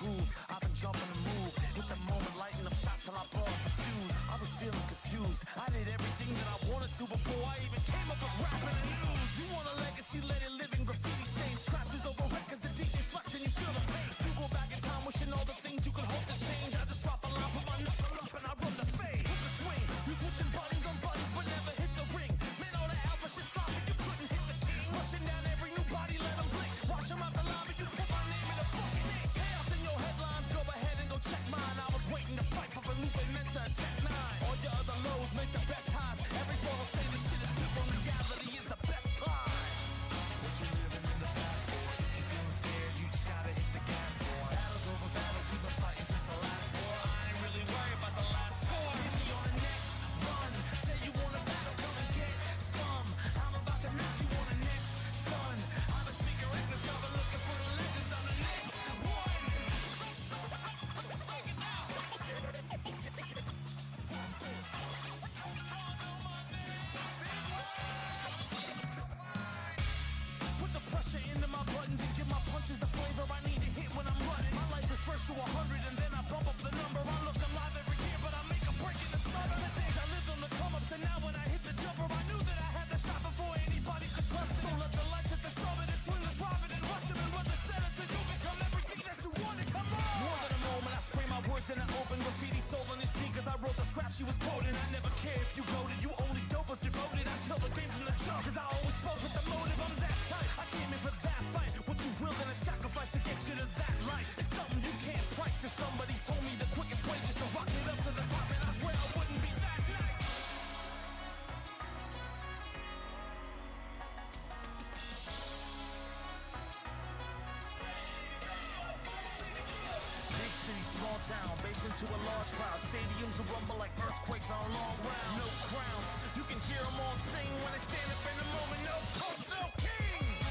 cruise. I've been jumping the move, hit the moment, lighting up shots till I blow up the fuse. I was feeling confused, I did everything that I wanted to before I even came up with rapping and news. You want a legacy, let it live in graffiti stains, scratches over records, the DJ flex and you feel the pain. You go back in time wishing all the things you could hope to change. I just drop a line, put my knuckle up and I run the fade. With the swing, you switching buttons on buttons but never hit the ring. Man, all the alpha shit sloppy, you couldn't hit the king. Rushing down every new body, let them blink. Watch them out the lobby, you put my name in the fucking ink. Chaos in your headlines, go ahead and go check mine. I was waiting to fight, but Lupe Mensa and Tech 9. All your other lows make the best highs. Every photo say this shit is people, reality is the best climb. What you living in the past for? If you're feeling scared, you just gotta hit the gas, boy. Battles over battles, we've been fighting since the last war. I ain't really worried about the last score. Hit me on the next run. Say you want a battle, come and get some. I'm about to knock you on the next stun. I've been speaking reckless, y'all been looking for the legends. I'm the next one. Put the pressure into my buttons and give my punches the flavor I need to hit when I'm running. My life is first to 100 and then I bump up the number. I look alive every year, but I make a break in the summer. The days I lived on the come up to now when I hit the jumper, I knew that I had the shot before anybody could trust it. So let the lights hit the summit and swing the drive it and rush it and run the set until you become everything that you wanted. Come on! More than a moment, I spray my words in an open graffiti soul on his sneakers. I wrote the scrap she was quoting. I never care if you voted, you only dope if you voted. I killed the game from the jump, cause I always spoke with the motive. I'm that tight, I came in for that fight. What you willing to sacrifice to get you to that life? It's something you can't price. If somebody told me the quickest way just to rock it up to the top, and I swear I wouldn't be that nice. Big city, small town, basement to a large crowd. Stadiums will rumble like earthquakes on a long round. No crowns, you can hear them all sing when they stand up in the moment. No coast, no kings.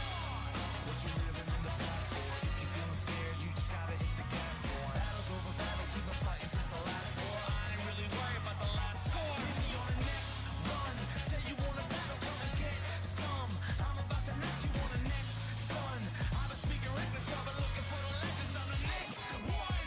What you living in the past for? If you're feeling scared, you just gotta hit the gas, boy. Battles over battles, we've been fighting since the last war. I ain't really worried about the last score. Hit me on the next run. Say you want a battle, come and get some. I'm about to knock you on the next stun. I've been speaking reckless, y'all been looking for the legends. I'm the next one.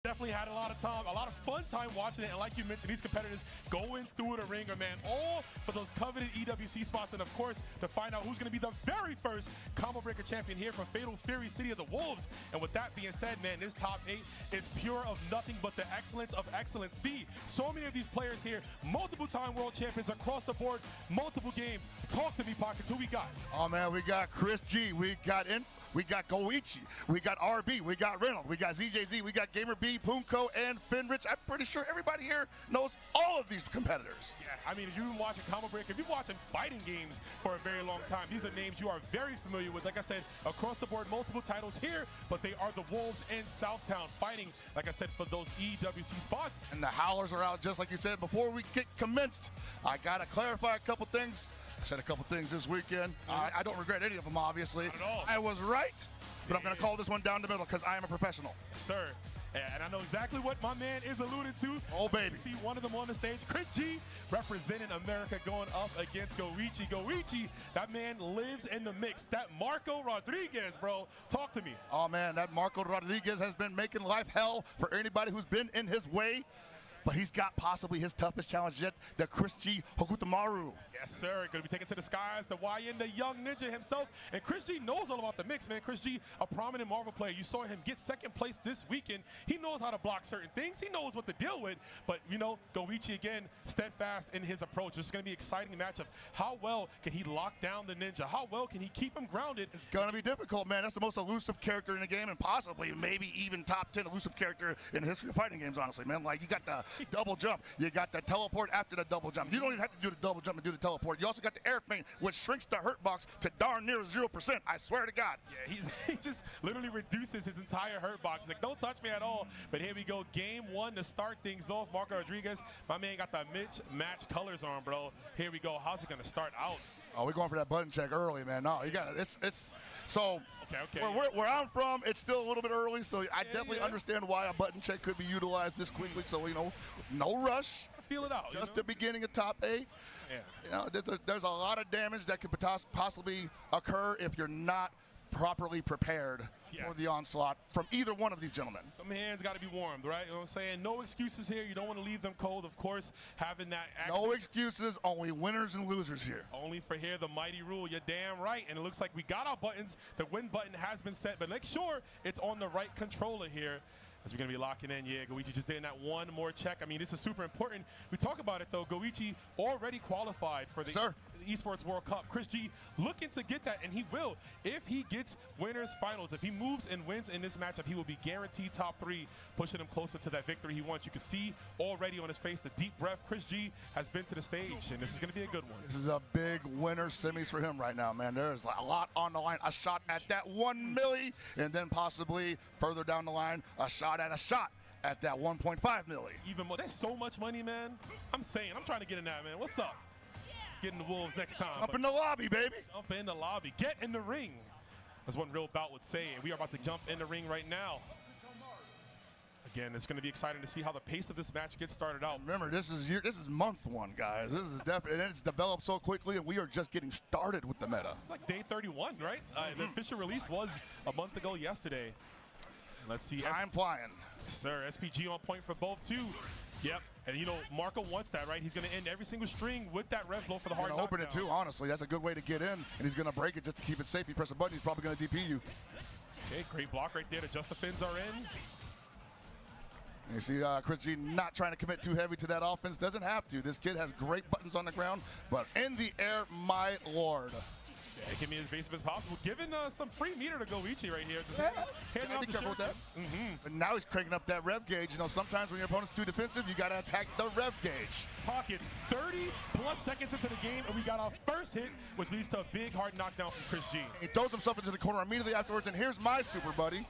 definitely had a lot of time, a lot of fun time watching it. And like you mentioned, these competitors going through the ringer, man, all for those coveted EWC spots. And of course, to find out who's going to be the very first combo breaker champion here from Fatal Fury City of the Wolves. And with that being said, man, this top 8 is pure of nothing but the excellence of excellency. So many of these players here, multiple time world champions across the board, multiple games. Talk to me, Pockets. Who we got? Oh man, we got CHRISG, we got GOICHI, we got RB, we got REYNALD, we got ZJZ, we got GAMERBEE, POONGKO, and FENRITTI. I'm pretty sure everybody here knows all of these competitors. Yeah, I mean, if you've been watching Combo Breaker, if you've been watching fighting games for a very long time, these are names you are very familiar with. Like I said, across the board, multiple titles here, but they are the Wolves in Southtown fighting, like I said, for those EWC spots. And the Howlers are out, just like you said. Before we get commenced, I got to clarify a couple things. I said a couple things this weekend. I don't regret any of them, obviously. Not at all. I was right, but I'm going to call this one down the middle because I am a professional. Yes, sir. And I know exactly what my man is alluding to. Oh, baby. You see one of them on the stage. CHRISG representing America going up against GOICHI. GOICHI, that man lives in the mix. That Marco Rodriguez, bro. Talk to me. Oh, man, that Marco Rodriguez has been making life hell for anybody who's been in his way. But he's got possibly his toughest challenge yet, the CHRISG Hokutamaru. Yes, sir. Going to be taken to the skies, the YN, the young ninja himself. And CHRISG knows all about the mix, man. CHRISG, a prominent Marvel player. You saw him get second place this weekend. He knows how to block certain things. He knows what to deal with. But, you know, GOICHI, again, steadfast in his approach. It's going to be an exciting matchup. How well can he lock down the ninja? How well can he keep him grounded? It's going to be difficult, man. That's the most elusive character in the game and possibly maybe even top 10 elusive character in the history of fighting games, honestly, man. Like, you got the double jump. You got the teleport after the double jump. You don't even have to do the double jump and do the teleport. You also got the air feint, which shrinks the hurt box to darn near 0%. I swear to God. Yeah, he just literally reduces his entire hurt box. He's like, don't touch me at all. But here we go. Game 1 to start things off. Marco Rodriguez, my man got the match colors on, bro. Here we go. How's it going to start out? Oh, we're going for that button check early, man. No, you got it. It's so. Okay. Where I'm from, it's still a little bit early, so I definitely understand why a button check could be utilized this quickly. So, you know, no rush. Feel it out. Just the beginning of top 8. Yeah. You know, there's a lot of damage that could possibly occur if you're not properly prepared for the onslaught from either one of these gentlemen. Them hands got to be warmed, right? You know what I'm saying? No excuses here. You don't want to leave them cold, of course. Having that access. No excuses, only winners and losers here. Only for here, the mighty rule. You're damn right. And it looks like we got our buttons. The win button has been set, but make sure it's on the right controller here. As we're going to be locking in. Yeah, GOICHI just did that one more check. I mean, this is super important. We talk about it, though. GOICHI already qualified for the Esports World Cup. CHRISG looking to get that, and he will. If he gets winners finals, if he moves and wins in this matchup, he will be guaranteed top 3, pushing him closer to that victory he wants. You can see already on his face the deep breath. CHRISG has been to the stage, and this is going to be a good one. This is a big winner semis for him right now, man. There's a lot on the line. A shot at that 1 milli, and then possibly further down the line, a shot at that 1.5 milli. Even more. There's so much money, man. I'm saying, I'm trying to get in that, man. What's up? Getting the Wolves next time. Jump in the lobby, baby. Jump in the lobby. Get in the ring. That's what Real Bout would say. And we are about to jump in the ring right now. Again, it's going to be exciting to see how the pace of this match gets started out. Remember, this is month 1, guys. This is definitely, and it's developed so quickly, and we are just getting started with the meta. It's like day 31, right? The official release was a month ago yesterday. Let's see. Time flying. Yes, sir. SPG on point for both, too. Yep. And, you know, Marco wants that, right? He's going to end every single string with that rev blow for the hard knockdown. Open it, too, honestly. That's a good way to get in. And he's going to break it just to keep it safe. You press a button, he's probably going to DP you. Okay, great block right there. The Just the Fins are in. And you see CHRISG not trying to commit too heavy to that offense. Doesn't have to. This kid has great buttons on the ground. But in the air, my lord. Yeah, it can be as invasive as possible. Giving some free meter to GOICHI right here. Just handing out be the careful with that. But now he's cranking up that rev gauge. You know, sometimes when your opponent's too defensive, you got to attack the rev gauge. Pockets, 30+ seconds into the game, and we got our first hit, which leads to a big hard knockdown from CHRISG. He throws himself into the corner immediately afterwards, and here's my super buddy.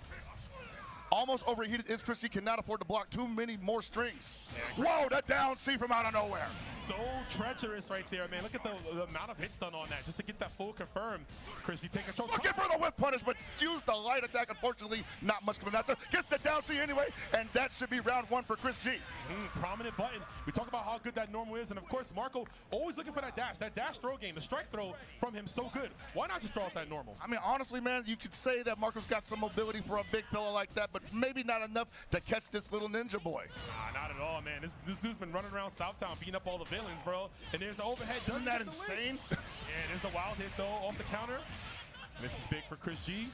Almost overheated is CHRISG, cannot afford to block too many more strings. Whoa, that down C from out of nowhere. So treacherous right there, man. Look at the amount of hits done on that just to get that full confirm. CHRISG take control. Looking for the whip punish, but used the light attack. Unfortunately, not much coming after. Gets the down C anyway, and that should be round 1 for CHRISG. Prominent button. We talk about how good that normal is, and of course, Marco always looking for that dash throw game. The strike throw from him so good. Why not just throw out that normal? I mean, honestly, man, you could say that Marco's got some mobility for a big fella like that, but but maybe not enough to catch this little ninja boy. Nah, not at all, man. This dude's been running around Southtown beating up all the villains, bro. And there's the overhead. Isn't that insane? Yeah, there's the wild hit, though, off the counter. And this is big for CHRISG.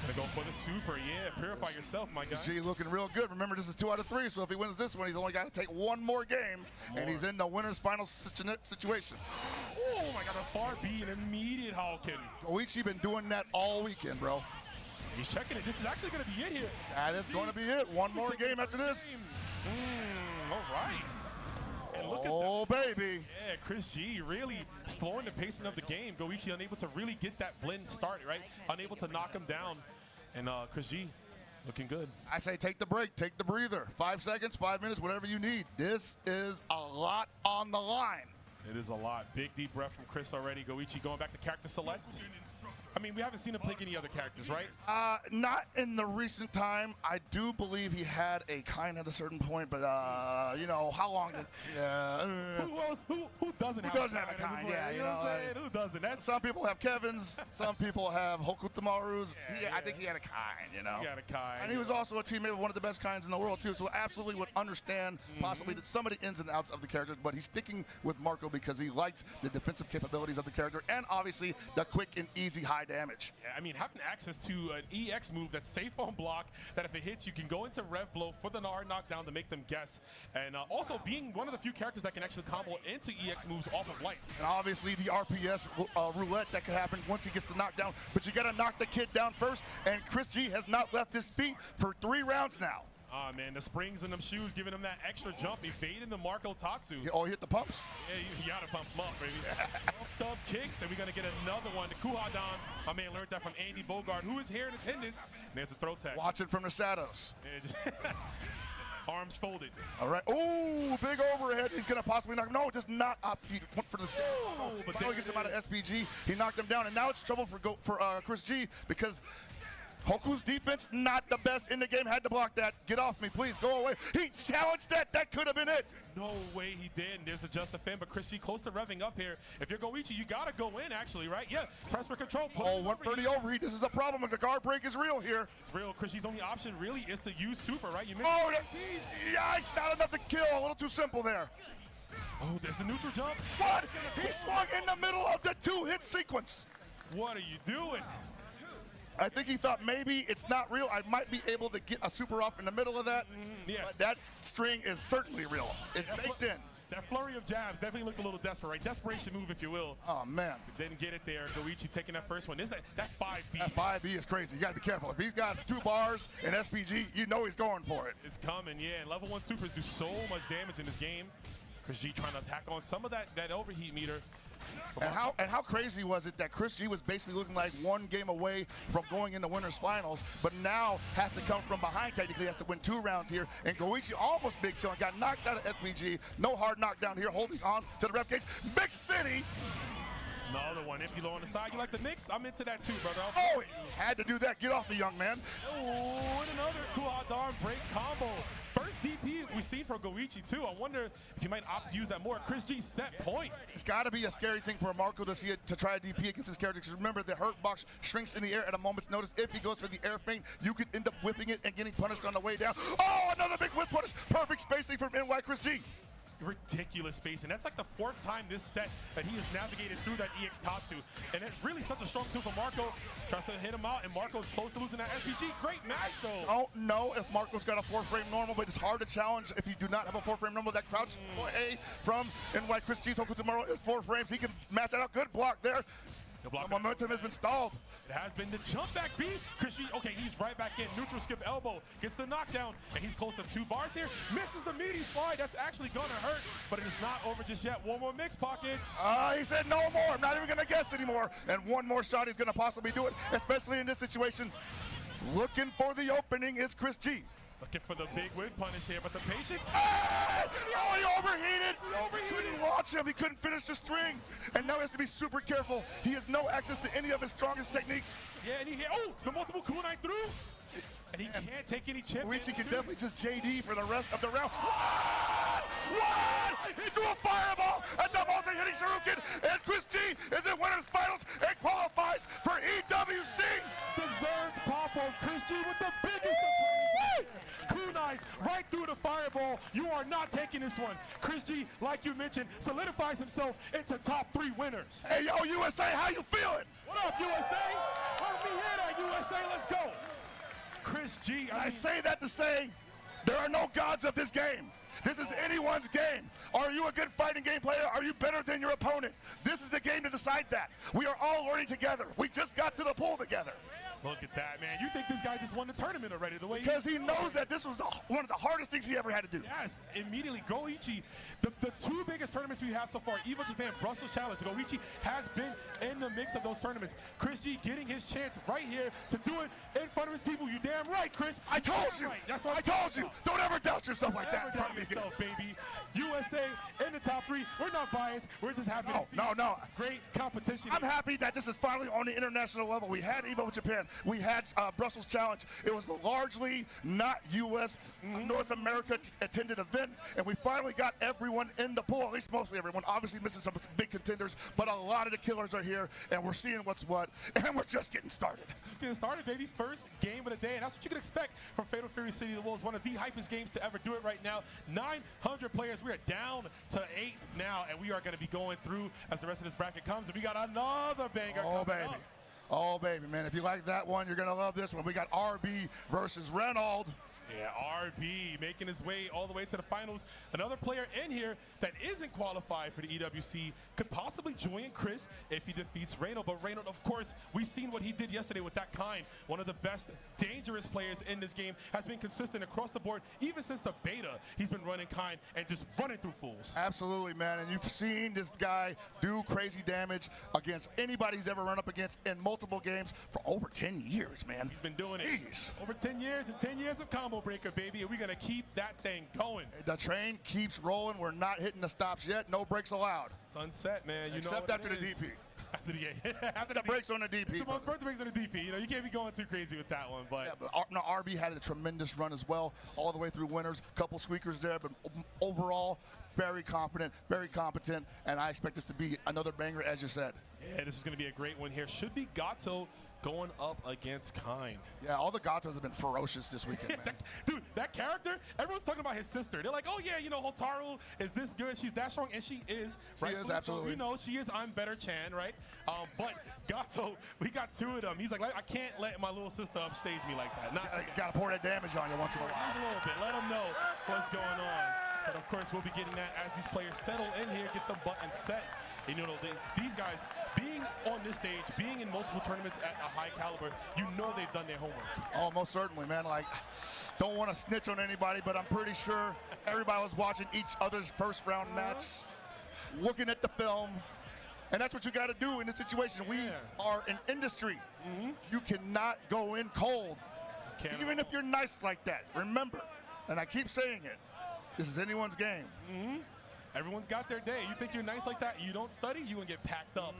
Gonna go for the super, yeah. Purify yourself, my guy. G looking real good. Remember, this is 2 out of 3, so if he wins this one, he's only got to take one more game, and he's in the winner's final situation. Oh my God, a far B, an immediate Hawken. Koichi been doing that all weekend, bro. He's checking it. This is actually gonna be it here. That is going to be it. One more game after this. All right. And look at that. Baby. Yeah, CHRISG really slowing the pacing of the game. Goichi unable to really get that blend started, right? Unable to knock him down. And CHRISG looking good. I say take the break, take the breather. 5 seconds, 5 minutes, whatever you need. This is a lot on the line. It is a lot. Big deep breath from Chris already. Goichi going back to character select. I mean, we haven't seen him pick any other characters, right? Not in the recent time. I do believe he had a kind at a certain point, but you know, how long did, who doesn't have a kind? Yeah, you know what I'm saying? Who doesn't? That's some people have Kevin's, some people have Hokutamaru's. I think he had a kind, you know. He had a kind. And he was also a teammate of one of the best kinds in the world too, so absolutely would understand possibly that some of the ins and outs of the characters, but he's sticking with Marco because he likes the defensive capabilities of the character and obviously the quick and easy high damage. Yeah, I mean, having access to an EX move that's safe on block, that if it hits, you can go into Rev Blow for the hard knockdown to make them guess. And also being one of the few characters that can actually combo into EX moves off of lights. And obviously the RPS roulette that could happen once he gets the knockdown, but you gotta knock the kid down first, and CHRISG has not left his feet for 3 rounds now. Ah, man, the springs in them shoes giving him that extra jump, evading the Marco Tatsu. Oh, he hit the pumps? Yeah, you gotta pump him up, baby. Pumped up kicks, and we're gonna get another one. The Kuhadan, my man learned that from Andy Bogard, who is here in attendance. And there's a throw tag. Watching from the shadows. Yeah, just arms folded. All right. Oh, big overhead. He's gonna possibly knock him. No, just not up. He went for the but finally gets him out of SPG. He knocked him down, and now it's trouble for CHRISG because Hoku's defense, not the best in the game. Had to block that. Get off me, please. Go away. He challenged that. That could have been it. No way he did. And there's the just defend, but CHRISG close to revving up here. If you're Goichi, you got to go in, actually, right? Yeah, press for control. Oh, 130 overheat. This is a problem. The guard break is real here. It's real. CHRISG's only option really is to use super, right? Oh, yikes. Not enough to kill. A little too simple there. Oh, there's the neutral jump. What? He swung in the middle of the 2-hit sequence. What are you doing? I think he thought maybe it's not real. I might be able to get a super off in the middle of that. Yeah. But that string is certainly real. It's baked in. That flurry of jabs definitely looked a little desperate, right? Desperation move, if you will. Oh, man. Didn't get it there. Goichi taking that first one. There's that 5B. That 5B is crazy. You got to be careful. If he's got 2 bars in SPG, you know he's going for it. It's coming, yeah. And level 1 supers do so much damage in this game. CHRISG trying to attack on some of that overheat meter. And how crazy was it that CHRISG was basically looking like 1 game away from going into winners finals, but now has to come from behind technically, has to win 2 rounds here, and Goichi almost big chill, got knocked out of SPG, no hard knockdown here, holding on to the ref cage. Mixed City! Another one, empty low on the side. You like the Knicks? I'm into that too, brother. Oh, had to do that. Get off me, young man. Oh, and another Kuhadan break combo. First DP we've seen from Goichi too. I wonder if he might opt to use that more. CHRISG set point. It's got to be a scary thing for Marco to see it, to try a DP against his character. Because remember, the hurt box shrinks in the air at a moment's notice. If he goes for the air feint, you could end up whipping it and getting punished on the way down. Oh, another big whip punish. Perfect spacing from NYCHRISG. Ridiculous spacing. That's like the 4th time this set that he has navigated through that EX Tatsu. And it's really such a strong tool for Marco. Tries to hit him out, and Marco's close to losing that SPG. Great match, though. Don't know if Marco's got a 4-frame normal, but it's hard to challenge if you do not have a 4-frame normal. That crouch A from NYCHRISG's Hokutamaru is 4 frames. He can mash that out. Good block there. The momentum has been stalled. It has been the jump back B. CHRISG, okay, he's right back in. Neutral skip elbow. Gets the knockdown, and he's close to 2 bars here. Misses the meaty slide. That's actually going to hurt, but it is not over just yet. 1 more mix pockets. He said no more. I'm not even going to guess anymore. And 1 more shot, he's going to possibly do it, especially in this situation. Looking for the opening is CHRISG. Looking for the big whip punish here, but the patience. Oh, he overheated. Couldn't launch him. He couldn't finish the string. And now he has to be super careful. He has no access to any of his strongest techniques. Yeah, and the multiple kunai through. And he can't take any chip. Koichi can definitely just JD for the rest of the round. What? He threw a fireball at the multi-hitting Shuriken, and CHRISG is in winners finals and qualifies for EWC. Deserved pop on CHRISG with the biggest of are not taking this one. CHRISG, like you mentioned, solidifies himself into top 3 winners. Hey, yo, USA, how you feeling? What up, USA? Let me hear that, USA. Let's go. CHRISG. I say that to say there are no gods of this game. This is anyone's game. Are you a good fighting game player? Are you better than your opponent? This is the game to decide that. We are all learning together. We just got to the pool together. Look at that, man. You think this guy just won the tournament already, the way Because he knows that this was one of the hardest things he ever had to do. Yes, immediately. Goichi, the 2 biggest tournaments we have so far, EVO Japan, Brussels Challenge. Goichi has been in the mix of those tournaments. CHRISG getting his chance right here to do it in front of his people. You damn right, Chris. I told you. Right. That's what I told you. Don't ever doubt yourself like that in Never front doubt of me. yourself, baby. USA in the top 3. We're not biased. We're just happy to see No. great competition. I'm happy that this is finally on the international level. We had EVO Japan. We had Brussels Challenge. It was a largely not U.S. North America attended event, and we finally got everyone in the pool, at least mostly everyone. Obviously missing some big contenders, but a lot of the killers are here, and we're seeing what's what, and we're just getting started. Just getting started, baby. First game of the day, and that's what you can expect from Fatal Fury City of the Wolves, one of the hypest games to ever do it right now. 900 players. We are down to 8 now, and we are going to be going through as the rest of this bracket comes, and we got another banger coming up. Oh, baby, man. If you like that one, you're going to love this one. We got RB versus REYNALD. Yeah, RB making his way all the way to the finals. Another player in here that isn't qualified for the EWC could possibly join Chris if he defeats REYNALD. But REYNALD, of course, we've seen what he did yesterday with that Kind. One of the best dangerous players in this game, has been consistent across the board. Even since the beta, he's been running Kind and just running through fools. Absolutely, man. And you've seen this guy do crazy damage against anybody he's ever run up against in multiple games for over 10 years, man. He's been doing it. Jeez. Over 10 years and 10 years of combo breaker, baby, and we're gonna keep that thing going. The train keeps rolling. We're not hitting the stops yet. No breaks allowed. Sunset, man. You Except know after the DP. After the breaks on the DP. The breaks on the DP. You know, you can't be going too crazy with that one. But, yeah, but no, RB had a tremendous run as well, all the way through winners. Couple squeakers there, but overall, very confident, very competent, and I expect this to be another banger, as you said. Yeah, this is going to be a great one here. Should be Gato going up against Kind. Yeah, all the Gatos have been ferocious this weekend, man. Dude, that character, everyone's talking about his sister. They're like, oh yeah, you know, Hotaru is this good, she's that strong, and she is. She is, absolutely. So, you know, she is I'm Better Chan, right? But Gato, we got 2 of them. He's like, I can't let my little sister upstage me like that. Gotta pour that damage on you once in a while. Just a little bit, let them know what's going on. But of course, we'll be getting that as these players settle in here, get the buttons set. And you know, these guys, being on this stage, being in multiple tournaments at a high caliber, you know they've done their homework. Oh, most certainly, man. Like, don't want to snitch on anybody, but I'm pretty sure everybody was watching each other's first round match, looking at the film, and that's what you got to do in this situation. We are an industry. You cannot go in cold, even if you're nice like that. Remember, and I keep saying it, this is anyone's game. Everyone's got their day. You think you're nice like that, you don't study, you can get packed up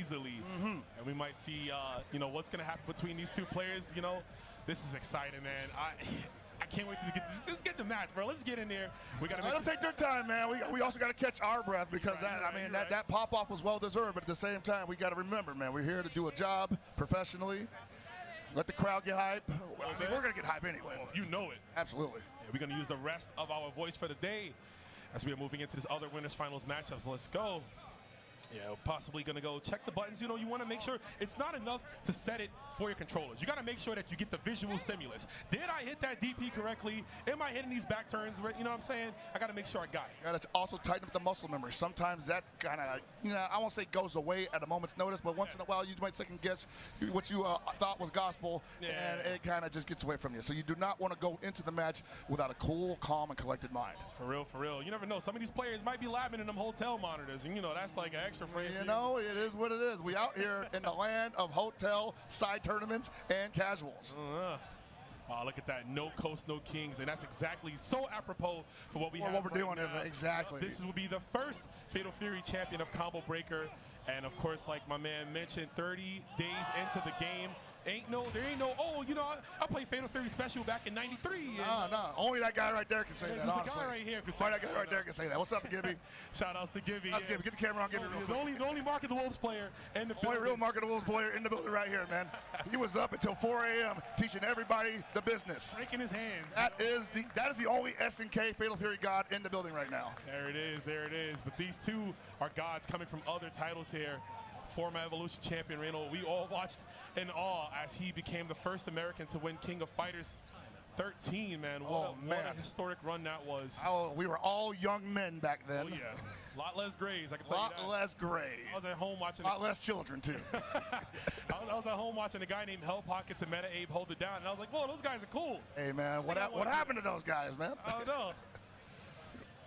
easily. And we might see, you know, what's going to happen between these 2 players. You know, this is exciting, man. I can't wait to get this. Let's get the match, bro. Let's get in there. We got to let them take their time, man. We also got to catch our breath because that pop-off was well-deserved. But at the same time, we got to remember, man, we're here to do a job professionally. Let the crowd get hype. Well, I mean, we're going to get hype anyway. Oh, you know it. Absolutely. Yeah, we're going to use the rest of our voice for the day as we are moving into this other winners finals matchups. Let's go. Yeah, possibly going to go check the buttons. You know, you want to make sure it's not enough to set it for your controllers. You got to make sure that you get the visual stimulus. Did I hit that DP correctly? Am I hitting these back turns? You know what I'm saying? I got to make sure I got it. Got to also tighten up the muscle memory. Sometimes that kind of, you know, I won't say goes away at a moment's notice, but once in a while you might second guess what you thought was gospel, and it kind of just gets away from you. So you do not want to go into the match without a cool, calm, and collected mind. For real, for real. You never know. Some of these players might be labbing in them hotel monitors, and you know that's like an extra frame. You know, it is what it is. We out here in the land of hotel side tournaments and casuals. Oh, look at that. No Coast, no Kings. And that's exactly so apropos for what we have. What we're right doing, now. exactly. This will be the first Fatal Fury champion of Combo Breaker. And of course, like my man mentioned, 30 days into the game, There ain't no, oh, you know, I played Fatal Fury Special back in '93. No, only that guy right there can say that, There's honestly. a guy right here can say Only that guy right there can say that. What's up, Gibby? Shout outs to Gibby. Let's Gibby. Get the camera on Gibby real quick. The only Mark of the Wolves player in the Only building. real Mark of the Wolves player in the building right here, man. He was up until 4 a.m. teaching everybody the business. Breaking his hands. That is the only SNK Fatal Fury god in the building right now. There it is. But these two are gods coming from other titles here. Former Evolution champion REYNALD, we all watched in awe as he became the first American to win King of Fighters 13, man. What a historic run that was. Oh, we were all young men back then. Oh, yeah. A lot less grays, I can tell you that. A lot less grays. I was at home watching. A lot less children, too. I was at home watching a guy named Hell Pockets and Meta Abe hold it down, and I was like, whoa, those guys are cool. Hey, man, what happened to those guys, man? I don't know.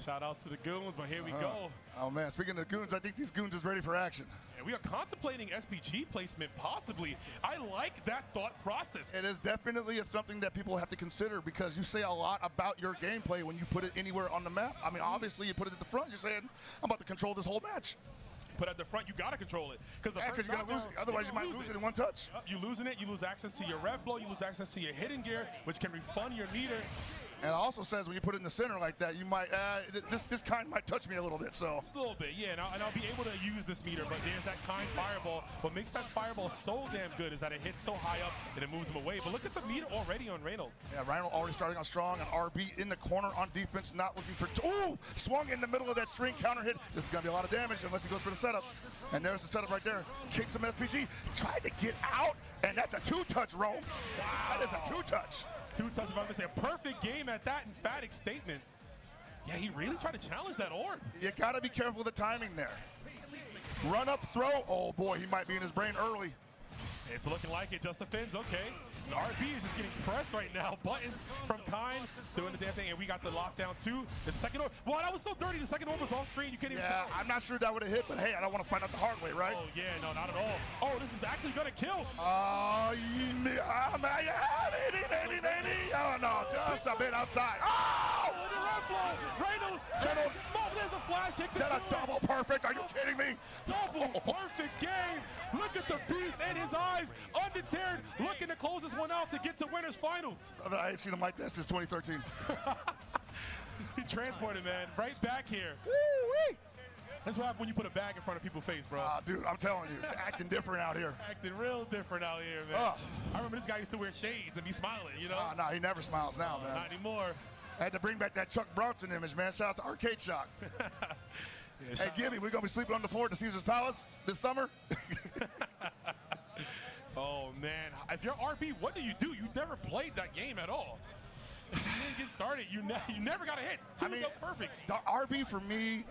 Shout outs to the goons, but here we go. Oh, man, speaking of the goons, I think these goons is ready for action. Yeah, we are contemplating SPG placement, possibly. I like that thought process. It is definitely something that people have to consider because you say a lot about your gameplay when you put it anywhere on the map. I mean, obviously, you put it at the front. You're saying, I'm about to control this whole match. Put at the front, you got to control it. Because you're going to lose it. Otherwise, you might lose it in one touch. You losing it, you lose access to your rev blow, you lose access to your hidden gear, which can refund your meter. And it also says when you put it in the center like that, you might this kind might touch me a little bit. So a little bit, yeah. And I'll be able to use this meter, but there's that kind fireball. What makes that fireball so damn good is that it hits so high up and it moves him away. But look at the meter already on REYNALD. Yeah, REYNALD already starting on strong, and RB in the corner on defense, not looking for. Ooh, swung in the middle of that string counter hit. This is gonna be a lot of damage unless he goes for the setup. And there's the setup right there. Kicks some SPG. Tried to get out, and that's a two-touch roam. Wow. That is a two-touch. Two-touch, if I'm gonna say a perfect game at that emphatic statement. Yeah, he really tried to challenge that orb. You gotta be careful with the timing there. Run up, throw. Oh boy, he might be in his brain early. It's looking like it, just the fins, okay. The RB is just getting pressed right now. Buttons from Kind doing the damn thing, and we got the lockdown too. The second orb, wow, that was so dirty. The second orb was off screen, you can't even tell. I'm not sure that would have hit, but hey, I don't want to find out the hard way, right? Oh yeah, no, not at all. Oh, this is actually gonna kill. Oh no, just a bit outside. Oh! REYNALD, there's a flash kick. That a double perfect, are you kidding me? Double perfect game. Look at the beast in his eyes, undeterred, looking to close this one out to get to winners finals. I ain't seen him like this since 2013. He transported, man, right back here. Woo-wee. That's what happens when you put a bag in front of people's face, bro. Dude, I'm telling you, acting different out here. Acting real different out here, man. I remember this guy used to wear shades and be smiling, you know? No, he never smiles now, man. Not anymore. I had to bring back that Chuck Bronson image, man. Shout out to Arcade Shock. Hey, Gibby, we're going to be sleeping on the floor at the Caesar's Palace this summer. Oh, man. If you're RB, what do? You never played that game at all. You didn't get started. You never got a hit. Two perfects. The RB for me,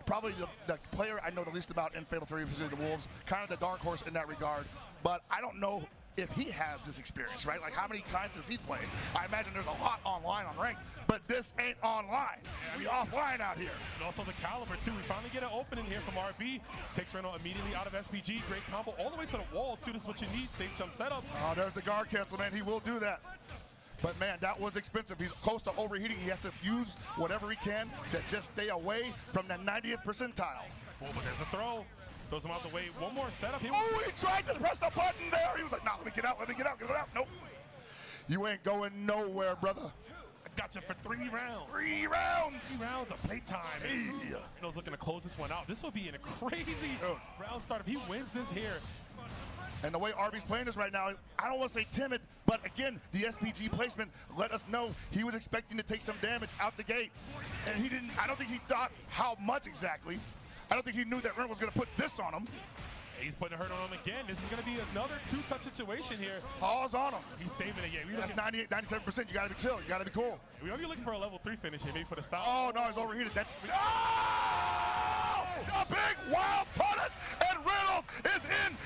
probably the player I know the least about in Fatal Fury Visiting the Wolves, kind of the dark horse in that regard. But I don't know if he has this experience, right? Like, how many times has he played? I imagine there's a lot online on ranked, but this ain't online. We offline out here. And also the caliber, too. We finally get an opening here from RB. Takes REYNALD immediately out of SPG. Great combo all the way to the wall, too. This is what you need. Safe jump setup. Oh, there's the guard cancel, man. He will do that. But, man, that was expensive. He's close to overheating. He has to use whatever he can to just stay away from the 90th percentile. Oh, but there's a throw. Throws him out the way. One more setup. He tried to press the button there. He was like, no, let me get out, get out. Nope. You ain't going nowhere, brother. I got you for 3 rounds. 3 rounds. 3 rounds of playtime. Hey. REYNALD's looking to close this one out. This will be in a crazy round start if he wins this here. And the way RB's playing this right now, I don't want to say timid, but again, the SPG placement let us know he was expecting to take some damage out the gate. And he didn't, I don't think he thought how much exactly. I don't think he knew that REYNALD was going to put this on him. He's putting a hurt on him again. This is going to be another 2-touch situation here. Pause on him. He's saving it. Yeah, that's 98, 97%. You got to be chill. You got to be cool. We might be looking for a level 3 finish here, maybe for the stop. Oh, no, he's overheated. That's... Oh! The big wild punish, and REYNALD is in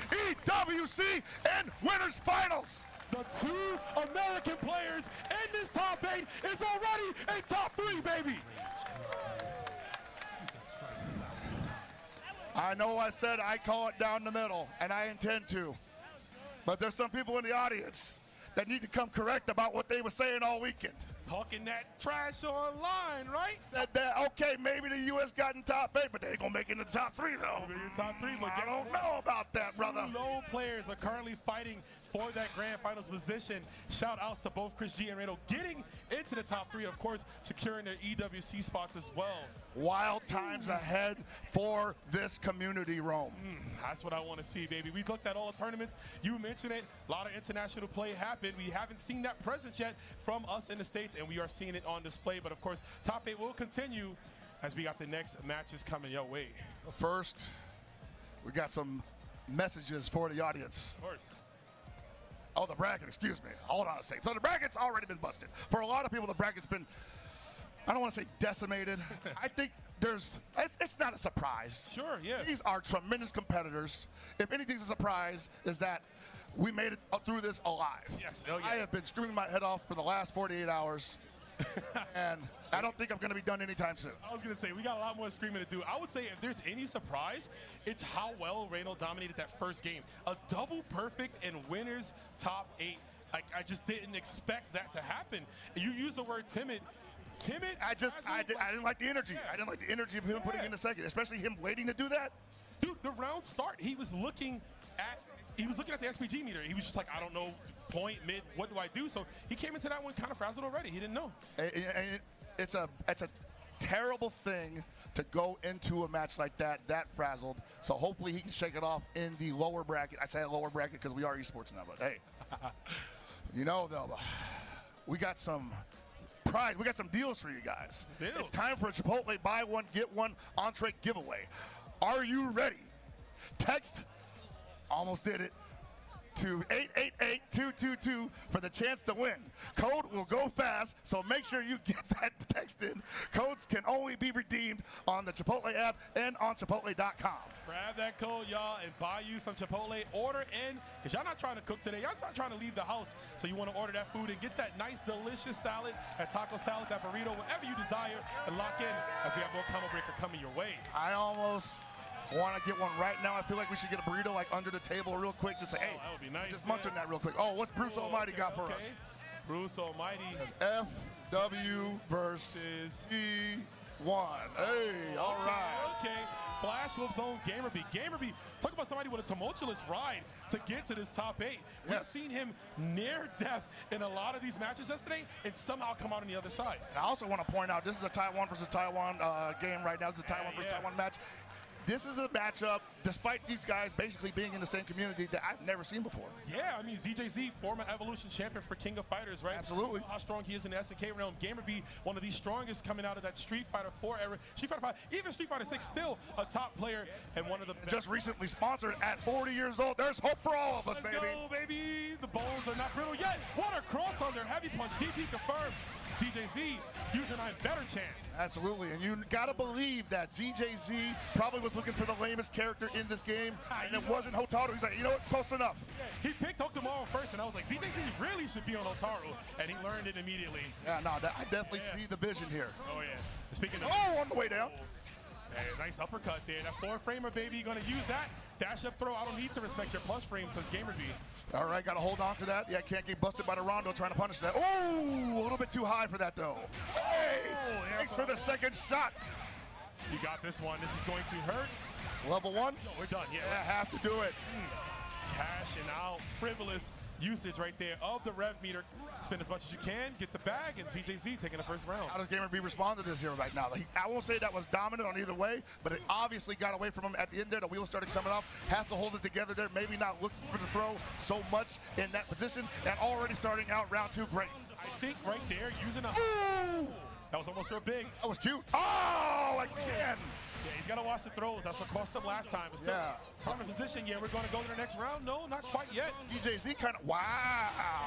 EWC and winners finals. The 2 American players in this top 8 is already a top 3, baby. I know I said I call it down the middle, and I intend to. But there's some people in the audience that need to come correct about what they were saying all weekend. talking that trash online, right? Said that, okay, maybe the U.S. got in top 8, but they ain't going to make it in the top 3, though. Maybe in top 3, but I don't know about that, brother. Two lone players are currently fighting for that grand finals position. Shout outs to both CHRISG and REYNALD getting into the top 3, of course, securing their EWC spots as well. Wild times ahead for this community, Rome. That's what I want to see, baby. We looked at all the tournaments. You mentioned it. A lot of international play happened. We haven't seen that presence yet from us in the States, and we are seeing it on display. But, of course, top 8 will continue as we got the next matches coming your way. First, we got some messages for the audience. Of course. Oh, the bracket, excuse me. Hold on a second. So the bracket's already been busted. For a lot of people, the bracket's been, I don't want to say decimated. I think it's not a surprise. Sure, yeah. These are tremendous competitors. If anything's a surprise, is that we made it through this alive. Yes, oh, yeah. I have been screaming my head off for the last 48 hours. And I don't think I'm going to be done anytime soon. I was going to say, we got a lot more screaming to do. I would say if there's any surprise, it's how well REYNALD dominated that first game. A double perfect in winners top 8. I just didn't expect that to happen. You used the word timid. Timid? I didn't like the energy. Yeah. I didn't like the energy of him putting in the second, especially him waiting to do that. Dude, the round start, he was looking at the SPG meter. He was just like, I don't know, point, mid, what do I do? So he came into that one kind of frazzled already. He didn't know. It's a terrible thing to go into a match like that frazzled. So hopefully he can shake it off in the lower bracket. I say lower bracket because we are esports now, but hey. You know, though, we got some prize. We got some deals for you guys. Deals. It's time for a Chipotle buy one, get one entree giveaway. Are you ready? Text, almost did it, to 888-222 for the chance to win. Code will go fast, so make sure you get that text in. Codes can only be redeemed on the Chipotle app and on Chipotle.com. Grab that code, y'all, and buy you some Chipotle. Order in, because y'all not trying to cook today. Y'all not trying to leave the house, so you want to order that food and get that nice, delicious salad, that taco salad, that burrito, whatever you desire, and lock in as we have more combo breaker coming your way. I almost want to get one right now. I feel like we should get a burrito like under the table real quick. Just say, hey, that would be nice, just munch on that real quick. Oh, what's Bruce Almighty got for us? Bruce Almighty. FW versus E1. Hey, all right. Okay. Flash Wolf's own GAMERBEE. GAMERBEE, talk about somebody with a tumultuous ride to get to this top 8. We've seen him near death in a lot of these matches yesterday and somehow come out on the other side. And I also want to point out, this is a Taiwan versus Taiwan game right now. This is a Taiwan versus Taiwan match. This is a matchup, despite these guys basically being in the same community, that I've never seen before. Yeah, I mean, ZJZ, former Evolution champion for King of Fighters, right? Absolutely. How strong he is in the SNK realm. GAMERBEE, one of the strongest coming out of that Street Fighter 4 era. Street Fighter 5, even Street Fighter 6, still a top player and one of the best. Just recently sponsored at 40 years old. There's hope for all of us, baby. Let's go, baby. The bones are not brittle yet. Water cross under, heavy punch, DP confirmed. ZJZ using a better chant. Absolutely, and you gotta believe that ZJZ probably was looking for the lamest character in this game, and it wasn't Hotaru. He's like, you know what, close enough. He picked Hokumaru first, and I was like, ZJZ really should be on Hotaru, and he learned it immediately. Yeah, no, I definitely see the vision here. Oh, yeah. Speaking of... Oh, on the way down. Hey, nice uppercut there. That 4-framer, baby, gonna use that. Dash up throw. I don't need to respect your plus frame, says GAMERBEE. All right, gotta hold on to that. Yeah, can't get busted by the Rondo trying to punish that. Oh, a little bit too high for that, though. Hey, thanks for the second shot. You got this one. This is going to hurt. Level 1? We're done, yeah. Have to do it. Cashing out. Frivolous usage right there of the rev meter. Spend as much as you can, get the bag, and ZJZ taking the first round. How does GAMERBEE respond to this here right now? I won't say that was dominant on either way, but it obviously got away from him at the end there. The wheels started coming off. Has to hold it together there. Maybe not looking for the throw so much in that position, and already starting out round 2 great. I think right there, using a... Ooh! That was almost real big. That was cute. Oh, again! Yeah, he's got to watch the throws. That's what cost him last time. But still, part of the position, yeah, we're going to go to the next round. No, not quite yet. DJZ kind of, wow.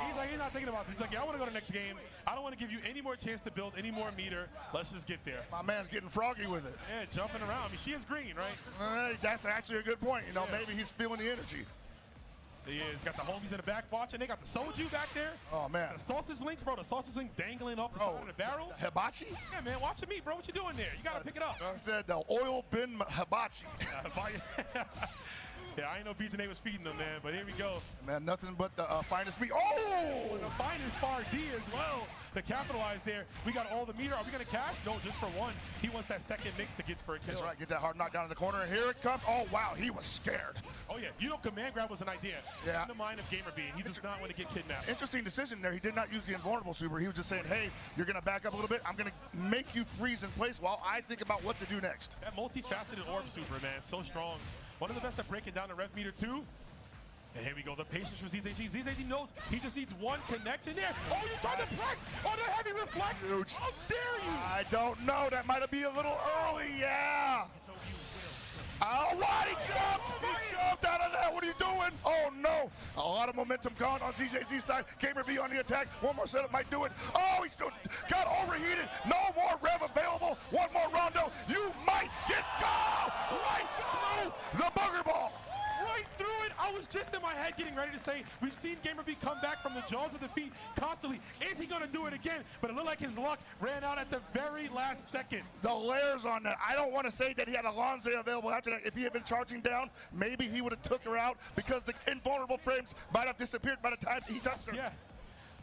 He's not thinking about this. He's like, yeah, I want to go to the next game. I don't want to give you any more chance to build any more meter. Let's just get there. My man's getting froggy with it. Yeah, jumping around. I mean, she is green, right? That's actually a good point. You know, maybe he's feeling the energy. He is. Got the homies in the back watching. They got the soju back there. Oh, man. The sausage links, bro. The sausage link dangling off the side of the barrel. Hibachi? Yeah, man. Watch the meat, bro. What you doing there? You got to pick it up. I said the oil bin hibachi. Yeah, I ain't know BJ was feeding them, man, but here we go. Man, nothing but the finest meat. Oh! The finest far D as well to capitalize there. We got all the meter. Are we going to cash? No, just for one. He wants that second mix to get for a kill. That's right. Get that hard knockdown in the corner, and here it comes. Oh, wow. He was scared. Oh, yeah. You know, command grab was an idea. Yeah. In the mind of GAMERBEE, and he does not want to get kidnapped. Interesting decision there. He did not use the invulnerable super. He was just saying, hey, you're going to back up a little bit. I'm going to make you freeze in place while I think about what to do next. That multifaceted orb super, man, so strong. One of the best at breaking down the rev meter, too. And here we go, the patience for ZZG. ZZG knows he just needs one connection there. Oh, you tried to press on the heavy reflect. Huge. How dare you? I don't know. That might be a little early, yeah. Oh, what? He jumped! He jumped out of that. What are you doing? Oh, no. A lot of momentum gone on ZJZ's side. GAMERBEE on the attack. One more setup might do it. Oh, he got overheated. No more rev available. One more rondo. You might get go right through the booger ball. Right through it. I was just in my head getting ready to say, we've seen GAMERBEE come back from the jaws of defeat constantly. Is he going to do it again? But it looked like his luck ran out at the very last second. The layers on that. I don't want to say that he had Alonze available after that. If he had been charging down, maybe he would have took her out because the invulnerable frames might have disappeared by the time he touched her. Yeah.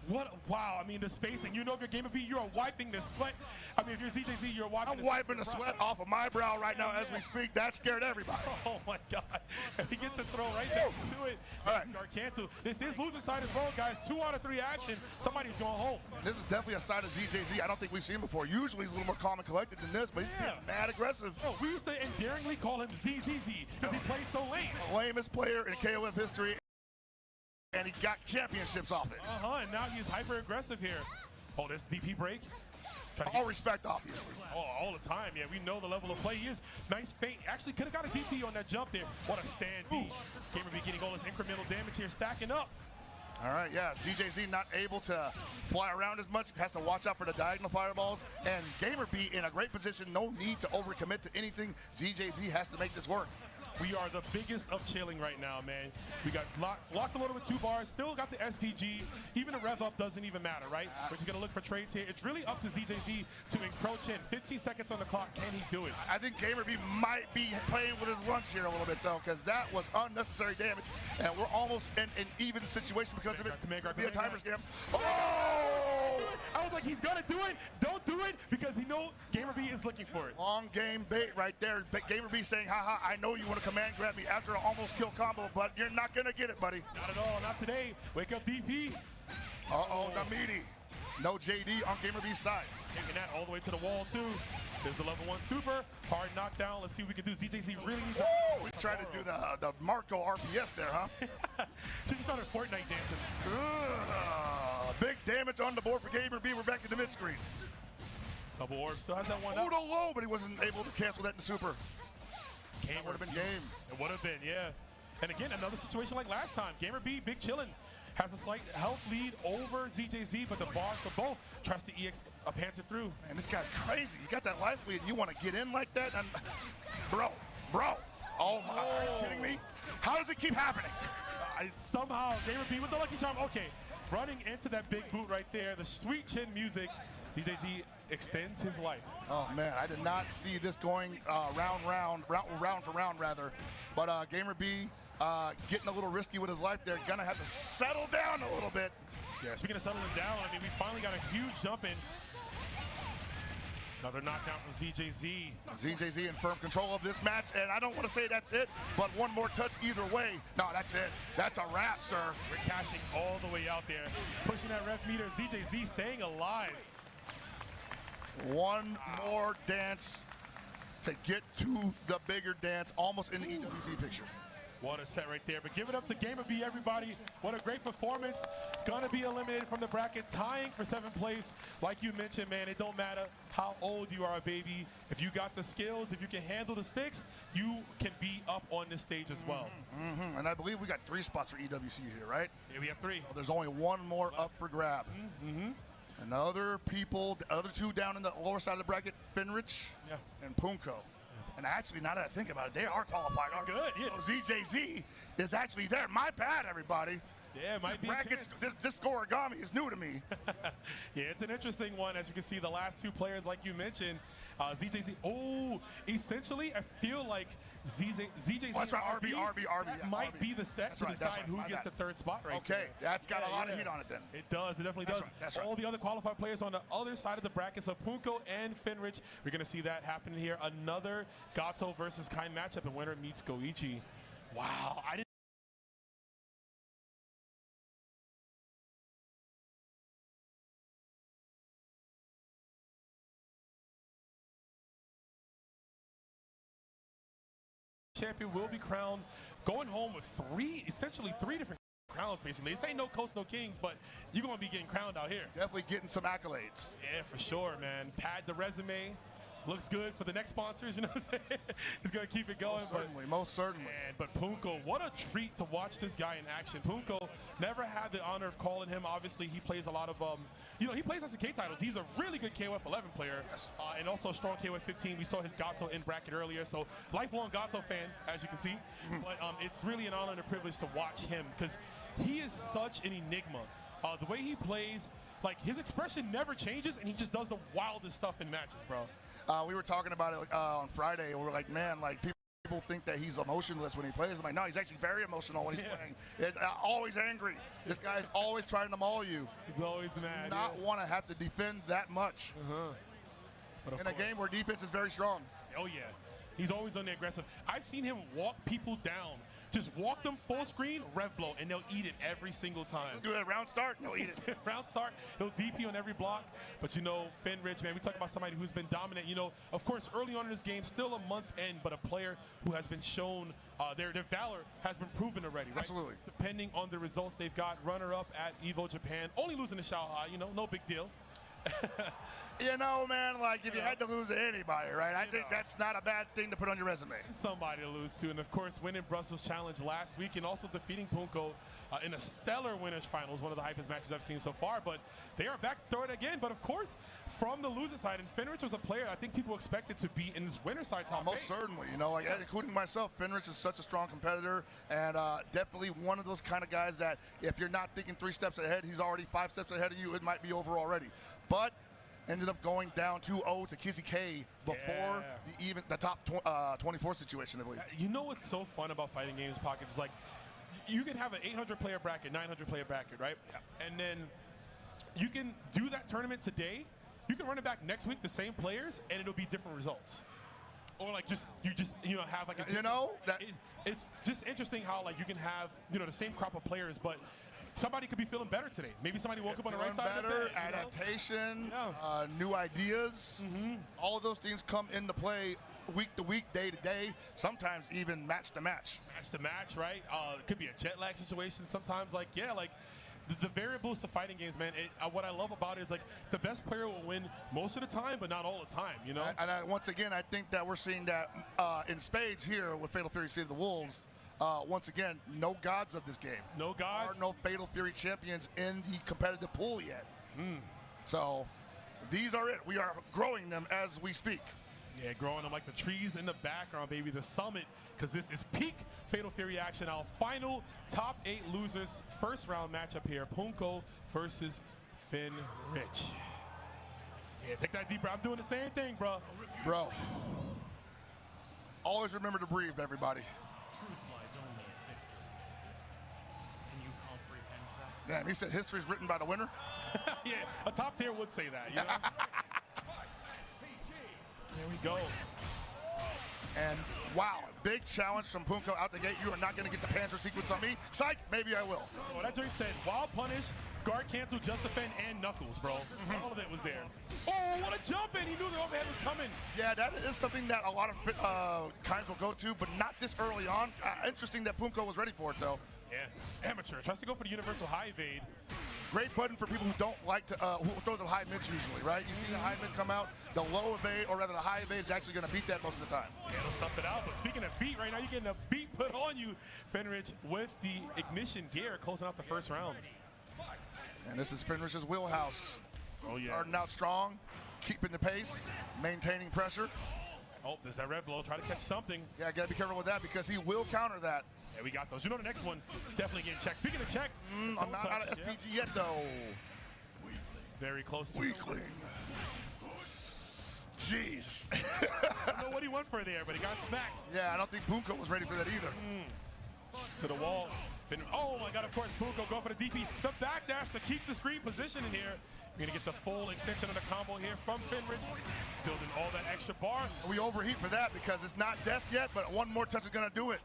What? Wow. I mean, the spacing. You know, if you're GAMERBEE, you're wiping the sweat. I mean, if you're ZJZ, you're wiping I'm wiping the sweat off of my brow right now as we speak. That scared everybody. Oh, my God. And we get the throw right back to it. All right. Start cancel. This is loser side as well, guys. 2 out of 3 action. Somebody's going home. This is definitely a side of ZJZ I don't think we've seen before. Usually he's a little more calm and collected than this, but he's getting mad aggressive. Oh, we used to endearingly call him ZZZ because he plays so lame. The lamest player in KOF history. And he got championships off it. And now he's hyper aggressive here. Oh, this DP break. All respect, obviously. Oh, all the time. Yeah, we know the level of play he is. Nice feint. Actually, could have got a DP on that jump there. What a stand B. GAMERBEE getting all this incremental damage here, stacking up. All right, yeah, ZJZ not able to fly around as much, has to watch out for the diagonal fireballs, and GAMERBEE in a great position, no need to overcommit to anything. ZJZ has to make this work. We are the biggest of chilling right now, man. We got locked and loaded with 2 bars, still got the SPG. Even a rev up doesn't even matter, right? We're just gonna look for trades here. It's really up to ZJZ to encroach in. 15 seconds on the clock, can he do it? I think GAMERBEE might be playing with his lunch here a little bit though, because that was unnecessary damage, and we're almost in an even situation because of it. Be a timer scam. Oh! I was like, he's gonna do it. Don't do it, because he know GAMERBEE is looking for it. Long game bait right there. GAMERBEE saying, haha, I know you want to command grab me after an almost kill combo, but you're not gonna get it, buddy. Not at all, not today. Wake up DP. Uh-oh, Namidi. No JD on GAMERBEE's side. Taking that all the way to the wall too. There's the level 1 super. Hard knockdown. Let's see what we can do. ZJZ really needs to... We tried to do the Marco RPS there, huh? She just started Fortnite dancing. Big damage on the board for GAMERBEE. We're back to the mid-screen. Double orb still has that one Oh, up. the low, but he wasn't able to cancel that in super. Game would have been game. It would have been, yeah. And again, another situation like last time. GAMERBEE, big chillin', has a slight health lead over ZJZ, but the bar for both tries to EX a Panther through. Man, this guy's crazy. You got that life lead, and you want to get in like that? And bro. Oh my, are you kidding me? How does it keep happening? Somehow, GAMERBEE with the lucky charm. Okay, running into that big boot right there, the sweet chin music. ZJZ extends his life. Oh man, I did not see this going round for round rather. But GAMERBEE getting a little risky with his life there. Gonna have to settle down a little bit. Yeah, speaking of settling down, I mean, we finally got a huge jump in. Another knockdown from ZJZ. ZJZ in firm control of this match, and I don't want to say that's it, but one more touch either way. No, that's it. That's a wrap, sir. We're cashing all the way out there. Pushing that rev meter. ZJZ staying alive. One more dance to get to the bigger dance, almost in the EWC picture. What a set right there. But give it up to GAMERBEE, everybody. What a great performance. Gonna be eliminated from the bracket, tying for 7th place. Like you mentioned, man, it don't matter how old you are, baby. If you got the skills, if you can handle the sticks, you can be up on this stage as well. And I believe we got 3 spots for EWC here, right? Yeah, we have 3. Well, there's only one more up for grab. And the other people, the other 2 down in the lower side of the bracket, FENRITTI and POONGKO. And actually, now that I think about it, they are qualified. Good, yeah. So ZJZ is actually there. My bad, everybody. Yeah, it might be this scoregami is new to me. Yeah, it's an interesting one. As you can see, the last 2 players, like you mentioned, ZJZ. Oh, essentially, I feel like ZJ's that's right, RB. That Yeah, might RB. be the set That's to right, decide who gets the third spot right Okay, that's got a lot of heat on it then. It does. It definitely That's does. right, that's right. All the other qualified players on the other side of the bracket, so POONKKO and FENRITTI, we're going to see that happen here. Another Gato versus Kind matchup, and winner meets Goichi. Wow. I didn't. Champion will be crowned, going home with essentially three different crowns, basically. This ain't no coast, no kings, but you're going to be getting crowned out here. Definitely getting some accolades. Yeah, for sure, man. Pad the resume. Looks good for the next sponsors, you know what I'm saying? He's going to keep it going. Most certainly. Man, but POONKKO, what a treat to watch this guy in action. POONKKO never had the honor of calling him. Obviously, he plays a lot of, he plays SNK titles. He's a really good KOF 11 player, yes. And also a strong KOF 15. We saw his Gato in bracket earlier, so lifelong Gato fan, as you can see. But it's really an honor and a privilege to watch him because he is such an enigma. The way he plays, like his expression never changes, and he just does the wildest stuff in matches, bro. We were talking about it on Friday, and we were like, man, like people think that he's emotionless when he plays. I'm like, no, he's actually very emotional when he's playing. Always angry. This guy's always trying to maul you. He's always mad. Not want to have to defend that much. In a game where defense is very strong. Oh yeah, he's always on the aggressive. I've seen him walk people down. Just walk them full screen, rev blow, and they'll eat it every single time. He'll do a round start, he'll eat it. Round start, he'll DP on every block. But you know, FENRITTI, man, we talk about somebody who's been dominant. You know, of course, early on in this game, still a month in, but a player who has been shown their valor has been proven already, right? Absolutely. Depending on the results they've got, runner-up at EVO Japan, only losing to Shanghai, you know, no big deal. You know, man, like if you had to lose to anybody, right? I think that's not a bad thing to put on your resume. Somebody to lose to, and of course, winning Brussels Challenge last week, and also defeating POONKKO in a stellar winners finals, one of the hypest matches I've seen so far. But they are back to throw it again. But of course, from the loser side, and FENRITTI was a player I think people expected to be in this winner side top 8. Most certainly, you know, like including myself, FENRITTI is such a strong competitor, and definitely one of those kind of guys that if you're not thinking 3 steps ahead, he's already 5 steps ahead of you. It might be over already, but ended up going down 2-0 to Kizzy K before the top 24 situation, I believe. You know what's so fun about fighting games, Pockets? Is like you can have an 800 player bracket, 900 player bracket, right? Yeah. And then you can do that tournament today. You can run it back next week, the same players, and it'll be different results. Or like you know have like a it's just interesting how like you can have the same crop of players, but somebody could be feeling better today. Maybe somebody woke up on the right side of the bed. Adaptation, new ideas. All of those things come into play week to week, day to day, sometimes even match to match. Match to match, right? It could be a jet lag situation sometimes. Like, the variables to fighting games, man, what I love about it is like the best player will win most of the time, but not all the time, you know? And once again, I think that we're seeing that in spades here with Fatal Fury City of the Wolves. Once again, no gods of this game. No gods? There are no Fatal Fury champions in the competitive pool yet. So these are it. We are growing them as we speak. Yeah, growing them like the trees in the background, baby. The summit, because this is peak Fatal Fury action. Our final top 8 losers, first round matchup here. POONKKO versus FENRITTI. Yeah, take that deep breath. I'm doing the same thing, bro. Bro, always remember to breathe, everybody. Damn, he said history is written by the winner. Yeah, a top tier would say that, you know? There we go. And wow, big challenge from POONKKO out the gate. You are not going to get the Panzer sequence on me. Psych, maybe I will. Oh, that joint said wild punish, guard cancel, just defend, and knuckles, bro. All of it was there. Oh, what a jump in. He knew the overhead was coming. Yeah, that is something that a lot of kinds will go to, but not this early on. Interesting that POONKKO was ready for it, though. Yeah, amateur. Tries to go for the universal high evade. Great button for people who don't like to, who throw the high mids usually, right? You see the high mid come out, the low evade, or rather the high evade is actually going to beat that most of the time. Yeah, they'll stuff it out. But speaking of beat, right now you're getting a beat put on you, FENRITTI, with the ignition gear closing out the first round. And this is FENRITTI's wheelhouse. Oh, yeah. Starting out strong, keeping the pace, maintaining pressure. Oh, there's that red blow. Try to catch something. Yeah, got to be careful with that because he will counter that. Yeah, we got those. You know the next one, definitely getting checked. Speaking of check, I'm not out of SPG yet, though. Very close to Weakling. Jeez. I don't know what he went for there, but he got smacked. Yeah, I don't think POONKKO was ready for that either. To the wall. Oh my God, of course, POONKKO go for the DP. The backdash to keep the screen position in here. You're gonna get the full extension of the combo here from FENRITTI. Building all that extra bar. We overheat for that because it's not death yet, but one more touch is gonna do it.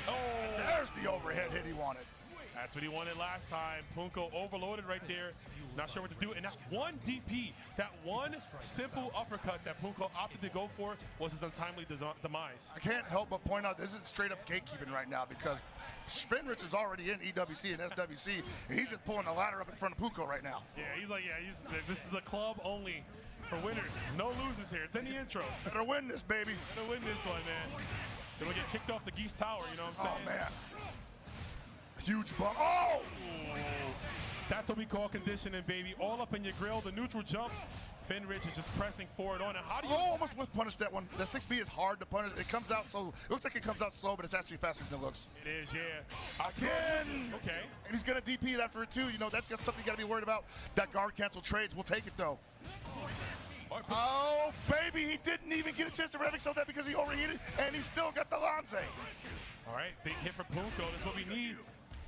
Oh, There's the overhead hit he wanted. that's what he wanted last time. POONKKO overloaded right there. Not sure what to do. And that one DP, that one simple uppercut that POONKKO opted to go for was his untimely demise. I can't help but point out this is straight up gatekeeping right now because FENRITTI is already in EWC and SWC, and he's just pulling the ladder up in front of POONKKO right now. Yeah, he's like, this is the club only for winners. No losers here. It's in the intro. Better win this, baby. Better win this one, man. Then we'll get kicked off the Geese Tower, you know what I'm saying? Oh, man. Huge bump. Oh! That's what we call conditioning, baby. All up in your grill, the neutral jump. FENRITTI is just pressing forward on it. How do you... Oh, almost punished that one. The 6B is hard to punish. It comes out so, it looks like it comes out slow, but it's actually faster than it looks. It is, yeah. Again! Okay. And he's gonna DP it after it too. You know, that's got something you gotta be worried about. That guard cancel trades. We'll take it though. Oh, baby, he didn't even get a chance to rev excel that because he overheated, and he still got the lance. All right, big hit for POONKKO. That's what we need.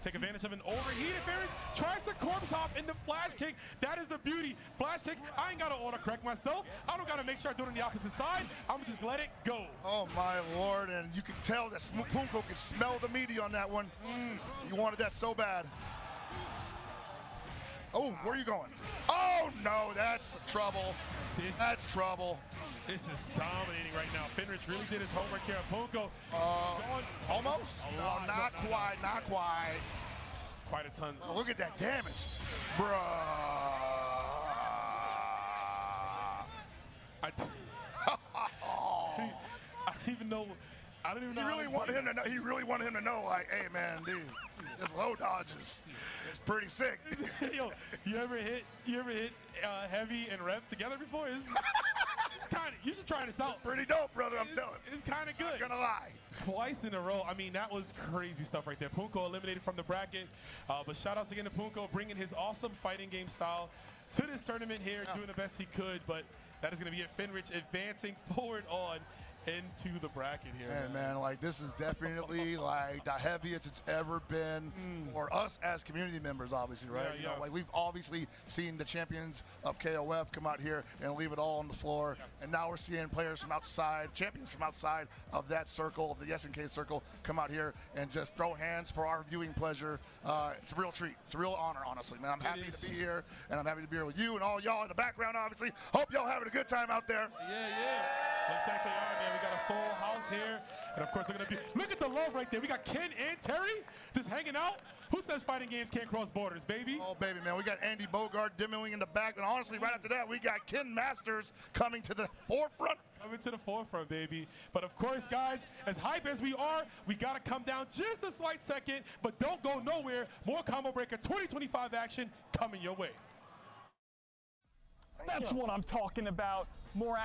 Take advantage of an overheated FENRITTI. Tries the corpse hop in the flash kick. That is the beauty. Flash kick, I ain't got to auto-correct myself. I don't got to make sure I do it on the opposite side. I'm just let it go. Oh, my Lord, and you can tell that POONKKO can smell the meaty on that one. You wanted that so bad. Oh, where are you going? Oh, no, that's trouble. That's trouble. This is dominating right now. FENRITTI really did his homework here on POONKKO. Almost? No, not quite, not quite. Quite a ton. Oh, look at that damage. Bruh. I don't even know. I don't even know. He really wanted him to know. He really wanted him to know, like, hey, man, dude, this low dodges. It's pretty sick. Yo, you ever hit heavy and rev together before? It's kind of. You should try this out. Pretty dope, brother. I'm telling you. It's kind of good. Not gonna lie. Twice in a row. I mean, that was crazy stuff right there. POONKKO eliminated from the bracket. But shout outs again to POONKKO bringing his awesome fighting game style to this tournament here, doing the best he could. But that is going to be it. FENRITTI advancing forward on into the bracket here. And man, like this is definitely like the heaviest it's ever been for us as community members, obviously, right? Yeah, You know, like we've obviously seen the champions of KOF come out here and leave it all on the floor, and now we're seeing players from outside, champions from outside of that circle, of the SNK circle, come out here and just throw hands for our viewing pleasure. It's a real treat. It's a real honor, honestly, man. I'm happy to be here, and I'm happy to be here with you and all y'all in the background, obviously. Hope y'all having a good time out there. Yeah. Looks like they are, man. We got a full house here. And of course, they're going to be. Look at the love right there. We got Ken and Terry just hanging out. Who says fighting games can't cross borders, baby? Oh, baby, man. We got Andy Bogart demoing in the back. And honestly, right after that, we got Ken Masters coming to the forefront. Coming to the forefront, baby. But of course, guys, as hype as we are, we got to come down just a slight second. But don't go nowhere. More Combo Breaker 2025 action coming your way. That's what I'm talking about. More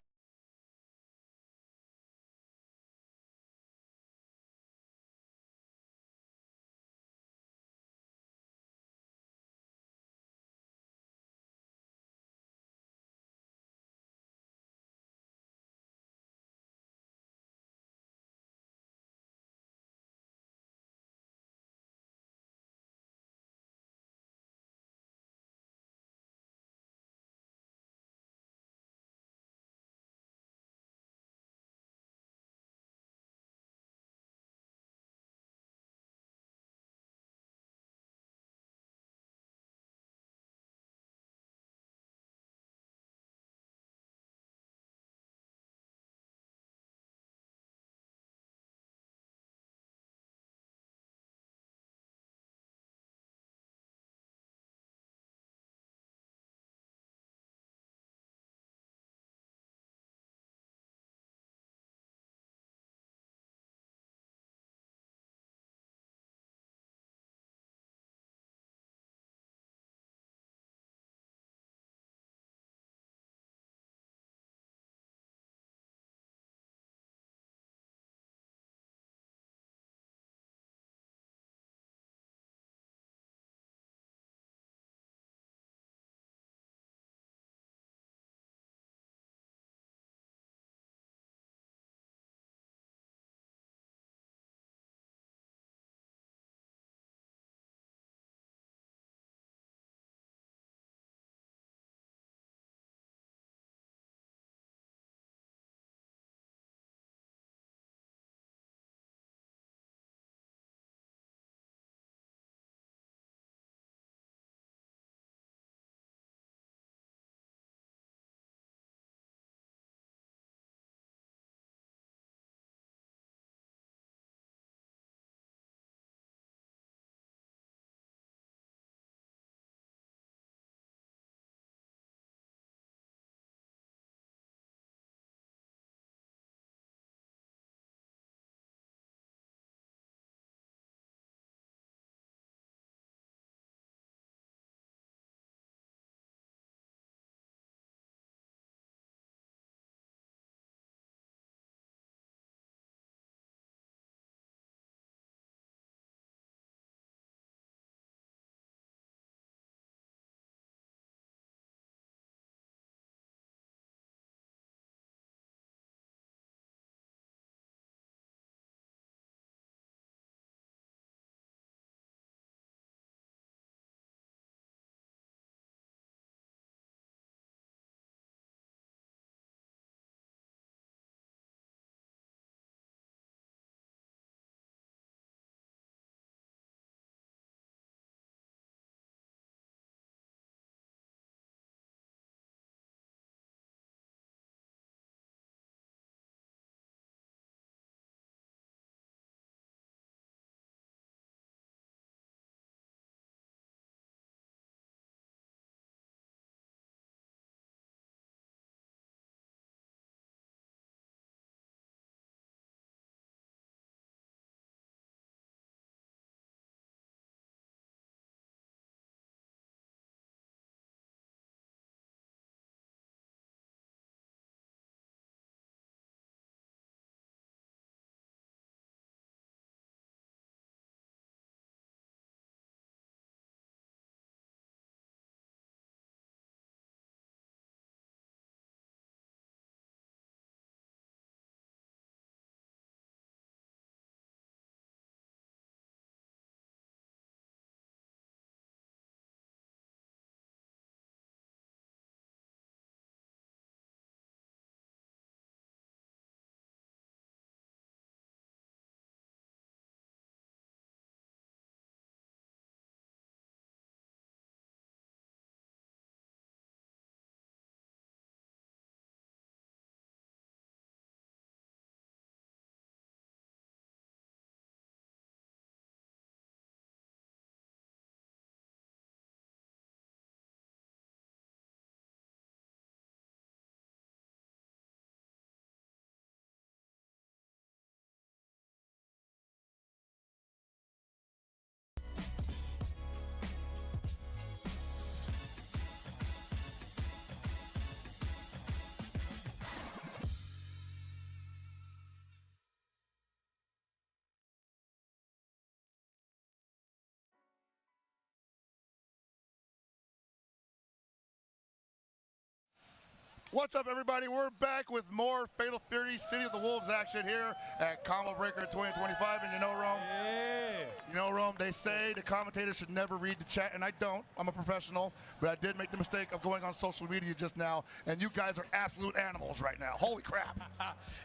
What's up, everybody? We're back with more Fatal Fury City of the Wolves action here at Combo Breaker 2025. And you know, Rome? Yeah. You know, Rome, they say the commentators should never read the chat, and I don't. I'm a professional, but I did make the mistake of going on social media just now, and you guys are absolute animals right now. Holy crap.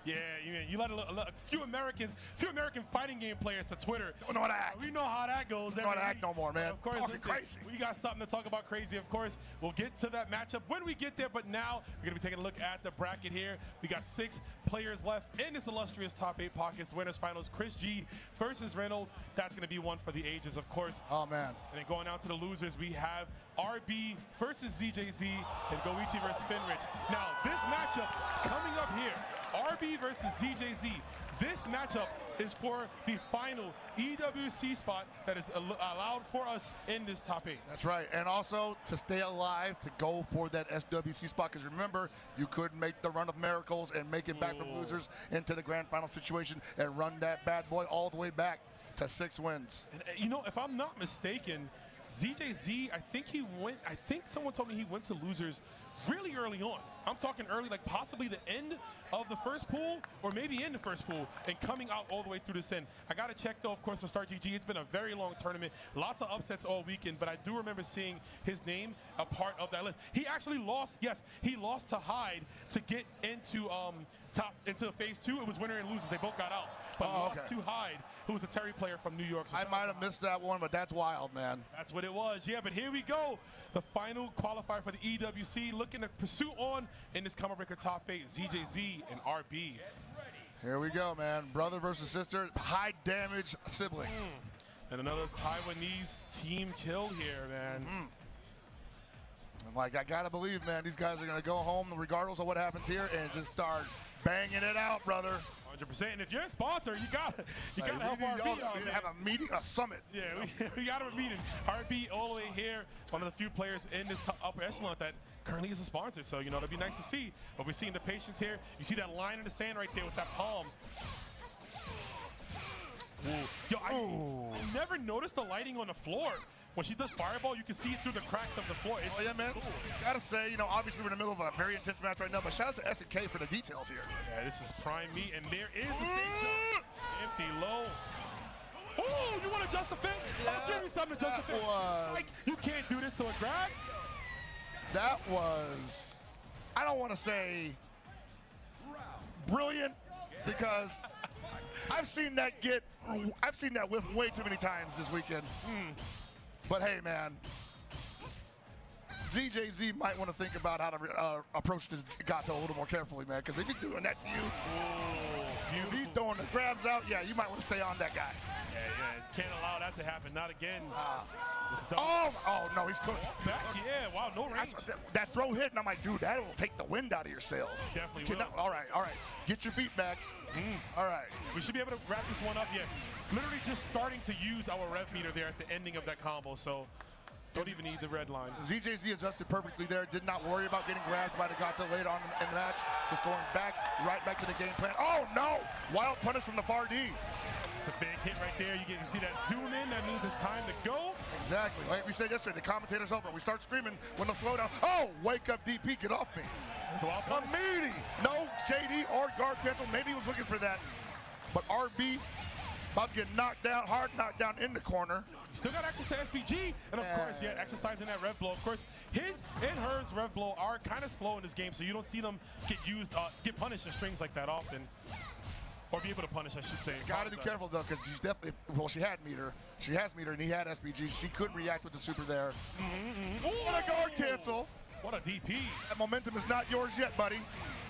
Yeah, you let a few American fighting game players to Twitter. Don't know how to act. We know how that goes. Don't know how to act no more, man. Of course, listen, crazy. We got something to talk about crazy, of course. We'll get to that matchup when we get there, but now we're going to be taking a look at the bracket here. We got 6 players left in this illustrious top 8 pockets winners finals. COTW versus REYNALD. That's going to be one for the ages, of course. Oh, man. And then going out to the losers, we have RB versus ZJZ and GAMERBEE versus FENRITTI. Now, this matchup coming up here, RB versus ZJZ. This matchup is for the final EWC spot that is allowed for us in this top 8. That's right. And also to stay alive, to go for that SWC spot, because remember, you could make the run of miracles and make it back from losers into the grand final situation and run that bad boy all the way back to 6 wins. And, you know, if I'm not mistaken, ZJZ, I think someone told me he went to losers really early on. I'm talking early, like possibly the end of the first pool or maybe in the first pool and coming out all the way through this end. I got to check, though, of course, to start GG. It's been a very long tournament. Lots of upsets all weekend, but I do remember seeing his name a part of that list. He actually lost, yes, he lost to Hyde to get into into phase 2. It was winner and losers. They both got out. But lost to Hyde, who was a Terry player from New York. So I might have missed that one, but that's wild, man. That's what it was. Yeah, but here we go. The final qualifier for the EWC, looking to pursue on in this Combo Breaker top 8, ZJZ and RB. Here we go, man. Brother versus sister, high damage siblings. And another Taiwanese team kill here, man. Like, I gotta believe, man, these guys are gonna go home regardless of what happens here and just start banging it out, brother. 100%. And if you're a sponsor, you gotta help RB out. We need to have a meeting, a summit. Yeah, we got a meeting. RB all the way here, one of the few players in this upper echelon that currently is a sponsor. So, you know, it'll be nice to see. But we're seeing the patience here. You see that line in the sand right there with that palm. Ooh. Yo, I never noticed the lighting on the floor. When she does fireball, you can see it through the cracks of the floor. It's yeah, man. Cool. Gotta say, you know, obviously we're in the middle of a very intense match right now, but shout out to SNK for the details here. Yeah, this is prime meat, and there is the same jump. Empty low. Oh, you want to adjust the fin? Yeah, I'll give you something to adjust the fin. Like, you can't do this to a grab. That was, I don't want to say brilliant, because I've seen that whiff way too many times this weekend. But hey, man, ZJZ might want to think about how to approach this Gato a little more carefully, man, because if he's doing that to you, if he's throwing the grabs out, yeah, you might want to stay on that guy. Yeah, can't allow that to happen, not again. Oh, no, he's cooked. Back, yeah, wow, no range. That throw hit, and I'm like, dude, that will take the wind out of your sails. Definitely will. All right, get your feet back. All right. We should be able to wrap this one up, yeah. Literally just starting to use our rev meter there at the ending of that combo, so don't even need the red line. ZJZ adjusted perfectly there. Did not worry about getting grabbed by the Gato later on in the match. Just going right back to the game plan. Oh, no! Wild punish from the far D. It's a big hit right there. You see that zoom in, that means it's time to go. Exactly. Like we said yesterday, the commentator's over. We start screaming when the slowdown. Oh, wake up DP, get off me. A meaty. No JD or guard cancel. Maybe he was looking for that. But RB about to get knocked down, hard knocked down in the corner. You still got access to SPG, and of course, yeah, exercising that rev blow. Of course, his and hers rev blow are kind of slow in this game, so you don't see them get punished in strings like that often. Or be able to punish, I should say. Gotta be careful though, because she's definitely, well, she has meter, and he had SPG. She couldn't react with the super there. What a guard cancel. What a DP. That momentum is not yours yet, buddy.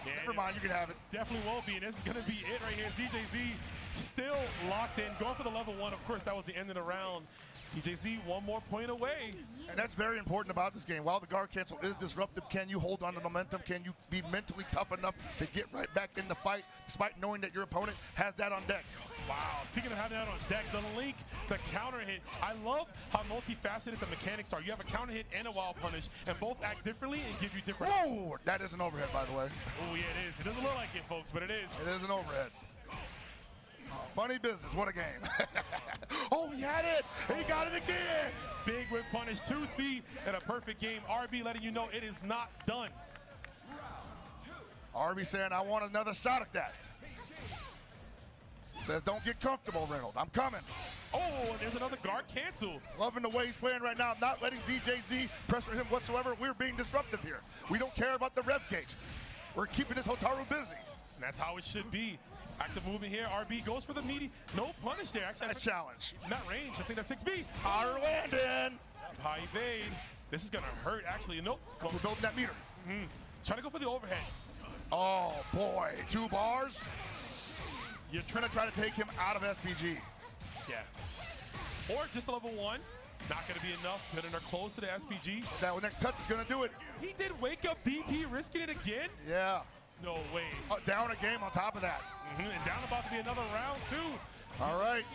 Yeah, never mind, you can have it. Definitely will be, and this is gonna be it right here. ZJZ still locked in, going for the level 1. Of course, that was the end of the round. ZJZ 1 more point away. And that's very important about this game. While the guard cancel is disruptive, can you hold on to momentum? Can you be mentally tough enough to get right back in the fight, despite knowing that your opponent has that on deck? Wow, speaking of having that on deck, the link, the counter hit. I love how multifaceted the mechanics are. You have a counter hit and a wild punish, and both act differently and give you different... Whoa, that is an overhead, by the way. Oh, yeah, it is. It doesn't look like it, folks, but it is. It is an overhead. Funny business, what a game. Oh, he had it, and he got it again. Big with punish, 2C, and a perfect game. RB letting you know it is not done. RB saying, I want another shot at that. Says, don't get comfortable, Reynald. I'm coming. Oh, and there's another guard cancel. Loving the way he's playing right now, not letting ZJZ pressure him whatsoever. We're being disruptive here. We don't care about the rev gauge. We're keeping this Hotaru busy. And that's how it should be. Active movement here. RB goes for the meaty. No punish there. Actually, Nice challenge. not range. I think that's 6B. Power landing. High evade. This is going to hurt, actually. Nope. We're building that meter. Trying to go for the overhead. Oh, boy. 2 bars. You're trying to take him out of SPG. Yeah. Or just a level 1. Not going to be enough. Putting her close to the SPG. That next touch is going to do it. He did wake up DP, risking it again? Yeah. No way. Down a game on top of that. And down about to be another round, too. All right.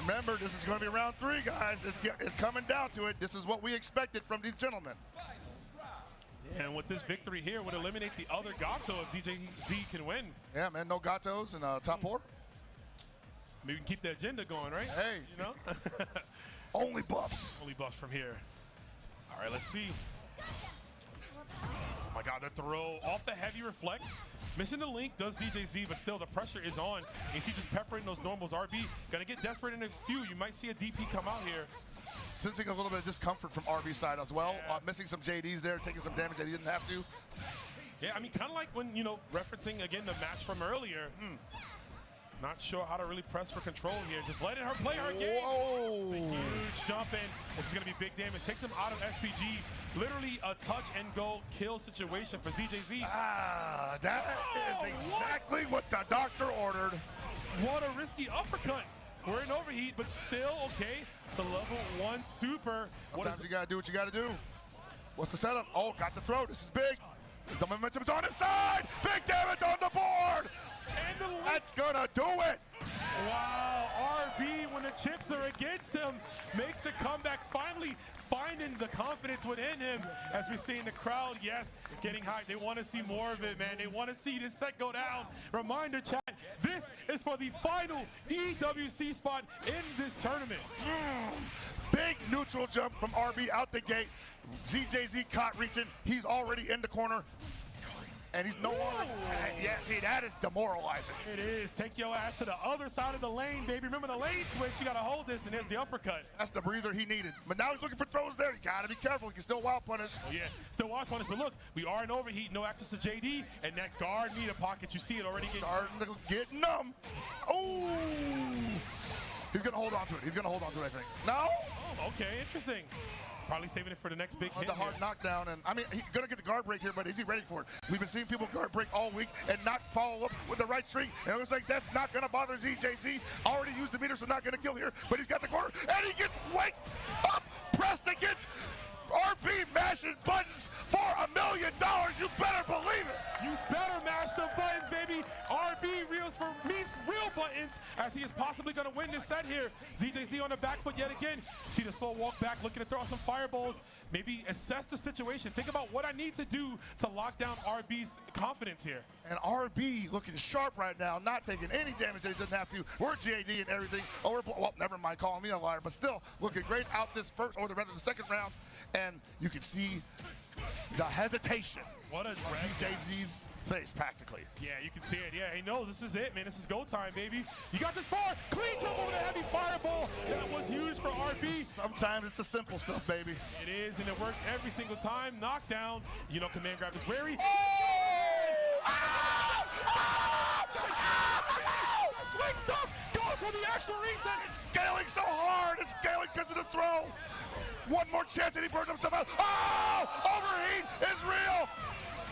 Remember, this is going to be round 3, guys. It's coming down to it. This is what we expected from these gentlemen. And with this victory here, would eliminate the other Gato if ZJZ can win. Yeah, man. No Gatos in top 4. I mean, we can keep the agenda going, right? Hey. You know? Only buffs. Only buffs from here. All right, let's see. Oh my God, the throw off the heavy reflect. Missing the link does ZJZ, but still the pressure is on. And you see just peppering those normals. RB gonna get desperate in a few. You might see a DP come out here. Sensing a little bit of discomfort from RB's side as well. Yeah. Missing some JDs there, taking some damage that he didn't have to. Yeah, I mean, kind of like when, you know, referencing again the match from earlier. Not sure how to really press for control here. Just letting her play her game. Whoa. Huge jump in. This is going to be big damage. Takes him out of SPG. Literally a touch and go kill situation for ZJZ. Ah, that is exactly what the doctor ordered. What a risky uppercut. We're in overheat, but still okay. The level 1 super. Sometimes you gotta do what you gotta do. What's the setup? Oh, got the throw. This is big. The momentum's on his side. Big damage on the board. And the That's gonna do it. Wow, RB, when the chips are against him, makes the comeback, finally finding the confidence within him. As we see in the crowd, yes, getting high. They want to see more of it, man. They want to see this set go down. Reminder, chat, this is for the final EWC spot in this tournament. Big neutral jump from RB out the gate. ZJZ caught reaching. He's already in the corner. And he's no longer. Yeah, see, that is demoralizing. It is. Take your ass to the other side of the lane, baby. Remember the lane switch. You got to hold this, and there's the uppercut. That's the breather he needed. But now he's looking for throws there. You got to be careful. He can still wild punish. Oh, yeah, still wild punish. But look, we are in overheat. No access to JD. And that guard meter pocket, you see it already. Starting to get numb. Oh! He's going to hold on to it. He's going to hold on to it, I think. No? Oh, okay, interesting. Probably saving it for the next big hit. The hard here. knockdown, and I mean, he's gonna get the guard break here, but is he ready for it? We've been seeing people guard break all week and not follow up with the right string, and it looks like that's not gonna bother ZJZ. Already used the meter, so not gonna kill here, but he's got the corner, and he gets wake up, pressed against RB mashing buttons for $1 million. You better believe it. You better mash the buttons, baby. RB means real buttons, as he is possibly going to win this set here. ZJZ on the back foot yet again. See the slow walk back, looking to throw out some fireballs. Maybe assess the situation. Think about what I need to do to lock down RB's confidence here. And RB looking sharp right now, not taking any damage that he doesn't have to. We're JD and everything. Oh, well, never mind calling me a liar, but still looking great out this first, or the rest of the second round. And you can see the hesitation What a on ZJZ's face, practically. Yeah, you can see it. Yeah, he knows this is it, man. This is go time, baby. You got this far. Clean jump over the heavy fireball. That was huge for RB. Sometimes it's the simple stuff, baby. It is, and it works every single time. Knockdown. You know, command grab is wary. Slick stuff. Goes for the extra reset. It's scaling so hard. It's scaling because of the throw. One more chance and he burned himself out. Oh! Overheat is real.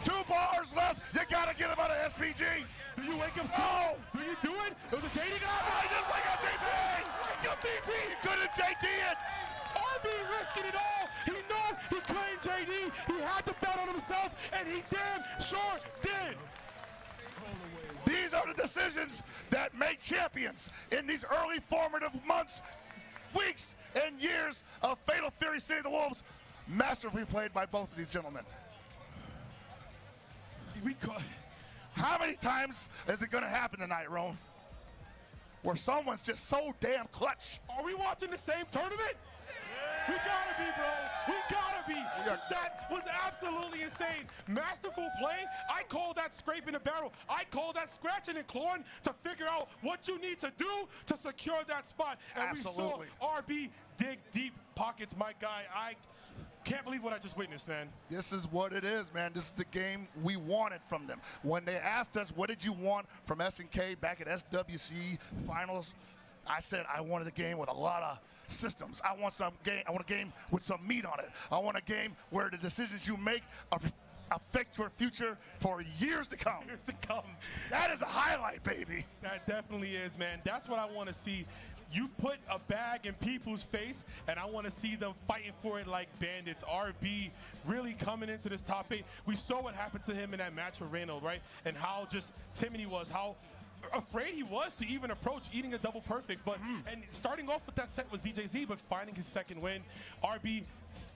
2 bars left. You gotta get him out of SPG. Do you wake up soon? No! Do you do it? It was a JD guy. I didn't wake up DP. Wake up DP. He couldn't JD it. RB risking it all. He knew he couldn't JD. He had to bet on himself, and he damn sure did. These are the decisions that make champions in these early formative months, weeks, and years of Fatal Fury City of the Wolves. Masterfully played by both of these gentlemen. How many times is it going to happen tonight, Ron? Where someone's just so damn clutch. Are we watching the same tournament? We gotta be, bro. We gotta be. That was absolutely insane. Masterful play. I call that scraping the barrel. I call that scratching and clawing to figure out what you need to do to secure that spot. And Absolutely. we saw RB dig deep pockets, my guy. I can't believe what I just witnessed, man. This is what it is, man. This is the game we wanted from them. When they asked us, what did you want from SNK back at SWC finals, I said I wanted a game with a lot of systems. I want a game with some meat on it. I want a game where the decisions you make affect your future for years to come. Years to come. That is a highlight, baby. That definitely is, man. That's what I want to see. You put a bag in people's face, and I want to see them fighting for it like bandits. RB really coming into this top 8. We saw what happened to him in that match with REYNALD, right? And how just timid he was, how afraid he was to even approach eating a double perfect. But and starting off with that set was ZJZ, but finding his second win. RB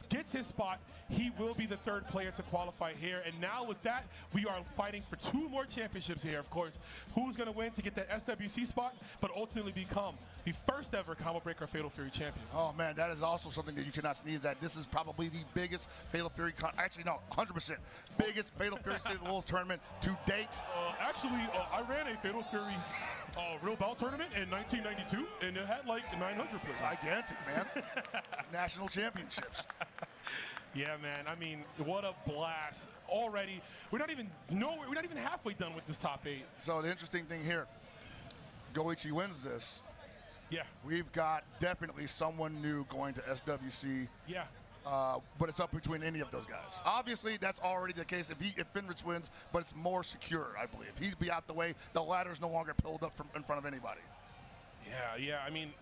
gets his spot. He will be the third player to qualify here. And now with that, we are fighting for 2 more championships here, of course. Who's going to win to get that SWC spot, but ultimately become the first ever Combo Breaker Fatal Fury champion? Oh, man, that is also something that you cannot sneeze at. This is probably the biggest Fatal Fury, actually, no, 100%, biggest Fatal Fury State of the Wolves tournament to date. I ran a Fatal Fury real belt tournament in 1992, and it had like 900 players. Gigantic, man. National championships. Yeah, man. I mean, what a blast! Already, we're not even halfway done with this top 8. So the interesting thing here, Goichi wins this. Yeah. We've got definitely someone new going to SWC. Yeah. But it's up between any of those guys. Obviously, that's already the case if FENRITTI wins, but it's more secure, I believe. He'd be out the way. The ladder's no longer pulled up in front of anybody. Yeah. I mean,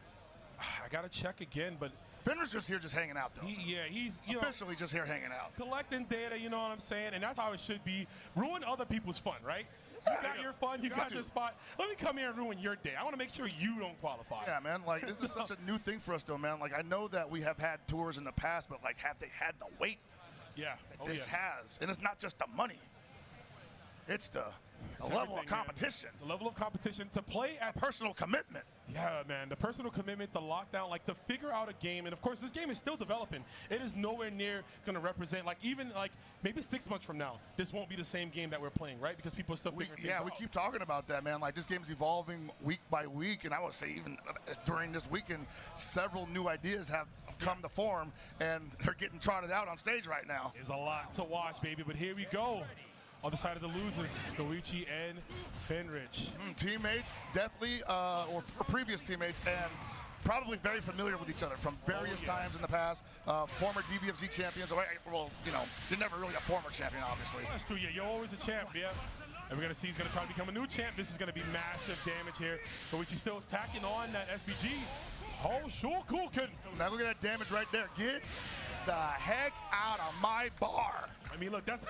I gotta check again, but FENRITTI's just here, just hanging out, though. He's officially just here hanging out, collecting data. You know what I'm saying? And that's how it should be. Ruin other people's fun, right? You got your fun, you got your spot. Let me come here and ruin your day. I want to make sure you don't qualify. Yeah, man. Like, this is such a new thing for us, though, man. Like, I know that we have had tours in the past, but, like, have they had the weight that this has? And it's not just the money. It's the level of competition. Man. The level of competition to play at personal commitment. Yeah, man. The personal commitment, the lockdown, like to figure out a game. And of course, this game is still developing. It is nowhere near going to represent, like even like maybe 6 months from now, this won't be the same game that we're playing, right? Because people are still figuring things out. Yeah, we keep talking about that, man. Like this game's evolving week by week. And I would say even during this weekend, several new ideas have come to form. And they're getting trotted out on stage right now. There's a lot to watch, baby. But here we go. On the side of the losers, Goichi and FENRITTI. Teammates, definitely, or previous teammates, and probably very familiar with each other from various times in the past. Former DBFZ champions. Well, you know, you're never really a former champion, obviously. That's true, yeah. You're always a champ, yeah. And we're going to see he's going to try to become a new champ. This is going to be massive damage here. Goichi still attacking on that SPG. Oh, sure, cool, kid. Now look at that damage right there. Get the heck out of my bar. I mean, look, that's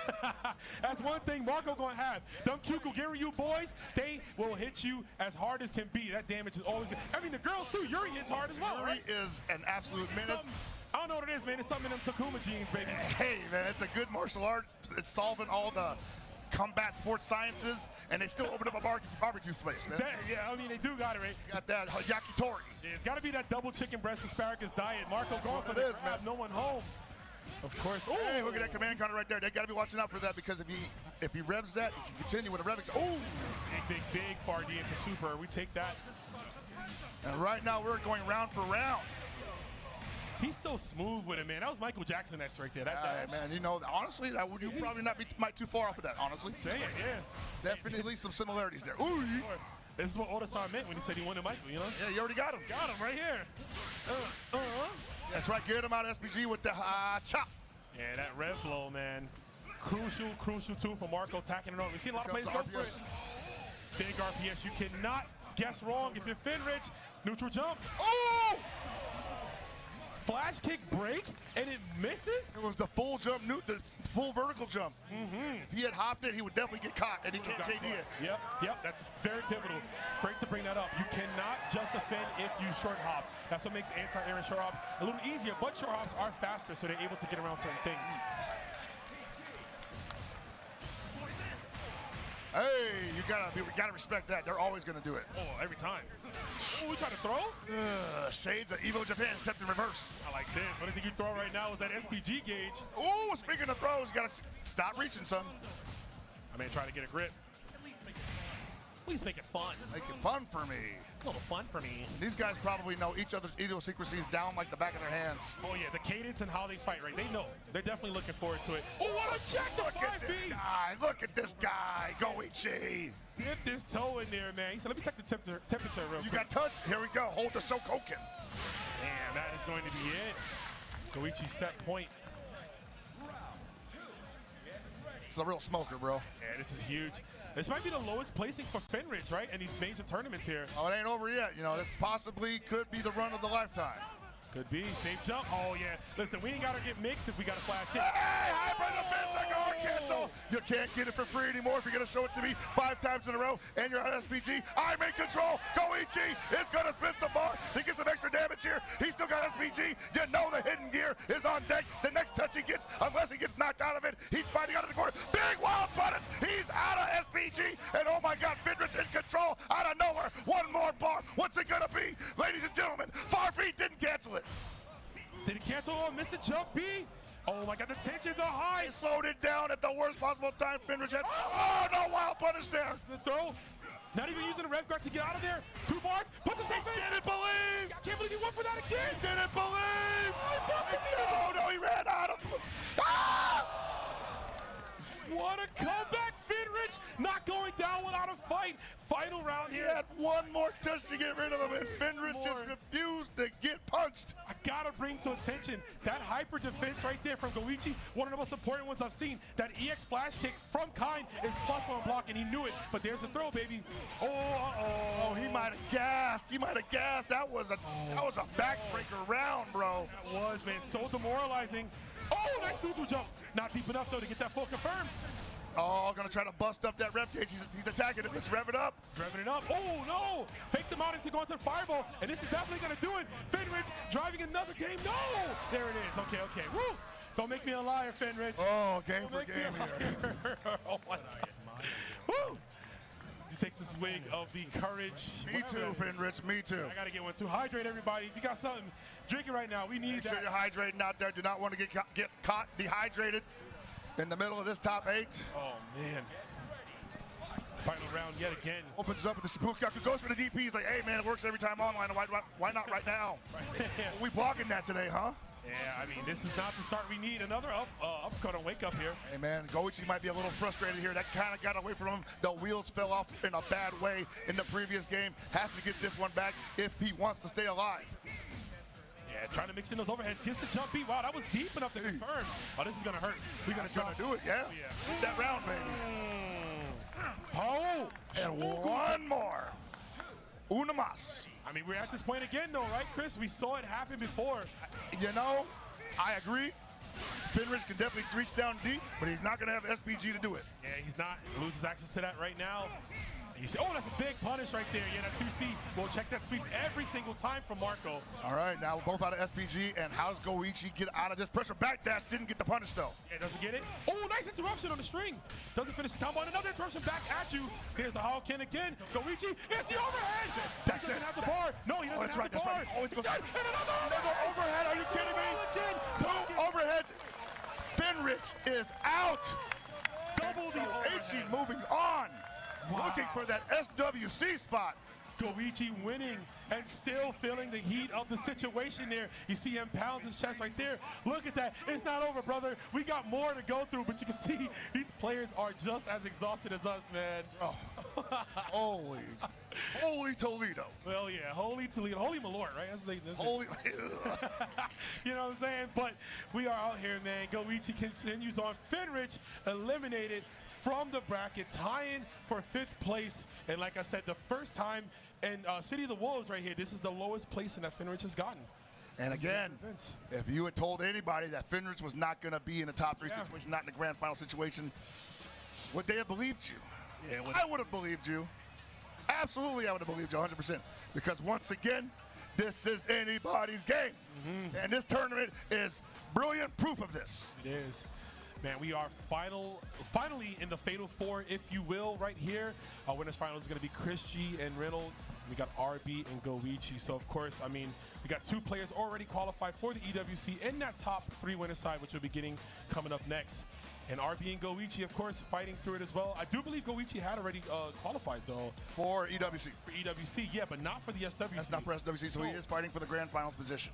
that's one thing Marco gonna have. Them Garou boys, they will hit you as hard as can be. That damage is always good. I mean, the girls too. Yuri hits hard as well, right? Yuri is an absolute menace. I don't know what it is, man. It's something in them Takuma jeans, baby. Hey, man, it's a good martial art. It's solving all the combat sports sciences, and they still open up a barbecue place, man. Yeah, I mean, they do got it, right? Got that yakitori. Yeah, it's got to be that double chicken breast asparagus diet. Marco going for it is, man. No one home. Of course. Oh, hey, look at that command counter right there. They got to be watching out for that because if he revs that, he can continue with a revving. Oh, big Fardy into super. We take that. And right now we're going round for round. He's so smooth with it, man. That was Michael Jackson-esque right there. That man, you know, honestly, you probably not be too far off of that, honestly. Say it, yeah. Definitely some similarities there. Ooh. This is what Oda-san meant when he said he wanted Michael, you know? Yeah, you already got him. Got him right here. That's right, get him out of SPG with the chop. Yeah, that red blow, man. Crucial too for Marco attacking it over. We've seen a lot of players go for it. Big RPS, you cannot guess wrong if you're FENRITTI. Neutral jump. Oh! Flash kick break, and it misses? It was the full jump, the full vertical jump. If he had hopped it, he would definitely get caught, and he can't JD it. Yep, that's very pivotal. Great to bring that up. You cannot just defend if you short hop. That's what makes anti-air and short hops a little easier, but short hops are faster, so they're able to get around certain things. Hey, you gotta respect that. They're always gonna do it. Oh, every time. Oh, we trying to throw? Shades of Evo Japan stepped in reverse. I like this. Only thing you throw right now is that SPG gauge. Ooh, speaking of throws, you gotta stop reaching, son. I mean, try to get a grip. At least make it fun. Make it fun for me. A little fun for me. These guys probably know each other's idiosyncrasies down like the back of their hands. Oh yeah, the cadence and how they fight, right? They know. They're definitely looking forward to it. Oh, what a check! The Look at this guy. Look at this guy. Goichi. Dip this toe in there, man. He said, let me check the temperature real You quick. got touched. Here we go. Hold the Shokoken. And that is going to be it. Goichi set point. This is a real smoker, bro. Yeah, this is huge. This might be the lowest placing for FENRITTI, right? In these major tournaments here. Oh, it ain't over yet. You know, this possibly could be the run of the lifetime. Could be. Safe jump. Oh, yeah. Listen, we ain't got to get mixed if we got a flash kick. Hey, hybrid defense, guard cancel. You can't get it for free anymore if you're going to show it to me 5 times in a row and you're on SPG. I'm in control. Goichi is going to spin some more to get some extra damage here. He's still got SPG. You know the hidden gear is on deck. The next touch he gets, unless he gets knocked out of it, he's fighting out of the corner. Big wild punish. He's out of SPG. And oh my God, FENRITTI's in control out of nowhere. One more bar. What's it going to be? Ladies and gentlemen, Farbeat didn't cancel it. Did he cancel on Mr. Jump B? Oh my God, the tensions are high. He slowed it down at the worst possible time. FENRITTI had, oh, no wild punish there. The throw. Not even using the rev guard to get out of there. 2 bars. Puts himself in. Didn't believe. I can't believe he went for that again. Didn't believe. Oh, No, he ran out of. Ah! What a comeback, FENRITTI. Not going down without a fight. Final round He here. had one more touch to get rid of him, and FENRITTI just refused to get punched. I gotta bring to attention that hyper defense right there from Goichi, one of the most important ones I've seen. That EX flash kick from Kind is +1 block, and he knew it. But there's the throw, baby. Oh, Oh, he might have gassed. He might have gassed. That was a backbreaker round, bro. That was, man, so demoralizing. Oh, nice neutral jump. Not deep enough, though, to get that full confirmed. Oh, gonna try to bust up that rev gauge. He's attacking it. Let's rev it up. Revving it up. Oh, no. Fake them out into going to the fireball. And this is definitely going to do it. FENRITTI driving another game. No. There it is. Okay, okay. Woo. Don't make me a liar, FENRITTI. Oh, game Don't for make me game a here. liar. Oh, my God. Woo. He takes a swig of the courage. Me too, FENRITTI. Me too. I got to get one, too. Hydrate, everybody. If you got something, drink it right now. We need Make that. sure you're hydrating out there. Do not want to get caught dehydrated in the middle of this top 8. Oh, man. Final round yet again. Opens up with the Seppuku, goes for the DP. He's like, hey, man, it works every time online. Why not right now? We blocking that today, huh? Yeah, I mean, this is not the start we need. Another uppercut on wake up here. Hey, man, Goichi might be a little frustrated here. That kind of got away from him. The wheels fell off in a bad way in the previous game. Has to get this one back if he wants to stay alive. Yeah, trying to mix in those overheads. Gets the jump beat. Wow, that was deep enough to confirm. Oh, this is going to hurt. We're going That's going to do it, yeah. Hit that round, baby. Oh, And one more. Una más. I mean, we're at this point again, though, right, Chris? We saw it happen before. You know, I agree. FENRITTI can definitely reach down deep, but he's not going to have SPG to do it. Yeah, he's not. Loses access to that right now. You see, oh, that's a big punish right there. Yeah, that 2C. We'll check that sweep every single time from Marco. All right, now we're both out of SPG, and how's Goichi get out of this pressure? Backdash didn't get the punish, though. Yeah, doesn't get it. Oh, nice interruption on the string. Doesn't finish the combo. And another interruption back at you. Here's the Hawken again. Goichi, it's the overhead. That's he doesn't it. have the bar. No, he doesn't have the bar. That's right. Oh, it goes And another overhead. Are you kidding me? Two overheads. FENRITTI is out. Double the overhead. Goichi moving on. Wow. Looking for that SWC spot. Goichi winning and still feeling the heat of the situation there. You see him pound his chest right there. Look at that. It's not over, brother. We got more to go through, but you can see these players are just as exhausted as us, man. Oh, holy Toledo. Well, yeah, holy Toledo. Holy Malort, right? That's Holy. you know what I'm saying? But we are out here, man. Goichi continues on. FENRITTI eliminated from the bracket, tying for 5th place. And like I said, the first time in City of the Wolves right here, this is the lowest placing that FENRITTI has gotten. And again, if you had told anybody that FENRITTI was not going to be in the top 3 situation, not in the grand final situation, would they have believed you? Yeah, I would have believed you. Absolutely, I would have believed you 100%. Because once again, this is anybody's game. And this tournament is brilliant proof of this. It is. Man, we are finally in the Fatal Four, if you will, right here. Our winners final is going to be CHRISG and REYNALD. We got RB and GOECHI. So, of course, I mean, we got 2 players already qualified for the EWC in that top 3 winner side, which we'll be getting coming up next. And RB and GOECHI, of course, fighting through it as well. I do believe GOECHI had already qualified, though. For EWC. For EWC, yeah, but not for the SWC. That's not for SWC, so he is fighting for the grand finals position.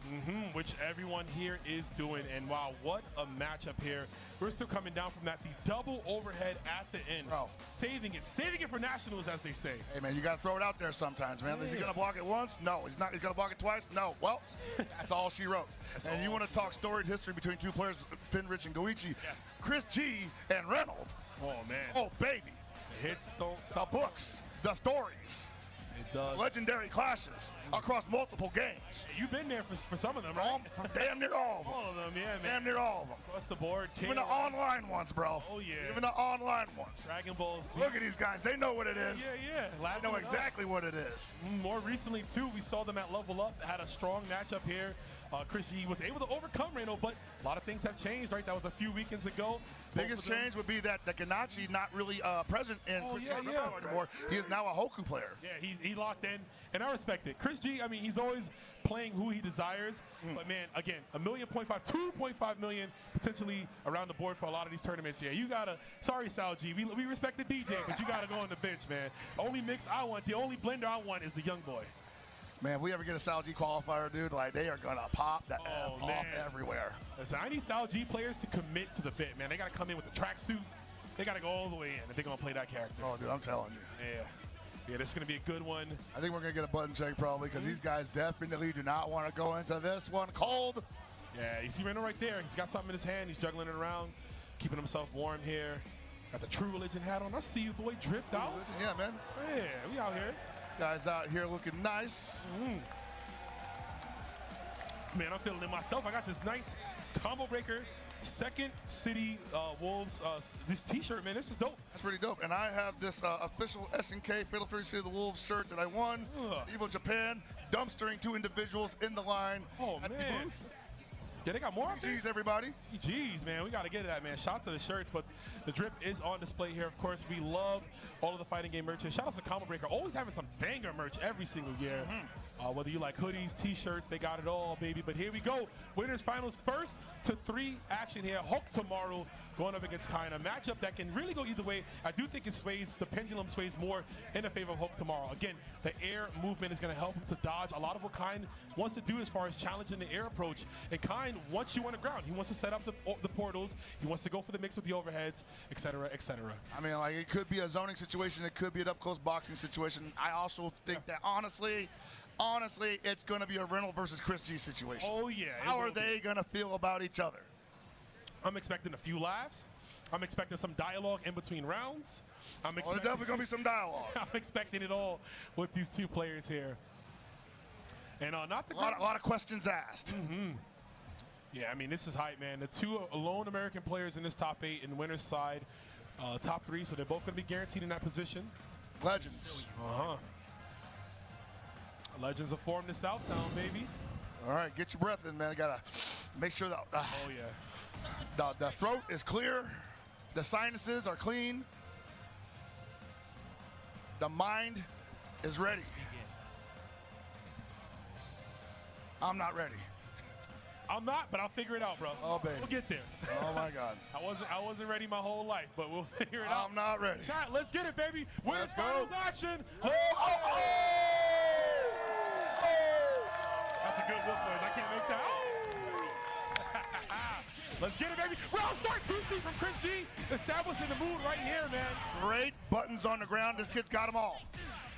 Which everyone here is doing. And wow, what a matchup here. We're still coming down from that. The double overhead at the end. Bro. Saving it for nationals, as they say. Hey, man, you got to throw it out there sometimes, man. Yeah. Is he going to block it once? No. He's not. He's going to block it twice? No. Well, that's all she wrote. And you want to talk storied history between 2 players, FENRITTI and GOECHI. Yeah. CHRISG and REYNALD. Oh, man. Oh, baby. The hits don't The stop. books, the stories, It does. legendary clashes across multiple games. You've been there for some of them, right? From damn near all of them. All of them, yeah, man. Damn near all of them. Across the board. Even the online ones, bro. Oh, yeah. Even the online ones. Dragon Ball Z. Look at these guys. They know what it is. Yeah. They know exactly what it is. More recently, too, we saw them at Level Up. Had a strong matchup here. CHRISG was able to overcome REYNALD, but a lot of things have changed, right? That was a few weekends ago. Biggest change would be that the Ganachi not really present in CHRISG's repertoire anymore. He is now a Hoku player. Yeah, he locked in, and I respect it. CHRISG, I mean, he's always playing who he desires, but man, again, $1.5 million, $2.5 million potentially around the board for a lot of these tournaments. Yeah, you gotta. Sorry, Sal G, we respect the DJ, but you gotta go on the bench, man. The only mix I want, the only blender I want is the young boy. Man, if we ever get a Sal G qualifier, dude, like they are gonna pop that off everywhere. Listen, I need Sal G players to commit to the bit, man. They gotta come in with the tracksuit. They gotta go all the way in if they're gonna play that character. Oh, dude, I'm telling you. Yeah, this is gonna be a good one. I think we're gonna get a button check probably because these guys definitely do not want to go into this one cold. Yeah, you see REYNALD right there. He's got something in his hand. He's juggling it around, keeping himself warm here. Got the True Religion hat on. I see you, boy, dripped out. Yeah, man. Yeah, we out here. Guys out here looking nice. Man, I'm feeling it myself. I got this nice combo breaker, Second City Wolves. This T-shirt, man, this is dope. That's pretty dope. And I have this official SNK Fatal Fury City of the Wolves shirt that I won. Evo Japan, dumpstering 2 individuals in the line at the booth. Yeah, they got more. GG's, everybody. GG's, man. We got to get to that, man. Shout out to the shirts, but the drip is on display here. Of course, we love all of the fighting game merch. Shout out to Combo Breaker. Always having some banger merch every single year. Whether you like hoodies, T-shirts, they got it all, baby. But here we go. Winners finals first to 3 action here. Hulk tomorrow going up against Kaina. Matchup that can really go either way. I do think it sways, the pendulum sways more in the favor of Hulk tomorrow. Again, the air movement is going to help him to dodge a lot of what Kain wants to do as far as challenging the air approach. And Kain wants you on the ground. He wants to set up the portals. He wants to go for the mix with the overheads, etc., etc. I mean, like, it could be a zoning situation. It could be an up-close boxing situation. I also think that, honestly, it's going to be a REYNALD versus CHRISG situation. Oh, yeah. How are they going to feel about each other? I'm expecting a few laughs. I'm expecting some dialogue in between rounds. There's definitely going to be some dialogue. I'm expecting it all with these 2 players here. And not the a lot of questions asked. Yeah, I mean, this is hype, man. The 2 lone American players in this top 8 in the winner's side, top 3, so they're both going to be guaranteed in that position. Legends. Legends of form to Southtown, baby. All right, get your breath in, man. Gotta make sure that the throat is clear, the sinuses are clean, the mind is ready. I'm not ready. I'm not, but I'll figure it out, bro. Oh, baby. We'll get there. Oh, my God. I wasn't ready my whole life, but we'll figure it out. I'm not ready. Chat, let's get it, baby. Winners Let's go. finals action. That's a good whoop, boys. I can't make that. Let's get it, baby. Round start 2C from CHRISG. Establishing the mood right here, man. Great buttons on the ground. This kid's got them all.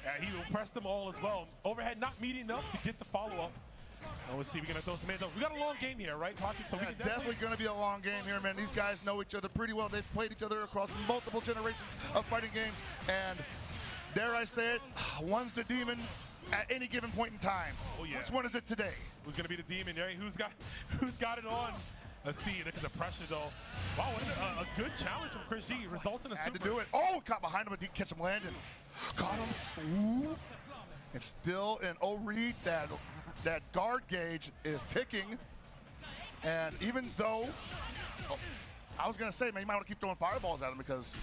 Yeah, he will press them all as well. Overhead not meeting enough to get the follow-up. And we'll see. We're going to throw some hands up. We got a long game here, right, Pocket? So we can definitely going to be a long game here, man. These guys know each other pretty well. They've played each other across multiple generations of fighting games. And dare I say it, one's the demon at any given point in time. Oh, yeah. Which one is it today? Who's going to be the demon, right? Who's got it on? Let's see. Look at the pressure, though. Wow, what a good challenge from CHRISG. Results in a super. Had to do it. Oh, caught behind him, but didn't catch him landing. Caught him. Swoop. And still in O-Read, that guard gauge is ticking. And even though I was going to say, man, you might want to keep throwing fireballs at him because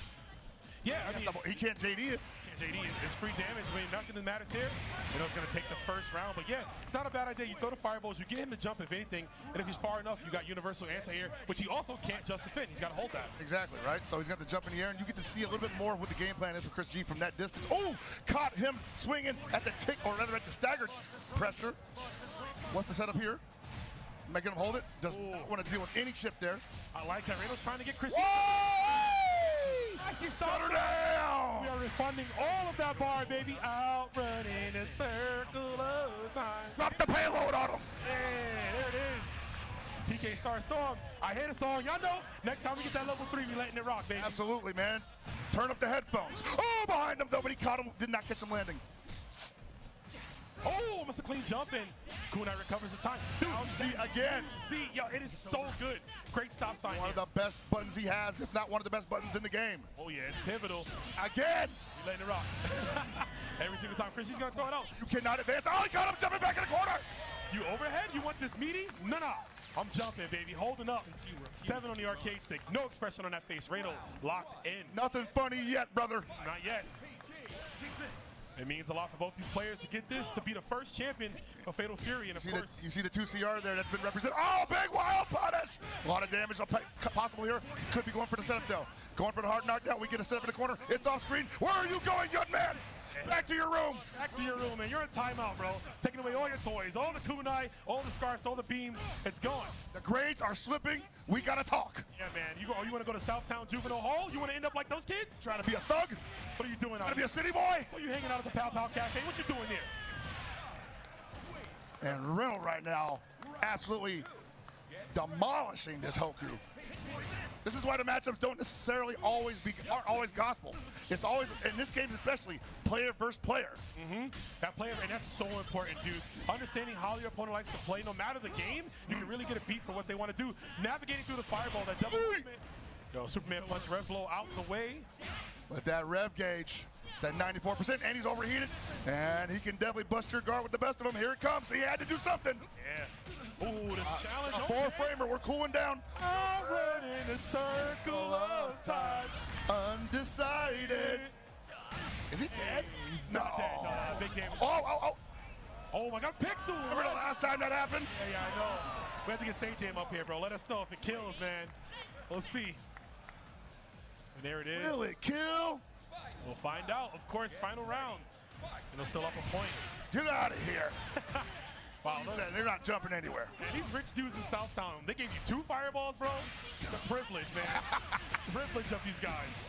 Yeah, I mean, he can't JD it. JD, it's free damage. I mean, nothing matters here. You know, it's going to take the first round. But yeah, it's not a bad idea. You throw the fireballs, you get him to jump if anything. And if he's far enough, you got universal anti-air, which he also can't just defend. He's got to hold that. Exactly, right? So he's got to jump in the air, and you get to see a little bit more of what the game plan is for CHRISG from that distance. Oh, caught him swinging at the tick, or rather at the staggered pressure. What's the setup here? Making him hold it. Doesn't want to deal with any chip there. I like that. REYNALD's trying to get CHRISG. Shut her down! We are refunding all of that bar, baby. Out running a circle of time. Drop the payload on him. Yeah, there it is. PK Star Storm. I hate a song. Y'all know, next time we get that level 3, we letting it rock, baby. Absolutely, man. Turn up the headphones. Oh, behind him, though, but he caught him. Did not catch him landing. Oh, almost a clean jump in. Kunai recovers the time. Dude, See again. See, yo, it is so good. Great stop sign. One of the best buttons he has, if not one of the best buttons in the game. Oh yeah, it's pivotal. Again. He's letting it rock. Every single time. CHRISG's gonna throw it out. You cannot advance. Oh, he got him jumping back in the corner. You overhead? You want this meaty? No. I'm jumping, baby. Holding up. 7 on the arcade stick. No expression on that face. REYNALD locked in. Nothing funny yet, brother. Not yet. It means a lot for both these players to get this, to be the first champion of Fatal Fury, and of course... You see the 2 CR there that's been represented. Oh, big wild punish! A lot of damage possible here. Could be going for the setup, though. Going for the hard knockdown. We get a setup in the corner. It's off screen. Where are you going, young man? Back to your room. Back to your room, man. You're in timeout, bro. Taking away all your toys, all the kunai, all the scarves, all the beams. It's gone. The grades are slipping. We got to talk. Yeah, man. You want to go to Southtown Juvenile Hall? You want to end up like those kids? Trying to be a thug? What are you doing out Trying to be here? a city boy? So you hanging out at the Pow Pow Cafe? What you doing there? And REYNALD right now absolutely demolishing this Hoku. This is why the matchups don't necessarily aren't always gospel. It's always, in this game especially, player versus player. That player, and that's so important, dude. Understanding how your opponent likes to play, no matter the game, you can really get a beat for what they want to do. Navigating through the fireball, that double movement. Yo, Superman punch, rev blow out the way. But that rev gauge said 94%, and he's overheated, and he can definitely bust your guard with the best of them. Here it comes. He had to do something. Yeah. Ooh, this challenge. A 4-framer. We're cooling down. I'm running a circle of time. Undecided. Is he dead? He's not dead. No, big damage. Oh. Oh my God, Pixel. Remember the last time that happened? Yeah, I know. We have to get Sage up here, bro. Let us know if it kills, man. We'll see. And there it is. Will it kill? We'll find out. Of course, final round. And they'll still up a point. Get out of here. Wow, He said they're not jumping anywhere. man, these rich dudes in Southtown, they gave you 2 fireballs, bro. The privilege, man. Privilege of these guys.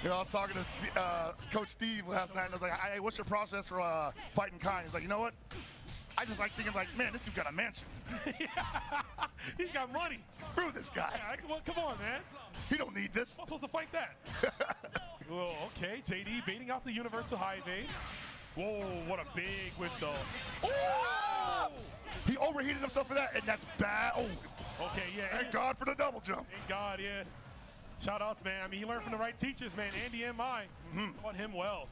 You know, I was talking to Coach Steve last night, and I was like, hey, what's your process for fighting kind? He's like, you know what? I just like thinking, like, man, this dude got a mansion. He's got money. Screw this guy. Yeah, come on, man. He don't need this. I'm supposed to fight that. Whoa, okay. JD baiting out the universal high evade. Whoa, what a big whiff, though. Oh! He overheated himself for that, and that's bad. Oh, okay, yeah. thank God for the double jump. Thank God, yeah. Shout outs, man. I mean, he learned from the right teachers, man. Andy M.I. Taught him well.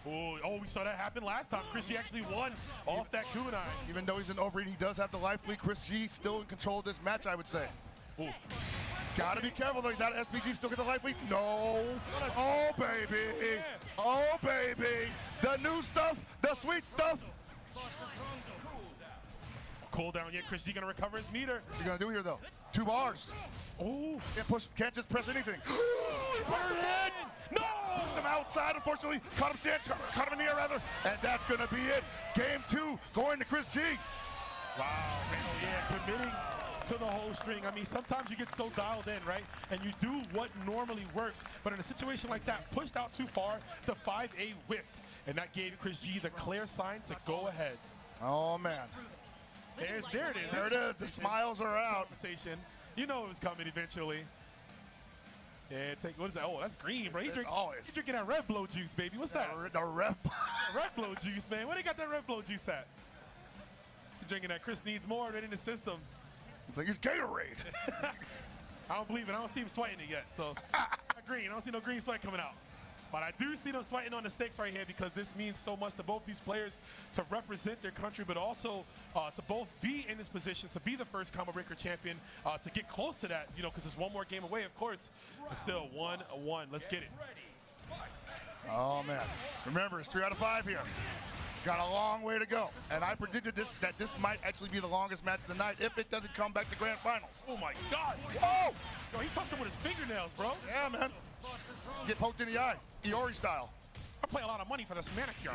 Ooh, oh, we saw that happen last time. CHRISG actually won off that kunai. Even though he's an overheat, he does have the life lead. CHRISG still in control of this match, I would say. Ooh. Gotta be careful though. He's out of SPG. Still get the life lead. No. Oh baby. Oh baby. The new stuff. The sweet stuff. Cool down yet. CHRISG gonna recover his meter. What's he gonna do here though? 2 bars. Oh. Can't just press anything. Overhead. No. Pushed him outside. Unfortunately, caught him in the air rather, and that's gonna be it. Game 2 going to CHRISG. Wow, REYNALD, yeah, committing to the whole string. I mean, sometimes you get so dialed in, right? And you do what normally works. But in a situation like that, pushed out too far, the 5A whiffed. And that gave CHRISG the clear sign to go ahead. Oh, man. There it is. There it is. The smiles are out. Conversation. You know it was coming eventually. Yeah, what is that? Oh, that's green, bro. He's drinking that Red Blow juice, baby. What's that? The Red Red Blow juice, man. Where they got that Red Blow juice at? You're drinking that. Chris needs more right in the system. It's like, it's Gatorade. I don't believe it. I don't see him sweating it yet. So, green. I don't see no green sweat coming out. But I do see them sweating on the stakes right here because this means so much to both these players to represent their country, but also to both be in this position, to be the first combo breaker champion, to get close to that, you know, because it's one more game away, of course. But still, 1-1. Let's get it. Oh, man. Remember, it's 3 out of 5 here. Got a long way to go. And I predicted that this might actually be the longest match of the night if it doesn't come back to grand finals. Oh, my God. Whoa! Yo, he touched him with his fingernails, bro. Yeah, man. Get poked in the eye. Iori style. I pay a lot of money for this manicure.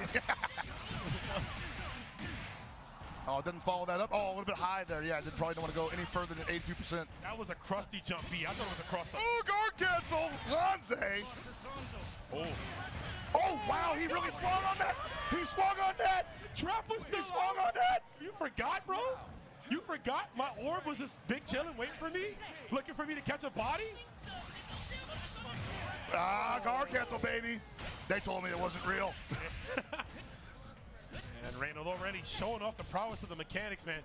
Oh, it didn't follow that up. Oh, a little bit high there. Yeah, I probably don't want to go any further than 82%. That was a crusty jump B. I thought it was a cross up. Oh, guard cancel. Lanze. Oh. Oh, wow. He really swung on that. He swung on that. Trap was still He swung on that. You forgot, bro? You forgot my orb was just big chilling, waiting for me? Looking for me to catch a body? Ah, guard cancel, baby. They told me it wasn't real. And REYNALD already showing off the prowess of the mechanics, man.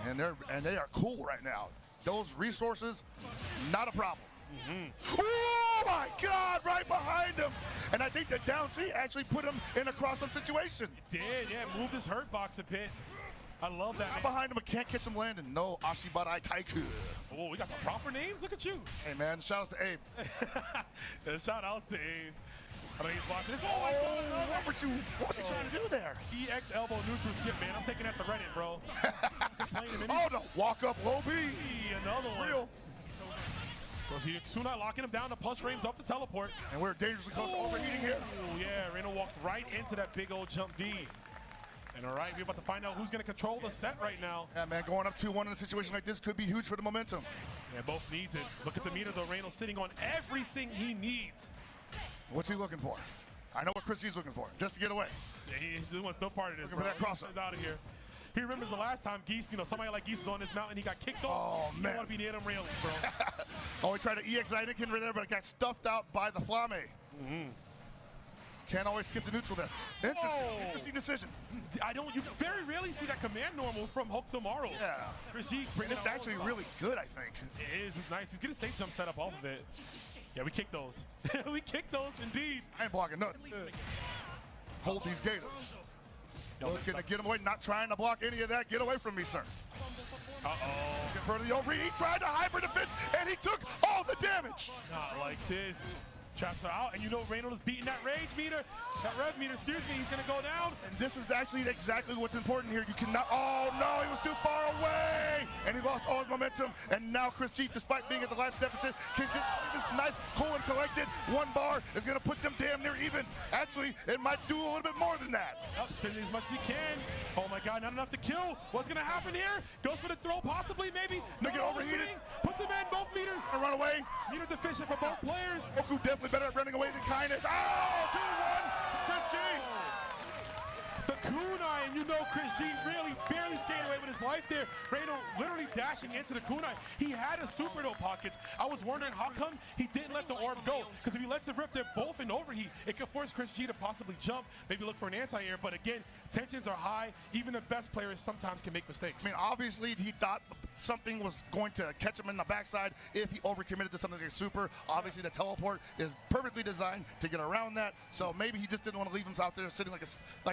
And they are cool right now. Those resources, not a problem. Oh my God, right behind him. And I think that down C actually put him in a cross-up situation. It did, yeah, moved his hurt box a bit. I love that, man. Behind him, I can't catch him landing. No, Ashibarai Taiku. Oh, we got the proper names? Look at you. Hey, man, shout outs to Abe. Yeah, shout outs to Abe. I know he's watching this. Oh, my God. What was he trying to do there? EX elbow neutral skip, man. I'm taking that to Reddit, bro. Oh, no. Walk up, low B. Another It's one. real. Goes here, Kunai locking him down. The plus frames off the teleport. And we're dangerously close to overheating here. Oh, yeah. REYNALD walked right into that big old jump D. And all right, we're about to find out who's going to control the set right now. Yeah, man, going up 2-1 in a situation like this could be huge for the momentum. Yeah, both needs it. Look at the meter, though. REYNALD sitting on everything he needs. What's he looking for? I know what Chris G's looking for, just to get away. Yeah, he wants no part of this, Looking bro. for that cross-up. He's out of here. He remembers the last time Geese, you know, somebody like Geese was on this mountain, he got kicked off. Oh, You man. don't want to be near them railings, bro. Oh, he tried to EX Anakin right there, but it got stuffed out by the Flame. Can't always skip the neutral there. Interesting decision. You very rarely see that command normal from Hulk tomorrow. Yeah. COTW And it's actually really good, I think. It is. It's nice. He's getting safe jump set up off of it. Yeah, we kick those. We kick those indeed. I ain't blocking nothing. Hold these gators. Looking to get him away, not trying to block any of that. Get away from me, sir. Uh-oh. In front of the overheat. He tried to hyper defense, and he took all the damage. Not like this. Traps are out, and you know REYNALD is beating that rage meter, that rev meter, excuse me, he's gonna go down. And this is actually exactly what's important here. You cannot, oh no, he was too far away! And he lost all his momentum, and now Chris G, despite being at the life deficit, can just this nice, cool and collected. One bar is gonna put them damn near even. Actually, it might do a little bit more than that. Up, spending as much as he can. Oh my God, not enough to kill. What's gonna happen here? Goes for the throw, possibly, maybe. No, Get overheated. Puts him in, both meter. And run away. Meter deficient for both players. Goku definitely better at running away than kindness. Oh, 2-1, Chris G. The kunai, and you know Chris G really barely skated away with his life there. REYNALD literally dashing into the kunai. He had a super no pockets. I was wondering how come he didn't let the orb go. Because if he lets it rip, they're both in overheat. It could force Chris G to possibly jump, maybe look for an anti-air. But again, tensions are high. Even the best players sometimes can make mistakes. I mean, obviously, he thought something was going to catch him in the backside if he overcommitted to something like super. Obviously, the teleport is perfectly designed to get around that. So maybe he just didn't want to leave him out there sitting like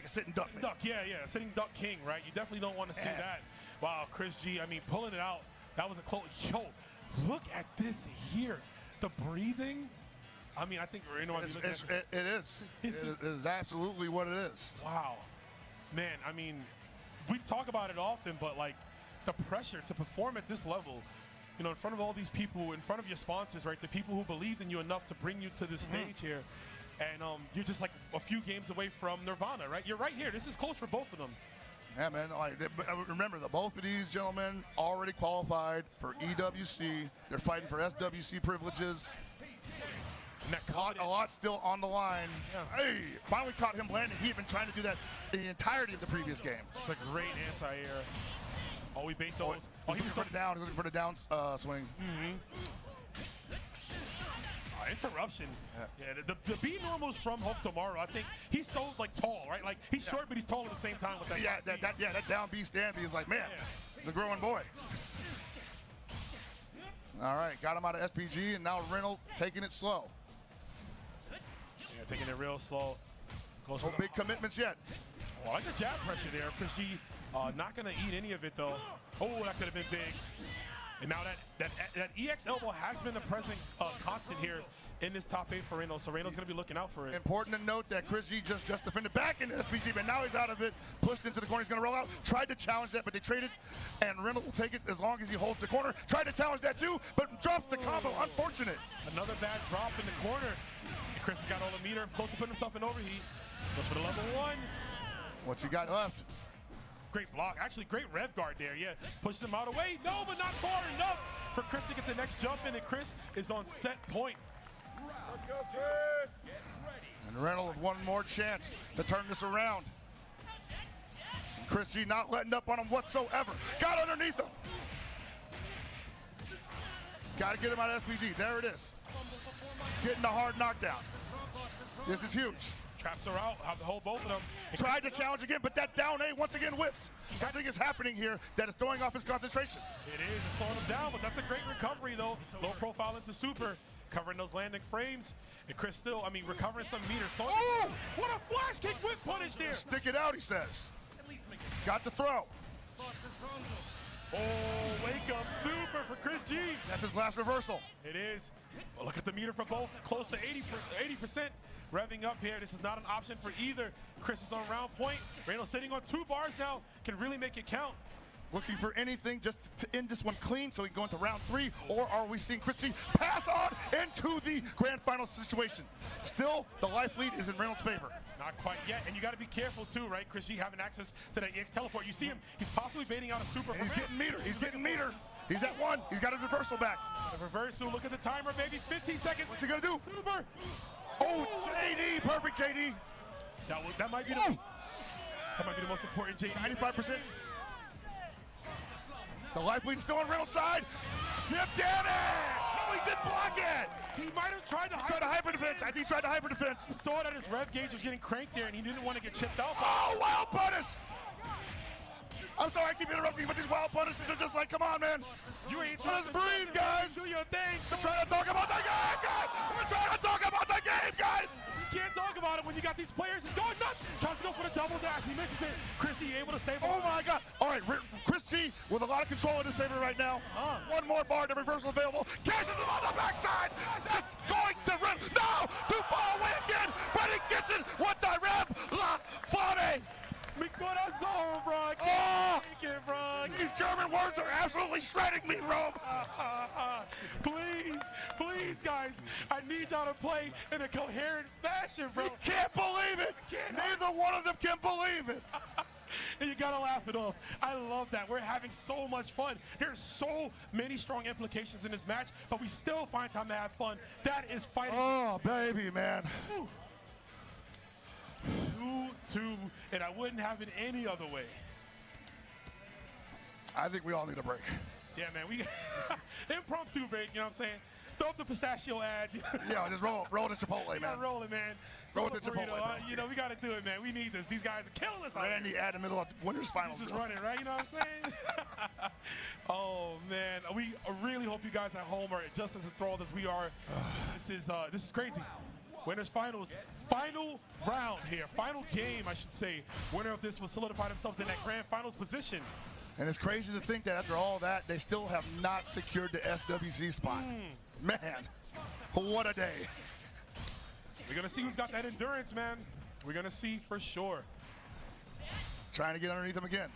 a sitting duck. Duck, yeah, sitting duck king, right? You definitely don't want to see that. Wow, Chris G, I mean, pulling it out. That was a close. Yo, look at this here. The breathing. I mean, I think It is absolutely what it is. Wow, man. I mean, we talk about it often, but like the pressure to perform at this level, you know, in front of all these people, in front of your sponsors, right? The people who believed in you enough to bring you to this stage here. And you're just like a few games away from Nirvana, right? You're right here. This is close for both of them. Yeah, man. Remember, both of these gentlemen already qualified for EWC. They're fighting for SWC privileges. And that A lot still on the line. Yeah. Hey, finally caught him landing. He had been trying to do that the entirety of the previous game. It's a great anti-air. Oh, we bait those. He was looking for the down swing. Interruption. Yeah, the B normals from Hulk tomorrow. I think he's so like tall, right? Like he's short, but he's tall at the same time with that. That down B stand B is like, man, he's a growing boy. All right, got him out of SPG, and now REYNALD taking it slow. taking it real slow. Goes No for the, big commitments yet. oh, I like the jab pressure there. COTW not going to eat any of it, though. Oh, that could have been big. And now that EX elbow has been the present constant here in this top 8 for REYNALD, so REYNALD's going to be looking out for it. Important to note that CHRISG just defended back into SBG, but now he's out of it, pushed into the corner, he's going to roll out, tried to challenge that, but they traded, and REYNALD will take it as long as he holds the corner. Tried to challenge that too, but drops the combo, unfortunate. Another bad drop in the corner. And Chris has got all the meter, close to putting himself in overheat. Goes for the level 1. What's he got left? Great block, actually great rev guard there, yeah. Pushes him out away, no, but not far enough for Chris to get the next jump in, and Chris is on set point. Let's go, Chris! And REYNALD with one more chance to turn this around. And CHRISG not letting up on him whatsoever. Got underneath him. Got to get him out of SBG, there it is. Getting the hard knockdown. This is huge. Traps are out, have to hold both of them. Tried to challenge again, but that down A once again whips. Something is happening here that is throwing off his concentration. It is, it's slowing him down, but that's a great recovery though. Low profile into super, covering those landing frames. And Chris still, I mean, recovering some meters. So oh, what a flash kick whip punish there. Stick it out, he says. Got the throw. Oh, wake up super for CHRISG. That's his last reversal. It is. Well, look at the meter for both, close to 80%. Revving up here. This is not an option for either. Chris is on round point. REYNALD sitting on 2 bars now, can really make it count. Looking for anything just to end this one clean so he can go into round 3, or are we seeing CHRISG pass on into the grand final situation? Still, the life lead is in REYNALD's favor. Not quite yet, and you got to be careful too, right? CHRISG having access to that EX teleport. You see him, he's possibly baiting out a super. And he's getting meter, he's getting meter. He's at 1, he's got his reversal back. The reversal, look at the timer, baby, 15 seconds. What's he gonna do? Super. Oh, JD, perfect JD. That might be the most important JD. 95%. The life lead is still on REYNALD's side. Chip damage! No, he didn't block it! He might have tried to hyper defense. I think he tried to hyper defense. He saw that his rev gauge was getting cranked there and he didn't want to get chipped out. Oh, wild punish! I'm sorry I keep interrupting, but these wild punishes are just like, come on, man. You ain't Let us breathe, guys. Do your thing. We're trying to talk about the game, guys. We're trying to talk about the game, guys. You can't talk about it when you got these players. He's going nuts. Tries to go for the double dash. He misses it. CHRISG able to stay. Oh my God. All right, CHRISG with a lot of control in his favor right now. One more bar, the reversal available. Cashes him on the backside. That's going to run. No, too far away again, but he gets it. What the rev? La Fame. Mi corazón, bro. These German words are absolutely shredding me, Rome. Please, guys. I need y'all to play in a coherent fashion, bro. You can't believe it. Neither one of them can believe it. And you gotta laugh it off. I love that. We're having so much fun. There's so many strong implications in this match, but we still find time to have fun. That is fighting. Oh, baby, man. 2-2, and I wouldn't have it any other way. I think we all need a break. Yeah, man, we impromptu break, you know what I'm saying? Throw up the pistachio ad. Yeah, just roll the Chipotle, man. Yeah, roll it, man. Roll with the Chipotle, man. You know, we got to do it, man. We need this. These guys are killing us. Randy at the middle of the winners finals. Just running, right? You know what I'm saying? Oh, man. We really hope you guys at home are just as enthralled as we are. This is crazy. Winners finals, final round here, final game, I should say. Winner of this will solidify themselves in that grand finals position. And it's crazy to think that after all that, they still have not secured the SWC spot. Man, what a day. We're gonna see who's got that endurance, man. We're gonna see for sure. Trying to get underneath him again.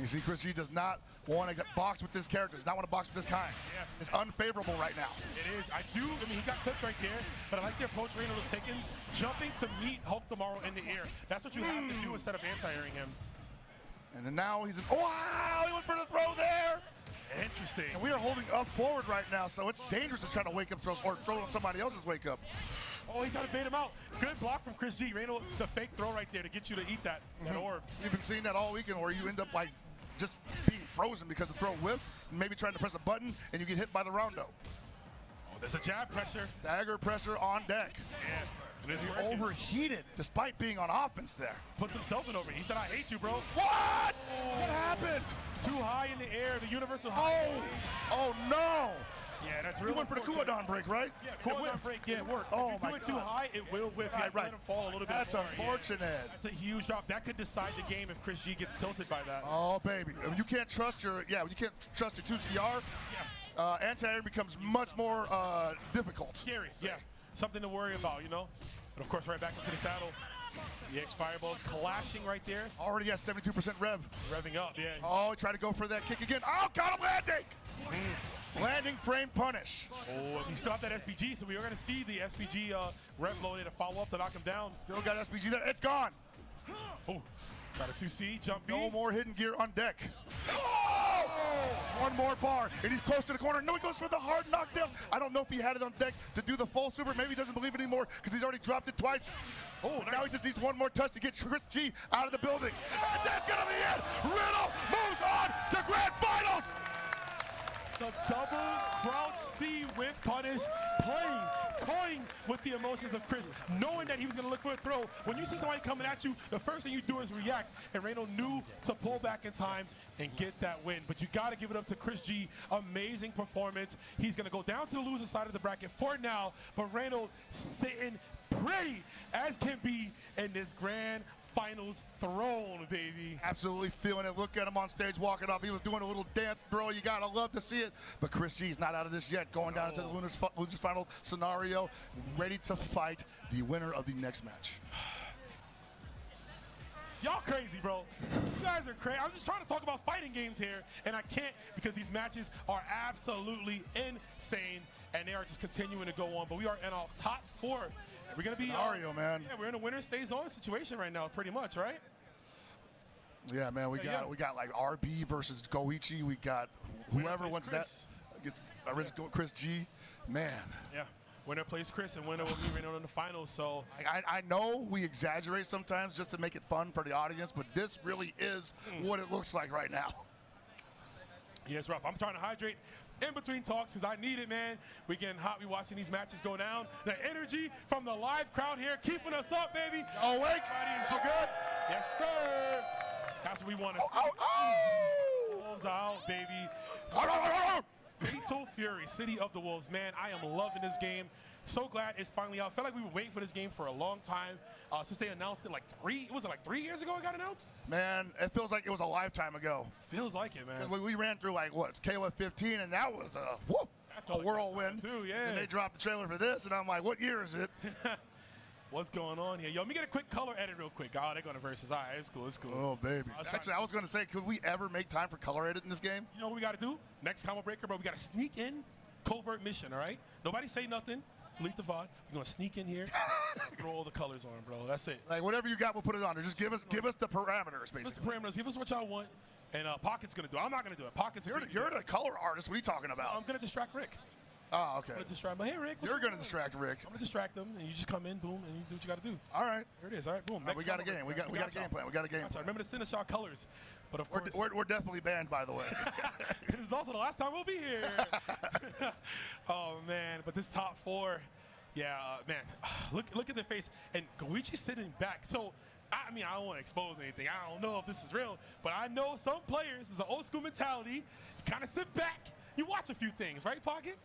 You see, CHRISG does not want to get boxed with this character. Does not want to box with this kind. Yeah. It's unfavorable right now. It is. I mean, he got clipped right there, but I like the approach REYNALD was taking, jumping to meet Hulk tomorrow in the air. That's what you have to do instead of anti-airing him. And then now he's in, wow, he went for the throw there. Interesting. And we are holding up forward right now, so it's dangerous to try to wake up throws or throw on somebody else's wake up. Oh, he's trying to bait him out. Good block from CHRISG. REYNALD, the fake throw right there to get you to eat that orb. We've been seeing that all weekend where you end up like just being frozen because the throw whipped, maybe trying to press a button, and you get hit by the rondo. Oh, there's a jab pressure. Dagger pressure on deck. Yeah. And he overheated despite being on offense there. Puts himself in over. He said, I hate you, bro. What? What happened? Too high in the air, the universal high. Oh no. Yeah, that's He really went for the cooldown break, right? Yeah, It cooldown whiffed. break, yeah. It worked. If Oh you my do it too God. high, it will whiff. You have to Right. let him fall a little bit That's more, yeah. unfortunate. That's a huge drop. That could decide the game if CHRISG gets tilted by that. Oh baby, you can't trust your 2CR. Yeah. Anti-air becomes much more difficult. Scary, yeah. Something to worry about, you know? But of course, right back into the saddle. The X Fireball's clashing right there. Already has 72% rev. Revving up, yeah. Oh, he tried to go for that kick again. Oh, got him landing! Landing frame punish. Oh, and he still have that SPG, so we are going to see the SPG rev loaded to follow up to knock him down. Still got SPG there. It's gone. Oh, got a 2C, jump B. No more hidden gear on deck. Oh! One more bar, and he's close to the corner. No, he goes for the hard knockdown. I don't know if he had it on deck to do the full super. Maybe he doesn't believe it anymore because he's already dropped it twice. Oh, nice. Now he just needs one more touch to get CHRISG out of the building. And that's going to be it. Riddle moves on to grand finals. The double crouch C with punish, toying with the emotions of Chris, knowing that he was going to look for a throw. When you see somebody coming at you, the first thing you do is react, and REYNALD knew to pull back in time and get that win. But you got to give it up to CHRISG. Amazing performance. He's going to go down to the loser side of the bracket for now, but REYNALD sitting pretty as can be in this grand finals throne, baby. Absolutely feeling it. Look at him on stage walking off. He was doing a little dance, bro. You gotta love to see it. But CHRISG's not out of this yet. Going down into the losers final scenario, ready to fight the winner of the next match. Y'all crazy, bro. You guys are crazy. I'm just trying to talk about fighting games here, and I can't because these matches are absolutely insane, and they are just continuing to go on. But we are in our top 4. We're gonna be scenario, man. Yeah, we're in a winner stays on situation right now, pretty much, right? Yeah, man. We got like RB versus Goichi. We got whoever wins that gets CHRISG. Man. Yeah. Winner plays Chris, and winner will be REYNALD in the finals. So I know we exaggerate sometimes just to make it fun for the audience, but this really is what it looks like right now. Yeah, it's rough. I'm trying to hydrate in between talks because I need it, man. We're getting hot. We're watching these matches go down. The energy from the live crowd here keeping us up, baby. Oh, wait. So good. Yes, sir. That's what we want to see. Wolves out, baby. Fatal Fury, City of the Wolves. Man, I am loving this game. So glad it's finally out. I felt like we were waiting for this game for a long time since they announced it like 3 years ago it got announced? Man, it feels like it was a lifetime ago. Feels like it, man. We ran through like, what, KOFXV, and that was a whirlwind. Too, yeah. And they dropped the trailer for this, and I'm like, what year is it? What's going on here? Yo, let me get a quick color edit real quick. Oh, they're going to versus. All right, it's cool, it's cool. Oh, baby. Actually, I was going to say, could we ever make time for color edit in this game? You know what we got to do? Next combo breaker, bro, we got to sneak in covert mission, all right? Nobody say nothing. Delete the VOD. We're going to sneak in here, throw all the colors on, bro. That's it. Like, whatever you got, we'll put it on there. Just give us the parameters, basically. Give us the parameters. Give us what y'all want. And Pocket's going to do it. I'm not going to do it. Pocket's You're the color artist. What are you talking about? I'm going to distract Rick. Oh, okay. I'm going to distract him. Hey, Rick. You're going to distract Rick. I'm going to distract him, and you just come in, boom, and you do what you got to do. All right. There it is. All right, boom. We got a game. We got a game plan. We got a game plan. Remember to send us y'all colors. But of course, we're definitely banned, by the way. This is also the last time we'll be here. Oh, man. But this top 4, yeah, man. Look at their face. And Goichi's sitting back. So, I mean, I don't want to expose anything. I don't know if this is real. But I know some players, it's an old school mentality. You kind of sit back. You watch a few things, right, Pocket?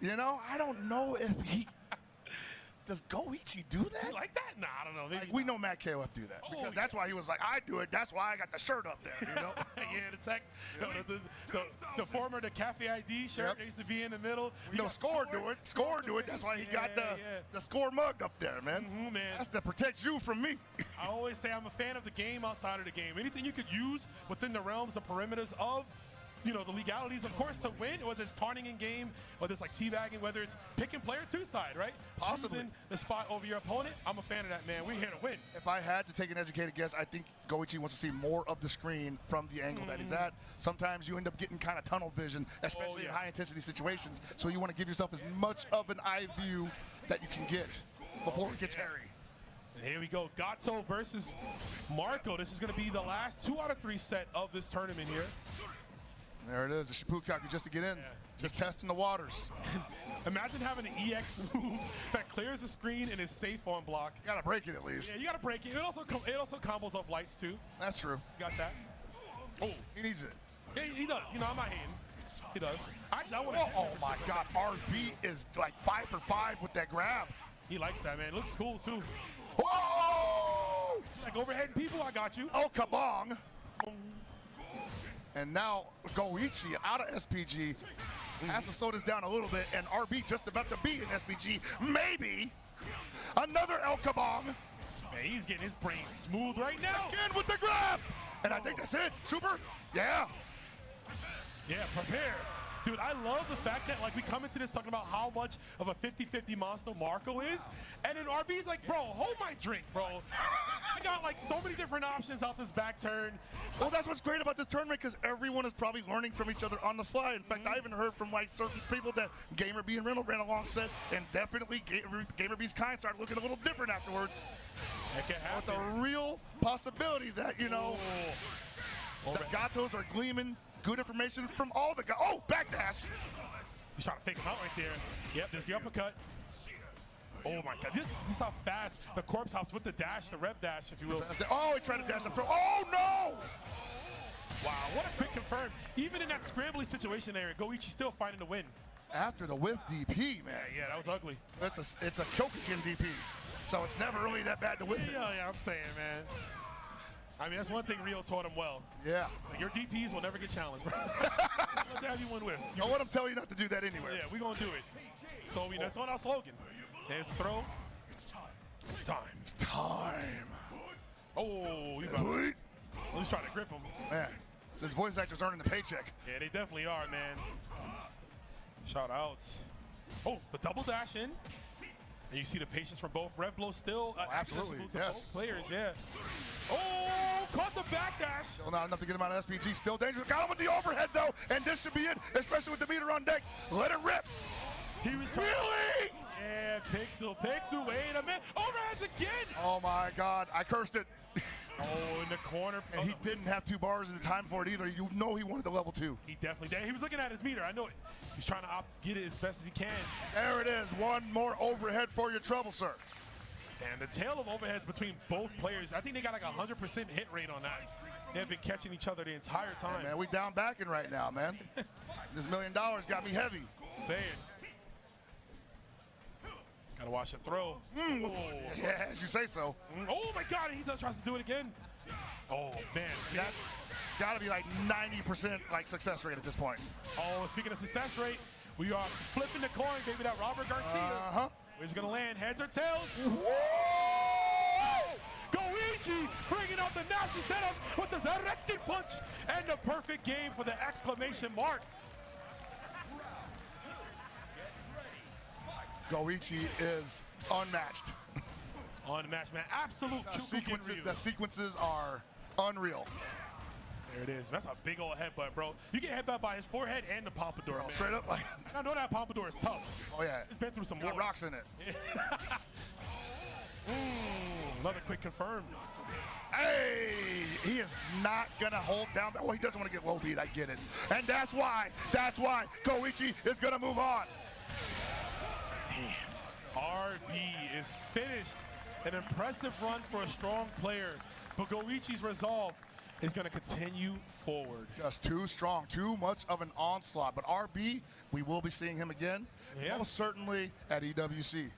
You know, I don't know if he... Does Goichi do that? You like that? Nah, I don't know. Like, we know Matt KOF do that. Because that's why he was like, I do it. That's why I got the shirt up there, you know? Yeah, the tech, the former, the Cafe ID shirt used to be in the middle. No, Score do it. Score do it. That's why he got the Score mug up there, man. Man. That's to protect you from me. I always say I'm a fan of the game outside of the game. Anything you could use within the realms, the perimeters of, you know, the legalities, of course, to win, whether it's tarning in game, whether it's like teabagging, whether it's picking player 2 side, right? Possibly. Choosing the spot over your opponent. I'm a fan of that, man. We're here to win. If I had to take an educated guess, I think Goichi wants to see more of the screen from the angle that he's at. Sometimes you end up getting kind of tunnel vision, especially in high-intensity situations. So you want to give yourself as much of an eye view that you can get before it gets hairy. And here we go. Gato versus Marco. This is going to be the last 2 out of 3 set of this tournament here. There it is, the Shippuden just to get in. Just testing the waters. Imagine having an EX move that clears the screen and is safe on block. You gotta break it at least. Yeah, you gotta break it. It also combos off lights too. That's true. Got that. Oh, he needs it. Yeah, he does. You know, I'm not hating. He does. Actually, I want Oh, to. oh my God, RB is like 5 for 5 with that grab. He likes that, man. It looks cool, too. Whoa! Like overhead people, I got you. Oh, kabong. And now Goichi out of SPG has to slow this down a little bit, and RB just about to be in SPG. Maybe another El Kabong. Man, he's getting his brain smooth right now. Again with the grab. And I think that's it. Super. Yeah. Yeah, prepare. Dude, I love the fact that like we come into this talking about how much of a 50-50 monster Marco is, and then RB's like, bro, hold my drink, bro. I got like so many different options out this back turn. Well, that's what's great about this tournament, because everyone is probably learning from each other on the fly. In fact, I even heard from like certain people that GAMERBEE and REYNALD ran alongside, and definitely GAMERBEE's kind started looking a little different afterwards. That can It's happen. a real possibility that, you know, the Gatos are gleaming good information from all the guys. Oh, backdash. He's trying to fake him out right there. Yep, there's the uppercut. Oh my God, this is how fast the corpse hops with the dash, the rev dash, if you will. Oh, he tried to dash up pro. Oh no! Wow, what a quick confirm. Even in that scrambly situation there, Goichi still finding the win. After the whip DP, man. Yeah, that was ugly. It's a Kyokugen DP. So it's never really that bad to whip it. Yeah, I'm saying, man. I mean, that's one thing Rio taught him well. Yeah. Like, your DPs will never get challenged, bro. Let have you one with. Don't let him tell you not to do that anywhere. Yeah, we're going to do it. So that's on our slogan. There's the throw. It's time. It's time. Oh, Wait. He's trying to grip him. Man, this voice actor's earning the paycheck. Yeah, they definitely are, man. Shout outs. Oh, the double dash in. And you see the patience from both. Rev blow still absolutely, accessible to yes. both players, yeah. Oh, caught the back dash. Still not enough to get him out of SPG. Still dangerous. Got him with the overhead, though. And this should be it, especially with the meter on deck. Let it rip. He was trying. Really? Yeah, Pixel, wait a minute. Overheads again. Oh, my God. I cursed it. Oh, in the corner. And he didn't have 2 bars in the time for it either. You know he wanted the level 2. He definitely did. He was looking at his meter. I know it. He's trying to opt to get it as best as he can. There it is. One more overhead for your trouble, sir. And the tail of overheads between both players, I think they got like 100% hit rate on that. They've been catching each other the entire time. Hey, man, we down backing right now, man. This $1 million got me heavy. Saying. Gotta watch the throw. Oh, Yeah, as you say so. oh my God, he tries to do it again. Oh man, That's got to be like 90% like success rate at this point. oh, speaking of success rate, we are flipping the coin, baby. That Robert Garcia. Uh-huh. Where's he gonna land? Heads or tails? Whoa! Goichi bringing out the nasty setups with the Zaretsky punch and the perfect game for the exclamation mark. Goichi is unmatched. Unmatched, man. Absolute The sequences are unreal. There it is. That's a big old headbutt, bro. You get headbutt by his forehead and the pompadour, man. Straight up like. I know that pompadour is tough. Oh yeah. It's been through some Got wars. rocks in it. Another quick confirm. Hey, he is not gonna hold down. Well, he doesn't want to get low beat. I get it, and that's why Goichi is gonna move on. RB is finished. An impressive run for a strong player, but Goichi's resolve is going to continue forward. Just too strong, too much of an onslaught. But RB, we will be seeing him again, Yeah. most certainly at EWC.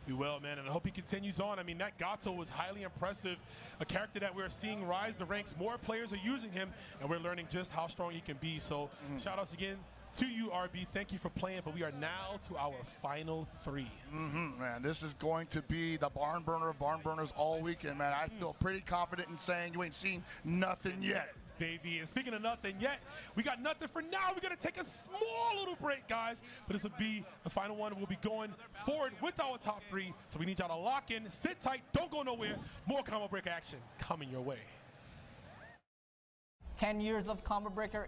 We will, man, and I hope he continues on. I mean, that Gato was highly impressive, a character that we're seeing rise the ranks. More players are using him, and we're learning just how strong he can be. So shout outs again to you, RB. Thank you for playing, but we are now to our final 3. Man, this is going to be the barn burner of barn burners all weekend, man. I feel pretty confident in saying you ain't seen nothing yet. Baby, and speaking of nothing yet, we got nothing for now. We're gonna take a small little break, guys, but this will be the final one. We'll be going forward with our top 3, so we need y'all to lock in, sit tight, don't go nowhere. More combo break action coming your way. 10 years of combo breaker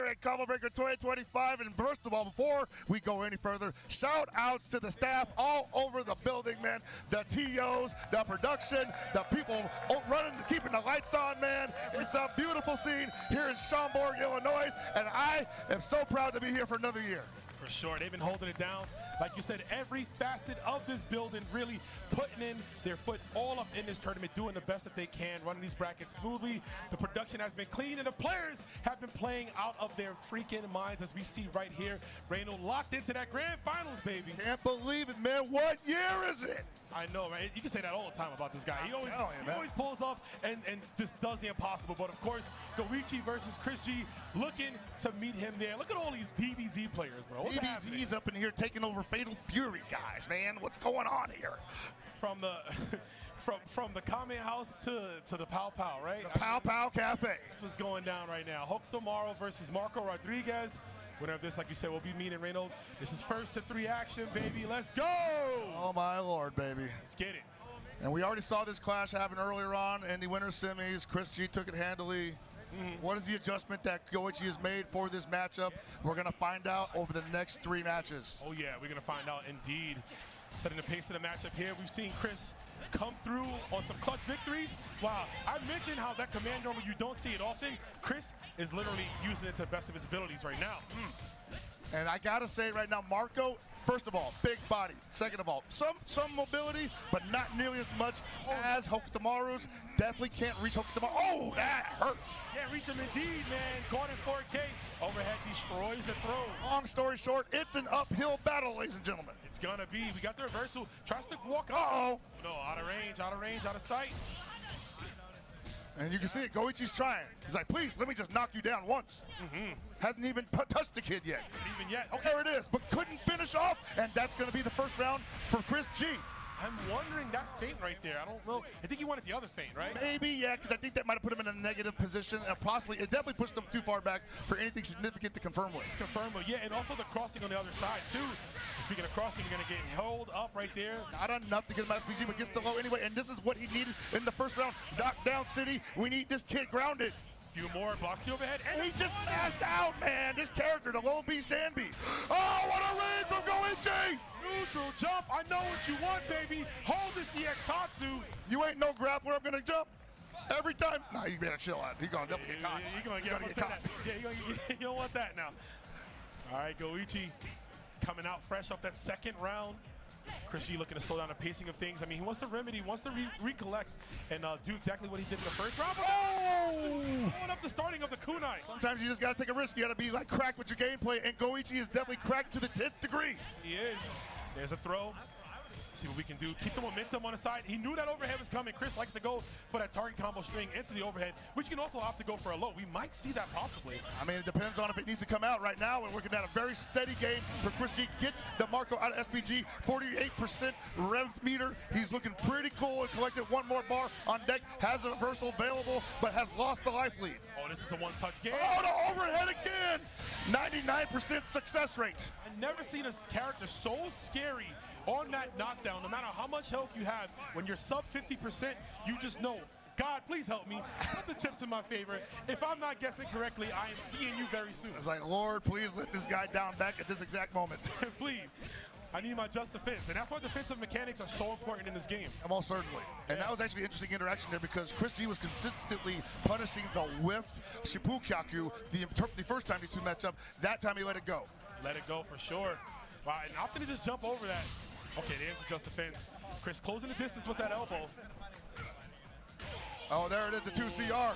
at Combo Breaker 2025. And first of all, before we go any further, shout outs to the staff all over the building, man. The TOs, the production, the people running, keeping the lights on, man. It's a beautiful scene here in Schaumburg, Illinois, and I am so proud to be here for another year. For sure, they've been holding it down. Like you said, every facet of this building really putting in their foot all up in this tournament, doing the best that they can, running these brackets smoothly. The production has been clean, and the players have been playing out of their freaking minds, as we see right here. REYNALD locked into that grand finals, baby. Can't believe it, man. What year is it? I know, man. You can say that all the time about this guy. He always pulls up and just does the impossible. But of course, GAMERBEE versus CHRISG, looking to meet him there. Look at all these DBZ players, bro. What's happening? DBZ's up in here taking over Fatal Fury, guys, man. What's going on here? From the from the comment house to the Pow Pow, right? The Pow Pow Cafe. That's what's going down right now. Tomorrow versus Marco Rodriguez. Winner of this, like you said, will be meeting REYNALD. This is first to 3 action, baby. Let's go! Oh, my Lord, baby. Let's get it. And we already saw this clash happen earlier on in the winter semis. CHRISG took it handily. What is the adjustment that GOECHI has made for this matchup? We're going to find out over the next 3 matches. Oh, yeah, we're going to find out indeed. Setting the pace of the matchup here, we've seen Chris come through on some clutch victories. Wow, I mentioned how that command normal, you don't see it often. Chris is literally using it to the best of his abilities right now. And I gotta say right now, Marco, first of all, big body. Second of all, some mobility, but not nearly as much as Hokutomaru's. Definitely can't reach Hokutomaru. Oh, that hurts. Can't reach him indeed, man. Caught in 4K. Overhead destroys the throw. Long story short, it's an uphill battle, ladies and gentlemen. It's gonna be. We got the reversal. Tries to walk up. Uh-oh. No, out of range, out of sight. And you can see it, GOECHI's trying. He's like, please, let me just knock you down once. Hasn't even touched the kid yet. Even yet. Okay, there it is, but couldn't finish off, and that's going to be the first round for CHRISG. I'm wondering that feint right there. I don't know. I think he wanted the other feint, right? Maybe, yeah, because I think that might have put him in a negative position, and possibly, it definitely pushed him too far back for anything significant to confirm with. Yeah, and also the crossing on the other side, too. Speaking of crossing, you're going to get held up right there. Not enough to get him SPG, but gets the low anyway, and this is what he needed in the first round. Knockdown City, we need this kid grounded. Few more, blocks the overhead, and he just mashed out, man. This character, the low beast Danby. Oh, what a raid from GOECHI! Neutral jump, I know what you want, baby. Hold this EX Tatsu. You ain't no grappler, I'm gonna jump. Every time. Nah, you better chill out. He's gonna definitely get caught. You're gonna get caught. Yeah, you don't want that now. All right, GOECHI coming out fresh off that second round. CHRISG looking to slow down the pacing of things. I mean, he wants to remedy, wants to recollect, and do exactly what he did in the first round. Oh! Going up the starting of the kunai. Sometimes you just gotta take a risk. You gotta be like cracked with your gameplay, and GOECHI is definitely cracked to the 10th degree. He is. There's a throw. See what we can do. Keep the momentum on the side. He knew that overhead was coming. Chris likes to go for that target combo string into the overhead, which you can also opt to go for a low. We might see that possibly. I mean, it depends on if it needs to come out right now. We're looking at a very steady game for CHRISG. Gets the Marco out of SPG, 48% rev meter. He's looking pretty cool and collected one more bar on deck. Has a reversal available, but has lost the life lead. Oh, this is a one-touch game. Oh, the overhead again. 99% success rate. I've never seen a character so scary on that knockdown. No matter how much health you have, when you're sub 50%, you just know, God, please help me. Put the chips in my favor. If I'm not guessing correctly, I am seeing you very soon. It's like, Lord, please let this guy down back at this exact moment. Please. I need my just defense, and that's why defensive mechanics are so important in this game. Most certainly. And that was actually an interesting interaction there because CHRISG was consistently punishing the whiffed Shippukyaku the first time these two matched up. That time he let it go. Let it go for sure. Wow, and opting to just jump over that. Okay, there's the just defense. Chris closing the distance with that elbow. Oh, there it is, the 2CR.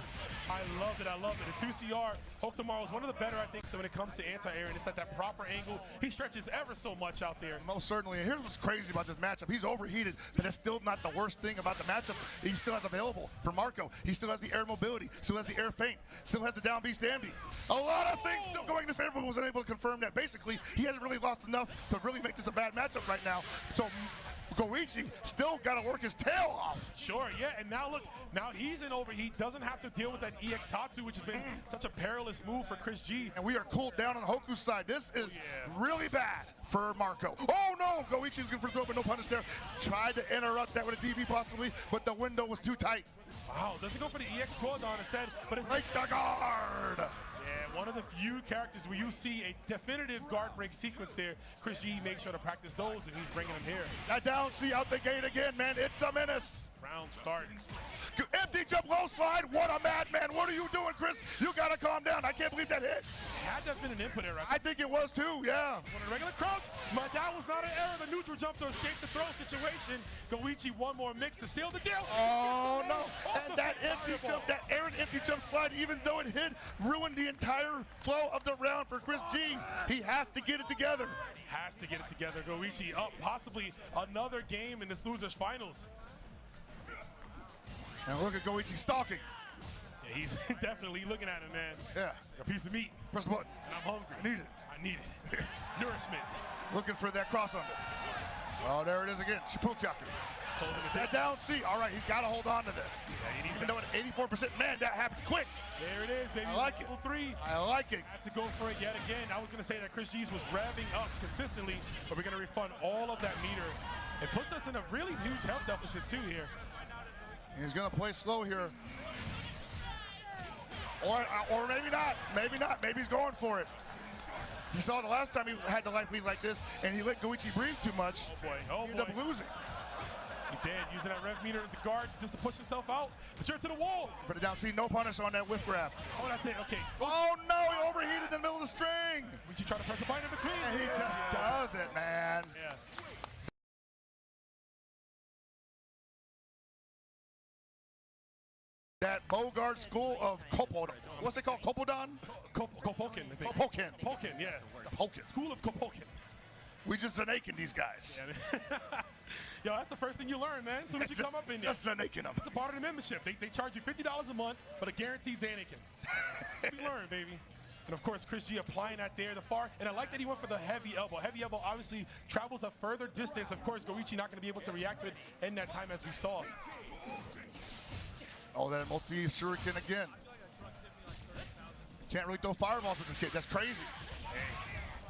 I love it, I love it. The 2CR, Hokutomaru is one of the better, I think, so when it comes to anti-air, and it's at that proper angle. He stretches ever so much out there. Most certainly, and here's what's crazy about this matchup. He's overheated, but that's still not the worst thing about the matchup. He still has available for Marco. He still has the air mobility, still has the air feint, still has the down beast Danby. A lot of things still going in his favor, but wasn't able to confirm that. Basically, he hasn't really lost enough to really make this a bad matchup right now. So GOECHI still got to work his tail off. Sure, yeah, and now look, now he's in overheat, doesn't have to deal with that EX Tatsu, which has been such a perilous move for CHRISG. And we are cooled down on Hoku's side. This is really bad for Marco. Oh no, GOECHI looking for throw, but no punish there. Tried to interrupt that with a DB possibly, but the window was too tight. Wow, doesn't go for the EX cooldown instead, but it's like the guard. Yeah, one of the few characters where you see a definitive guard break sequence there. CHRISG makes sure to practice those, and he's bringing them here. That down C out the gate again, man. It's a menace. Round start. Empty jump, low slide. What a madman. What are you doing, Chris? You got to calm down. I can't believe that hit. Had to have been an input error. I think it was too, yeah. On a regular crouch, but that was not an error. The neutral jump to escape the throw situation. Goichi one more mix to seal the deal. Oh, no. And that empty jump, that errant empty jump slide, even though it hit, ruined the entire flow of the round for CHRISG. He has to get it together. Has to get it together. Goichi up possibly another game in this losers finals. And look at Goichi stalking. Yeah, he's definitely looking at him, man. Yeah. A piece of meat. Press the button. And I'm hungry. I need it. I need it. Nourishment. Looking for that cross under. Oh, there it is again. POONGKO. That down C. All right, he's got to hold on to this. Yeah, even though at 84%, man, that happened quick. There it is, baby. I like it. Level 3. I like it. Had to go for it yet again. I was going to say that CHRISG was revving up consistently, but we're going to refund all of that meter. It puts us in a really huge health deficit, too, here. He's going to play slow here. Or maybe not. Maybe not. Maybe he's going for it. You saw the last time he had the life lead like this, and he let Goichi breathe too much. Oh, boy. Oh, he ended up losing. He did, using that rev meter at the guard just to push himself out. But you're to the wall. Put it down. See, no punish on that whiff grab. Oh, that's it. Okay. Oh, no. He overheated in the middle of the string. Would you try to press a button in between? And he just does it, man. Yeah. That Bogart school of Kopodon. What's it called? Kopodon? Kopoken, I think. Kopoken. Kopoken, yeah. Kopoken. School of Kopoken. We just Zanaking these guys. Yeah. Yo, that's the first thing you learn, man. As soon as you come up in there. Just Zanaking them. It's a part of the membership. They charge you $50 a month, but a guaranteed Xanakin. You learn, baby. And of course, CHRISG applying that there, the far. And I like that he went for the heavy elbow. Heavy elbow obviously travels a further distance. Of course, Goichi not going to be able to react to it in that time as we saw. Oh, that multi-shuriken again. Can't really throw fireballs with this kid. That's crazy.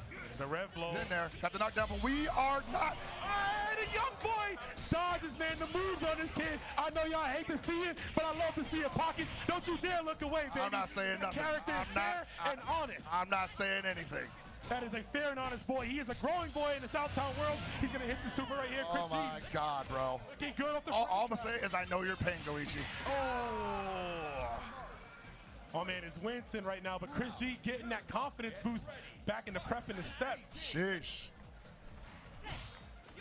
There's a rev blow. He's in there. Got the knockdown, but we are not. Hey, the young boy dodges, man. The moves on this kid. I know y'all hate to see it, but I love to see it. Pockets. Don't you dare look away, baby. I'm not saying nothing. Character is fair and honest. I'm not saying anything. That is a fair and honest boy. He is a growing boy in the Southtown world. He's going to hit the super right here. Oh, my God, bro. Looking good off the all I'm going to say is I know your pain, Goichi. Oh, man, it's Winston right now, but CHRISG getting that confidence boost back in the prep and the step. Sheesh.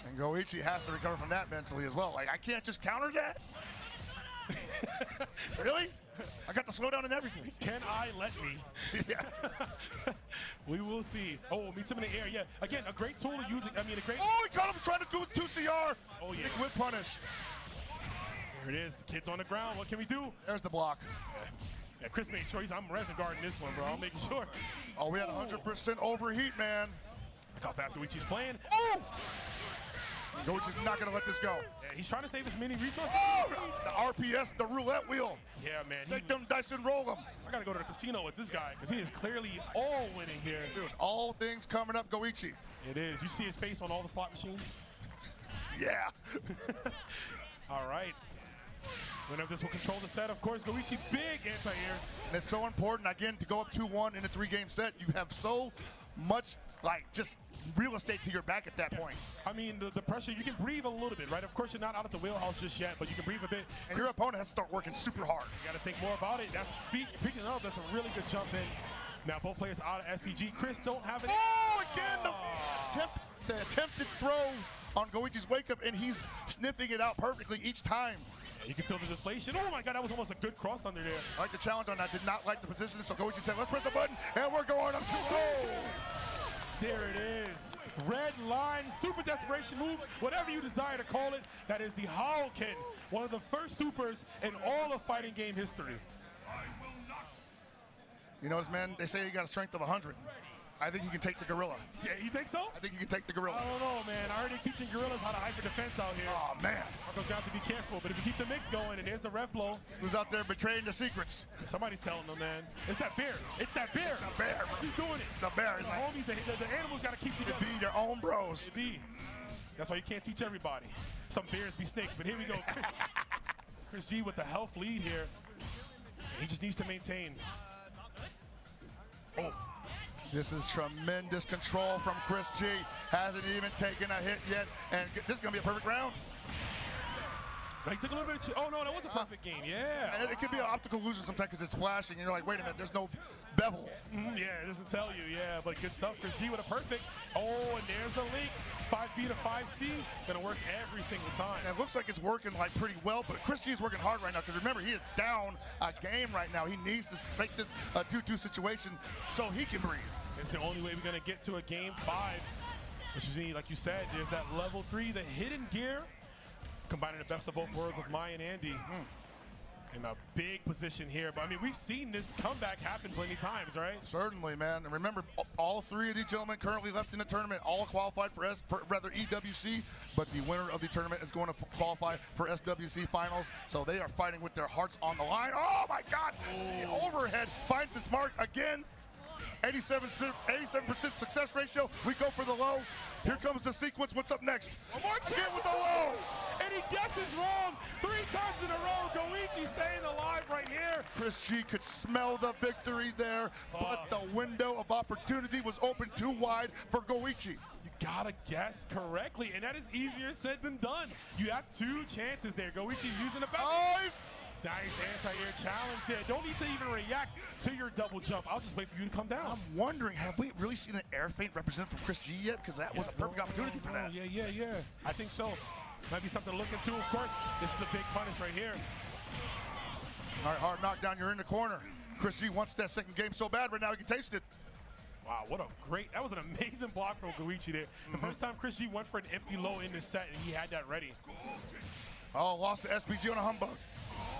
And Goichi has to recover from that mentally as well. Like, I can't just counter that? Really? I got the slowdown and everything. Can I let me? Yeah. We will see. Oh, meets him in the air. Yeah. Again, a great tool to use. I mean, a great. Oh, he got him trying to do 2CR. Oh, yeah. Big whip punish. There it is. The kid's on the ground. What can we do? There's the block. Yeah, Chris made sure I'm revving guarding this one, bro. I'm making sure. Oh, we had 100% overheat, man. Look how fast Goichi's playing. Oh! Goichi's not going to let this go. Yeah, he's trying to save as many resources. Oh! The RPS, the roulette wheel. Yeah, man. Take them dice and roll them. I got to go to the casino with this guy because he is clearly all winning here. Dude, all things coming up, Goichi. It is. You see his face on all the slot machines? Yeah. All right. Winner of this will control the set. Of course, Goichi, big anti-air. And it's so important, again, to go up 2-1 in a 3-game set. You have so much, like, just real estate to your back at that point. I mean, the pressure, you can breathe a little bit, right? Of course, you're not out of the wheelhouse just yet, but you can breathe a bit. And your opponent has to start working super hard. You got to think more about it. That's speaking of, that's a really good jump in. Now, both players out of SPG. Chris don't have it. Oh, again, the attempted throw on Goichi's wake-up, and he's sniffing it out perfectly each time. You can feel the deflation. Oh my God, that was almost a good cross under there. I like the challenge on that. Did not like the position, so Goichi said, let's press the button, and we're going up 2-0. There it is. Red line, super desperation move, whatever you desire to call it. That is the Hadouken, one of the first supers in all of fighting game history. You know, man, they say he got a strength of 100. I think he can take the gorilla. Yeah, you think so? I think he can take the gorilla. I don't know, man. I already teaching gorillas how to hyper defense out here. Oh, man. Marco's got to be careful, but if you keep the mix going, and there's the rev blow. Who's out there betraying the secrets? Somebody's telling them, man. It's that bear. It's that bear. The bear. He's doing it. The bear. The homies, the animals got to keep together. Be your own bros. It be. That's why you can't teach everybody. Some bears be snakes, but here we go. CHRISG with the health lead here. He just needs to maintain. Oh. This is tremendous control from Chris G. Hasn't even taken a hit yet, and this is going to be a perfect round. He took a little bit of oh, no, that was a perfect game, yeah. And it could be an optical illusion sometimes because it's flashing, and you're like, wait a minute, there's no bevel. Yeah, it doesn't tell you, yeah, but good stuff. Chris G with a perfect. Oh, and there's the link. 5B to 5C, gonna work every single time. And it looks like it's working like pretty well, but Chris G is working hard right now because remember, he is down a game right now. He needs to make this a 2-2 situation so he can breathe. It's the only way we're gonna get to a game 5, which is, like you said, there's that level 3, the hidden gear, combining the best of both worlds of Mai and Andy. In a big position here, but I mean, we've seen this comeback happen plenty times, right? Certainly, man. And remember, all 3 of these gentlemen currently left in the tournament, all qualified for EWC, but the winner of the tournament is going to qualify for SWC finals. So they are fighting with their hearts on the line. Oh my God! The overhead finds its mark again. 87% success ratio. We go for the low. Here comes the sequence. What's up next? One more chance with the low. And he guesses wrong 3 times in a row. Goichi staying alive right here. Chris G could smell the victory there, but the window of opportunity was open too wide for Goichi. You gotta guess correctly, and that is easier said than done. You have 2 chances there. Goichi using a nice anti-air challenge there. Don't need to even react to your double jump. I'll just wait for you to come down. I'm wondering, have we really seen an air feint represented from Chris G yet? Because that was a perfect opportunity for that. Yeah. I think so. Might be something to look into, of course. This is a big punish right here. All right, hard knockdown. You're in the corner. Chris G wants that second game so bad right now he can taste it. Wow, that was an amazing block from Goichi there. The first time Chris G went for an empty low in this set, and he had that ready. Oh, lost to SPG on a humbug.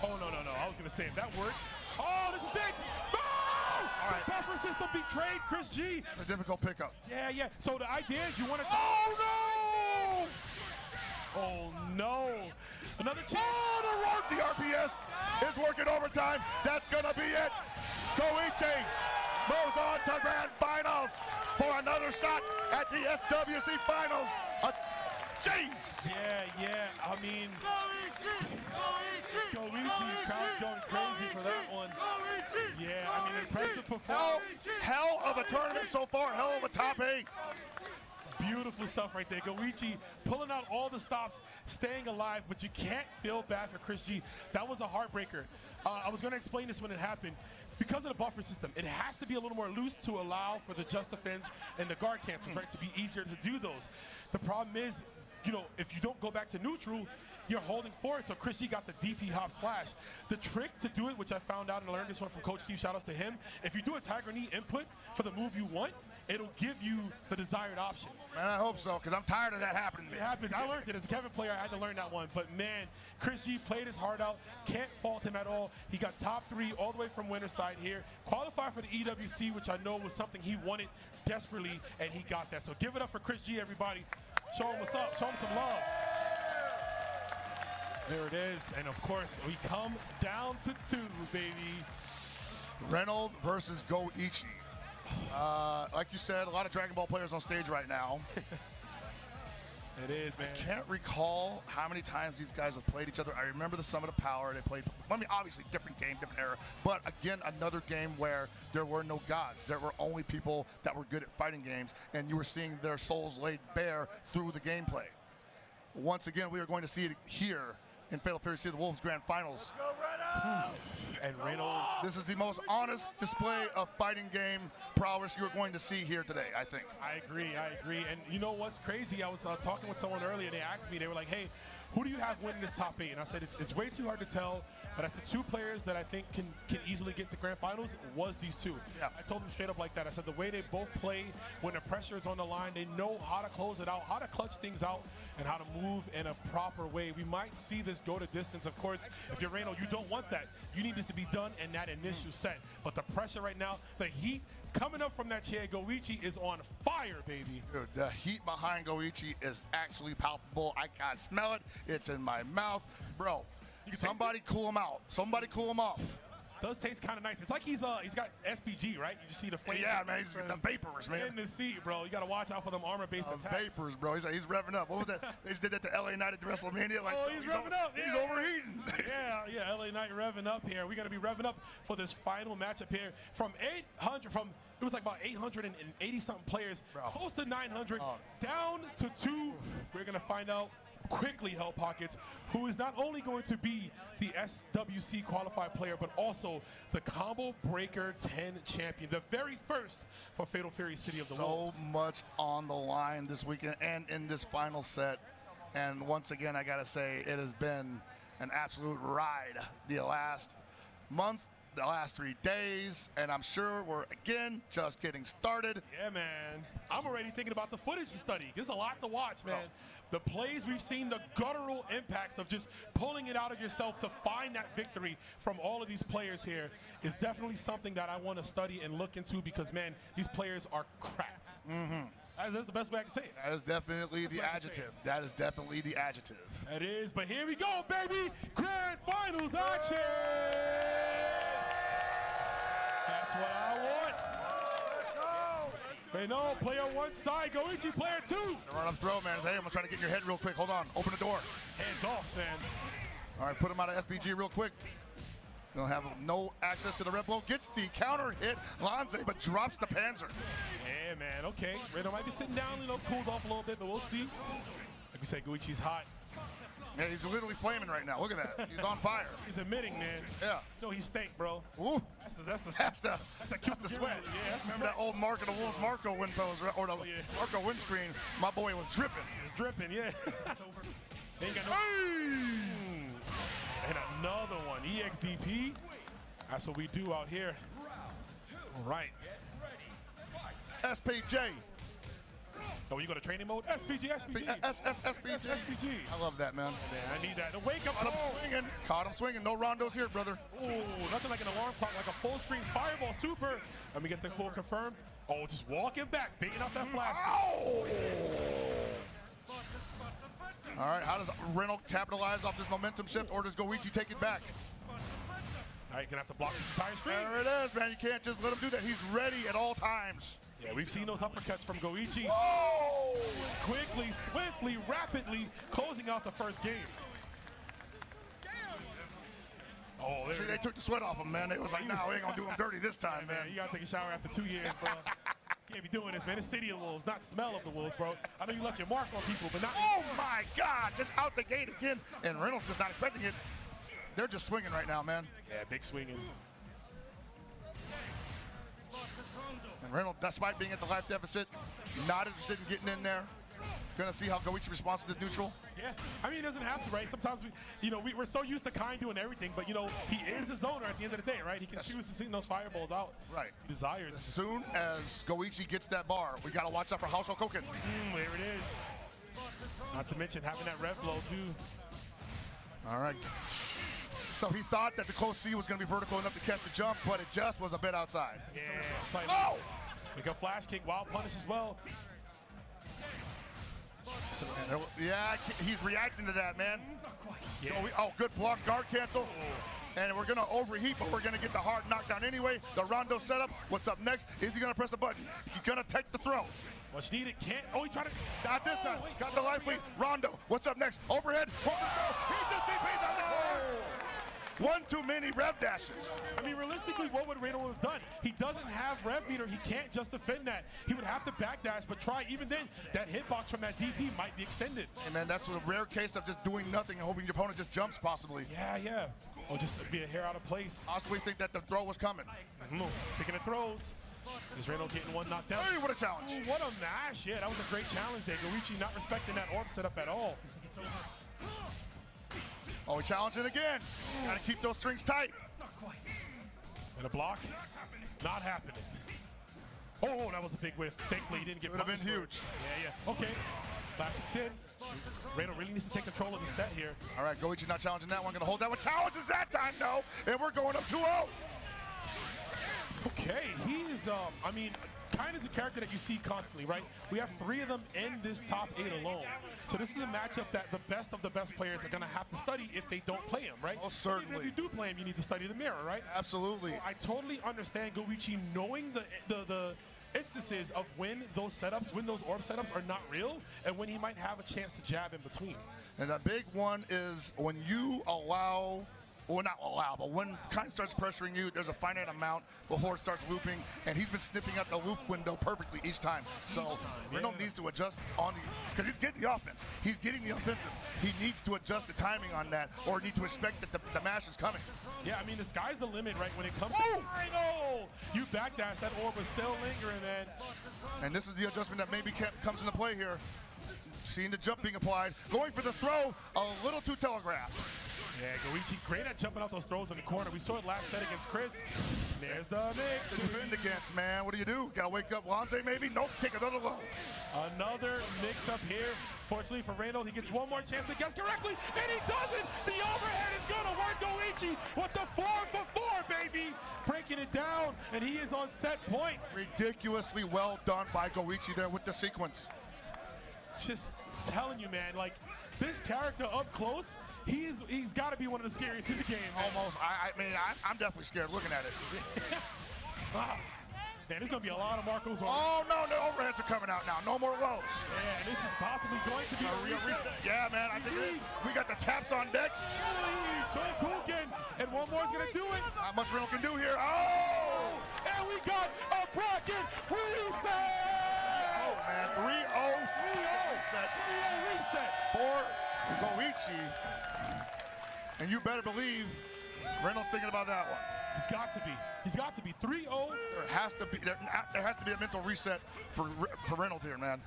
Oh, no. I was going to say, if that worked. Oh, this is big. No! All right. The buffer system betrayed Chris G. It's a difficult pickup. Yeah. So the idea is you want to... Oh, no! Oh, no. Another chance. Oh, the RPS is working overtime. That's going to be it. Goichi moves on to grand finals for another shot at the SWC finals. Jeez. Yeah. I mean... Goichi, crowd's going crazy for that one. Yeah, I mean, impressive performance. Hell of a tournament so far, hell of a top 8. Beautiful stuff right there. Goichi pulling out all the stops, staying alive, but you can't feel bad for Chris G. That was a heartbreaker. I was going to explain this when it happened. Because of the buffer system, it has to be a little more loose to allow for the just defense and the guard cancels, right, to be easier to do those. The problem is, if you don't go back to neutral, you're holding forward. So Chris G got the DP hop slash. The trick to do it, which I found out and I learned this one from Coach Steve, shout outs to him, if you do a Tiger Knee input for the move you want, it'll give you the desired option. Man, I hope so, because I'm tired of that happening. It happens. I learned it as a Kevin player. I had to learn that one. But man, Chris G played his heart out. Can't fault him at all. He got top 3 all the way from winner's side here. Qualified for the EWC, which I know was something he wanted desperately, and he got that. So give it up for Chris G, everybody. Show him what's up. Show him some love. There it is. And of course, we come down to 2, baby. REYNALD versus Goichi. Like you said, a lot of Dragon Ball players on stage right now. It is, man. I can't recall how many times these guys have played each other. I remember the Summit of Power. They played, obviously different game, different era. But again, another game where there were no gods. There were only people that were good at fighting games, and you were seeing their souls laid bare through the gameplay. Once again, we are going to see it here in Fatal Fury C, the Wolves Grand Finals. And REYNALD. This is the most honest display of fighting game prowess you're going to see here today, I think. I agree. And you know what's crazy? I was talking with someone earlier, and they asked me, they were like, hey, who do you have winning this top 8? And I said, it's way too hard to tell. But I said 2 players that I think can easily get to grand finals was these 2. Yeah. I told them straight up like that. I said the way they both play, when the pressure is on the line, they know how to close it out, how to clutch things out, and how to move in a proper way. We might see this go to distance. Of course, if you're REYNALD, you don't want that. You need this to be done in that initial set. But the pressure right now, the heat coming up from that chair, Goichi is on fire, baby. Dude, the heat behind Goichi is actually palpable. I can't smell it. It's in my mouth. Bro, somebody cool him out. Somebody cool him off. Does taste kind of nice. It's like he's got SPG, right? You just see the flames. Yeah, man, he's got the vapors, man. In the seat, bro. You got to watch out for them armor-based attacks. Vapors, bro. He's revving up. What was that? They just did that to LA Knight at WrestleMania. Like, oh, he's revving up. He's overheating. Yeah, LA Knight revving up here. We're going to be revving up for this final matchup here. It was like about 880-something players, bro. close to 900, down to 2. We're going to find out quickly, Hell Pockets, who is not only going to be the SWC qualified player, but also the Combo Breaker 10 champion, the very first for Fatal Fury City of the Wolves. So much on the line this weekend and in this final set. And once again, I gotta say, it has been an absolute ride the last month, the last 3 days, and I'm sure we're, again, just getting started. Yeah, man. I'm already thinking about the footage to study. There's a lot to watch, man. The plays we've seen, the guttural impacts of just pulling it out of yourself to find that victory from all of these players here is definitely something that I want to study and look into because, man, these players are cracked. That's the best way I can say it. That is definitely the adjective. That is definitely the adjective. It is, but here we go, baby. Grand Finals action. That's what I want. Reynald, player 1 side, Goichi, player 2. Run up throw, man. Hey, I'm gonna try to get in your head real quick. Hold on. Open the door. Hands off, man. All right, put him out of SPG real quick. They'll have no access to the red blow. Gets the counter hit, Lanze, but drops the Panzer. Yeah, man, okay. Reynald might be sitting down, cooled off a little bit, but we'll see. Like we said, Goichi's hot. Yeah, he's literally flaming right now. Look at that. He's on fire. He's admitting, man. Yeah. No, he stank, bro. Ooh. That's the That's the sweat. Yeah, that's the Remember that old Mark of the Wolves Marco win pose, or the Marco win screen? My boy was dripping. He was dripping, yeah. Ain't got no. And another one, EXDP. That's what we do out here. All right. SPJ. Oh, you go to training mode? SPG. SPG. I love that, man. Man, I need that. The wake up. Caught him swinging. No rondos here, brother. Ooh, nothing like an alarm clock, like a full screen fireball super. Let me get the full confirm. Oh, just walking back, baiting out that flash. Ow! All right, how does Reynald capitalize off this momentum shift, or does Goichi take it back? Now you're gonna have to block this entire string. There it is, man. You can't just let him do that. He's ready at all times. Yeah, we've seen those uppercuts from Goichi. Whoa! Quickly, swiftly, rapidly closing out the first game. Oh, there they took the sweat off him, man. It was like, no, we ain't gonna do him dirty this time, man. You gotta take a shower after 2 years, bro. Can't be doing this, man. It's City of the Wolves, not smell of the Wolves, bro. I know you left your mark on people, but not. Oh my God! Just out the gate again, and Reynolds just not expecting it. They're just swinging right now, man. Yeah, big swinging. And Reynolds, despite being at the life deficit, not interested in getting in there. Gonna see how Goichi responds to this neutral. Yeah, I mean, he doesn't have to, right? Sometimes we're so used to Kind doing everything, but he is a zoner at the end of the day, right? He can choose to send those fireballs out. Right. He desires. As soon as Goichi gets that bar, we gotta watch out for House Koken. There it is. Not to mention having that rev blow too. All right. So he thought that the close C was gonna be vertical enough to catch the jump, but it just was a bit outside. Yeah, slightly. Oh! Like a flash kick, wild punish as well. Yeah, he's reacting to that, man. Yeah. Good block, guard cancel. And we're gonna overheat, but we're gonna get the hard knockdown anyway. The rondo setup. What's up next? Is he gonna press a button? He's gonna take the throw. What's needed? Can't. Oh, he tried to. Got this time. Got the life lead. Rondo. What's up next? Overhead. He just DPs on the corner. One too many rev dashes. I mean, realistically, what would Reynald have done? He doesn't have rev meter. He can't just defend that. He would have to backdash, but try. Even then, that hitbox from that DP might be extended. Hey, man, that's a rare case of just doing nothing and hoping your opponent just jumps, possibly. Yeah. Or just be a hair out of place. Possibly think that the throw was coming. Picking the throws. Is Reynald getting one knocked down? Hey, what a challenge. Ooh, what a mash. Yeah, that was a great challenge there. Goichi not respecting that orb setup at all. Oh, he's challenging again. Got to keep those strings tight. And a block. Not happening. Oh, that was a big whiff. Thankfully, he didn't get punished. Would have been huge. Yeah. Okay. Flash kicks in. Reynald really needs to take control of the set here. All right, Goichi not challenging that one. Going to hold that one. Challenges that time, though. And we're going up 2-0. Okay, he's, I mean, Kind is a character that you see constantly, right? We have 3 of them in this top 8 alone. So this is a matchup that the best of the best players are going to have to study if they don't play him, right? Oh, certainly. Even if you do play him, you need to study the mirror, right? Absolutely. So I totally understand Goichi knowing the instances of when those setups, when those orb setups are not real, and when he might have a chance to jab in between. And a big one is when you allow, well, not allow, but when Kind starts pressuring you, there's a finite amount before it starts looping, and he's been snipping up the loop window perfectly each time. So REYNALD needs to adjust on the, because he's getting the offense. He's getting the offensive. He needs to adjust the timing on that, or need to expect that the mash is coming. Yeah, I mean, the sky's the limit, right, when it comes to REYNALD. You backdash, that orb is still lingering, man. And this is the adjustment that maybe comes into play here. Seeing the jump being applied, going for the throw, a little too telegraphed. Yeah, Goichi great at jumping out those throws in the corner. We saw it last set against Chris. There's the mix. To defend against, man. What do? Gotta wake up Lonze maybe? Nope, take another low. Another mix up here. Fortunately for REYNALD, he gets one more chance to guess correctly, and he doesn't! The overhead is gonna work. Goichi with the 4 for 4, baby! Breaking it down, and he is on set point. Ridiculously well done by Goichi there with the sequence. Just telling you, man, like, this character up close, he's got to be one of the scariest in the game, man. Almost. I mean, I'm definitely scared looking at it. Man, there's going to be a lot of Marcos on. Oh, no, the overheads are coming out now. No more lows. Yeah, and this is possibly going to be a reset. Yeah, man, I think it is. We got the taps on deck. POONGKO, and one more is going to do it. Not much REYNALD can do here. Oh! And we got a bracket reset! Oh, man, 3-0 reset. 3-0 reset. For Goichi. And you better believe REYNALD's thinking about that one. He's got to be. He's got to be 3-0. There has to be a mental reset for REYNALD here, man.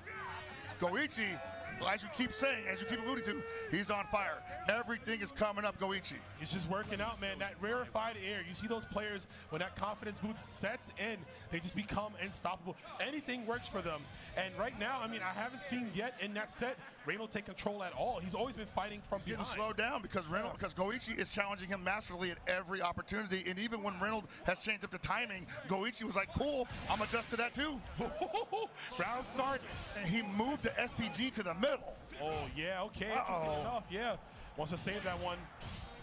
Goichi, as you keep saying, as you keep alluding to, he's on fire. Everything is coming up, Goichi. He's just working out, man. That rarefied air. You see those players, when that confidence boost sets in, they just become unstoppable. Anything works for them. And right now, I mean, I haven't seen yet in that set REYNALD take control at all. He's always been fighting from behind. Getting slowed down because Goichi is challenging him masterfully at every opportunity. And even when REYNALD has changed up the timing, Goichi was like, cool, I'm adjust to that too. Round start. And he moved the SPG to the middle. Oh, yeah, okay, interesting enough, yeah. Wants to save that one.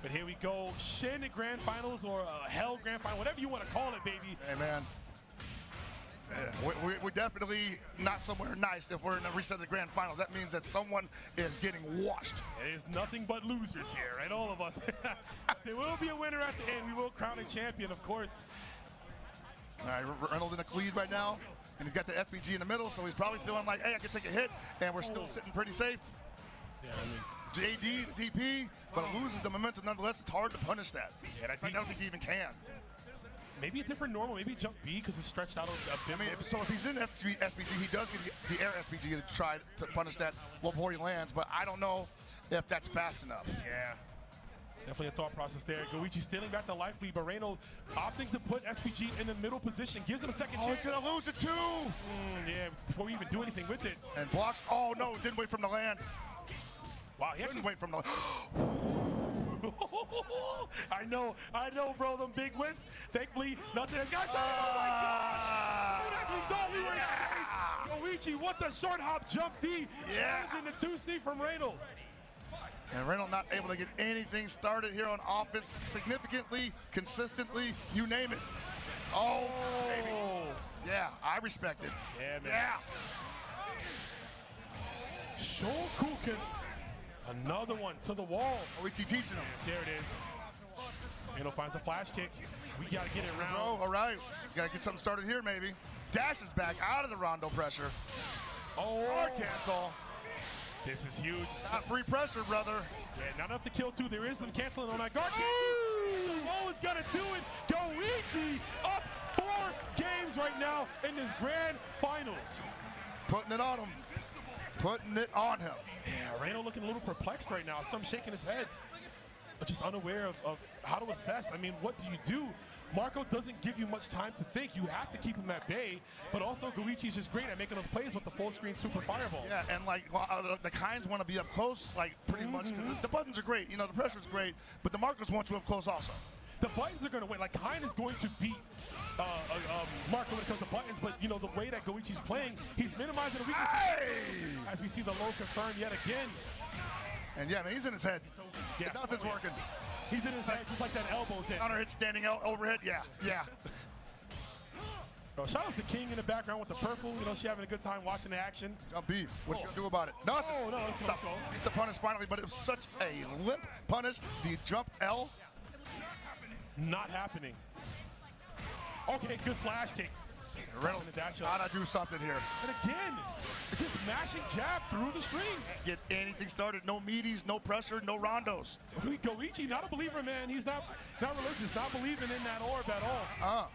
But here we go, Shin Grand Finals or Hell Grand Final, whatever you want to call it, baby. Hey, man. Yeah, we're definitely not somewhere nice if we're in the reset of the Grand Finals. That means that someone is getting washed. It is nothing but losers here, right? All of us. There will be a winner at the end. We will crown a champion, of course. All right, REYNALD in the lead right now. And he's got the SPG in the middle, so he's probably feeling like, hey, I can take a hit, and we're still sitting pretty safe. Yeah, I mean, JD, the DP, but it loses the momentum nonetheless. It's hard to punish that. Yeah, I don't think he even can. Maybe a different normal, maybe jump B because it's stretched out a bit. I mean, if he's in SPG, he does get the air SPG to try to punish that before he lands, but I don't know if that's fast enough. Yeah. Definitely a thought process there. Goichi stealing back the life lead, but REYNALD opting to put SPG in the middle position, gives him a second chance. He's gonna lose it too! Yeah, before we even do anything with it. And blocks, oh no, didn't wait from the land. Wow, he actually didn't wait from the I know, bro, them big whips. Thankfully, nothing has got oh my God! As we thought we were safe. Goichi, what the short hop jump D, challenging the 2C from REYNALD. And REYNALD not able to get anything started here on offense significantly, consistently, you name it. Oh, baby. Yeah, I respect it. Yeah, man. Yeah. Shokuken. Another one to the wall. Goichi teaching him. Yes, there it is. REYNALD finds the flash kick. We got to get it around. All right. Got to get something started here, maybe. Dashes back out of the rondo pressure. Oh. Hard cancel. This is huge. Not free pressure, brother. Yeah, not enough to kill two. There is some canceling on that guard cancel. Oh, is going to do it. Goichi up 4 games right now in this grand finals. Putting it on him. Putting it on him. Yeah, REYNALD looking a little perplexed right now. Some shaking his head, but just unaware of how to assess. I mean, what do you do? Marco doesn't give you much time to think. You have to keep him at bay, but also Goichi's just great at making those plays with the full screen super fireball. Yeah, and like the Kinds want to be up close, like pretty much, because the buttons are great. You know, the pressure's great, but the Marcos want you up close also. the buttons are going to win. Like, Hein is going to beat Marco when it comes to buttons, but you know, the way that Goichi's playing, he's minimizing the weaknesses. Hey! As we see the low confirmed yet again. And yeah, man, he's in his head. Yeah. Nothing's working. He's in his head just like that elbow did. Counter hit standing out overhead. Yeah, yeah. Bro, shout out to King in the background with the purple. You know, she having a good time watching the action. GAMERBEE, what you gonna do about it? Nothing. Oh, no, let's go, let's go. It's a punish finally, but it was such a limp punish. The jump L. Not happening. Okay, good flash kick. Reynolds gotta do something here. And again, just mashing jab through the strings. Get anything started. No meaties, no pressure, no rondos. Goichi, not a believer, man. He's not religious, not believing in that orb at all.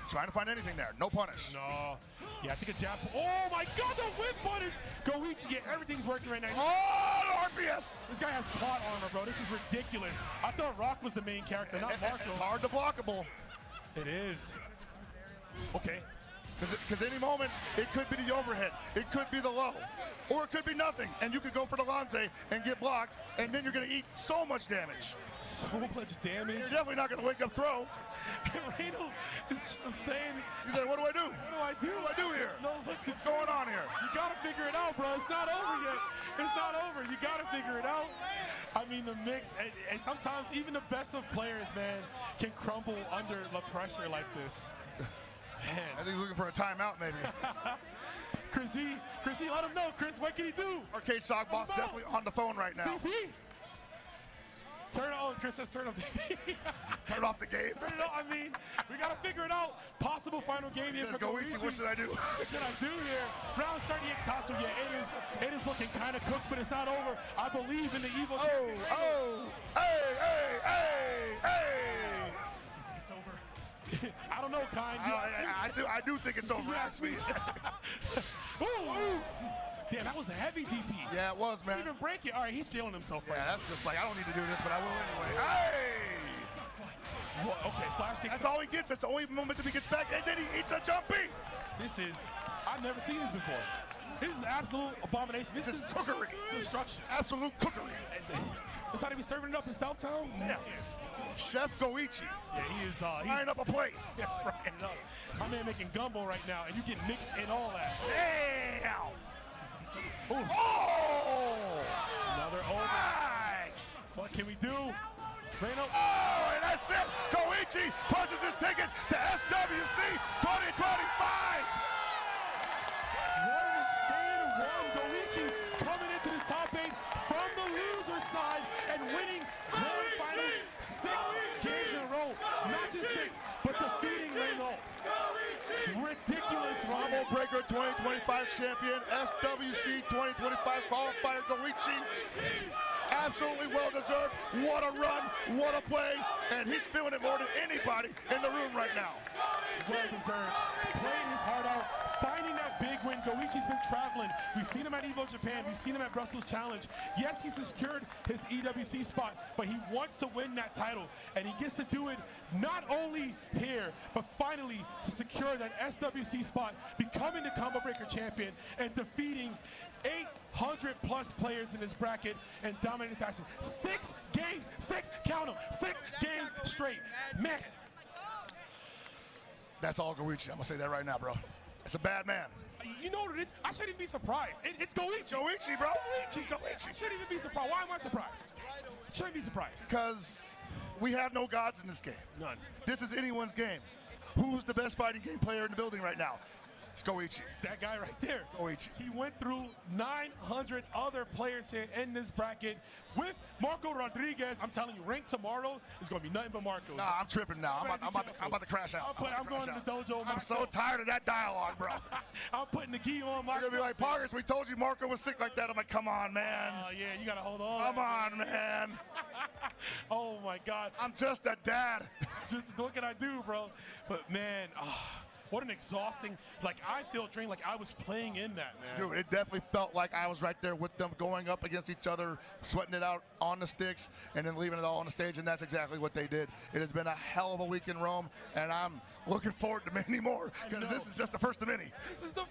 Trying to find anything there. No punish. No. Yeah, I think a jab. Oh my God, the whip punish. Goichi, yeah, everything's working right now. Oh, RPS. This guy has plot armor, bro. This is ridiculous. I thought Rock was the main character, not Marco. It's hard to blockable. It is. Okay. Because any moment, it could be the overhead, it could be the low, or it could be nothing, and you could go for the Lanze and get blocked, and then you're going to eat so much damage. So much damage. You're definitely not going to wake up throw. REYNALD is saying, He's like, what do I do? What do I do here? No, What's going on here? You got to figure it out, bro. It's not over yet. It's not over. You got to figure it out. I mean, the mix, and sometimes even the best of players, man, can crumble under the pressure like this. Man. I think he's looking for a timeout, maybe. Chris G, let him know. Chris, what can he do? Arcade Sock Boss definitely on the phone right now. DP. Turn it on. Chris says turn off DP. Turn off the game. Turn it on. I mean, we got to figure it out. Possible final game here for Goichi. What should I do? What should I do here? Round starting X Tatsu. Yeah, it is looking kind of cooked, but it's not over. I believe in the evil. Hey. I don't know, Kind. I do think it's over. Ask me. Damn, that was a heavy DP. Yeah, it was, man. He didn't even break it. All right, he's feeling himself right now. That's just like, I don't need to do this, but I will anyway. Hey! Well, okay, flash kick. That's all he gets. That's the only momentum he gets back, and then he eats a jumpy. This is, I've never seen this before. This is absolute abomination. This is cookery. Destruction. Absolute cookery. That's how they be serving it up in Southtown? Yeah. Chef Goichi. Yeah, he is. Line up a plate. Yeah, frying it up. My man making gumbo right now, and you get mixed in all that. Damn! Ooh. Oh! Another over. Nice! What can we do? REYNALD. Oh, and that's it. Goichi punches his ticket to SWC 2025. What an insane run. Goichi coming into this top 8 from the loser side and winning grand finals 6 games in a row. Not just 6, but defeating REYNALD. Ridiculous run. Combo Breaker 2025 champion, SWC 2025 qualifier Goichi. Absolutely well deserved. What a run, what a play, and he's feeling it more than anybody in the room right now. Well deserved. Playing his heart out, finding that big win. Goichi's been traveling. We've seen him at EVO Japan. We've seen him at Brussels Challenge. Yes, he secured his EWC spot, but he wants to win that title, and he gets to do it not only here, but finally to secure that SWC spot, becoming the Combo Breaker champion, and defeating 800 plus players in this bracket and dominating fashion. 6 games, 6, count them, 6 games straight. Man. That's all Goichi. I'm gonna say that right now, bro. It's a bad man. You know what it is? I shouldn't even be surprised. It's Goichi. Goichi, bro. Goichi. I shouldn't even be surprised. Why am I surprised? Shouldn't be surprised. Because we have no gods in this game. None. This is anyone's game. Who's the best fighting game player in the building right now? It's Goichi. That guy right there. Goichi. He went through 900 other players here in this bracket with Marco Rodriguez. I'm telling you, rank tomorrow is going to be nothing but Marcos. Nah, I'm tripping now. I'm about to crash out. I'm going to the dojo myself. I'm so tired of that dialogue, bro. I'm putting the gi on myself. You're going to be like, Poggers, we told you Marco was sick like that. I'm like, come on, man. Oh, yeah, you got to hold on. Come on, man. Oh, my God. I'm just a dad. Just what can I do, bro? But, man, what an exhausting, like I feel drained, like I was playing in that, man. Dude, it definitely felt like I was right there with them, going up against each other, sweating it out on the sticks, and then leaving it all on the stage, and that's exactly what they did. It has been a hell of a week in Rome, and I'm looking forward to many more, because this is just the first of many. This is the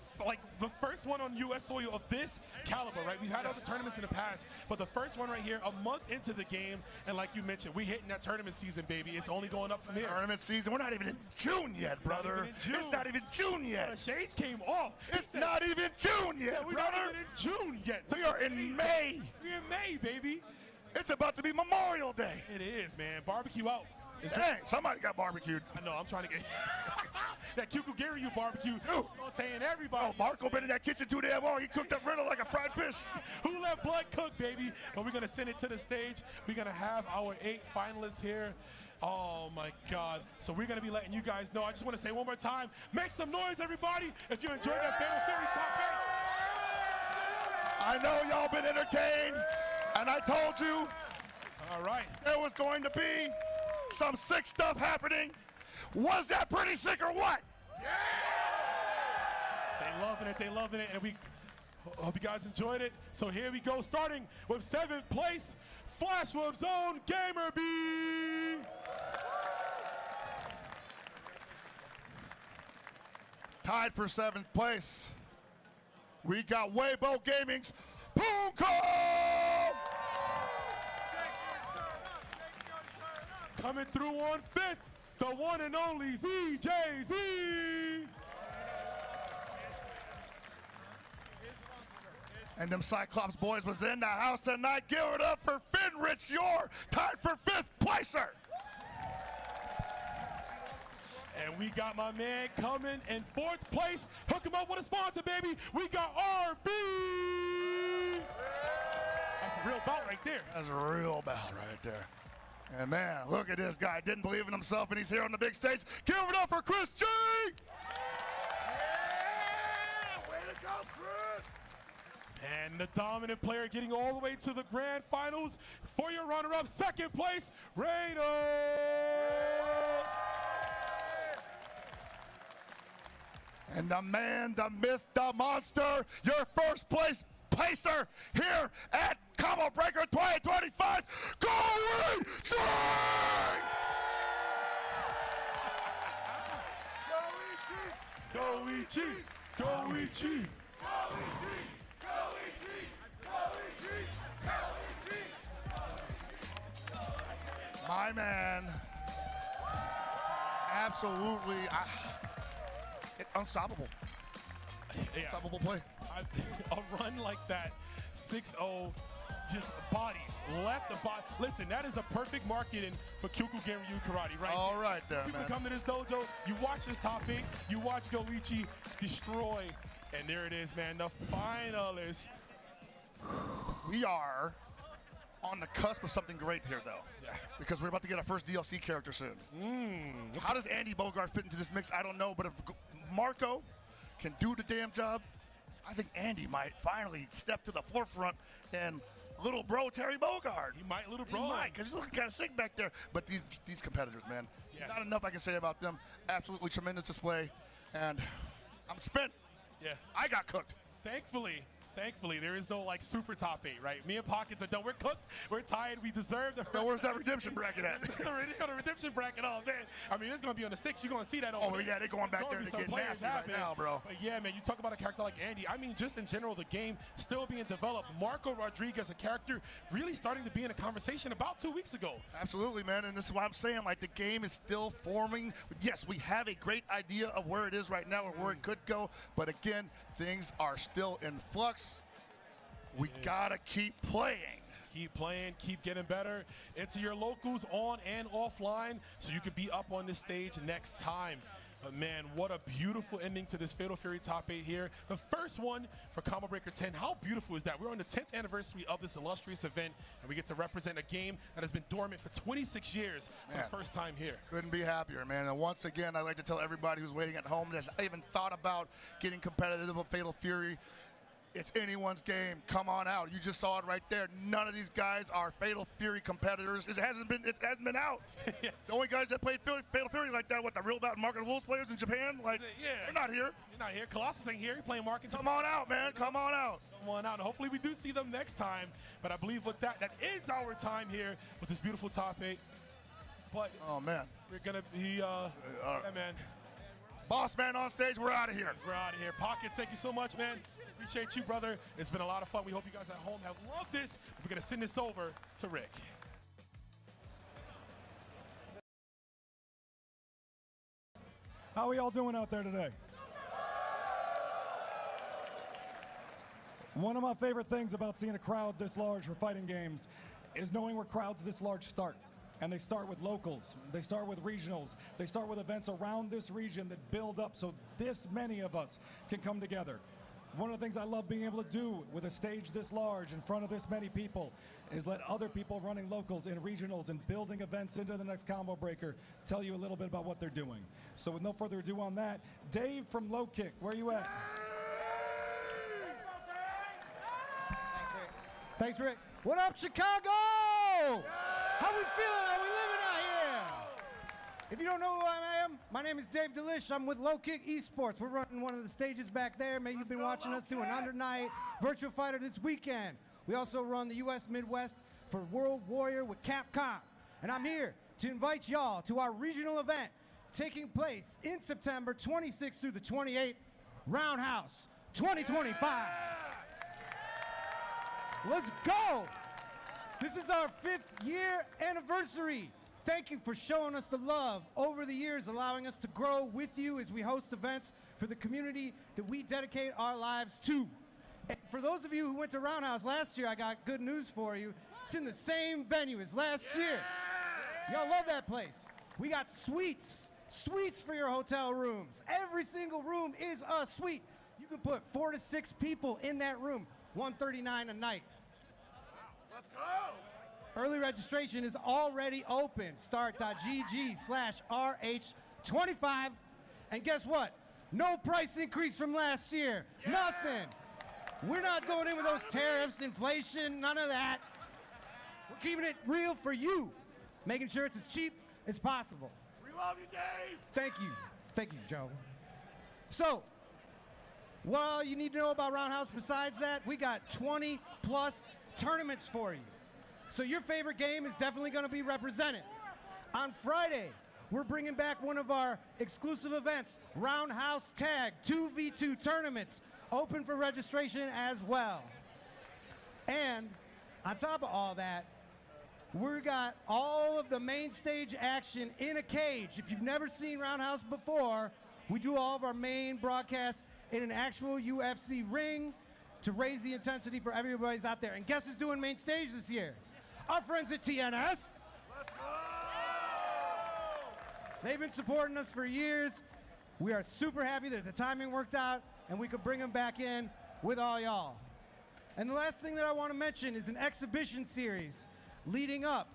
first one on U.S. soil of this caliber, right? We've had other tournaments in the past, but the first one right here, a month into the game, and like you mentioned, we hitting that tournament season, baby. It's only going up from here. Tournament season. We're not even in June yet, brother. It's not even June yet. The shades came off. It's not even June yet, we're brother. not even in June yet. We are in May. We're in May, baby. It's about to be Memorial Day. It is, man. Barbecue out. Dang, somebody got barbecued. I know, I'm trying to get that Garou barbecue, sauteing everybody. Oh, Marco been in that kitchen too damn long. He cooked up REYNALD like a fried fish. Who let blood cook, baby? But we're going to send it to the stage. We're going to have our 8 finalists here. Oh, my God. So we're going to be letting you guys know. I just want to say one more time, make some noise, everybody, if you enjoyed that Fatal Fury Top 8. I know y'all been entertained, and I told you All right. there was going to be some sick stuff happening. Was that pretty sick or what? They loving it. They loving it. And we hope you guys enjoyed it. So here we go, starting with 7th place, Flash Wolf Zone GAMERBEE. Tied for 7th place, we got Weibo Gaming's POONGKO! Coming through on 5th, the one and only ZJZ. And them Cyclops boys was in the house tonight. Give it up for FENRITTI, your tied for 5th placer. And we got my man coming in 4th place. Hook him up with a sponsor, baby. We got RB. That's the real bout right there. That's a real bout right there. And man, look at this guy. Didn't believe in himself, and he's here on the big stage. Give it up for COTW! Yeah! Way to go, Chris! And the dominant player getting all the way to the grand finals for your runner-up, 2nd place, REYNALD. And the man, the myth, the monster, your 1st place placer here at Combo Breaker 2025, GAROU! Goichi. My man, absolutely unstoppable. Yeah. Unstoppable play. A run like that, 6-0, just bodies, left the body. Listen, that is the perfect marketing for Kyuku Genryu Karate, right? All right there, People man. come to this dojo, you watch this top 8, you watch Goichi destroy, and there it is, man, the finalists. We are on the cusp of something great here, though. Yeah. Because we're about to get our first DLC character soon. How does Andy Bogart fit into this mix? I don't know, but if Marco can do the damn job, I think Andy might finally step to the forefront and little bro Terry Bogard. He might, little bro. He might, because he's looking kind of sick back there. But these competitors, man, Yeah. not enough I can say about them. Absolutely tremendous display, and I'm spent. Yeah. I got cooked. Thankfully, there is no like super top 8, right? Me and Pockets are done. We're cooked. We're tired. We deserve the. So where's that redemption bracket at? the redemption bracket. Oh man, I mean it's gonna be on the sticks. You're gonna see that. Oh yeah, they're going back there to some get players nasty right now, bro. But yeah, man, you talk about a character like Andy. I mean, just in general, the game still being developed. Marco Rodriguez, a character really starting to be in a conversation about 2 weeks ago. Absolutely, man, and this is why I'm saying, like, the game is still forming. Yes, we have a great idea of where it is right now and where it could go, but again, things are still in flux. We gotta keep playing. Keep playing, keep getting better. Into your locals on and offline so you can be up on this stage next time. But man, what a beautiful ending to this Fatal Fury Top 8 here. The first one for Combo Breaker 10. How beautiful is that? We're on the 10th anniversary of this illustrious event, and we get to represent a game that has been dormant for 26 years for the first time here. Couldn't be happier, man. And once again, I'd like to tell everybody who's waiting at home that's even thought about getting competitive with Fatal Fury, It's anyone's game. Come on out. You just saw it right there. None of these guys are Fatal Fury competitors. It hasn't been out. Yeah. The only guys that played Fatal Fury like that, what, the real Mark and Wolves players in Japan? Like, Yeah. they're not here. You're not here. Colossus ain't here. You're playing Mark and Come on out, man. Come on out. Come on out. Hopefully we do see them next time. But I believe with that ends our time here with this beautiful top 8. But oh, man. We're going to be, yeah, man. Boss man on stage, we're out of here. We're out of here. Pockets, thank you so much, man. Appreciate you, brother. It's been a lot of fun. We hope you guys at home have loved this. We're going to send this over to Rick. How are y'all doing out there today? One of my favorite things about seeing a crowd this large for fighting games is knowing where crowds this large start. And they start with locals, they start with regionals, they start with events around this region that build up so this many of us can come together. One of the things I love being able to do with a stage this large in front of this many people is let other people running locals in regionals and building events into the next combo breaker tell you a little bit about what they're doing. So with no further ado on that, Dave from Low Kick, where are you at? Thanks, Rick. What up, Chicago? How we feeling? How we living out here? If you don't know who I am, my name is Dave Delish. I'm with Low Kick Esports. We're running one of the stages back there. Maybe you've been watching us do an under night virtual fighter this weekend. We also run the U.S. Midwest for World Warrior with Capcom. And I'm here to invite y'all to our regional event taking place in September 26th through the 28th, Roundhouse 2025. Let's go! This is our 5th year anniversary. Thank you for showing us the love over the years, allowing us to grow with you as we host events for the community that we dedicate our lives to. And for those of you who went to Roundhouse last year, I got good news for you. It's in the same venue as last year. Y'all love that place. We got suites for your hotel rooms. Every single room is a suite. You can put 4 to 6 people in that room, $139 a night. Let's go. Early registration is already open. Start.gg/RH25. And guess what? No price increase from last year. Yeah. Nothing. We're not going in with those tariffs, inflation, none of that. We're keeping it real for you, making sure it's as cheap as possible. We love you, Dave. Thank you. Thank you, Joe. So, what all you need to know about Roundhouse besides that, we got 20+ tournaments for you. So your favorite game is definitely going to be represented. On Friday, we're bringing back one of our exclusive events, Roundhouse Tag 2v2 tournaments, open for registration as well. And on top of all that, we got all of the main stage action in a cage. If you've never seen Roundhouse before, we do all of our main broadcasts in an actual UFC ring to raise the intensity for everybody's out there. And guess who's doing main stage this year? Our friends at TNS. Let's go! They've been supporting us for years. We are super happy that the timing worked out and we could bring them back in with all y'all. And the last thing that I want to mention is an exhibition series leading up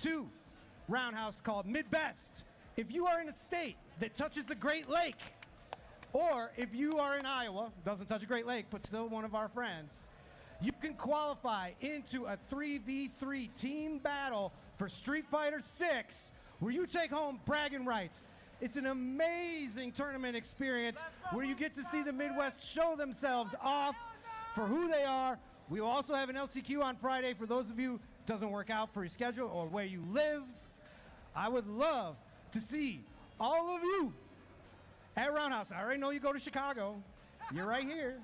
to Roundhouse called Midbest. If you are in a state that touches the Great Lake, or if you are in Iowa, doesn't touch a Great Lake, but still one of our friends, you can qualify into a 3v3 team battle for Street Fighter 6, where you take home bragging rights. It's an amazing tournament experience where you get to see the Midwest show themselves off for who they are. We will also have an LCQ on Friday for those of you it doesn't work out for your schedule or where you live. I would love to see all of you at Roundhouse. I already know you go to Chicago. You're right here.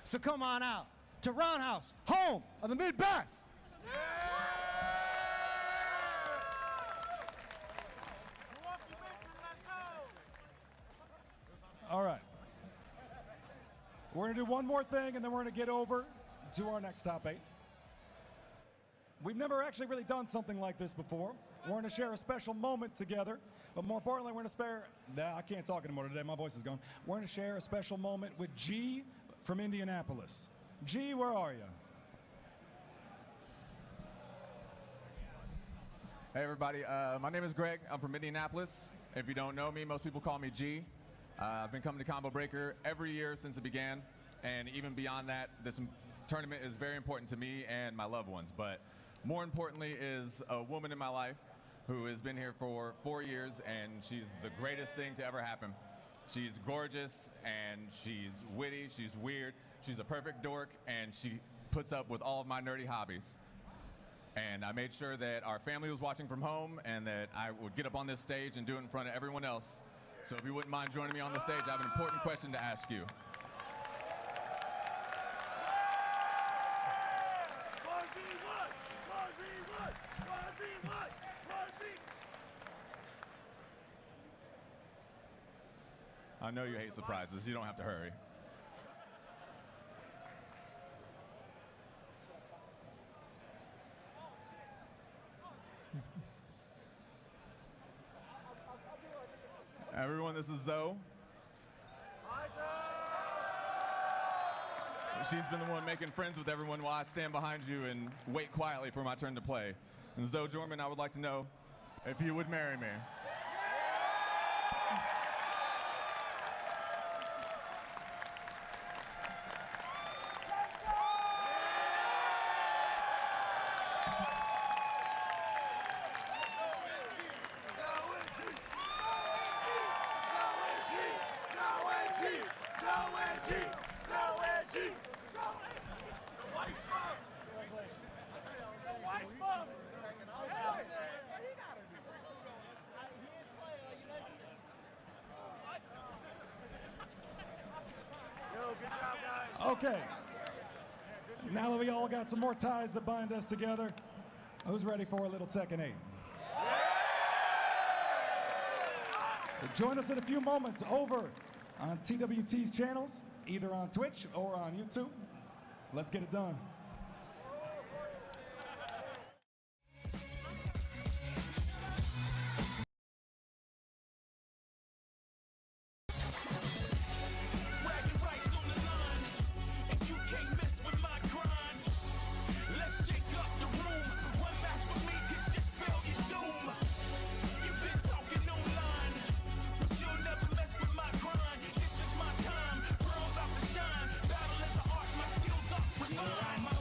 So come on out to Roundhouse, home of the Midwest. All right. We're going to do one more thing, and then we're going to get over to our next top 8. We've never actually really done something like this before. We're going to share a special moment together, but more importantly, we're going to I can't talk anymore today. My voice is gone. We're going to share a special moment with G from Indianapolis. G, where are you? Hey everybody, my name is Greg. I'm from Indianapolis. If you don't know me, most people call me G. I've been coming to Combo Breaker every year since it began. And even beyond that, this tournament is very important to me and my loved ones. But more importantly is a woman in my life who has been here for 4 years, and she's the greatest thing to ever happen. She's gorgeous, and she's witty, she's weird, she's a perfect dork, and she puts up with all of my nerdy hobbies. And I made sure that our family was watching from home and that I would get up on this stage and do it in front of everyone else. So if you wouldn't mind joining me on the stage, I have an important question to ask you. I know you hate surprises. You don't have to hurry. Everyone, this is Zoe. She's been the one making friends with everyone while I stand behind you and wait quietly for my turn to play. And Zoe Jorman, I would like to know if you would marry me. Okay. Now that we all got some more ties that bind us together, who's ready for a little Tekken 8? Join us in a few moments over on TWT's channels, either on Twitch or on YouTube. Let's get it done. Refined.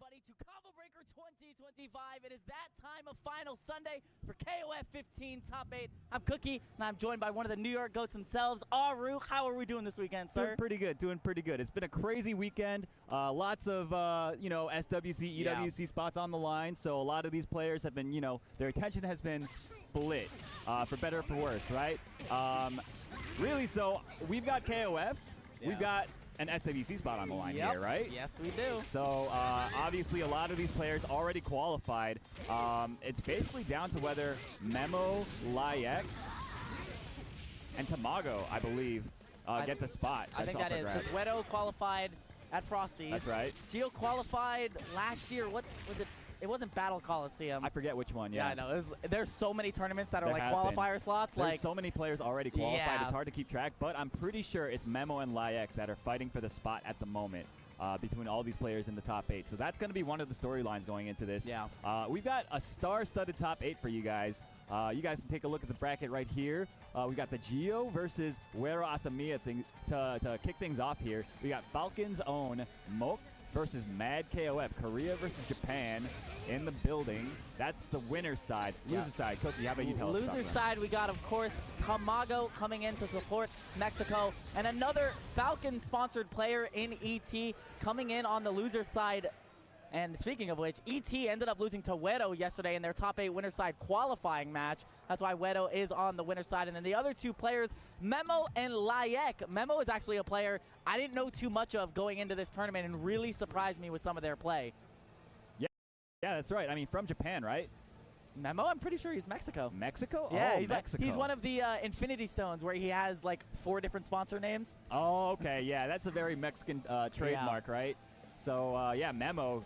everybody, to Combo Breaker 2025. It is that time of Final Sunday for KOF15 Top 8. I'm Cookie, and I'm joined by one of the New York GOATs themselves, Aru. How are we doing this weekend, sir? Doing pretty good. It's been a crazy weekend. Lots of, SWC, EWC spots on the line, so a lot of these players have been, their attention has been split, for better or for worse, right? Really, so we've got KOF, we've got an SWC spot on the line here, right? Yes, we do. So obviously a lot of these players already qualified. It's basically down to whether Memo, Layek, and Tamago, I believe, get the spot. I think that is, because Wedo qualified at Frosty's. That's right. Gio qualified last year. What was it? It wasn't Battle Coliseum. I forget which one, yeah. I know. There's so many tournaments that are like qualifier slots. There's so many players already qualified, Yeah. it's hard to keep track, but I'm pretty sure it's Memo and Layek that are fighting for the spot at the moment between all these players in the top 8. So that's going to be one of the storylines going into this. Yeah. We've got a star-studded top 8 for you guys. You guys can take a look at the bracket right here. We got the Gio versus Wero Asamiya thing to kick things off here. We got Falcon's own Mok versus Mad KOF, Korea versus Japan in the building. That's the winner's side. Loser side, Cookie, how about you tell us about Loser that? side, we got, of course, Tamago coming in to support Mexico, and another Falcon-sponsored player in ET coming in on the loser side. And speaking of which, ET ended up losing to Wedo yesterday in their top 8 winner side qualifying match. That's why Wedo is on the winner side. And then the other two players, Memo and Layek. Memo is actually a player I didn't know too much of going into this tournament and really surprised me with some of their play. Yeah, that's right. I mean, from Japan, right? Memo, I'm pretty sure he's Mexico. Mexico? Yeah, oh, he's Mexico. He's one of the Infinity Stones where he has like 4 different sponsor names. Oh, okay. Yeah, that's a very Mexican trademark, right? So, yeah, Memo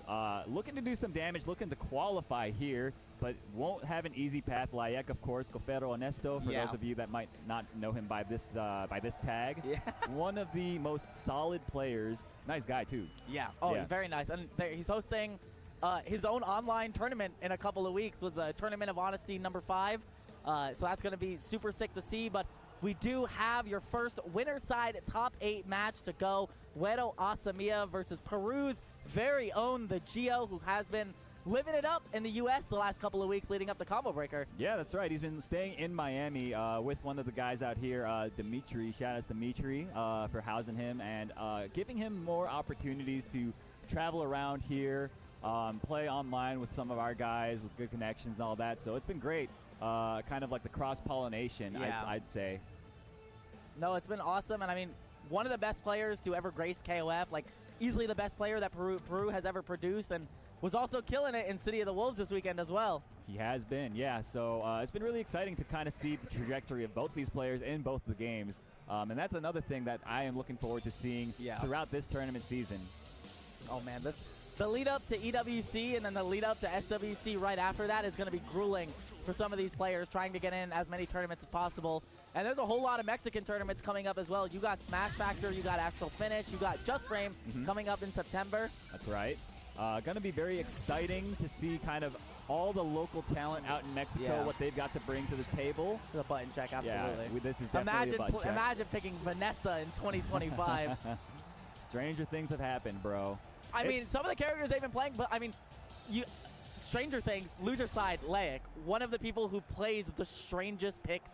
looking to do some damage, looking to qualify here, but won't have an easy path. Layek, of course, Cofero Honesto, for those of you that might not know him by this tag. Yeah. One of the most solid players. Nice guy, too. Yeah. Oh, Yeah. very nice. And he's hosting his own online tournament in a couple of weeks with the Tournament of Honesty #5. So that's going to be super sick to see. But we do have your first winner side top 8 match to go. Wero Asamiya versus Peru's very own the Gio, who has been living it up in the U.S. the last couple of weeks leading up to Combo Breaker. Yeah, that's right. He's been staying in Miami with one of the guys out here, Dimitri. Shout out to Dimitri for housing him and giving him more opportunities to travel around here, play online with some of our guys with good connections and all that. So it's been great. Kind of like the cross-pollination, I'd say. No, it's been awesome. And I mean, one of the best players to ever grace KOF, like easily the best player that Peru has ever produced, and was also killing it in City of the Wolves this weekend as well. He has been, yeah. So it's been really exciting to kind of see the trajectory of both these players in both the games. And that's another thing that I am looking forward to seeing throughout this tournament season. Oh, man, the lead up to EWC and then the lead up to SWC right after that is going to be grueling for some of these players trying to get in as many tournaments as possible. And there's a whole lot of Mexican tournaments coming up as well. You got Smash Factor, you got Actual Finish, you got Just Frame coming up in September. That's right. Going to be very exciting to see kind of all the local talent out in Mexico, what they've got to bring to the table. The button check, absolutely. Yeah, this is definitely a button check. Imagine picking Vanessa in 2025. Stranger things have happened, bro. I mean, some of the characters they've been playing, but I mean, Stranger Things, loser side, Layek, one of the people who plays the strangest picks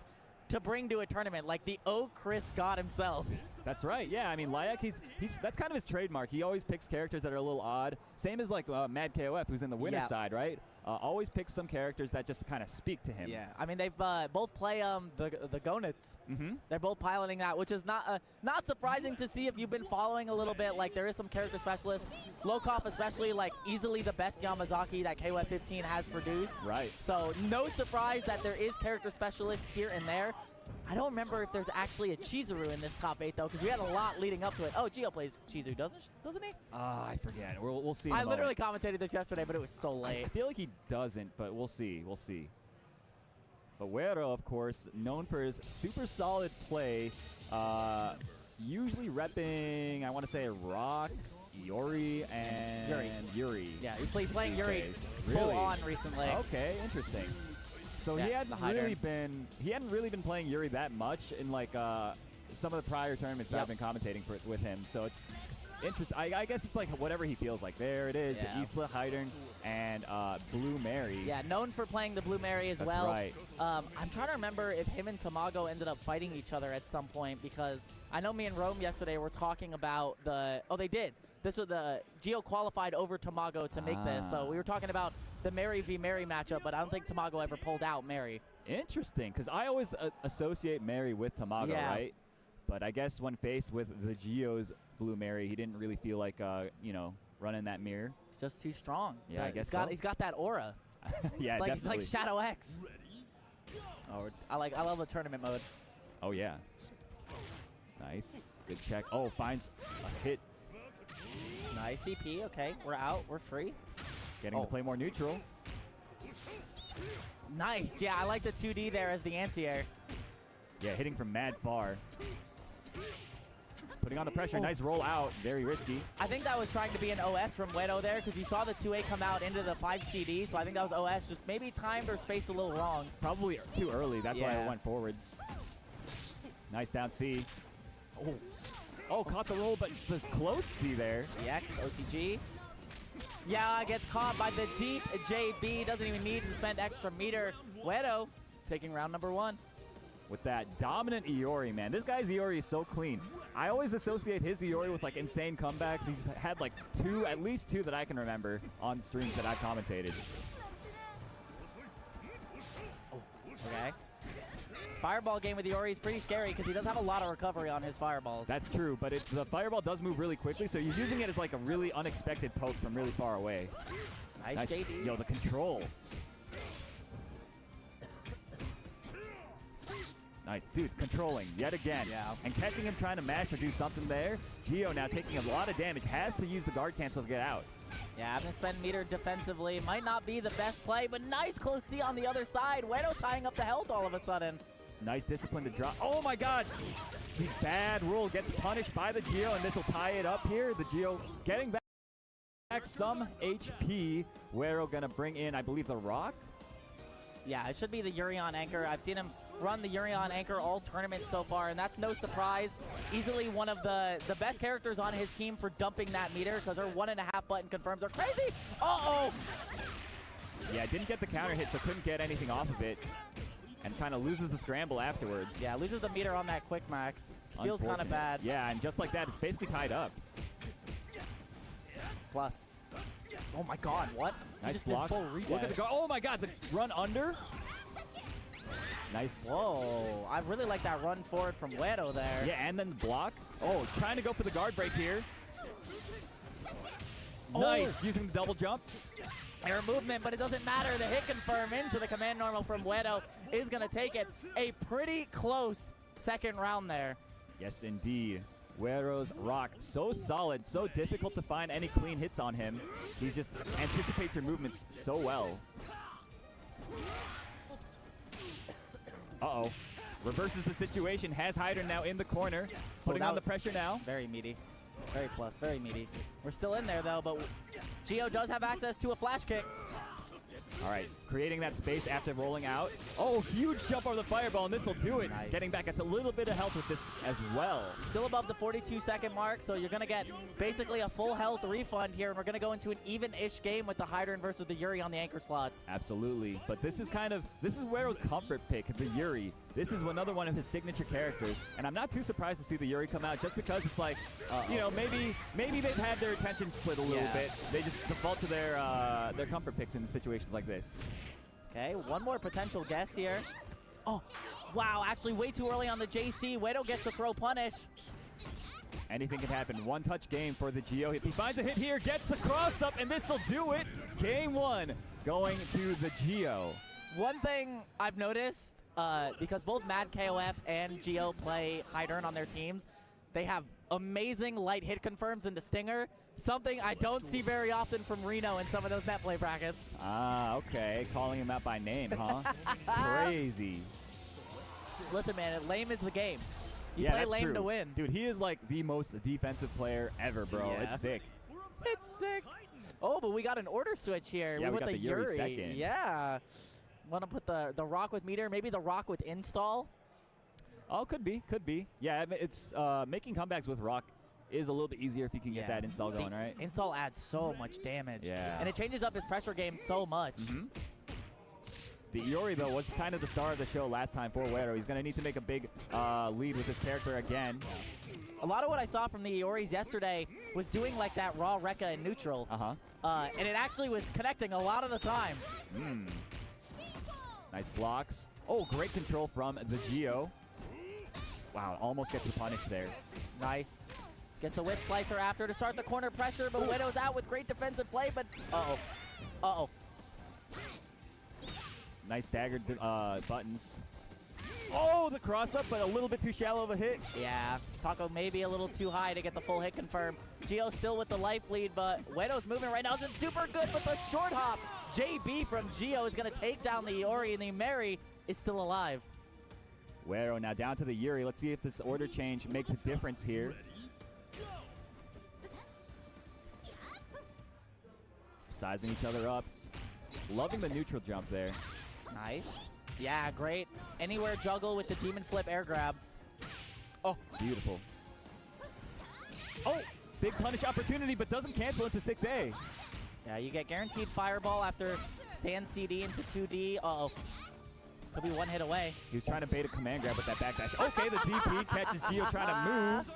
to bring to a tournament, like the Chris God himself. That's right. Yeah, I mean, Layek, he's that's kind of his trademark. He always picks characters that are a little odd. Same as like Mad KOF, who's in the winner's side, right? Always picks some characters that just kind of speak to him. Yeah, I mean, they both play the Gonets. They're both piloting that, which is not surprising to see if you've been following a little bit. Like, there is some character specialists. Lokov especially, like, easily the best Yamazaki that KOF15 has produced. Right. So no surprise that there is character specialists here and there. I don't remember if there's actually a Chizuru in this top 8, though, because we had a lot leading up to it. Oh, Gio plays Chizuru, doesn't he? I forget. We'll see. I literally commentated this yesterday, but it was so late. I feel like he doesn't, but we'll see. We'll see. But Wero, of course, known for his super solid play, usually repping, I want to say, Rock, Yuri, and Yuri. Yeah, he's playing Yuri full Really? on recently. Okay, interesting. So Yeah, he hadn't the really been playing Yuri that much in like some of the prior tournaments that I've been commentating with him. So it's Interesting. I guess it's like whatever he feels like. There it is, Yeah. the Isla, Hydern, and Blue Mary. Yeah, known for playing the Blue Mary as That's well. right. I'm trying to remember if him and Tamago ended up fighting each other at some point, because I know me and Rome yesterday were talking about the. Oh, they did. This was the Geo qualified over Tamago to make this, so we were talking about the Mary v Mary matchup, but I don't think Tamago ever pulled out Mary. Interesting, because I always associate Mary with Tamago, Yeah. right? But I guess when faced with the Geo's Blue Mary, he didn't really feel like, you know, running that mirror. It's just too strong. Yeah, I guess He's got that aura. Yeah, It's definitely. like Shadow X. Oh, I love the tournament mode. Oh, yeah. Nice. Good check. Oh, finds a hit. Nice DP. Okay, we're out. We're free. Getting to play more neutral. Nice. Yeah, I like the 2D there as the anti-air. Yeah, hitting from mad far. Putting on the pressure. Nice roll out. Very risky. I think that was trying to be an OS from Wedo there, because you saw the 2A come out into the 5 CD, so I think that was OS, just maybe timed or spaced a little wrong. Probably too early. That's why Yeah. it went forwards. Nice down C. Oh, caught the roll, but the close C there. EX, OTG. Yeah, gets caught by the deep JB. Doesn't even need to spend extra meter. Wedo taking round number 1. With that dominant Iori, man. This guy's Iori is so clean. I always associate his Iori with like insane comebacks. He's had like at least two that I can remember on streams that I've commentated. Okay. Fireball game with Iori is pretty scary because he does have a lot of recovery on his fireballs. That's true, but the fireball does move really quickly, so you're using it as like a really unexpected poke from really far away. Nice JD. Yo, the control. Nice, dude, controlling yet again. Yeah. And catching him trying to mash or do something there. Geo now taking a lot of damage, has to use the guard cancel to get out. Yeah, having to spend meter defensively might not be the best play, but nice close C on the other side. Wedo tying up the health all of a sudden. Nice discipline to drop. Oh my god! The bad roll gets punished by the Geo, and this will tie it up here. The Geo getting back some HP. Wedo gonna bring in, I believe, the Rock? Yeah, it should be the Urion Anchor. I've seen him run the Urion Anchor all tournament so far, and that's no surprise. Easily one of the best characters on his team for dumping that meter, because her 1.5 button confirms are crazy. Uh-oh! Yeah, didn't get the counter hit, so couldn't get anything off of it. And kind of loses the scramble afterwards. Yeah, loses the meter on that quick max. Feels kind of bad. Yeah, and just like that, it's basically tied up. Plus. Oh my god, what? He Nice just block. did full Look at the oh my god, the run under. Nice. Whoa, I really like that run forward from Wedo there. Yeah, and then the block. Oh, trying to go for the guard break here. Oh. Nice, using the double jump. Air movement, but it doesn't matter. The hit confirm into the command normal from Wedo is going to take it. A pretty close second round there. Yes, indeed. Wedo's Rock, so solid, so difficult to find any clean hits on him. He just anticipates your movements so well. Uh-oh. Reverses the situation, has Hydern now in the corner, putting on the pressure now. Very meaty. Very plus, very meaty. We're still in there, though, but Geo does have access to a flash kick. All right, creating that space after rolling out. Oh, huge jump over the fireball, and this will do it. Nice. Getting back at a little bit of health with this as well. Still above the 42-second mark, so you're going to get basically a full health refund here, and we're going to go into an even-ish game with the Hydern versus the Yuri on the anchor slots. Absolutely, but this is Wedo's comfort pick, the Yuri. This is another one of his signature characters, and I'm not too surprised to see the Yuri come out just because it's like, you know, maybe they've had their attention split a little bit. They just default to their comfort picks in situations like this. Okay, one more potential guess here. Oh, wow, actually way too early on the JC. Wedo gets the throw punish. Anything can happen. One-touch game for the Geo. If he finds a hit here, gets the cross-up, and this will do it. Game 1 going to the Geo. One thing I've noticed, because both Mad KOF and Geo play Hydern on their teams, they have amazing light hit confirms in the Stinger, something I don't see very often from Reno in some of those net play brackets. Ah, okay. Calling him out by name, huh? Crazy. Listen, man, lame is the game. You Yeah, play that's lame true. to win. Dude, he is like the most defensive player ever, bro. Yeah. It's sick. It's sick. Oh, but we got an order switch here. Yeah, we put got the Yuri second. Yeah. Want to put the Rock with meter, maybe the Rock with install? Oh, could be. Yeah, it's making comebacks with Rock is a little bit easier if you can get that install going, right? Install adds so much damage. Yeah. And it changes up his pressure game so much. The Iori, though, was kind of the star of the show last time for Wero. He's going to need to make a big lead with his character again. A lot of what I saw from the Ioris yesterday was doing like that raw Rekka in neutral. And it actually was connecting a lot of the time. Nice blocks. Oh, great control from the Geo. Wow, almost gets the punish there. Nice. Gets the whip slicer after to start the corner pressure, but Widow's out with great defensive play, but uh-oh. Nice staggered buttons. Oh, the cross-up, but a little bit too shallow of a hit. Yeah, Taco maybe a little too high to get the full hit confirmed. Geo still with the life lead, but Widow's moving right now has been super good, but the short hop, JB from Geo is going to take down the Iori, and the Mary is still alive. Wero now down to the Yuri. Let's see if this order change makes a difference here. Sizing each other up. Loving the neutral jump there. Nice. Yeah, great. Anywhere juggle with the demon flip air grab. Oh, beautiful. Oh, big punish opportunity, but doesn't cancel into 6A. Yeah, you get guaranteed fireball after stand CD into 2D. Uh-oh. Could be one hit away. He was trying to bait a command grab with that backdash. Okay, the DP catches Geo trying to move.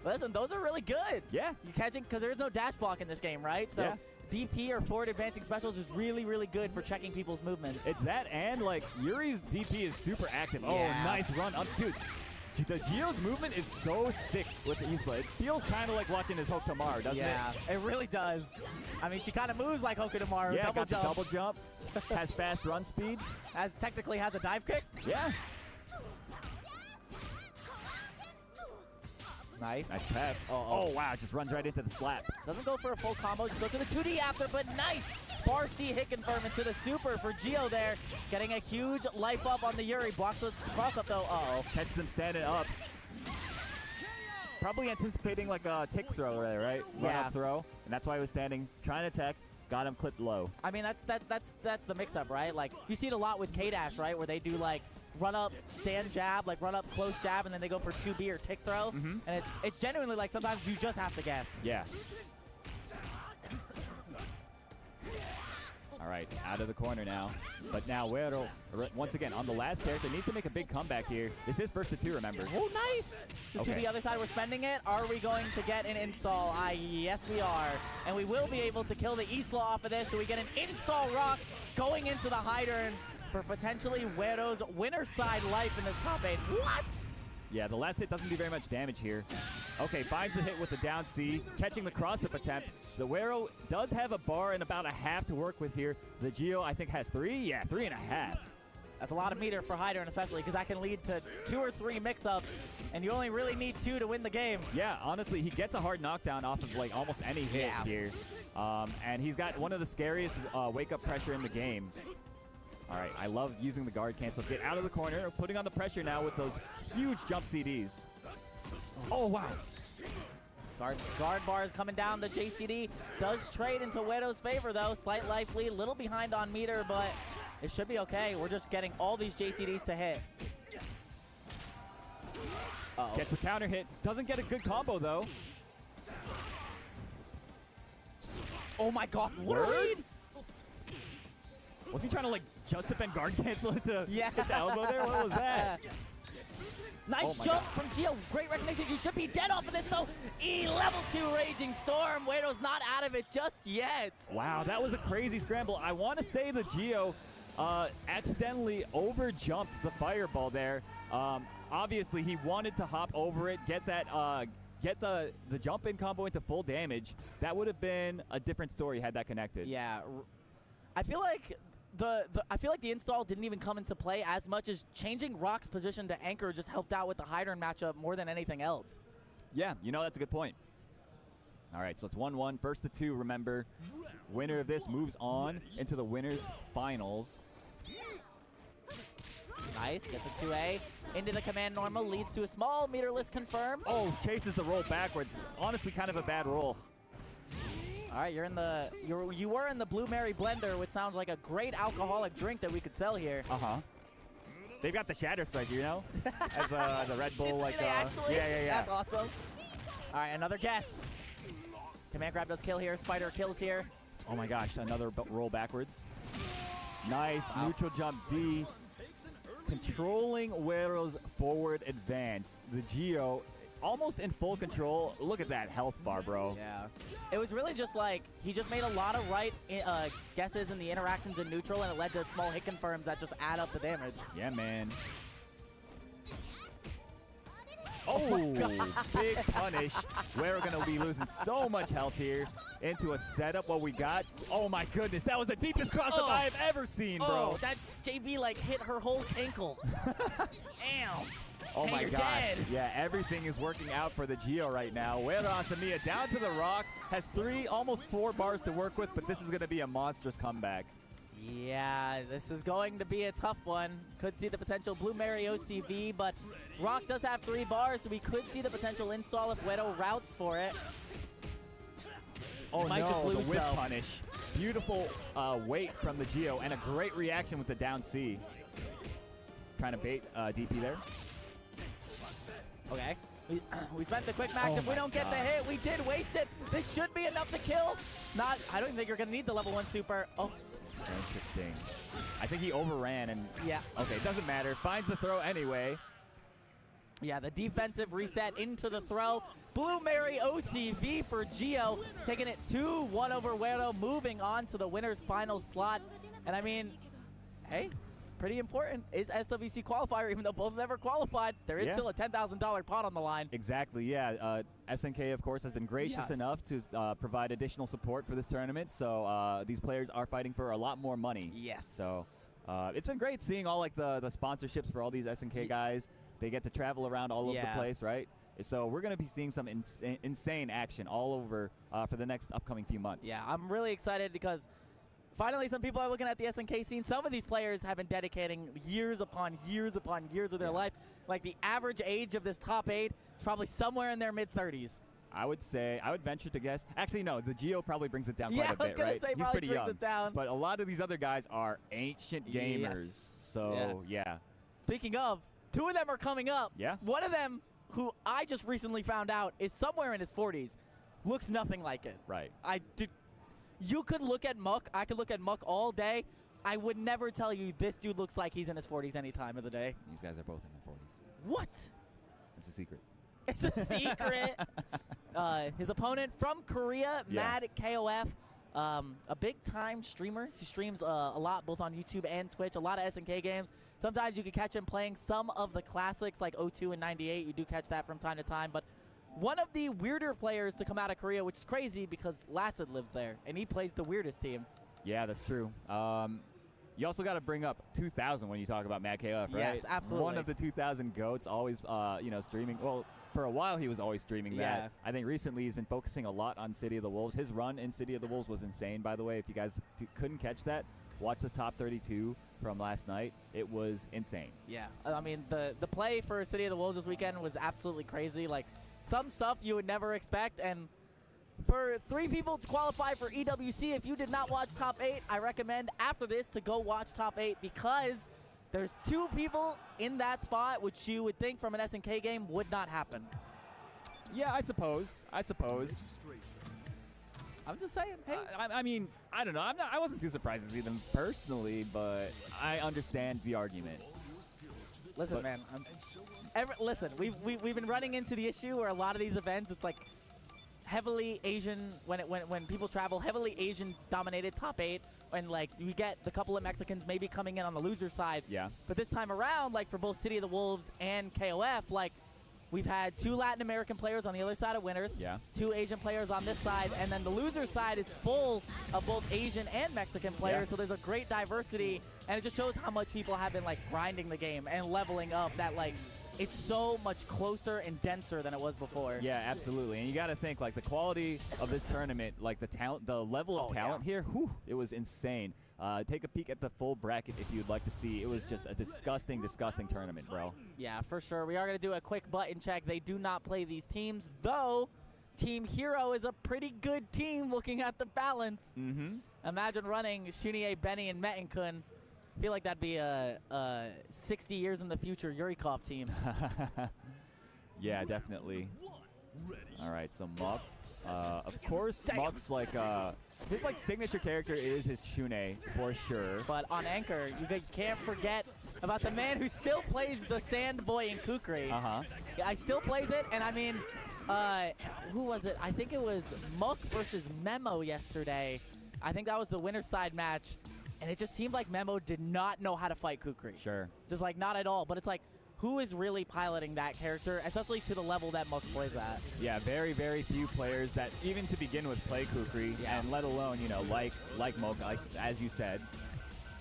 Listen, those are really good. Yeah. You catching, because there is no dash block in this game, right? So yeah. DP or forward advancing specials is really, really good for checking people's movements. It's that, and like Yuri's DP is super active. Yeah. Oh, nice run up. Dude, the Geo's movement is so sick with the Isla. It feels kind of like watching his Hokutomaru, doesn't it? Yeah, it really does. I mean, she kind of moves like Hokutomaru. Yeah, double got the double jump. Has fast run speed. Technically has a dive kick. Yeah. Nice. Nice pep. Oh, wow, just runs right into the slap. Doesn't go for a full combo, just goes to the 2D after, but nice. Bar C hit confirm into the super for Geo there. Getting a huge life up on the Yuri. Blocks the cross up though. Uh-oh. Catches him standing up. Probably anticipating like a tick throw there, right? Run up throw. And that's why he was standing, trying to attack. Got him clipped low. I mean, that's the mix-up, right? Like, you see it a lot with K-Dash, right? Where they do, like, run up, stand jab, like run up, close jab, and then they go for 2B or tick throw. And it's genuinely like sometimes you just have to guess. Yeah. All right, out of the corner now. But now Wero, once again, on the last character, needs to make a big comeback here. This is first to two, remember? Oh, nice. To the other side, we're spending it. Are we going to get an install? Yes, we are. And we will be able to kill the Isla off of this, so we get an install rock going into the high turn for potentially Wero's winner side life in this top 8. What? Yeah, the last hit doesn't do very much damage here. Okay, finds the hit with the down C, catching the cross-up attempt. The Wero does have a bar and about a half to work with here. The Geo, I think, has 3. Yeah, 3.5. That's a lot of meter for high turn, especially because that can lead to 2 or 3 mix-ups, and you only really need 2 to win the game. Yeah, honestly, he gets a hard knockdown off of like almost any hit here. And he's got one of the scariest wake-up pressure in the game. All right, I love using the guard cancel. Get out of the corner, putting on the pressure now with those huge jump CDs. Oh, wow. Guard bar is coming down. The JCD does trade into Wero's favor, though. Slight life lead, a little behind on meter, but it should be okay. We're just getting all these JCDs to hit. Gets a counter hit. Doesn't get a good combo, though. Oh, my God. Word? Was he trying to, like, just defend guard cancel into his elbow there? What was that? Nice jump from Geo. Great recognition. You should be dead off of this, though. Level 2 Raging Storm. Wero's not out of it just yet. Wow, that was a crazy scramble. I want to say the Geo accidentally over-jumped the fireball there. Obviously, he wanted to hop over it, get that, get the jump-in combo into full damage. That would have been a different story had that connected. Yeah. I feel like the install didn't even come into play as much as changing Rock's position to anchor just helped out with the high turn matchup more than anything else. Yeah, you know, that's a good point. All right, so it's 1-1, first to 2, remember. Winner of this moves on into the winners finals. Nice, gets a 2A into the command normal, leads to a small meterless confirm. Oh, chases the roll backwards. Honestly, kind of a bad roll. All right, you were in the Blue Mary blender, which sounds like a great alcoholic drink that we could sell here. They've got the Shatter Strike, you know, as the Red Bull. Did they actually? Yeah. That's awesome. All right, another guess. Command grab does kill here. Spider kills here. Oh my gosh, another roll backwards. Nice neutral jump D. Controlling Güero's forward advance. The Geo almost in full control. Look at that health bar, bro. Yeah. It was really just like, he just made a lot of right guesses in the interactions in neutral, and it led to small hit confirms that just add up the damage. Yeah, man. Oh, big punish. We're going to be losing so much health here into a setup. What we got? Oh, my goodness. That was the deepest cross-up I've ever seen, bro. Oh, that JB, like, hit her whole ankle. Damn. Oh, hey, my you're gosh. dead. Yeah, everything is working out for the Geo right now. Güero Asamiya down to the rock. Has 3, almost 4 bars to work with, but this is going to be a monstrous comeback. Yeah, this is going to be a tough one. Could see the potential Blue Mary OCV, but Rock does have 3 bars, so we could see the potential install if Güero routes for it. Oh, might no, just lose, the whip though. punish. Beautiful weight from the Geo, and a great reaction with the down C. Trying to bait DP there. Okay. We spent the quick max. If we don't get the hit, we did waste it. This should be enough to kill. Not. I don't think you're going to need the level 1 super. Oh. Interesting. I think he overran and... Yeah. Okay, doesn't matter. Finds the throw anyway. Yeah, the defensive reset into the throw. Blue Mary OCV for Geo, taking it 2-1 over Güero, moving on to the winner's final slot. And I mean, hey, pretty important. Is SWC qualifier, even though both have never qualified, there is still a $10,000 pot on the line. Exactly, yeah. SNK, of course, has been gracious enough to provide additional support for this tournament, so these players are fighting for a lot more money. Yes. So it's been great seeing all like the sponsorships for all these SNK guys. They get to travel around all over the place, right? So we're going to be seeing some insane action all over for the next upcoming few months. Yeah, I'm really excited because finally some people are looking at the SNK scene. Some of these players have been dedicating years upon years upon years of their life. Like the average age of this top 8 is probably somewhere in their mid-30s. I would say, I would venture to guess. Actually, no, the Geo probably brings it down quite a I was bit, gonna right? say He's probably pretty brings young. it down. But a lot of these other guys are ancient gamers. So, yeah. Speaking of, 2 of them are coming up. Yeah. One of them, who I just recently found out, is somewhere in his 40s. Looks nothing like it. Right. You could look at Muck. I could look at Muck all day. I would never tell you this dude looks like he's in his 40s any time of the day. These guys are both in their 40s. What? It's a secret. It's a secret. His opponent from Korea, Mad KOF, a big-time streamer. He streams a lot, both on YouTube and Twitch, a lot of SNK games. Sometimes you can catch him playing some of the classics like 02 and 98. You do catch that from time to time. But one of the weirder players to come out of Korea, which is crazy because Lacid lives there, and he plays the weirdest team. Yeah, that's true. You also got to bring up 2000 when you talk about Mad KOF, right? Yes, absolutely. One of the 2000 GOATs, always, streaming. Well, for a while he was always streaming that. I think recently he's been focusing a lot on City of the Wolves. His run in City of the Wolves was insane, by the way. If you guys couldn't catch that, watch the top 32 from last night. It was insane. Yeah. I mean, the play for City of the Wolves this weekend was absolutely crazy. Like, some stuff you would never expect, and for 3 people to qualify for EWC, if you did not watch Top 8, I recommend after this to go watch Top 8 because there's 2 people in that spot which you would think from an SNK game would not happen. Yeah, I suppose. I'm just saying, hey. I mean, I don't know. I wasn't too surprised to see them personally, but I understand the argument. Listen, man. Listen, we've been running into the issue where a lot of these events, it's like heavily Asian, when people travel, heavily Asian-dominated top 8, and like we get the couple of Mexicans maybe coming in on the loser side. Yeah. But this time around, like for both City of the Wolves and KOF, like we've had 2 Latin American players on the other side of winners, 2 Asian players on this side, and then the loser side is full of both Asian and Mexican players, so there's a great diversity, and it just shows how much people have been like grinding the game and leveling up, that like it's so much closer and denser than it was before. Yeah, absolutely. And you got to think, like, the quality of this tournament, like the talent, the level of talent here, whew, it was insane. Take a peek at the full bracket if you'd like to see. It was just a disgusting, disgusting tournament, bro. Yeah, for sure. We are going to do a quick button check. They do not play these teams, though Team Hero is a pretty good team looking at the balance. Imagine running Shunier, Benny, and Metankun. I feel like that'd be a 60 years in the future Yurikov team. Yeah, definitely. All right, so Muk. Of course, Muk's like his like signature character is his Shune for sure. But on Anchor, you can't forget about the man who still plays the Sand Boy in Kukri. Yeah, I still plays it, and I mean, who was it? I think it was Muk versus Memo yesterday. I think that was the winner's side match, and it just seemed like Memo did not know how to fight Kukri. Sure. Just like not at all. But it's like, who is really piloting that character, especially to the level that Muk plays at? Yeah, very, very few players that even to begin with play Kukri, and let alone, you know, like Muk, like as you said.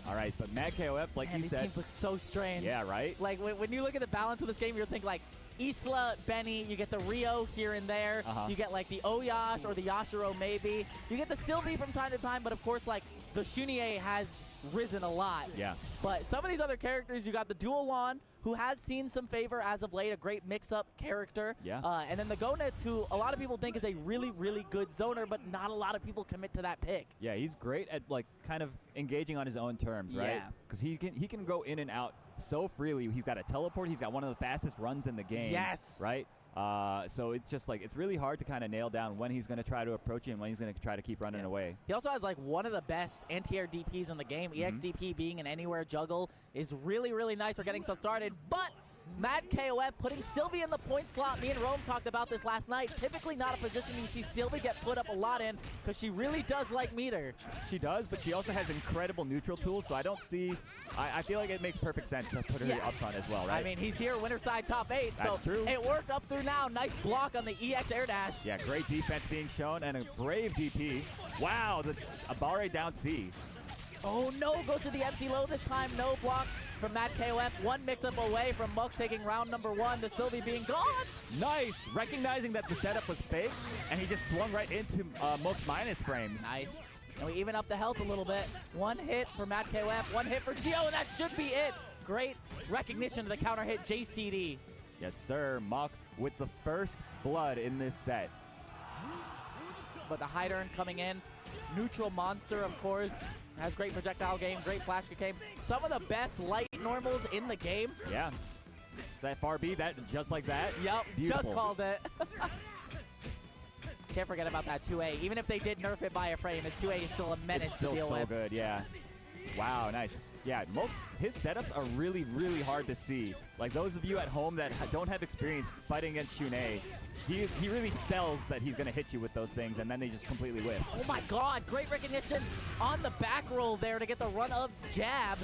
All right, but Mad KOF, like Man, you these said. teams look so strange. Yeah, right? Like when you look at the balance of this game, you're thinking like Isla, Benny, you get the Rio here and there. You get like the Oyash or the Yashiro maybe. You get the Sylvie from time to time, but of course like the Shunye has risen a lot. Yeah. But some of these other characters, you got the Dualon, who has seen some favor as of late, a great mix-up character. Yeah. And then the Gonets, who a lot of people think is a really, really good zoner, but not a lot of people commit to that pick. Yeah, he's great at like kind of engaging on his own terms, right? Yeah. Because he can go in and out so freely. He's got a teleport. He's got one of the fastest runs in the game. Yes. Right? So it's just like, it's really hard to kind of nail down when he's going to try to approach you and when he's going to try to keep running away. He also has like one of the best anti-air DPs in the game. EXDP being an anywhere juggle is really, really nice for getting stuff started. But Mad KOF putting Sylvie in the point slot. Me and Rome talked about this last night. Typically not a position you see Sylvie get put up a lot in because she really does like meter. She does, but she also has incredible neutral tools, so I don't see... I feel like it makes perfect sense to put her up front as well, right? I mean, he's here, winner side top 8, That's so true. It worked up through now. Nice block on the EX air dash. Yeah, great defense being shown and a brave DP. Wow, the Abare down C. Oh no, goes to the empty low this time. No block from Mad KOF. One mix-up away from Muk taking round number 1. The Sylvie being gone. Nice, recognizing that the setup was fake, and he just swung right into Muk's minus frames. Nice. And we even up the health a little bit. One hit for Mad KOF, one hit for Gio, and that should be it. Great recognition of the counter hit JCD. Yes, sir. Muk with the first blood in this set. But the high turn coming in. Neutral monster, of course. Has great projectile game, great flash game. Some of the best light normals in the game. Yeah. That far B, that just like that. Yep, Beautiful. just called it. Can't forget about that 2A. Even if they did nerf it by a frame, his 2A is still a menace to deal It's still so with. good, yeah. Wow, nice. Yeah, his setups are really, really hard to see. Like those of you at home that don't have experience fighting against Shune, he really sells that he's going to hit you with those things, and then they just completely whiff. Oh my god, great recognition on the back roll there to get the run of jab.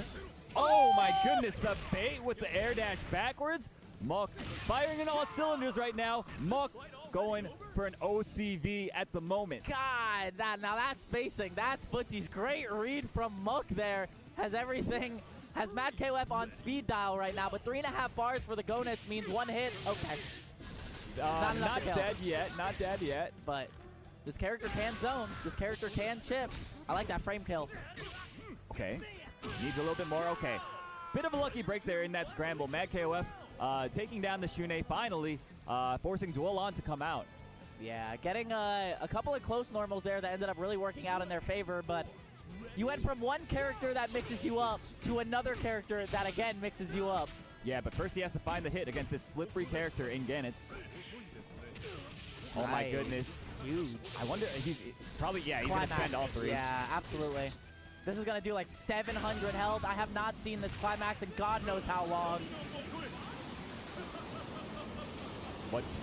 Oh my goodness, the bait with the air dash backwards. Muk firing in all cylinders right now. Muk going for an OCV at the moment. God, now that's spacing. That's footsies. Great read from Muk there. Has everything, has Mad KOF on speed dial right now, but 3.5 bars for the Gonets means one hit. Okay. Not dead yet, not dead yet. But this character can zone. This character can chip. I like that frame kill. Okay. Needs a little bit more. Okay. Bit of a lucky break there in that scramble. Mad KOF taking down the Shune finally, forcing Dualon to come out. Yeah, getting a couple of close normals there that ended up really working out in their favor, but you went from one character that mixes you up to another character that again mixes you up. Yeah, but first he has to find the hit against this slippery character in Ganitz. Oh my goodness. Huge. I wonder, he's probably, yeah, he's going to spend all 3. Yeah, absolutely. This is going to do like 700 health. I have not seen this climax in God knows how long.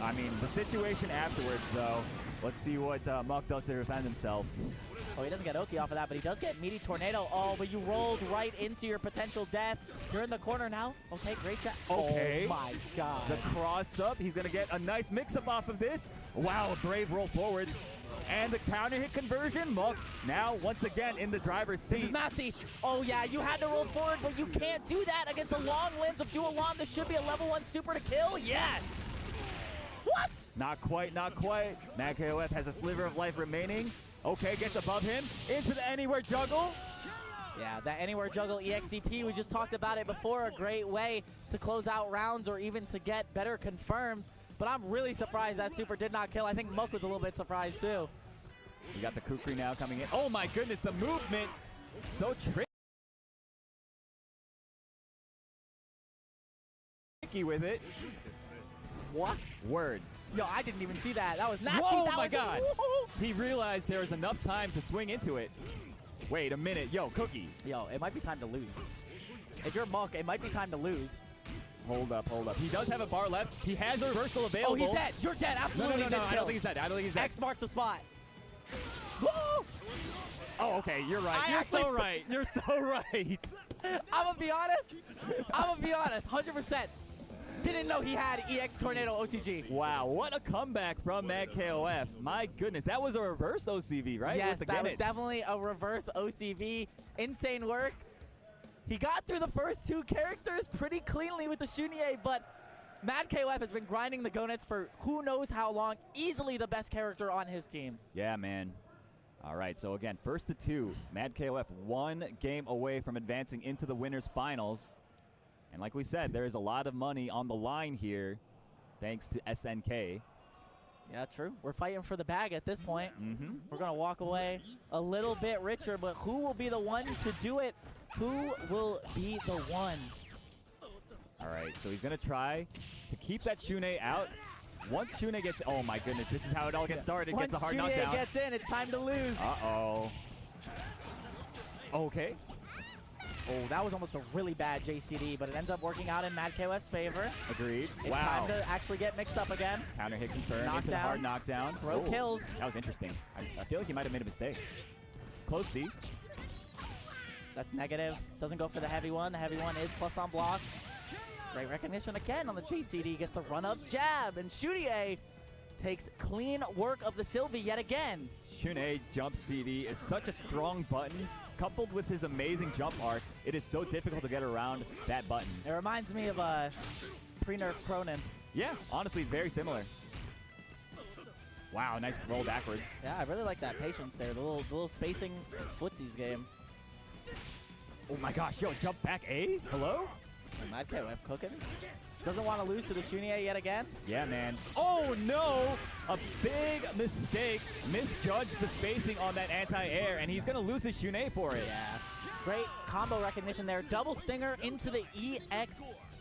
I mean, the situation afterwards, though. Let's see what Muk does to defend himself. Oh, he doesn't get Oki off of that, but he does get Meaty Tornado. Oh, but you rolled right into your potential death. You're in the corner now. Okay, great job. Okay. Oh, my God. The cross up. He's going to get a nice mix-up off of this. Wow, a brave roll forward. And the counter hit conversion. Muk now once again in the driver's seat. This is nasty. Oh, yeah, you had to roll forward, but you can't do that against the long limbs of Dualon. This should be a level 1 super to kill. Yes. What? Not quite, not quite. Mad KOF has a sliver of life remaining. Okay, gets above him into the anywhere juggle. Yeah, that anywhere juggle EXDP, we just talked about it before, a great way to close out rounds or even to get better confirms. But I'm really surprised that super did not kill. I think Muk was a little bit surprised too. We got the Kukri now coming in. Oh my goodness, the movement. So tricky with it. What? Word. Yo, I didn't even see that. That was nasty. Whoa, that my was God. He realized there was enough time to swing into it. Wait a minute. Yo, Cookie. Yo, it might be time to lose. If you're Monk, it might be time to lose. Hold up, hold up. He does have a bar left. He has a reversal available. Oh, he's dead. You're dead. No, Absolutely. no, no, no. I don't think he's dead. I don't think he's dead. X marks the spot. Woo! Oh, okay. You're right. You're so right. You're so right. I'm going to be honest. 100%. Didn't know he had EX Tornado OTG. Wow, what a comeback from Mad KOF. My goodness, that was a reverse OCV, right? Yes, With the that was Genets. definitely a reverse OCV. Insane work. He got through the first two characters pretty cleanly with the Shunier, but Mad KOF has been grinding the Gonets for who knows how long. Easily the best character on his team. Yeah, man. All right, so again, first to two. Mad KOF 1 game away from advancing into the winners finals. And like we said, there is a lot of money on the line here, thanks to SNK. Yeah, true. We're fighting for the bag at this point. Mm-hmm. We're going to walk away a little bit richer, but who will be the one to do it? Who will be the one? All right, so he's going to try to keep that Shune out. Once Shune gets, oh my goodness, this is how it all gets started. It gets a hard knockdown. Once Shune gets in, it's time to lose. Uh-oh. Okay. Oh, that was almost a really bad JCD, but it ends up working out in Mad KOF's favor. Agreed. It's wow. time to actually get mixed up again. Counter hit confirmed Knockdown. into the hard knockdown. Throw Ooh, kills. That was interesting. I feel like he might have made a mistake. Close C. That's negative. Doesn't go for the heavy one. The heavy one is plus on block. Great recognition again on the JCD. Gets the run-up jab, and Shunier takes clean work of the Sylvie yet again. Shune jump CD is such a strong button. Coupled with his amazing jump arc, it is so difficult to get around that button. It reminds me of pre-nerf Cronin. Yeah, honestly, it's very similar. Wow, nice roll backwards. Yeah, I really like that patience there. The little spacing footsies game. Oh my gosh, yo, jump back A? Hello? Mad KOF cooking. Doesn't want to lose to the Shunier yet again. Yeah, man. Oh, no! A big mistake. Misjudged the spacing on that anti-air, and he's going to lose his Shune for it. Yeah. Great combo recognition there. Double stinger into the EX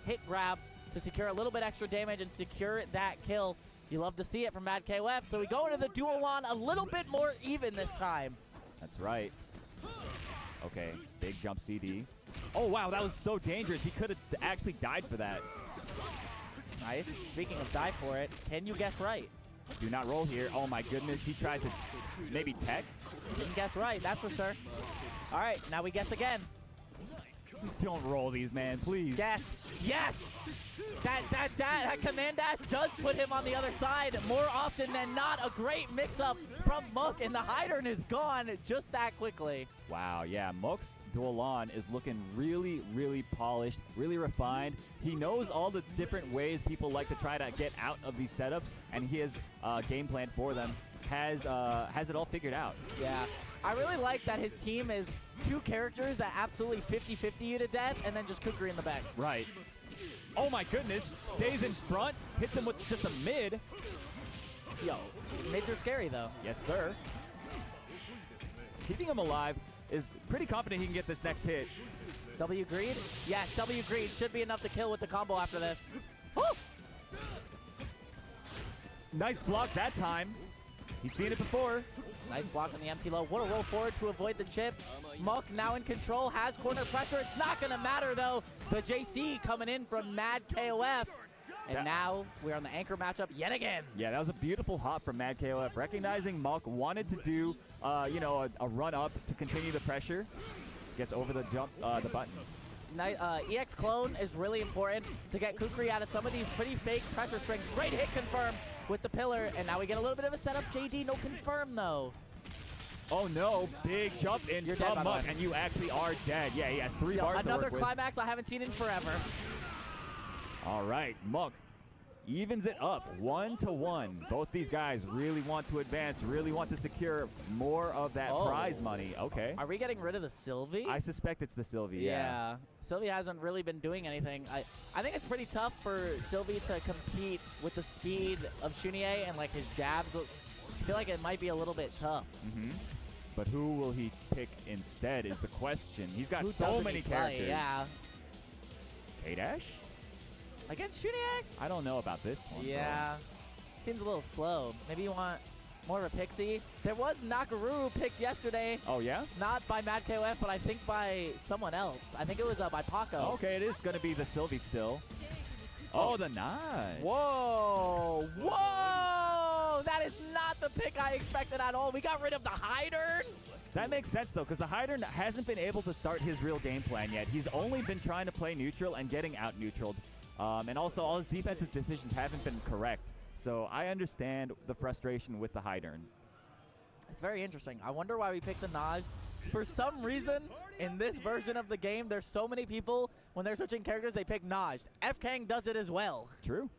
hit grab to secure a little bit extra damage and secure that kill. You love to see it from Mad KOF. So we go into the duel on a little bit more even this time. That's right. Okay, big jump CD. Oh, wow, that was so dangerous. He could have actually died for that. Nice. Speaking of die for it, can you guess right? Do not roll here. Oh my goodness, he tried to maybe tech. Didn't guess right, that's for sure. All right, now we guess again. Don't roll these, man, please. Yes, yes! That command dash does put him on the other side more often than not. A great mix-up from Mook, and the Hydern is gone just that quickly. Wow, yeah, Mook's duel on is looking really, really polished, really refined. He knows all the different ways people like to try to get out of these setups, and he has a game plan for them. Has it all figured out. Yeah, I really like that his team is two characters that absolutely 50-50 you to death, and then just Kukri in the back. Right. Oh my goodness, stays in front, hits him with just a mid. Yo, mids are scary though. Yes, sir. Keeping him alive is pretty confident he can get this next hit. W greed? Yes, W greed should be enough to kill with the combo after this. Woo! Nice block that time. He's seen it before. Nice block on the empty low. What a roll forward to avoid the chip. Muck now in control, has corner pressure. It's not going to matter, though. The JC coming in from Mad KOF. And now we're on the anchor matchup yet again. Yeah, that was a beautiful hop from Mad KOF. Recognizing Muck wanted to do, a run-up to continue the pressure. Gets over the jump, the button. EX clone is really important to get Kukri out of some of these pretty fake pressure strings. Great hit confirmed with the pillar, and now we get a little bit of a setup. JD, no confirm though. Oh no, big jump in You're from dead, Muck, and you actually are dead. Yeah, he has 3 bars to Another work with. climax I haven't seen in forever. All right, Muck evens it up 1-1. Both these guys really want to advance, really want to secure more of that prize money. Okay. Are we getting rid of the Sylvie? I suspect it's the Sylvie, yeah. Sylvie hasn't really been doing anything. I think it's pretty tough for Sylvie to compete with the speed of Shunier and like his jabs. I feel like it might be a little bit tough. Mm-hmm. But who will he pick instead is the question. He's got Who so doesn't many he play? characters. Yeah. K-Dash? Against Shuniak? I don't know about this one. Yeah. Seems a little slow. Maybe you want more of a pixie. There was Nakaru picked yesterday. Oh, yeah? Not by Mad KOF, but I think by someone else. I think it was by Paco. Okay, it is going to be the Sylvie still. Oh, the knife. Whoa. Whoa! That is not the pick I expected at all. We got rid of the Hydern. That makes sense, though, because the Hydern hasn't been able to start his real game plan yet. He's only been trying to play neutral and getting out-neutraled. And also, all his defensive decisions haven't been correct. So I understand the frustration with the Hydern. It's very interesting. I wonder why we picked the Naj. For some reason, in this version of the game, there's so many people, when they're switching characters, they pick Naj. F-Kang does it as well. True.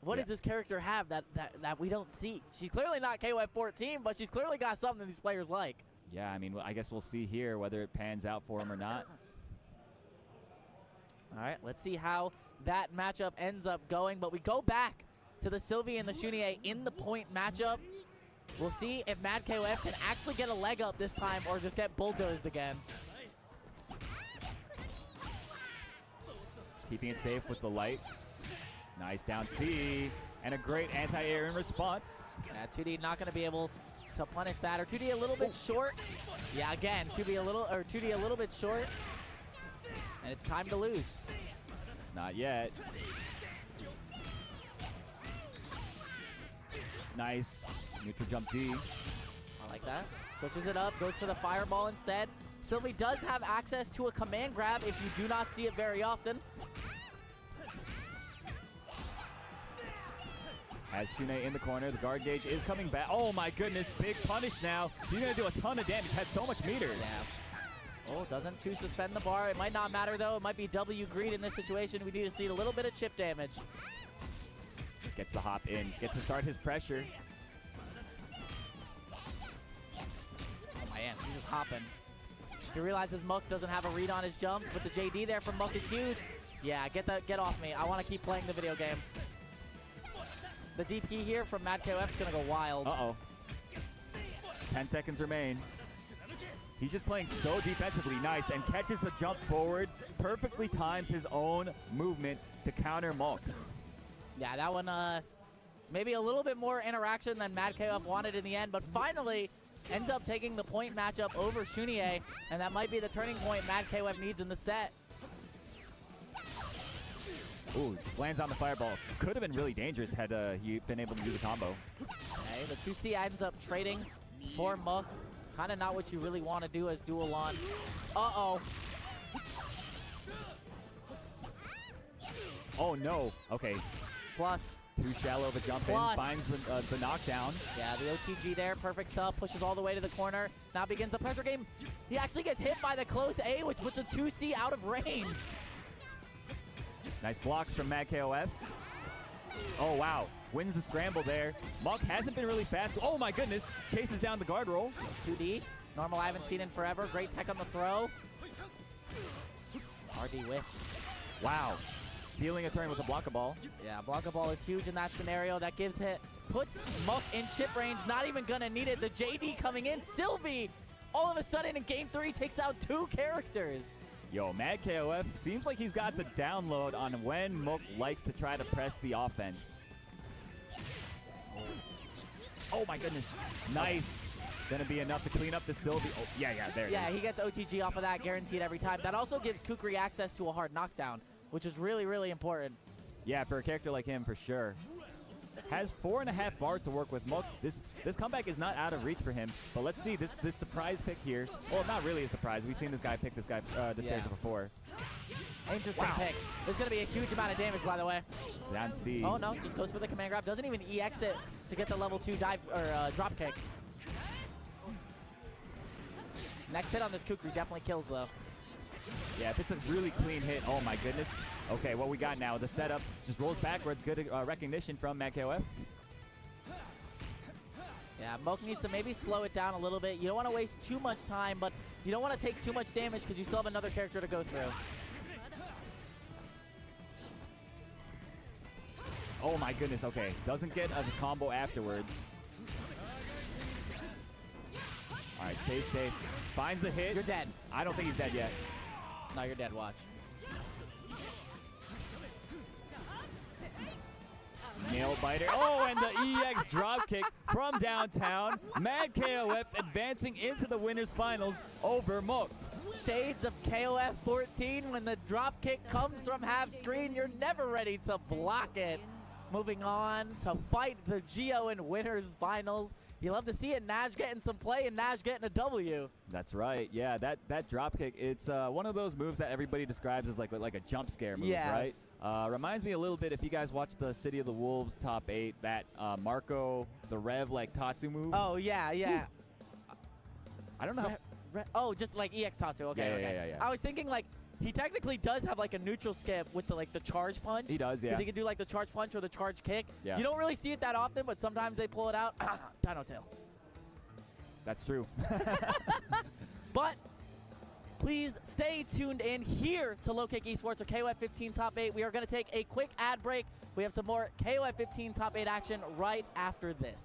What does this character have that we don't see? She's clearly not KOF 14, but she's clearly got something these players like. Yeah, I mean, I guess we'll see here whether it pans out for him or not. All right, let's see how that matchup ends up going. But we go back to the Sylvie and the Shunier in the point matchup. We'll see if Mad KOF can actually get a leg up this time or just get bulldozed again. Keeping it safe with the light. Nice down C. And a great anti-air in response. Yeah, 2D not going to be able to punish that. Or 2D a little bit short. Yeah, again, 2D a little bit short. And it's time to lose. Not yet. Nice. Neutral jump D. I like that. Switches it up, goes for the fireball instead. Sylvie does have access to a command grab if you do not see it very often. Has Shune in the corner. The guard gauge is coming back. Oh my goodness, big punish now. He's going to do a ton of damage. Has so much meter. Yeah. Oh, doesn't choose to spend the bar. It might not matter though. It might be W greed in this situation. We need to see a little bit of chip damage. Gets the hop in. Gets to start his pressure. Oh man, he's just hopping. He realizes Muck doesn't have a read on his jumps, but the JD there from Muck is huge. Yeah, get off me. I want to keep playing the video game. The DP here from Mad KOF is going to go wild. Uh-oh. 10 seconds remain. He's just playing so defensively nice and catches the jump forward. Perfectly times his own movement to counter Mux. Yeah, that one maybe a little bit more interaction than Mad KOF wanted in the end, but finally ends up taking the point matchup over Shunier, and that might be the turning point Mad KOF needs in the set. Ooh, just lands on the fireball. Could have been really dangerous had he been able to do the combo. Okay, the 2C ends up trading for Muck. Kind of not what you really want to do as dual on. Uh-oh. Oh, no. Okay. Plus. Too shallow of a jump in. Finds the knockdown. Yeah, the OTG there. Perfect stuff. Pushes all the way to the corner. Now begins the pressure game. He actually gets hit by the close A, which puts a 2C out of range. Nice blocks from Mad KOF. Oh, wow. Wins the scramble there. Muck hasn't been really fast. Oh, my goodness. Chases down the guard roll. 2D. Normal I haven't seen in forever. Great tech on the throw. RD whiffs. Wow. Stealing a turn with a block-a-ball. Yeah, block-a-ball is huge in that scenario. That gives hit. Puts Muck in chip range. Not even going to need it. The JD coming in. Sylvie, all of a sudden in Game 3, takes out 2 characters. Yo, Mad KOF seems like he's got the download on when Mook likes to try to press the offense. Oh my goodness. Nice. Gonna be enough to clean up the Sylvie. Oh, yeah, there it is. Yeah, he gets OTG off of that, guaranteed every time. That also gives Kukri access to a hard knockdown, which is really, really important. Yeah, for a character like him, for sure. Has 4.5 bars to work with. Mook, this comeback is not out of reach for him, but let's see this surprise pick here. Well, not really a surprise. We've seen this character before. Interesting pick. There's going to be a huge amount of damage, by the way. Down C. Oh, no, just goes for the command grab. Doesn't even EX it to get the level 2 dive or drop kick. Next hit on this Kukri definitely kills, though. Yeah, if it's a really clean hit, oh my goodness. Okay, what we got now, the setup just rolls backwards. Good recognition from Mad KOF. Yeah, Moke needs to maybe slow it down a little bit. You don't want to waste too much time, but you don't want to take too much damage because you still have another character to go through. Oh my goodness, okay. Doesn't get a combo afterwards. All right, stay safe. Finds the hit. You're dead. I don't think he's dead yet. No, you're dead, watch. biter. Oh, and the EX dropkick from downtown. Mad KOF advancing into the winners finals over Mook. Shades of KOF 14. When the drop kick comes from half screen, you're never ready to block it. Moving on to fight the Geo in winners finals. You love to see it. Nash getting some play and Nash getting a W. That's right. Yeah, that drop kick, it's one of those moves that everybody describes as like a jump scare move, Yeah. right? Reminds me a little bit, if you guys watch the City of the Wolves top 8, that Marco, the Rev, like Tatsu move. Oh, yeah, yeah. I don't know. Oh, just like EX Tatsu. Okay, Yeah, okay. yeah. I was thinking like he technically does have like a neutral skip with the charge punch. He does, yeah. Because he can do like the charge punch or the charge kick. Yeah. You don't really see it that often, but sometimes they pull it out. Dino tail. That's true. But please stay tuned in here to Low Kick Esports or KOF 15 Top 8. We are going to take a quick ad break. We have some more KOF 15 Top 8 action right after this.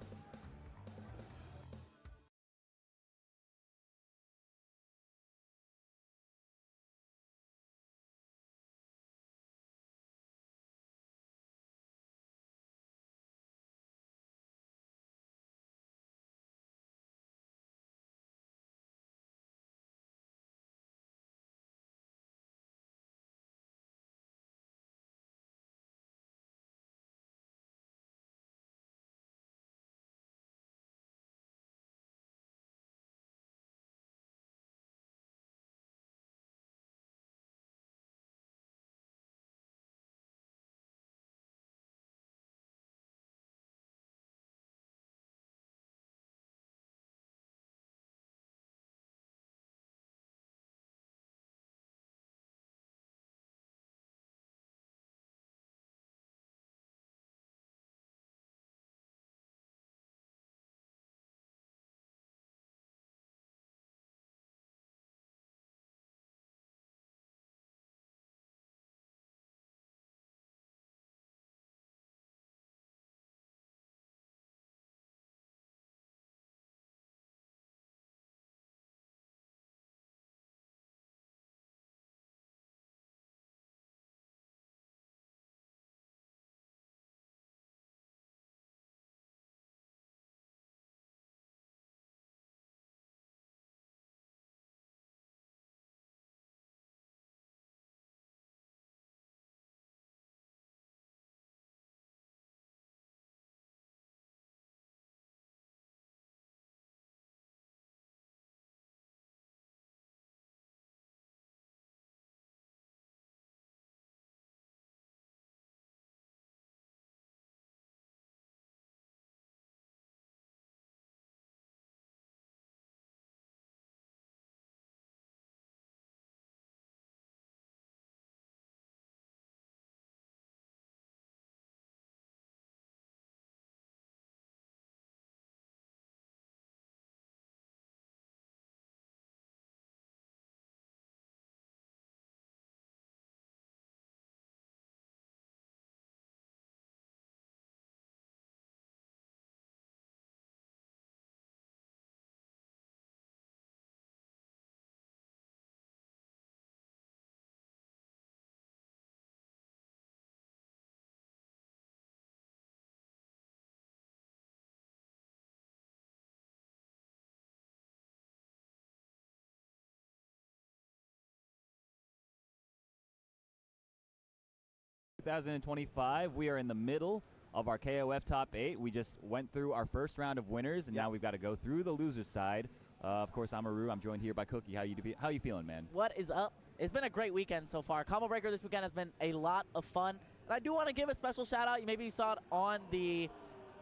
We are in the middle of our KOF Top 8. We just went through our first round of winners, and now we've got to go through the loser side. Of course, I'm Aru. I'm joined here by Cookie. How you feeling, man? What is up? It's been a great weekend so far. Combo Breaker this weekend has been a lot of fun. And I do want to give a special shout out. Maybe you saw it on the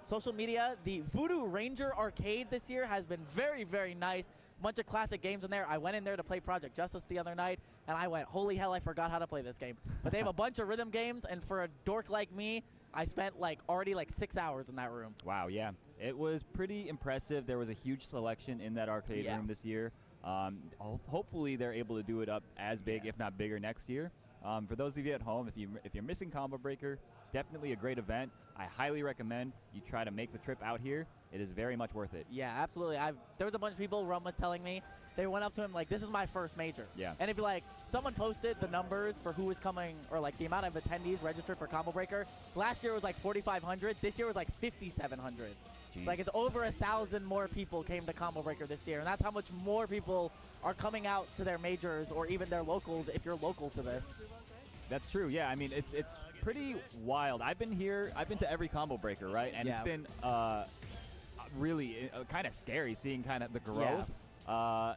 social media. The Voodoo Ranger Arcade this year has been very, very nice. Bunch of classic games in there. I went in there to play Project Justice the other night, and I went, holy hell, I forgot how to play this game. But they have a bunch of rhythm games, and for a dork like me, I spent already 6 hours in that room. Wow, yeah. It was pretty impressive. There was a huge selection in that arcade room this year. Hopefully they're able to do it up as big, if not bigger, next year. For those of you at home, if you're missing Combo Breaker, definitely a great event. I highly recommend you try to make the trip out here. It is very much worth it. Yeah, absolutely. There was a bunch of people, Rum was telling me, they went up to him like, this is my first major. Yeah. And if you like, someone posted the numbers for who was coming, or like the amount of attendees registered for Combo Breaker. Last year was like 4,500. This year was like 5,700. Like it's over 1,000 more people came to Combo Breaker this year, and that's how much more people are coming out to their majors or even their locals if you're local to this. That's true. Yeah, I mean it's pretty wild. I've been here. I've been to every Combo Breaker, right? And it's been really kind of scary seeing kind of the growth. Yeah.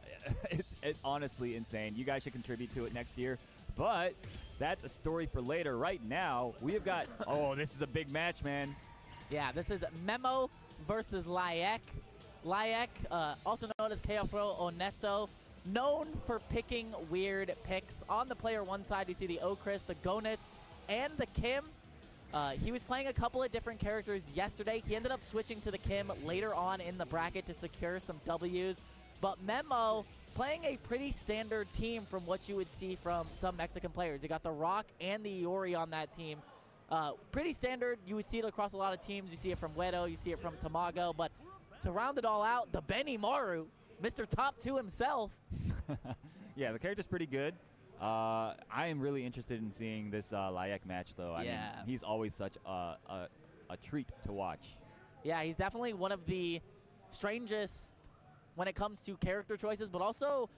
It's honestly insane. You guys should contribute to it next year. But that's a story for later. Right now, we have got. Oh, this is a big match, man. Yeah, this is Memo versus Layek. Layek, also known as KOFXV Honesto, known for picking weird picks. On the player one side, you see the Okris, the Gonit, and the Kim. He was playing a couple of different characters yesterday. He ended up switching to the Kim later on in the bracket to secure some Ws. But Memo playing a pretty standard team from what you would see from some Mexican players. You got the Rock and the Iori on that team. Pretty standard. You would see it across a lot of teams. You see it from Wedo. You see it from Tamago. But to round it all out, the Benny Maru, Mr. Top 2 himself. Yeah, the character's pretty good. I am really interested in seeing this Layek match, though. I mean, he's always such a treat to watch. Yeah, he's definitely one of the strangest when it comes to character choices, but also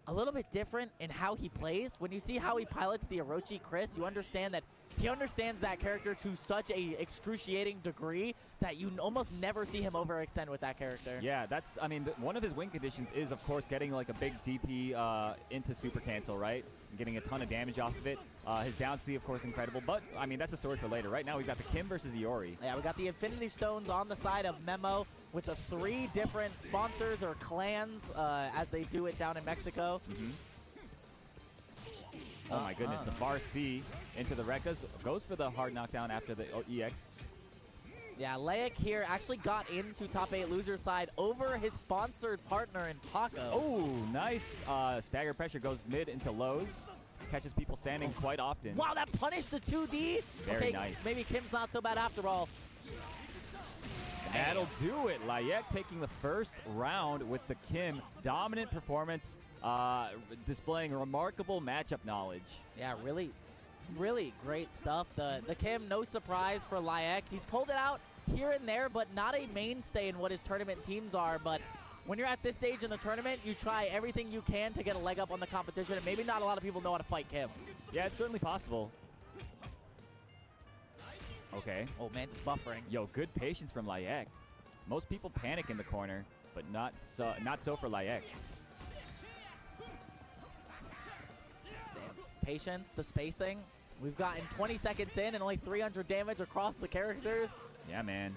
a little bit different in how he plays. When you see how he pilots the Orochi Chris, you understand that he understands that character to such a excruciating degree that you almost never see him overextend with that character. Yeah, that's, I mean, one of his win conditions is, of course, getting like a big DP into super cancel, right? Getting a ton of damage off of it. His down C, of course, incredible. But, I mean, that's a story for later. Right now, we've got the Kim versus Iori. Yeah, we got the Infinity Stones on the side of Memo with the 3 different sponsors or clans as they do it down in Mexico. Oh my goodness, the far C into the Rekkas. Goes for the hard knockdown after the EX. Yeah, Layek here actually got into top 8 loser side over his sponsored partner in POONGKO. Oh, nice. Stagger pressure goes mid into lows. Catches people standing quite often. Wow, that punished the 2D. Very nice. Maybe Kim's not so bad after all. That'll do it. Layek taking the first round with the Kim. Dominant performance, displaying remarkable matchup knowledge. Yeah, really, really great stuff. The Kim, no surprise for Layek. He's pulled it out here and there, but not a mainstay in what his tournament teams are. But when you're at this stage in the tournament, you try everything you can to get a leg up on the competition, and maybe not a lot of people know how to fight Kim. Yeah, it's certainly possible. Okay. Oh, man, it's buffering. Yo, good patience from Layek. Most people panic in the corner, but not so for Layek. Patience, the spacing. We've gotten 20 seconds in and only 300 damage across the characters. Yeah, man.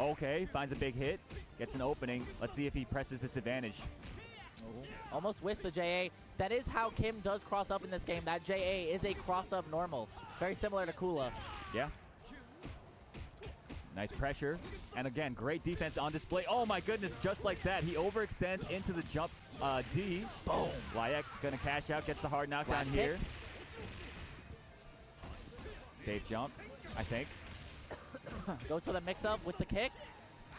Okay, finds a big hit. Gets an opening. Let's see if he presses this advantage. Almost whiffs the JA. That is how Kim does cross up in this game. That JA is a cross-up normal. Very similar to Kula. Yeah. Nice pressure. And again, great defense on display. Oh my goodness, just like that. He overextends into the jump D. Boom. Layek gonna cash out, gets the hard knockdown here. Safe jump, I think. Goes for the mix-up with the kick.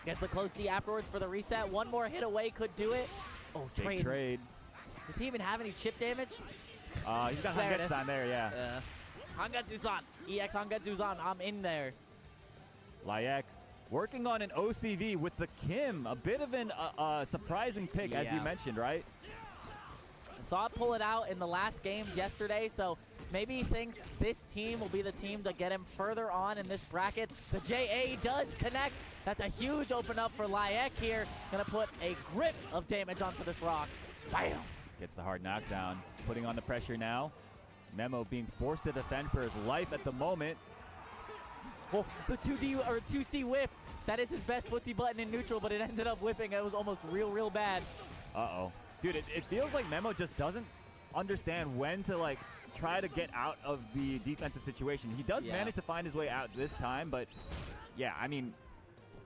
Gets the close D afterwards for the reset. One more hit away could do it. Oh, big trade. Does he even have any chip damage? He's got Hangetsu there, yeah. Hangetsu-san. EX Hangetsu-san, I'm in there. Layek working on an OCV with the Kim. A bit of an surprising pick, as you mentioned, right? Saw it pull it out in the last games yesterday, so maybe he thinks this team will be the team to get him further on in this bracket. The JA does connect. That's a huge open up for Layek here. Gonna put a grip of damage onto this rock. Bam! Gets the hard knockdown. Putting on the pressure now. Memo being forced to defend for his life at the moment. Well, the 2D or 2C whiff. That is his best footsie button in neutral, but it ended up whiffing. It was almost real bad. Uh-oh. Dude, it feels like Memo just doesn't understand when to, like, try to get out of the defensive situation. He does manage to find his way out this time, but, yeah, I mean...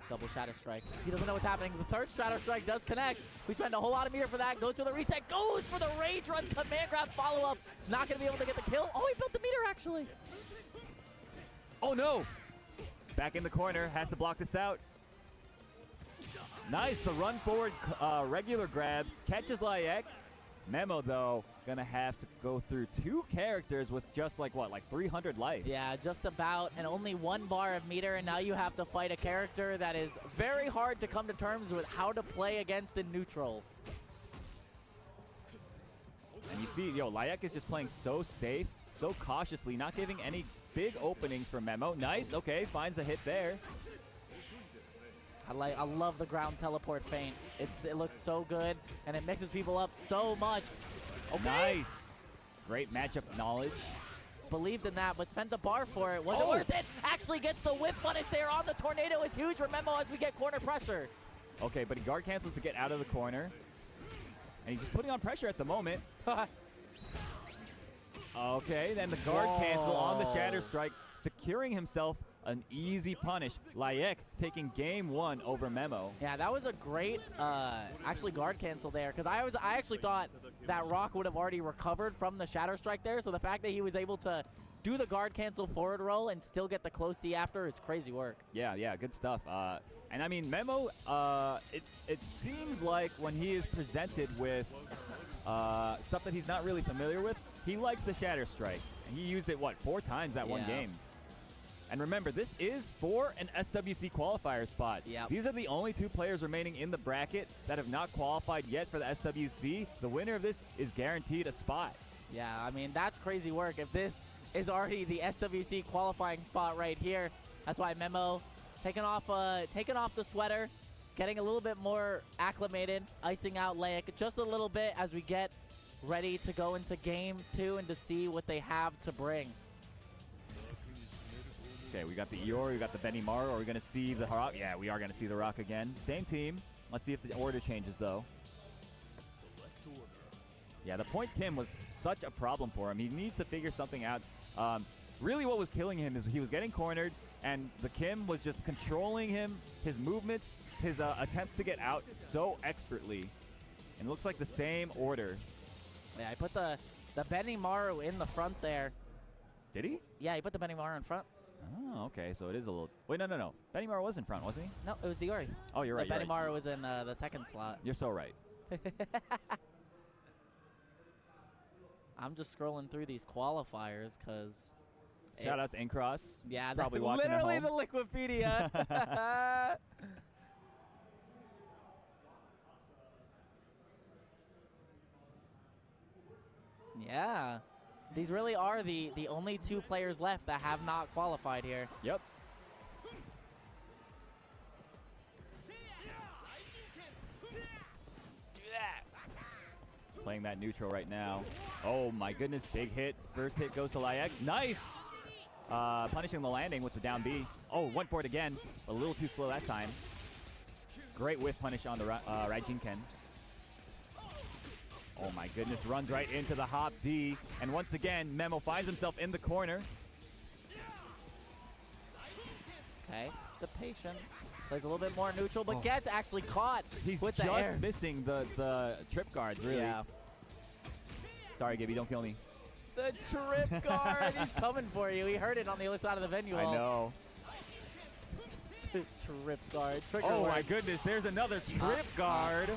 Double Shadow Strike. He doesn't know what's happening. The third Shadow Strike does connect. We spend a whole lot of meter for that. Goes for the reset. Goes for the Rage Run. Command grab follow-up. Not going to be able to get the kill. Oh, he built the meter, actually. Oh, no. Back in the corner. Has to block this out. Nice, the run forward regular grab. Catches Layek. Memo, though, gonna have to go through 2 characters with just like 300 life. Yeah, just about, and only 1 bar of meter, and now you have to fight a character that is very hard to come to terms with how to play against in neutral. And you see, Layek is just playing so safe, so cautiously, not giving any big openings for Memo. Nice, okay, finds a hit there. I love the ground teleport feint. It looks so good, and it mixes people up so much. Okay. Nice. Great matchup knowledge. Believed in that, but spent the bar for it. Was it worth it? Actually gets the whip punish there on the tornado. Is huge, remember, as we get corner pressure. Okay, but he guard cancels to get out of the corner. And he's just putting on pressure at the moment. Okay, then the guard cancel on the Shatter Strike, securing himself an easy punish. Layek taking game 1 over Memo. Yeah, that was a great, actually guard cancel there, because I actually thought that Rock would have already recovered from the Shatter Strike there. So the fact that he was able to do the guard cancel forward roll and still get the close C after is crazy work. Yeah, good stuff. And I mean, Memo, it seems like when he is presented with stuff that he's not really familiar with, he likes the Shatter Strike. And he used it, 4 times that one game. And remember, this is for an SWC qualifier spot. Yep. These are the only 2 players remaining in the bracket that have not qualified yet for the SWC. The winner of this is guaranteed a spot. Yeah, I mean, that's crazy work. If this is already the SWC qualifying spot right here, that's why Memo taking off the sweater, getting a little bit more acclimated, icing out Layek just a little bit as we get ready to go into game 2 and to see what they have to bring. Okay, we got the Eeyore, we got the Benny Maru. Are we going to see the Rock? Yeah, we are going to see the Rock again. Same team. Let's see if the order changes, though. Yeah, the point Kim was such a problem for him. He needs to figure something out. Really what was killing him is he was getting cornered, and the Kim was just controlling him, his movements, his attempts to get out so expertly. And it looks like the same order. Yeah, I put the Benny Maru in the front there. Did he? Yeah, he put the Benny Maru in front. Oh, okay, so it is a little... Wait, no. Benny Maru was in front, wasn't he? No, it was Diori. Oh, you're right, Benny Maru was in the second slot. You're so right. I'm just scrolling through these qualifiers because... Shout out to NYCHRISG. Yeah, probably watching at literally home. the Liquipedia. Yeah. These really are the only 2 players left that have not qualified here. Yep. Playing that neutral right now. Oh my goodness, big hit. First hit goes to Layek. Nice! Punishing the landing with the down B. Oh, went for it again. A little too slow that time. Great whiff punish on the Raijinken. Oh my goodness, runs right into the hop D. And once again, Memo finds himself in the corner. Okay, the patience. Plays a little bit more neutral, but gets actually caught He's with just the air. missing the trip guards, really. Yeah. Sorry, Gibby, don't kill me. The trip guard, he's coming for you. He heard it on the other side of the venue. I know. Trip guard. Trigger Oh word. my goodness, there's another trip guard.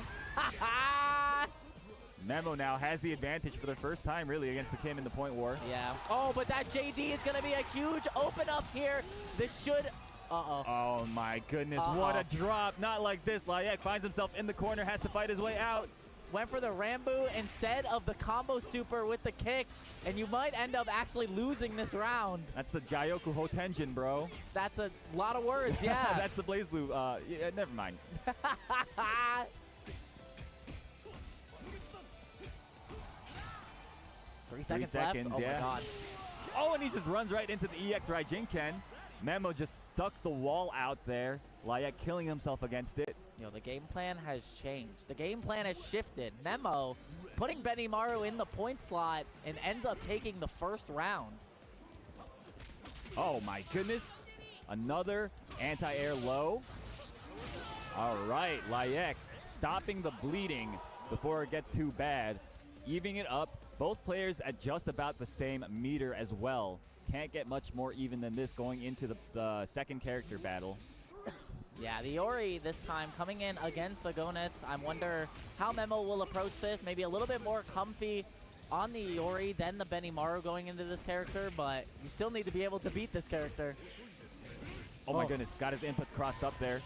Memo now has the advantage for the first time, really, against the Kim in the point war. Yeah. Oh, but that JD is going to be a huge open up here. This should... Uh-oh. Oh my goodness, what a drop. Not like this. Layek finds himself in the corner, has to fight his way out. Went for the Rambo instead of the combo super with the kick, and you might end up actually losing this round. That's the Jayoku Hotenjin, bro. That's a lot of words, yeah. That's the Blaze Blue. Yeah, never mind. 3 seconds left. Oh yeah. my god. Oh, and he just runs right into the EX Raijinken. Memo just stuck the wall out there. Layek killing himself against it. Yo, the game plan has changed. The game plan has shifted. Memo putting Benny Maru in the point slot and ends up taking the first round. Oh my goodness. Another anti-air low. All right, Layek stopping the bleeding before it gets too bad. Evening it up. Both players at just about the same meter as well. Can't get much more even than this going into the second character battle. Yeah, the Ori this time coming in against the Gonets. I wonder how Memo will approach this. Maybe a little bit more comfy on the Ori than the Benimaru going into this character, but you still need to be able to beat this character. Oh my goodness, got his inputs crossed up there.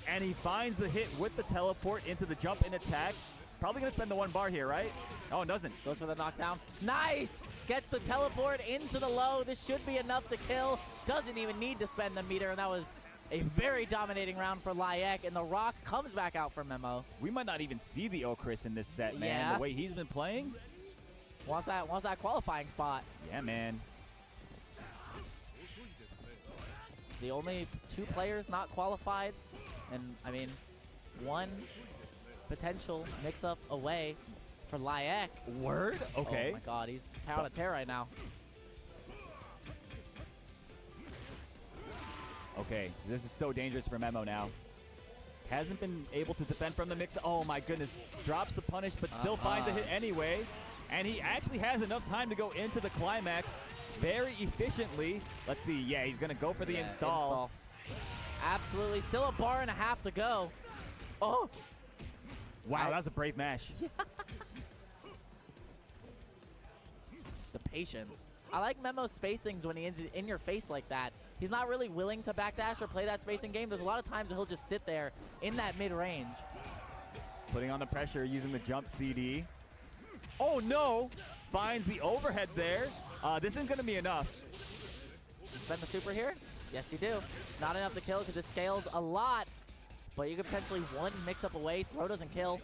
And he finds the hit with the teleport into the jump and attack. Probably gonna spend the 1 bar here, right? Oh, it doesn't. Goes for the knockdown. Nice! Gets the teleport into the low. This should be enough to kill. Doesn't even need to spend the meter, and that was a very dominating round for NYCHRISG, and the rock comes back out for Memo. We might not even see the Chris in this set, man. Yeah. The way he's been playing. Wants that qualifying spot. Yeah, man. The only 2 players not qualified, and I mean, 1 potential mix-up away for NYCHRISG. Word? Okay. Oh my god, he's on a tear right now. Okay, this is so dangerous for Memo now. Hasn't been able to defend from the mix. Oh my goodness. Drops the punish, but still finds a hit anyway. And he actually has enough time to go into the climax very efficiently. Let's see. Yeah, he's going to go for the install. Absolutely. Still a bar and a half to go. Oh. Wow, that was a brave mash. The patience. I like Memo's spacings when he's in your face like that. He's not really willing to backdash or play that spacing game. There's a lot of times that he'll just sit there in that mid-range. Putting on the pressure using the jump CD. Oh no! Finds the overhead there. This isn't going to be enough. Spend the super here? Yes, you do. Not enough to kill because it scales a lot, but you could potentially 1 mix-up away. Throw doesn't kill.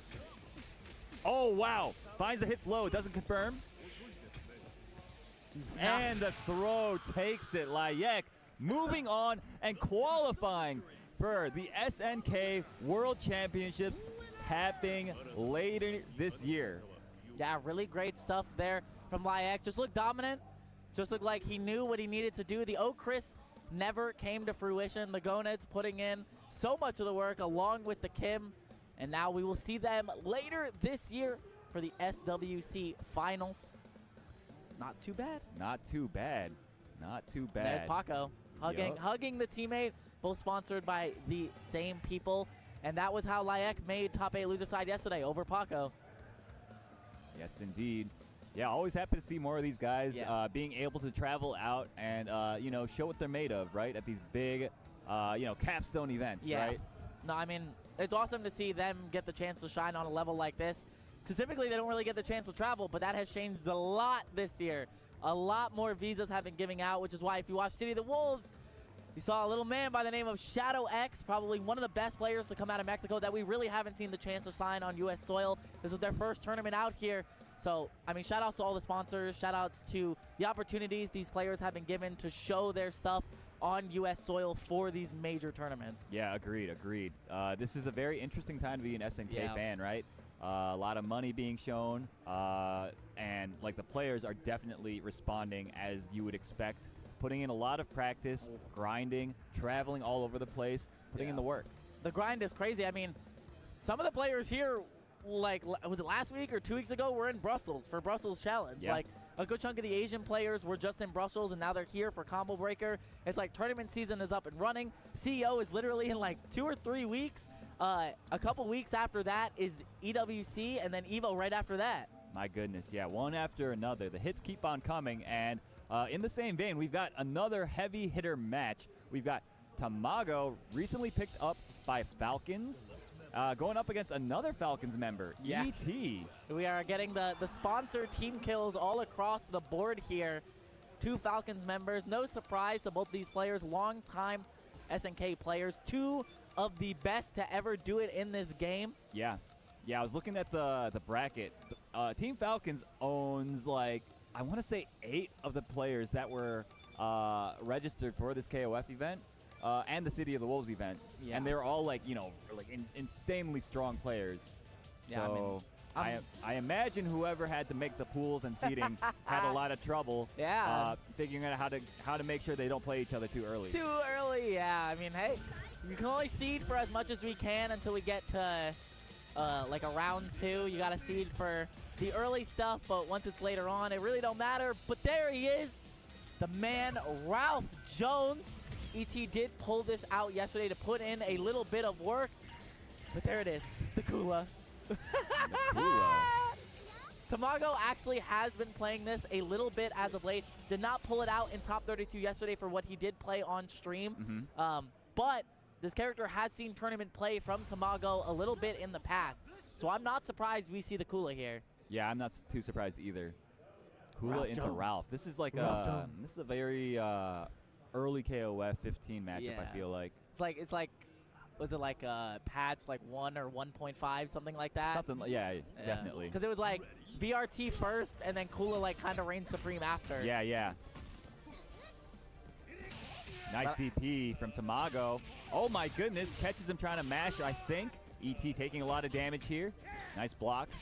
Oh, wow. Finds the hits low. Doesn't confirm. And the throw takes it. NYCHRISG moving on and qualifying for the SNK World Championships happening later this year. Yeah, really great stuff there from NYCHRISG. Just looked dominant. Just looked like he knew what he needed to do. The Chris never came to fruition. The Gonets putting in so much of the work along with the Kim. And now we will see them later this year for the SWC Finals. Not too bad. Not too bad. Not too bad. There's POONKKO hugging the teammate, both sponsored by the same people. And that was how NYCHRISG made top 8 loser side yesterday over POONKKO. Yes, indeed. Yeah, always happy to see more of these guys being able to travel out and, you know, show what they're made of, right? At these big, you know, capstone events, right? No, I mean, it's awesome to see them get the chance to shine on a level like this. Because typically they don't really get the chance to travel, but that has changed a lot this year. A lot more visas have been giving out, which is why if you watch City of the Wolves, you saw a little man by the name of Shadow X, probably one of the best players to come out of Mexico that we really haven't seen the chance to sign on U.S. soil. This is their first tournament out here. So, I mean, shout outs to all the sponsors. Shout outs to the opportunities these players have been given to show their stuff on U.S. soil for these major tournaments. Yeah, agreed. This is a very interesting time to be an SNK fan, right? A lot of money being shown, and like the players are definitely responding as you would expect, putting in a lot of practice, grinding, traveling all over the place, putting in the work. The grind is crazy. I mean, some of the players here, like, was it last week or 2 weeks ago, were in Brussels for Brussels Challenge. Yeah. Like, a good chunk of the Asian players were just in Brussels, and now they're here for Combo Breaker. It's like tournament season is up and running. CEO is literally in like 2 or 3 weeks. A couple weeks after that is EWC, and then EVO right after that. My goodness, yeah, one after another. The hits keep on coming, and in the same vein, we've got another heavy hitter match. We've got Tamago, recently picked up by Falcons, going up against another Falcons member, ET. We are getting the sponsored team kills all across the board here. 2 Falcons members. No surprise to both these players, long-time SNK players. 2 of the best to ever do it in this game. Yeah, I was looking at the bracket. Team Falcons owns, like, I want to say 8 of the players that were registered for this KOF event and the City of the Wolves event. Yeah. And they were all, like, you know, like insanely strong players. Yeah, so I imagine whoever had to make the pools and seeding had a lot of trouble figuring out how to make sure they don't play each other too early. Too early, yeah. I mean, hey, you can only seed for as much as we can until we get to like a round 2. You got to seed for the early stuff, but once it's later on, it really don't matter. But there he is, the man, Ralph Jones. ET did pull this out yesterday to put in a little bit of work, but there it is, the Kula. Tamago actually has been playing this a little bit as of late. Did not pull it out in top 32 yesterday for what he did play on stream. But this character has seen tournament play from Tamago a little bit in the past. So I'm not surprised we see the Kula here. Yeah, I'm not too surprised either. Kula Ralph into Jones. Ralph. This is like this is a very early KOF 15 matchup, I feel like. It's like was it like patch like 1 or 1.5, something like that? Something, yeah, definitely. Because it was like VRT first, and then Kula like kind of reigned supreme after. Yeah, yeah. Nice DP from Tamago. Oh my goodness, catches him trying to mash, I think. ET taking a lot of damage here. Nice blocks.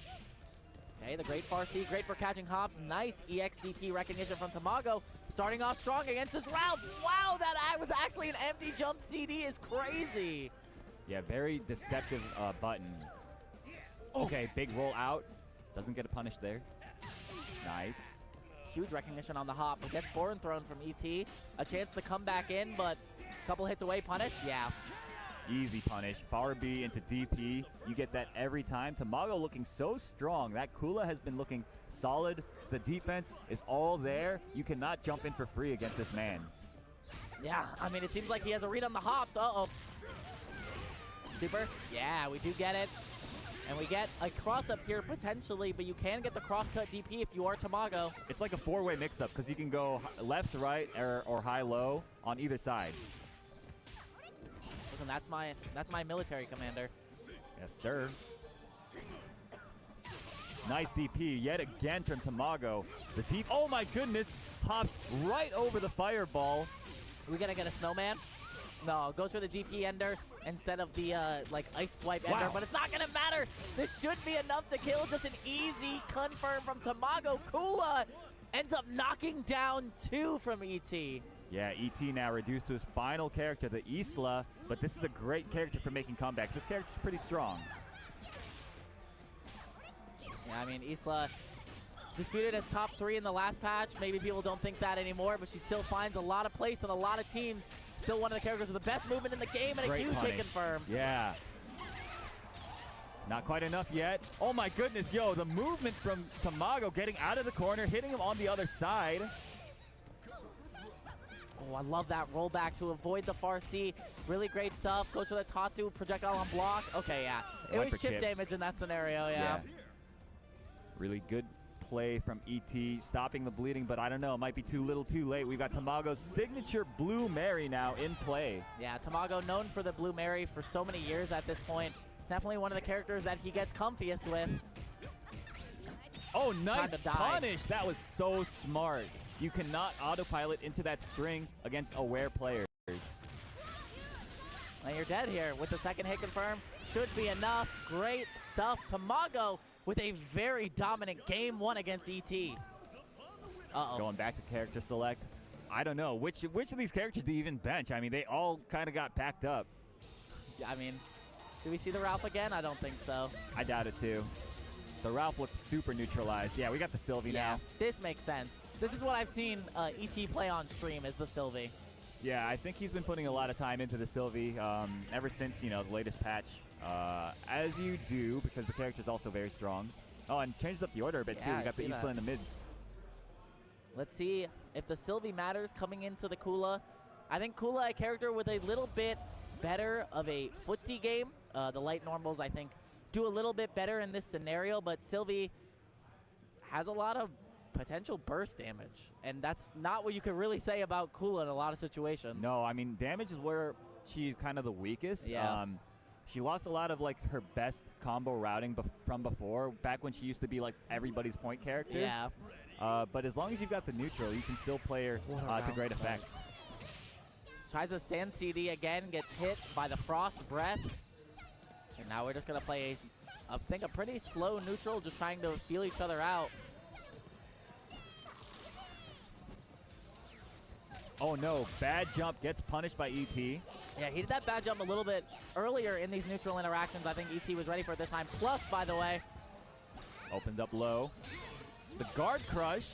Okay, the great Farsi, great for catching hops. Nice EXDP recognition from Tamago. Starting off strong against this Ralph. Wow, that was actually an empty jump CD is crazy. Yeah, very deceptive button. Okay, big roll out. Doesn't get a punish there. Nice. Huge recognition on the hop. But gets foreign thrown from ET. A chance to come back in, but a couple hits away. Punish, yeah. Easy punish. Power B into DP. You get that every time. Tamago looking so strong. That Kula has been looking solid. The defense is all there. You cannot jump in for free against this man. Yeah, I mean, it seems like he has a read on the hops. Uh-oh. Super. Yeah, we do get it. And we get a cross-up here potentially, but you can get the cross-cut DP if you are Tamago. It's like a four-way mix-up because you can go left, right, or high-low on either side. Listen, that's my military commander. Yes, sir. Nice DP yet again from Tamago. The deep, oh my goodness, pops right over the fireball. We gonna get a snowman? No, goes for the DP ender instead of the like ice swipe ender, but it's not gonna matter. This should be enough to kill. Just an easy confirm from Tamago. Kula ends up knocking down 2 from ET. Yeah, ET now reduced to his final character, the Isla, but this is a great character for making comebacks. This character's pretty strong. Yeah, I mean, Isla disputed as top 3 in the last patch. Maybe people don't think that anymore, but she still finds a lot of place in a lot of teams. Still one of the characters with the best movement in the game, and Great a huge punish. hit confirm. Yeah. Not quite enough yet. Oh my goodness, yo, the movement from Tamago getting out of the corner, hitting him on the other side. Oh, I love that rollback to avoid the Farsi. Really great stuff. Goes for the Tatsu, projectile on block. Okay, yeah. It was chip damage in that scenario, yeah. Really good play from ET, stopping the bleeding, but I don't know, it might be too little too late. We've got Tamago's signature Blue Mary now in play. Yeah, Tamago known for the Blue Mary for so many years at this point. Definitely one of the characters that he gets comfiest with. Oh, nice punish. That was so smart. You cannot autopilot into that string against aware players. And you're dead here with the second hit confirm. Should be enough. Great stuff. Tamago with a very dominant game 1 against ET. Uh-oh. Going back to character select. I don't know. Which of these characters do you even bench? I mean, they all kind of got packed up. Yeah, I mean, do we see the Ralph again? I don't think so. I doubt it too. The Ralph looked super neutralized. Yeah, we got the Sylvie now. This makes sense. This is what I've seen ET play on stream, is the Sylvie. Yeah, I think he's been putting a lot of time into the Sylvie ever since, you know, the latest patch. As you do, because the character is also very strong. Oh, and changes up the order a bit too. We got the Isla in the mid. Let's see if the Sylvie matters coming into the Kula. I think Kula, a character with a little bit better of a footsie game. The light normals, I think, do a little bit better in this scenario, but Sylvie has a lot of potential burst damage, and that's not what you could really say about Kula in a lot of situations. No, I mean, damage is where she's kind of the weakest. Yeah. She lost a lot of like her best combo routing from before, back when she used to be like everybody's point character. Yeah. But as long as you've got the neutral, you can still play her to great effect. Tries to stand CD again, gets hit by the Frost Breath. And now we're just going to play, I think, a pretty slow neutral, just trying to feel each other out. Oh no, bad jump, gets punished by ET. Yeah, he did that bad jump a little bit earlier in these neutral interactions. I think ET was ready for it this time. Plus, by the way, opened up low. The guard crush.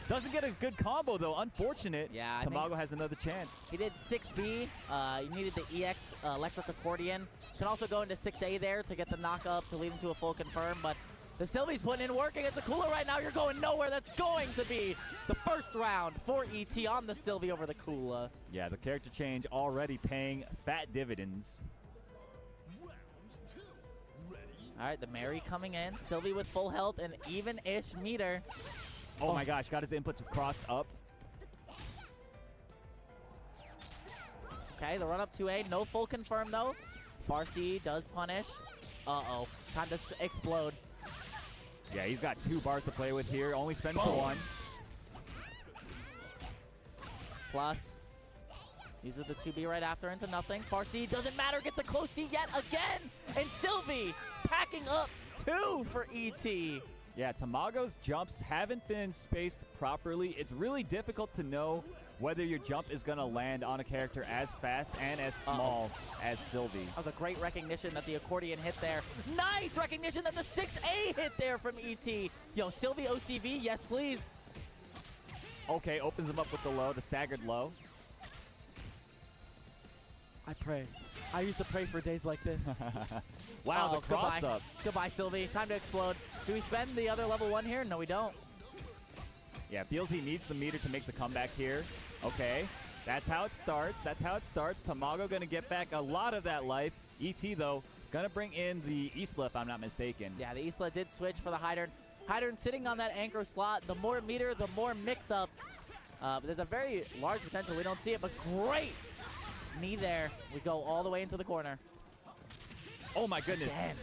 Doesn't get a good combo, though. Unfortunate. Yeah, I Tamago think has another chance. he did 6B. You needed the EX electric accordion. Can also go into 6A there to get the knock up to lead him to a full confirm, but the Sylvie's putting in work against the Kula right now. You're going nowhere. That's going to be the first round for ET on the Sylvie over the Kula. Yeah, the character change already paying fat dividends. All right, the Mary coming in. Sylvie with full health and even-ish meter. Oh my gosh, got his inputs crossed up. Okay, the run up 2A. No full confirm, though. Farsi does punish. Uh-oh. Time to explode. Yeah, he's got 2 bars to play with here. Only spend for 1. Plus, uses the 2B right after into nothing. Farsi doesn't matter. Gets the close C yet again. And Sylvie packing up 2 for ET. Yeah, Tamago's jumps haven't been spaced properly. It's really difficult to know whether your jump is going to land on a character as fast and as small as Sylvie. That was a great recognition that the accordion hit there. Nice recognition that the 6A hit there from ET. Yo, Sylvie OCV, yes please. Okay, opens him up with the low, the staggered low. I pray. I used to pray for days like this. Wow, the cross goodbye. up. Goodbye, Sylvie. Time to explode. Do we spend the other level 1 here? No, we don't. Yeah, feels he needs the meter to make the comeback here. Okay, that's how it starts. That's how it starts. Tamago going to get back a lot of that life. ET, though, going to bring in the Isla, if I'm not mistaken. Yeah, the Isla did switch for the Hydern. Hydern sitting on that anchor slot. The more meter, the more mix-ups. But there's a very large potential. We don't see it, but great knee there. We go all the way into the corner. Oh, my goodness. Again.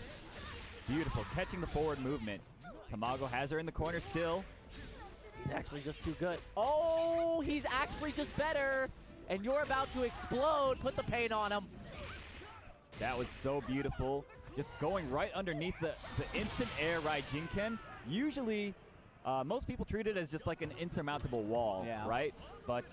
Beautiful. Catching the forward movement. Tamago has her in the corner still. He's actually just too good. Oh, he's actually just better. And you're about to explode. Put the pain on him. That was so beautiful. Just going right underneath the instant air Raijinken. Usually, most people treat it as just like an insurmountable wall, right? But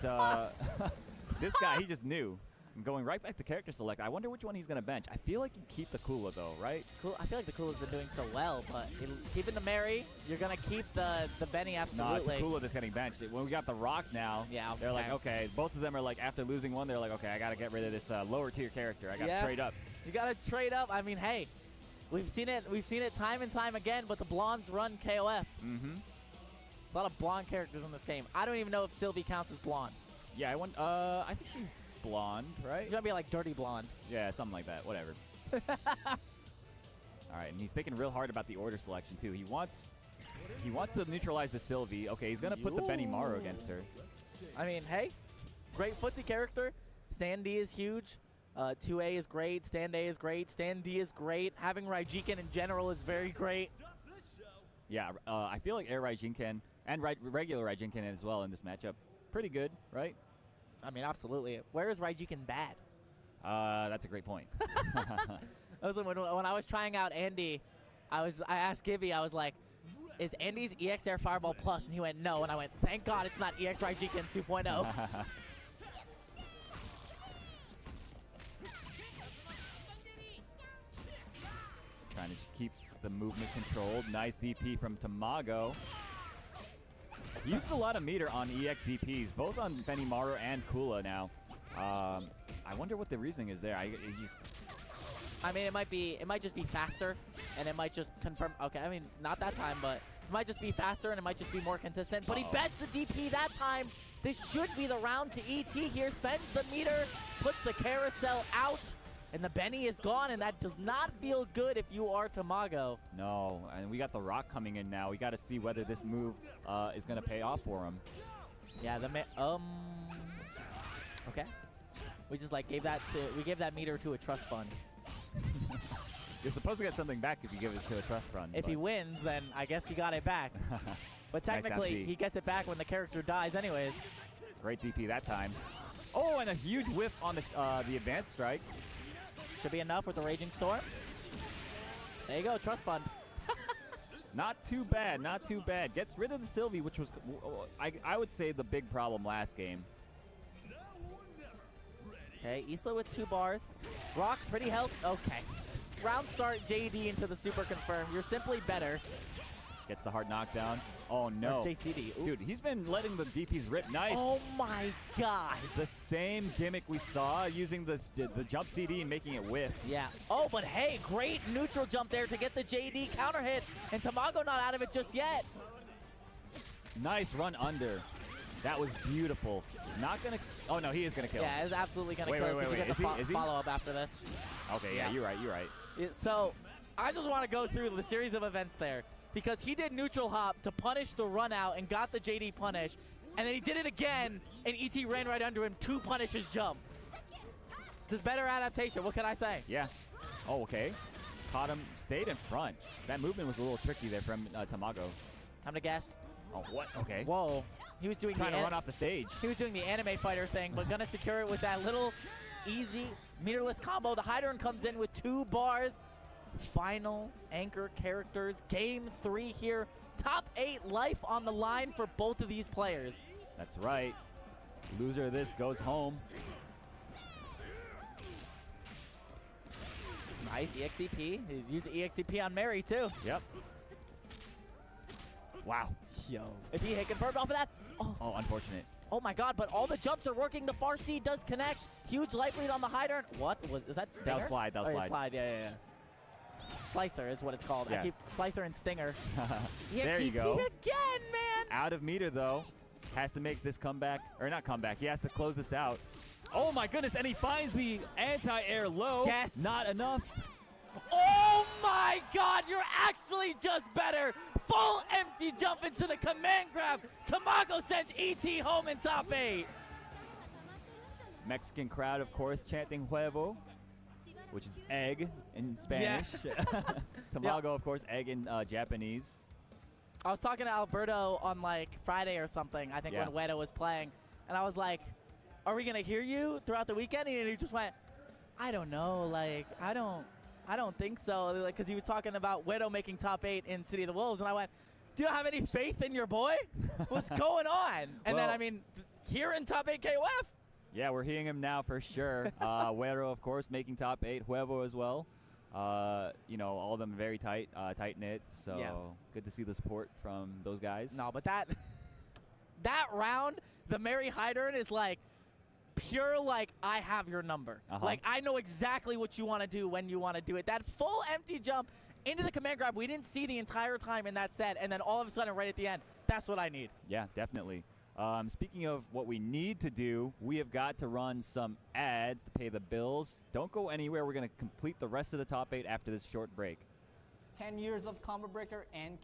this guy, he just knew. And going right back to character select. I wonder which one he's going to bench. I feel like you keep the Kula, though, right? Cool. I feel like the Kula's been doing so well, but keeping the Mary, you're going to keep the Benny absolutely. No, it's the Kula that's getting benched. When we got the Rock now, they're like, okay, both of them are like, after losing one, they're like, okay, I got to get rid of this lower tier character. I got to trade up. You got to trade up. I mean, hey, we've seen it time and time again, but the Blondes run KOF. Mm-hmm. There's a lot of blonde characters in this game. I don't even know if Sylvie counts as blonde. Yeah, I think she's blonde, right? She's gonna be like dirty blonde. Yeah, something like that. Whatever. All right, and he's thinking real hard about the order selection too. He wants to neutralize the Sylvie. Okay, he's gonna put the Benny Maru against her. I mean, hey, great footsie character. Stand D is huge. 2A is great. Stand A is great. Stand D is great. Having Raijinken in general is very great. Yeah, I feel like Air Raijinken and regular Raijinken as well in this matchup. Pretty good, right? I mean, absolutely. Where is Raijinken bad? That's a great point. When I was trying out Andy, I asked Gibby, I was like, is Andy's EX Air Fireball Plus? And he went, no. And I went, thank God it's not EX Raijinken 2.0. Trying to just keep the movement controlled. Nice DP from Tamago. Used a lot of meter on EX DPs, both on Benny Maru and Kula now. I wonder what the reasoning is there. I mean, it might just be faster, and it might just confirm. Okay, I mean, not that time, but it might just be faster, and it might just be more consistent. But he bets the DP that time. This should be the round to ET here. Spends the meter, puts the carousel out, and the Benny is gone, and that does not feel good if you are Tamago. No, and we got the Rock coming in now. We got to see whether this move is going to pay off for him. Yeah, okay. We just like gave that meter to a trust fund. You're supposed to get something back if you give it to a trust fund. If he wins, then I guess he got it back. But technically, he gets it back when the character dies anyways. Great DP that time. Oh, and a huge whiff on the advanced strike. Should be enough with the Raging Storm. There you go, trust fund. Not too bad, not too bad. Gets rid of the Sylvie, which was, I would say, the big problem last game. Okay, Isla with 2 bars. Rock, pretty healthy. Okay. Round start, JD into the super confirm. You're simply better. Gets the hard knockdown. Oh, no. Or JCD. Oops. Dude, he's been letting the DPs rip nice. Oh, my God. The same gimmick we saw using the jump CD and making it whiff. Yeah. Oh, but hey, great neutral jump there to get the JD counter hit. And Tamago not out of it just yet. Nice run under. That was beautiful. Not going to... Oh, no, he is going to kill. Yeah, he's absolutely going to kill. Wait. He's going to follow up after this. Okay, yeah, you're right. So, I just want to go through the series of events there. Because he did neutral hop to punish the run out and got the JD punish. And then he did it again, and ET ran right under him to punish his jump. Just better adaptation. What can I say? Yeah. Oh, okay. Caught him, stayed in front. That movement was a little tricky there from Tamago. Time to guess. Oh, what? Okay. Whoa. He was doing trying to run off the stage. He was doing the anime fighter thing, but gonna secure it with that little easy meterless combo. The Hydron comes in with 2 bars. Final anchor characters. Game 3 here. Top 8 life on the line for both of these players. That's right. Loser of this goes home. Nice EXTP. He used the EXTP on Mary too. Yep. Wow. Yo. If he hit confirmed off of that. Oh, unfortunate. Oh my God, but all the jumps are working. The far C does connect. Huge life lead on the Hydron. What? Is that Stinger? That was slide. That was slide. Slide, yeah. Slicer is what it's called. Yeah. I keep Slicer and Stinger. There you go. Again, man. Out of meter, though. Has to make this comeback. Or not comeback. He has to close this out. Oh, my goodness. And he finds the anti-air low. Yes. Not enough. Oh, my God. You're actually just better. Full empty jump into the command grab. Tamago sends ET home in top 8. Mexican crowd, of course, chanting huevo, which is egg in Spanish. Yeah. Tamago, of course, egg in Japanese. I was talking to Alberto on like Friday or something, I think when Weta was playing, and I was like, are we going to hear you throughout the weekend? And he just went, I don't know, like, I don't think so, like, because he was talking about Wedo making top 8 in City of the Wolves, and I went, do you have any faith in your boy? What's going on? And then, I mean, here in top 8 KOF. Yeah, we're hearing him now for sure. Wedo, of course, making top 8. Huevo as well. You know, all of them very tight, tight-knit, so good to see the support from those guys. No, but that round, the Mary Hydern is like, pure, like, I have your number. Like, I know exactly what you want to do when you want to do it. That full empty jump into the command grab we didn't see the entire time in that set, and then all of a sudden right at the end, that's what I need. Yeah, definitely. Speaking of what we need to do, we have got to run some ads to pay the bills. Don't go anywhere. We're going to complete the rest of the top 8 after this short break. 10 years of Combo Breaker and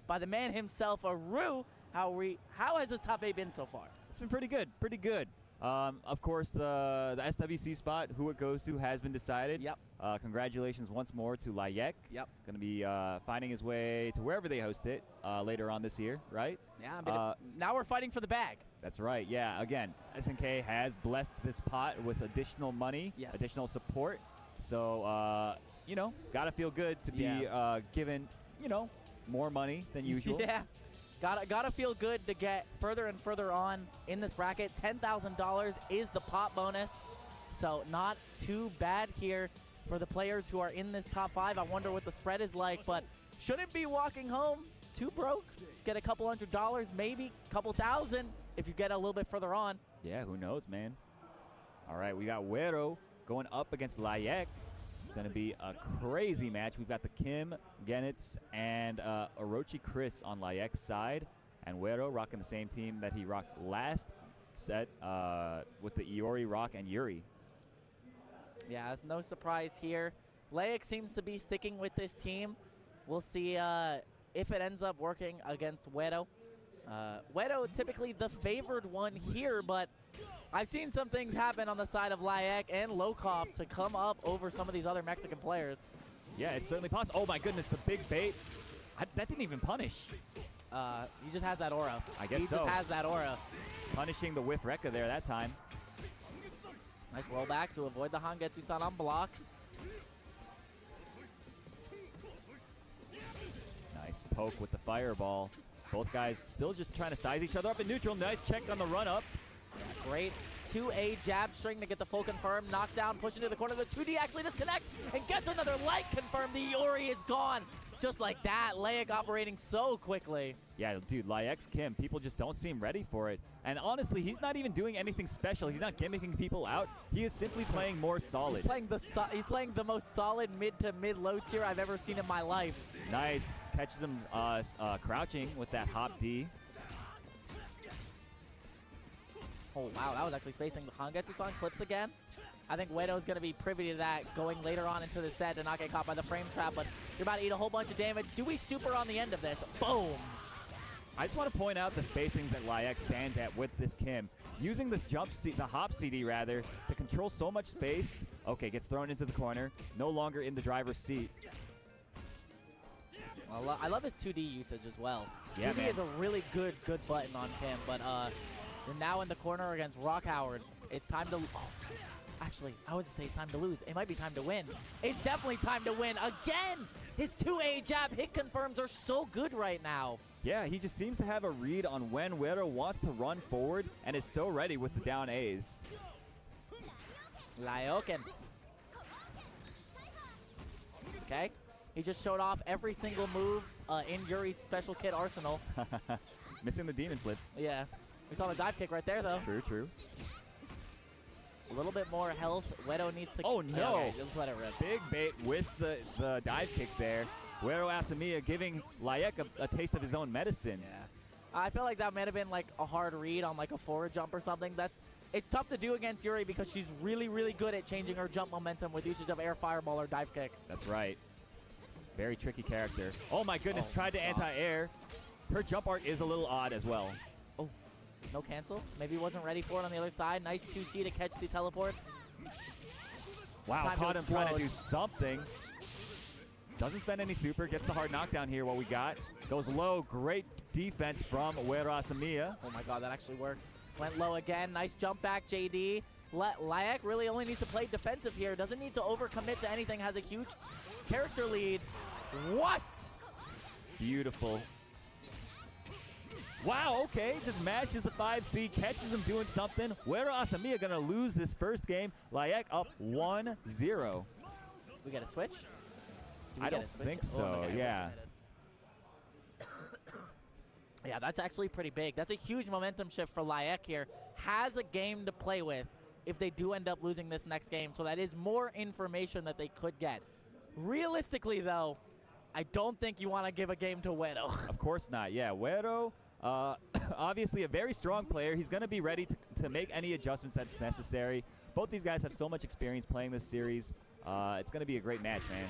by the man himself, Aru. How has this top 8 been so far? It's been pretty good, pretty good. Of course, the SWC spot, who it goes to, has been decided. Yep. Congratulations once more to NYCHRISG. Yep. Going to be finding his way to wherever they host it later on this year, right? Yeah, now we're fighting for the bag. That's right, yeah. Again, SNK has blessed this pot with additional money, Yes. additional support. So, you know, got to feel good to be given, you know, more money than usual. Yeah. Gotta feel good to get further and further on in this bracket. $10,000 is the pot bonus, so not too bad here for the players who are in this top 5. I wonder what the spread is like, but shouldn't be walking home too broke. Get a couple $100, maybe a couple thousand if you get a little bit further on. Yeah, who knows, man. All right, we got Garou going up against NYCHRISG. It's going to be a crazy match. We've got the Kim, Genitz, and NYCHRISG on NYCHRISG's side. And Garou rocking the same team that he rocked last set with the Iori, Rock, and Yuri. Yeah, it's no surprise here. NYCHRISG seems to be sticking with this team. We'll see if it ends up working against Garou. Garou typically the favored one here, but I've seen some things happen on the side of NYCHRISG and Lokov to come up over some of these other Mexican players. Yeah, it's certainly possible. Oh my goodness, the big bait. That didn't even punish. He just has that aura. I guess he so. Just has that aura. Punishing the whiff Rekka there that time. Nice rollback to avoid the Hangetsu-san on block. Nice poke with the fireball. Both guys still just trying to size each other up in neutral. Nice check on the run up. Yeah, great 2A jab string to get the full confirm. Knockdown, push into the corner. The 2D actually disconnects and gets another light confirmed. The Yuri is gone. Just like that, NYCHRISG operating so quickly. Yeah, dude, NYCHRISG Kim, people just don't seem ready for it. And honestly, he's not even doing anything special. He's not gimmicking people out. He is simply playing more solid. He's playing the most solid mid to mid-low tier I've ever seen in my life. Nice. Catches him crouching with that hop D. Oh, wow, that was actually spacing. The Hangetsu-san clips again. I think Uedo's going to be privy to that going later on into the set to not get caught by the frame trap, but you're about to eat a whole bunch of damage. Do we super on the end of this? Boom! I just want to point out the spacings that NYCHRISG stands at with this Kim. Using the hop CD rather, to control so much space. Okay, gets thrown into the corner. No longer in the driver's seat. Well, I love his 2D usage as well. Yeah, 2D man. is a really good button on Kim, but we're now in the corner against Rock Howard. It's time to... Actually, I was to say it's time to lose. It might be time to win. It's definitely time to win. Again, his 2A jab hit confirms are so good right now. Yeah, he just seems to have a read on when Garou wants to run forward and is so ready with the down A's. Lyoken. Okay. He just showed off every single move in Yuri's special kit arsenal. Missing the demon flip. Yeah. We saw the dive kick right there, though. True, true. A little bit more health. Garou needs to... Oh, no. Okay, just let it rip. Big bait with the dive kick there. Garou Asamiya giving NYCHRISG a taste of his own medicine. Yeah. I feel like that might have been like a hard read on like a forward jump or something. It's tough to do against Yuri because she's really, really good at changing her jump momentum with usage of air fireball or dive kick. That's right. Very tricky character. Oh, my goodness. Tried to anti-air. Her jump arc is a little odd as well. Oh. No cancel. Maybe he wasn't ready for it on the other side. Nice 2C to catch the teleport. Wow, caught him trying to do something. Doesn't spend any super. Gets the hard knockdown here. What we got. Goes low. Great defense from Garou Asamiya. Oh my god, that actually worked. Went low again. Nice jump back, JD. NYCHRISG really only needs to play defensive here. Doesn't need to overcommit to anything. Has a huge character lead. What? Beautiful. Wow, okay, just mashes the 5C, catches him doing something. Garou Asamiya gonna lose this first game. NYCHRISG up 1-0. We get a switch? I don't think so, yeah. Yeah, that's actually pretty big. That's a huge momentum shift for NYCHRISG here. Has a game to play with if they do end up losing this next game, so that is more information that they could get. Realistically, though, I don't think you want to give a game to Garou. Of course not, yeah. Garou, obviously a very strong player. He's going to be ready to make any adjustments that's necessary. Both these guys have so much experience playing this series. It's going to be a great match, man.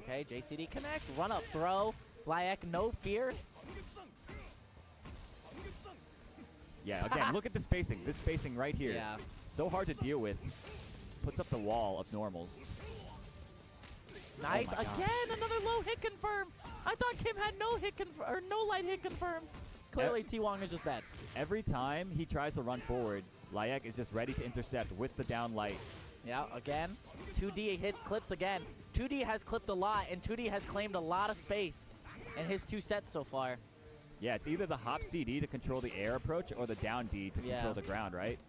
Okay, JCD connects. Run up throw. NYCHRISG, no fear. Yeah, again, look at the spacing. This spacing right here. Yeah. So hard to deal with. Puts up the wall of normals. Nice. Oh my gosh. Again, another low hit confirm. I thought Kim had no hit or no light hit confirms. Clearly, T-Wong is just bad. Every time he tries to run forward, Layek is just ready to intercept with the down light. Yeah, again, 2D hit clips again. 2D has clipped a lot, and 2D has claimed a lot of space in his 2 sets so far. Yeah, it's either the hop CD to control the air approach or the down D to control the ground, right?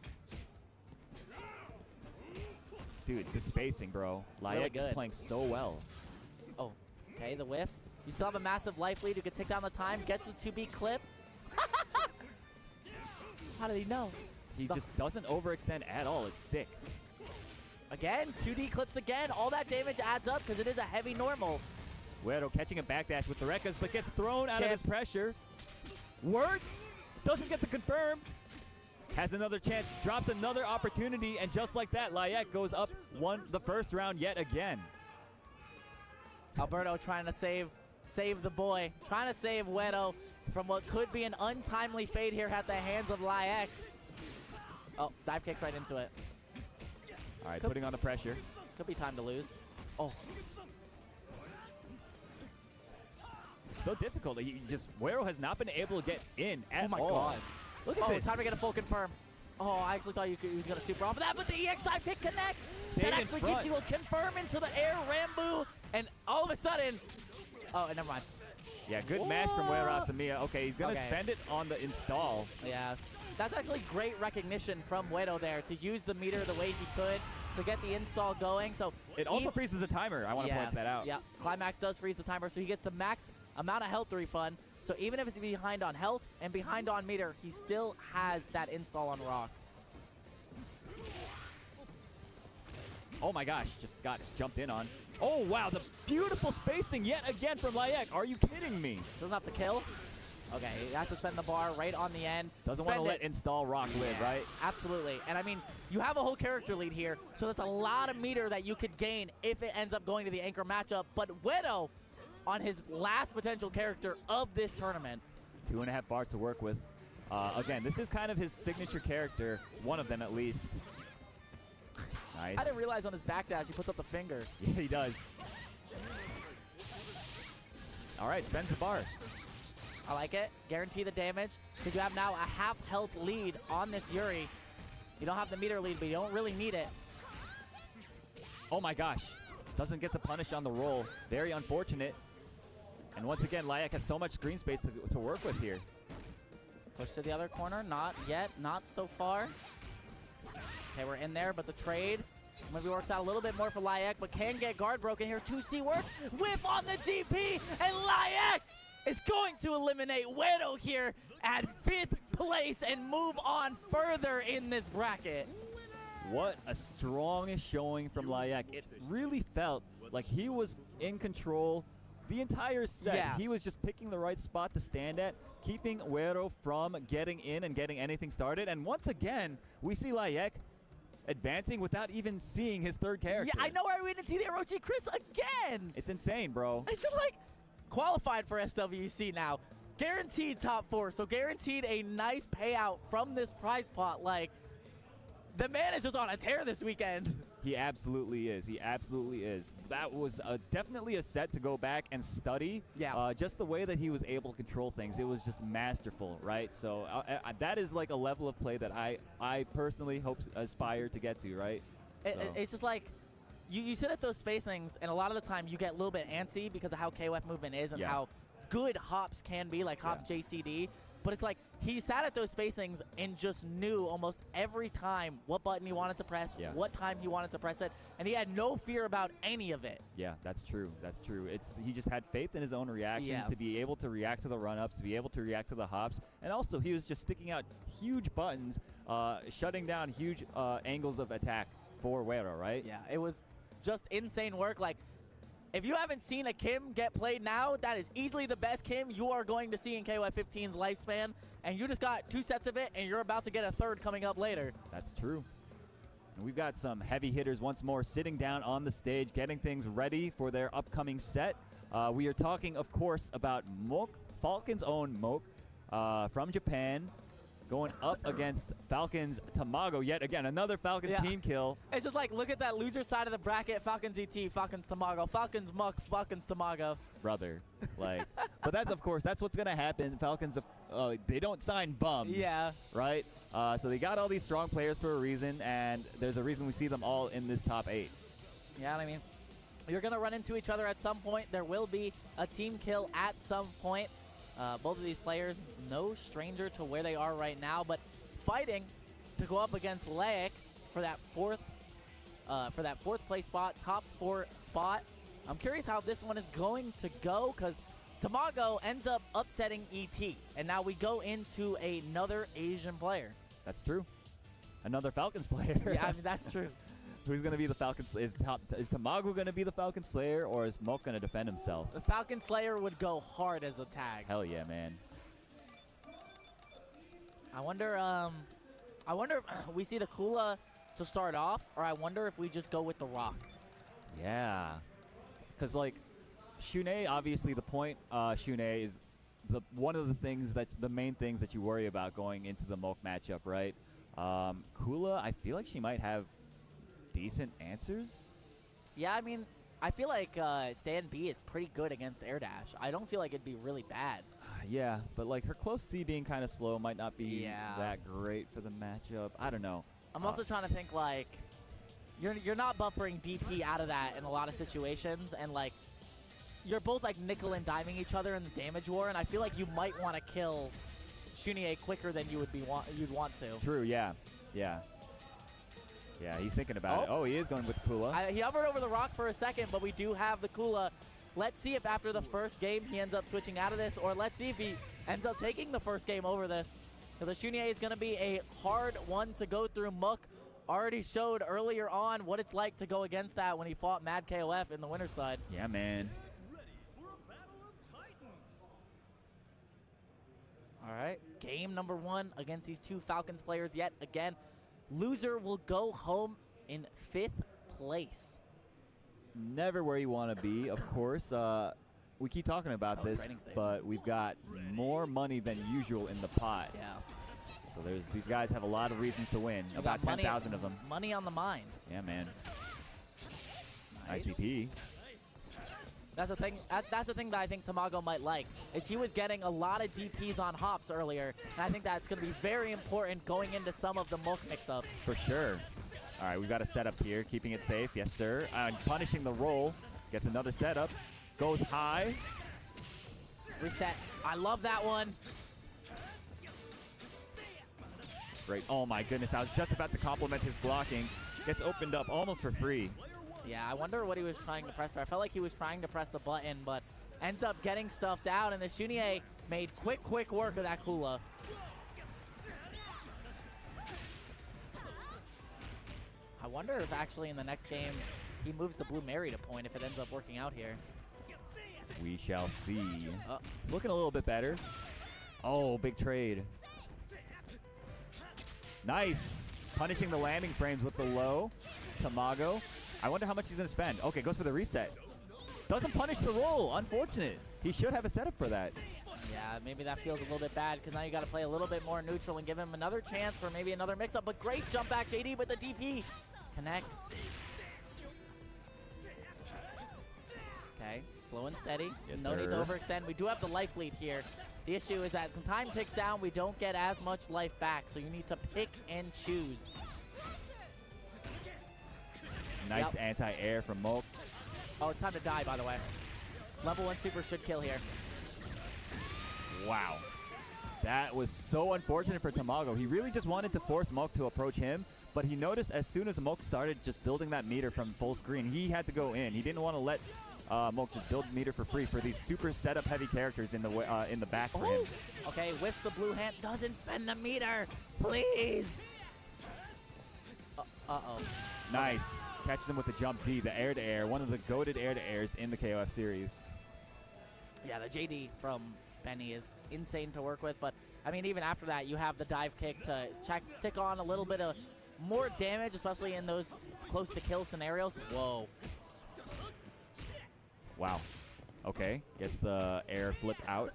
Dude, the spacing, bro. Layek is playing so well. Oh, okay, the whiff. You still have a massive life lead. You can take down the time, gets the 2B clip. How did he know? He just doesn't overextend at all. It's sick. Again, 2D clips again. All that damage adds up because it is a heavy normal. Guerrero catching a backdash with the Rekkas, but gets thrown out of his pressure. Word doesn't get the confirm. Has another chance, drops another opportunity, and just like that, Layek goes up the first round yet again. Alberto trying to save the boy, trying to save Wedo from what could be an untimely fade here at the hands of Layek. Oh, dive kicks right into it. All right, putting on the pressure. Could be time to lose. Oh. It's so difficult. Guerrero has not been able to get in at all. Oh my god. Look at this. Time to get a full confirm. Oh, I actually thought he was going to super off of that, but the EX dive kick connects. That actually gives you a confirm into the air Rambo, and all of a sudden, oh, never mind. Yeah, good mash from Asamiya. Okay, he's going to spend it on the install. Yeah, that's actually great recognition from Wedo there to use the meter the way he could to get the install going. So it also freezes the timer. I want to point that out. Yeah, Climax does freeze the timer, so he gets the max amount of health refund. So even if it's behind on health and behind on meter, he still has that install on Rock. Oh my gosh, just got jumped in on. Oh wow, the beautiful spacing yet again from Layek. Are you kidding me? Doesn't have to kill. Okay, he has to spend the bar right on the end. Doesn't want to let install Rock live, right? Absolutely. And I mean, you have a whole character lead here, so that's a lot of meter that you could gain if it ends up going to the anchor matchup. But Wedo, on his last potential character of this tournament. 2.5 bars to work with. Again, this is kind of his signature character, one of them at least. Nice. I didn't realize on his backdash he puts up the finger. Yeah, he does. All right, spends the bars. I like it. Guarantee the damage, because you have now a half health lead on this Yuri. You don't have the meter lead, but you don't really need it. Oh my gosh. Doesn't get the punish on the roll. Very unfortunate. And once again, Layek has so much screen space to work with here. Push to the other corner. Not yet. Not so far. Okay, we're in there, but the trade maybe works out a little bit more for Layek, but can get guard broken here. 2C works. Whip on the DP, and Layek is going to eliminate Wedo here at 5th place and move on further in this bracket. What a strong showing from Layek. It really felt like he was in control the entire set. Yeah. He was just picking the right spot to stand at, keeping Guerrero from getting in and getting anything started. And once again, we see Layek advancing without even seeing his third character. Yeah, I know we didn't see the NYCHRISG again. It's insane, bro. It's like qualified for SWC now. Guaranteed top 4, so guaranteed a nice payout from this prize pot. Like, the man is just on a tear this weekend. He absolutely is. He absolutely is. That was definitely a set to go back and study. Yeah. Just the way that he was able to control things. It was just masterful, right? So that is like a level of play that I personally aspire to get to, right? It's just like, you sit at those spacings, and a lot of the time you get a little bit antsy because of how KOF movement is and how good hops can be, like hop JCD. But it's like he sat at those spacings and just knew almost every time what button he wanted to press, what time he wanted to press it, and he had no fear about any of it. Yeah, that's true. That's true. He just had faith in his own reactions to be able to react to the run-ups, to be able to react to the hops, and also he was just sticking out huge buttons, shutting down huge angles of attack for Guerrero, right? Yeah, it was just insane work. Like, if you haven't seen a Kim get played now, that is easily the best Kim you are going to see in KOF15's lifespan. And you just got 2 sets of it, and you're about to get a 3rd coming up later. That's true. And we've got some heavy hitters once more sitting down on the stage, getting things ready for their upcoming set. We are talking, of course, about Mook, Falcon's own Mook from Japan, going up against Falcons Tamago. Yet again, another Falcons team kill. It's just like, look at that loser side of the bracket. Falcons ET, Falcons Tamago, Falcons Muck, Falcons Tamago. Brother. Like, but that's, of course, that's what's going to happen. Falcons, they don't sign bums. Yeah. Right? So they got all these strong players for a reason, and there's a reason we see them all in this top 8. Yeah, I mean, you're going to run into each other at some point. There will be a team kill at some point. Both of these players, no stranger to where they are right now, but fighting to go up against Laik for that fourth place spot, top 4 spot. I'm curious how this one is going to go, because Tamago ends up upsetting ET, and now we go into another Asian player. That's true. Another Falcons player. Yeah, I mean, that's true. Who's going to be the Falcon Slayer? Is Tamago going to be the Falcon Slayer, or is Moke going to defend himself? The Falcon Slayer would go hard as a tag. Hell yeah, man. I wonder if we see the Kula to start off, or I wonder if we just go with the Rock. Yeah. Because, like, Shunei, obviously the point, Shunei is one of the main things that you worry about going into the Moke matchup, right? Kula, I feel like she might have decent answers. Yeah, I mean, I feel like Stan B is pretty good against air dash. I don't feel like it'd be really bad. Yeah, but like her close C being kind of slow might not be that great for the matchup. I don't know. I'm also trying to think, like, you're not buffering DP out of that in a lot of situations, and like you're both like nickel and diming each other in the damage war, and I feel like you might want to kill Shunei quicker than you'd want to. True. Yeah. Yeah. Yeah, he's thinking about it. Oh, he is going with Kula. He hovered over the rock for a second, but we do have the Kula. Let's see if after the first game he ends up switching out of this, or let's see if he ends up taking the first game over this. Because the Shunei is going to be a hard one to go through. Mook already showed earlier on what it's like to go against that when he fought Mad KOF in the winner's side. Yeah, man. All right, game number 1 against these two Falcons players yet again. Loser will go home in 5th place. Never where you want to be, of course. We keep talking about this, but we've got more money than usual in the pot. Yeah. So these guys have a lot of reasons to win. About 10,000 of them. Money on the mind. Yeah, man. Nice DP. That's the thing. That's the thing that I think Tamago might like, is he was getting a lot of DPs on hops earlier, and I think that's going to be very important going into some of the Mook mix-ups. For sure. All right, we've got a setup here, keeping it safe. Yes, sir. Punishing the roll. Gets another setup. Goes high. Reset. I love that one. Great. Oh, my goodness. I was just about to compliment his blocking. Gets opened up almost for free. Yeah, I wonder what he was trying to press there. I felt like he was trying to press a button, but ends up getting stuffed out, and the Shunei made quick work of that Kula. I wonder if actually in the next game he moves the Blue Mary to point if it ends up working out here. We shall see. It's looking a little bit better. Oh, big trade. Nice. Punishing the landing frames with the low. Tamago. I wonder how much he's going to spend. Okay, goes for the reset. Doesn't punish the roll. Unfortunate. He should have a setup for that. Yeah, maybe that feels a little bit bad because now you got to play a little bit more neutral and give him another chance for maybe another mix-up. But great jump back, JD, with the DP. Connects. Okay, slow and steady. Yes, no need to sir. overextend. We do have the life lead here. The issue is that when time ticks down, we don't get as much life back, so you need to pick and choose. Nice anti-air from Moke. Oh, it's time to die, by the way. Level 1 super should kill here. Wow. That was so unfortunate for Tamago. He really just wanted to force Moke to approach him, but he noticed as soon as Moke started just building that meter from full screen, he had to go in. He didn't want to let Moke just build meter for free for these super setup heavy characters in the back for him. Okay, whiffs the blue hand, doesn't spend the meter, please. Uh-oh. Nice. Catches him with the jump D, the air-to-air, one of the goated air-to-airs in the KOF series. Yeah, the JD from Benny is insane to work with, but I mean, even after that, you have the dive kick to tick on a little bit of more damage, especially in those close to kill scenarios. Whoa. Wow. Okay, gets the air flip out.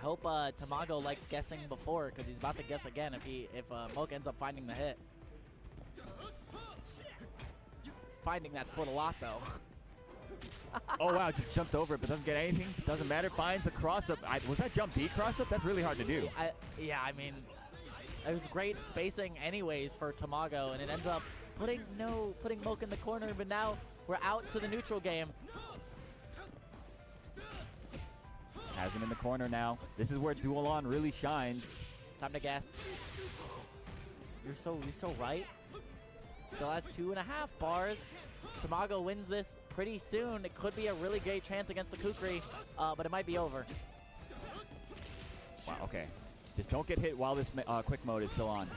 hope Tamago liked guessing before, because he's about to guess again if Mook ends up finding the hit. He's finding that foot a lot, though. Oh, wow, just jumps over it, but doesn't get anything. Doesn't matter, finds the cross-up. Was that jump B cross-up? That's really hard to do. Yeah, I mean, it was great spacing anyways for Tamago, and it ends up putting Mook in the corner, but now we're out to the neutral game. Has him in the corner now. This is where Dual On really shines. Time to guess. You're so right. Still has 2.5 bars. Tamago wins this pretty soon. It could be a really great chance against the Kukri, but it might be over. Wow, okay. Just don't get hit while this quick mode is still on.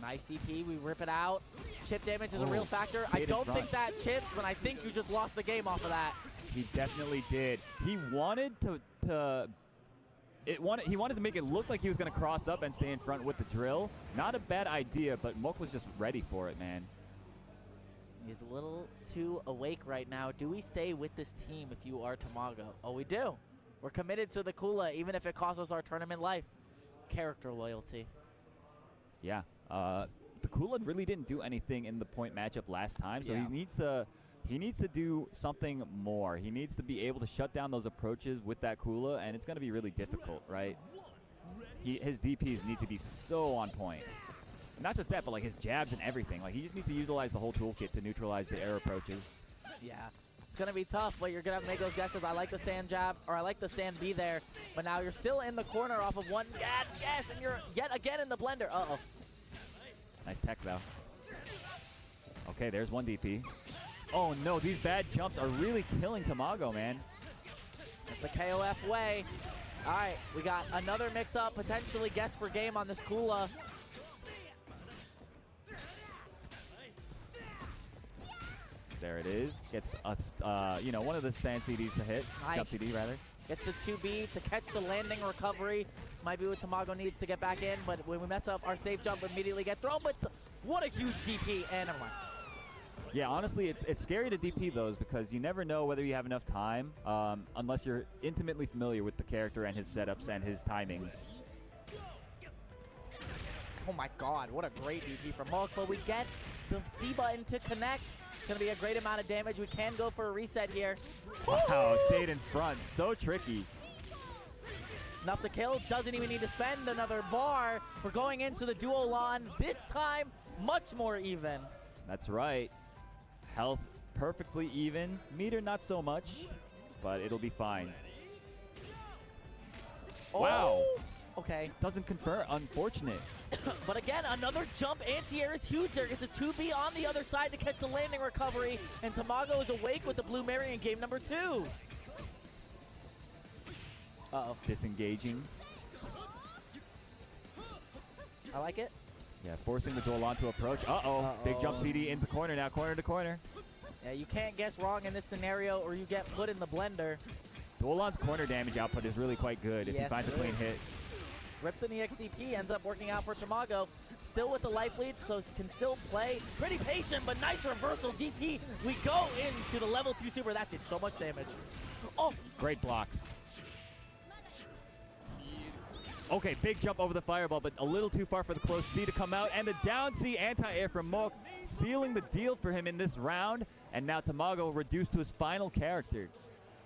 Nice DP, we rip it out. Chip damage is a real factor. I don't think that chips, but I think you just lost the game off of that. He definitely did. He wanted he wanted to make it look like he was going to cross up and stay in front with the drill. Not a bad idea, but Mook was just ready for it, man. He's a little too awake right now. Do we stay with this team if you are Tamago? Oh, we do. We're committed to the Kula, even if it costs us our tournament life. Character loyalty. Yeah. The Kula really didn't do anything in the point matchup last time, so he needs to do something more. He needs to be able to shut down those approaches with that Kula, and it's going to be really difficult, right? His DPs need to be so on point. And not just that, but like his jabs and everything. Like he just needs to utilize the whole toolkit to neutralize the air approaches. Yeah. It's going to be tough, but you're going to have to make those guesses. I like the stand jab, or I like the stand B there, but now you're still in the corner off of one guess, and you're yet again in the blender. Uh-oh. Nice tech, though. Okay, there's one DP. Oh, no, these bad jumps are really killing Tamago, man. It's the KOF way. All right, we got another mix-up, potentially guess for game on this Kula. There it is. Gets, one of the stand CDs to hit. Nice. Jump CD, rather. Gets the 2B to catch the landing recovery. This might be what Tamago needs to get back in, but when we mess up, our safe jump immediately get thrown. But what a huge DP, and never mind. Yeah, honestly, it's scary to DP those because you never know whether you have enough time unless you're intimately familiar with the character and his setups and his timings. Oh my god, what a great DP from Mook, but we get the C button to connect. It's going to be a great amount of damage. We can go for a reset here. Wow, stayed in front. So tricky. Enough to kill. Doesn't even need to spend another bar. We're going into the duo lawn. This time, much more even. That's right. Health perfectly even. Meter not so much, but it'll be fine. Oh, wow. Okay. Doesn't confer. Unfortunate. But again, another jump anti-air is huge there. Gets a 2B on the other side to catch the landing recovery. And Tamago is awake with the Blue Mary in game number 2. Uh-oh. Disengaging. I like it. Yeah, forcing the duel on to approach. Uh-oh. Big jump CD into corner now, corner to corner. Yeah, you can't guess wrong in this scenario or you get put in the blender. Duel-on's corner damage output is really quite good if he finds a clean hit. Rips an EXDP, ends up working out for Tamago. Still with the life lead, so can still play. Pretty patient, but nice reversal DP. We go into the level 2 super. That did so much damage. Oh! Great blocks. Okay, big jump over the fireball, but a little too far for the close C to come out. And the down C anti-air from Mook, sealing the deal for him in this round. And now Tamago reduced to his final character.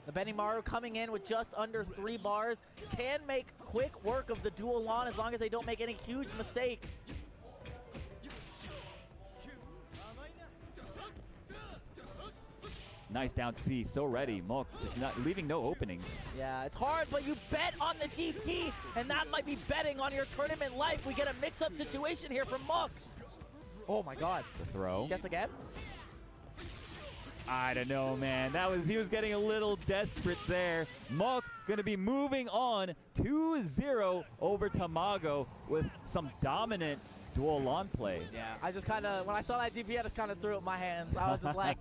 The Benimaru coming in with just under 3 bars. Can make quick work of the dual lawn as long as they don't make any huge mistakes. Nice down C, so ready. Mook just not leaving no openings. Yeah, it's hard, but you bet on the DP, and that might be betting on your tournament life. We get a mix-up situation here from Mook. Oh my god. The throw. Guess again? I don't know, man. He was getting a little desperate there. Mook going to be moving on 2-0 over Tamago with some dominant dual lawn play. Yeah, I just kind of, when I saw that DP, I just kind of threw up my hands. I was just like,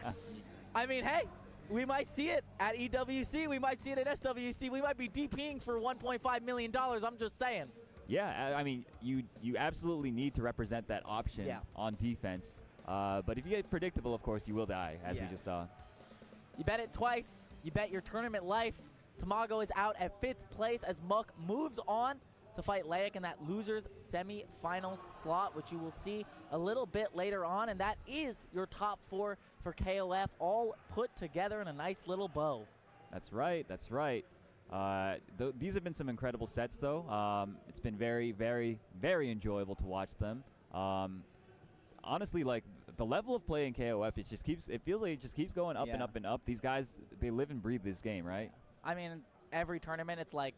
I mean, hey, we might see it at EWC. We might see it at SWC. We might be DPing for $1.5 million. I'm just saying. Yeah, I mean, you absolutely need to represent that option on defense. But if you get predictable, of course, you will die, as we just saw. You bet it twice. You bet your tournament life. Tamago is out at 5th place as Muck moves on to fight Laik in that losers semi-finals slot, which you will see a little bit later on. And that is your top 4 for KOF, all put together in a nice little bow. That's right. That's right. These have been some incredible sets, though. It's been very, very, very enjoyable to watch them. Honestly, like the level of play in KOF, it feels like it just keeps going up and up and up. These guys, they live and breathe this game, right? I mean, every tournament, it's like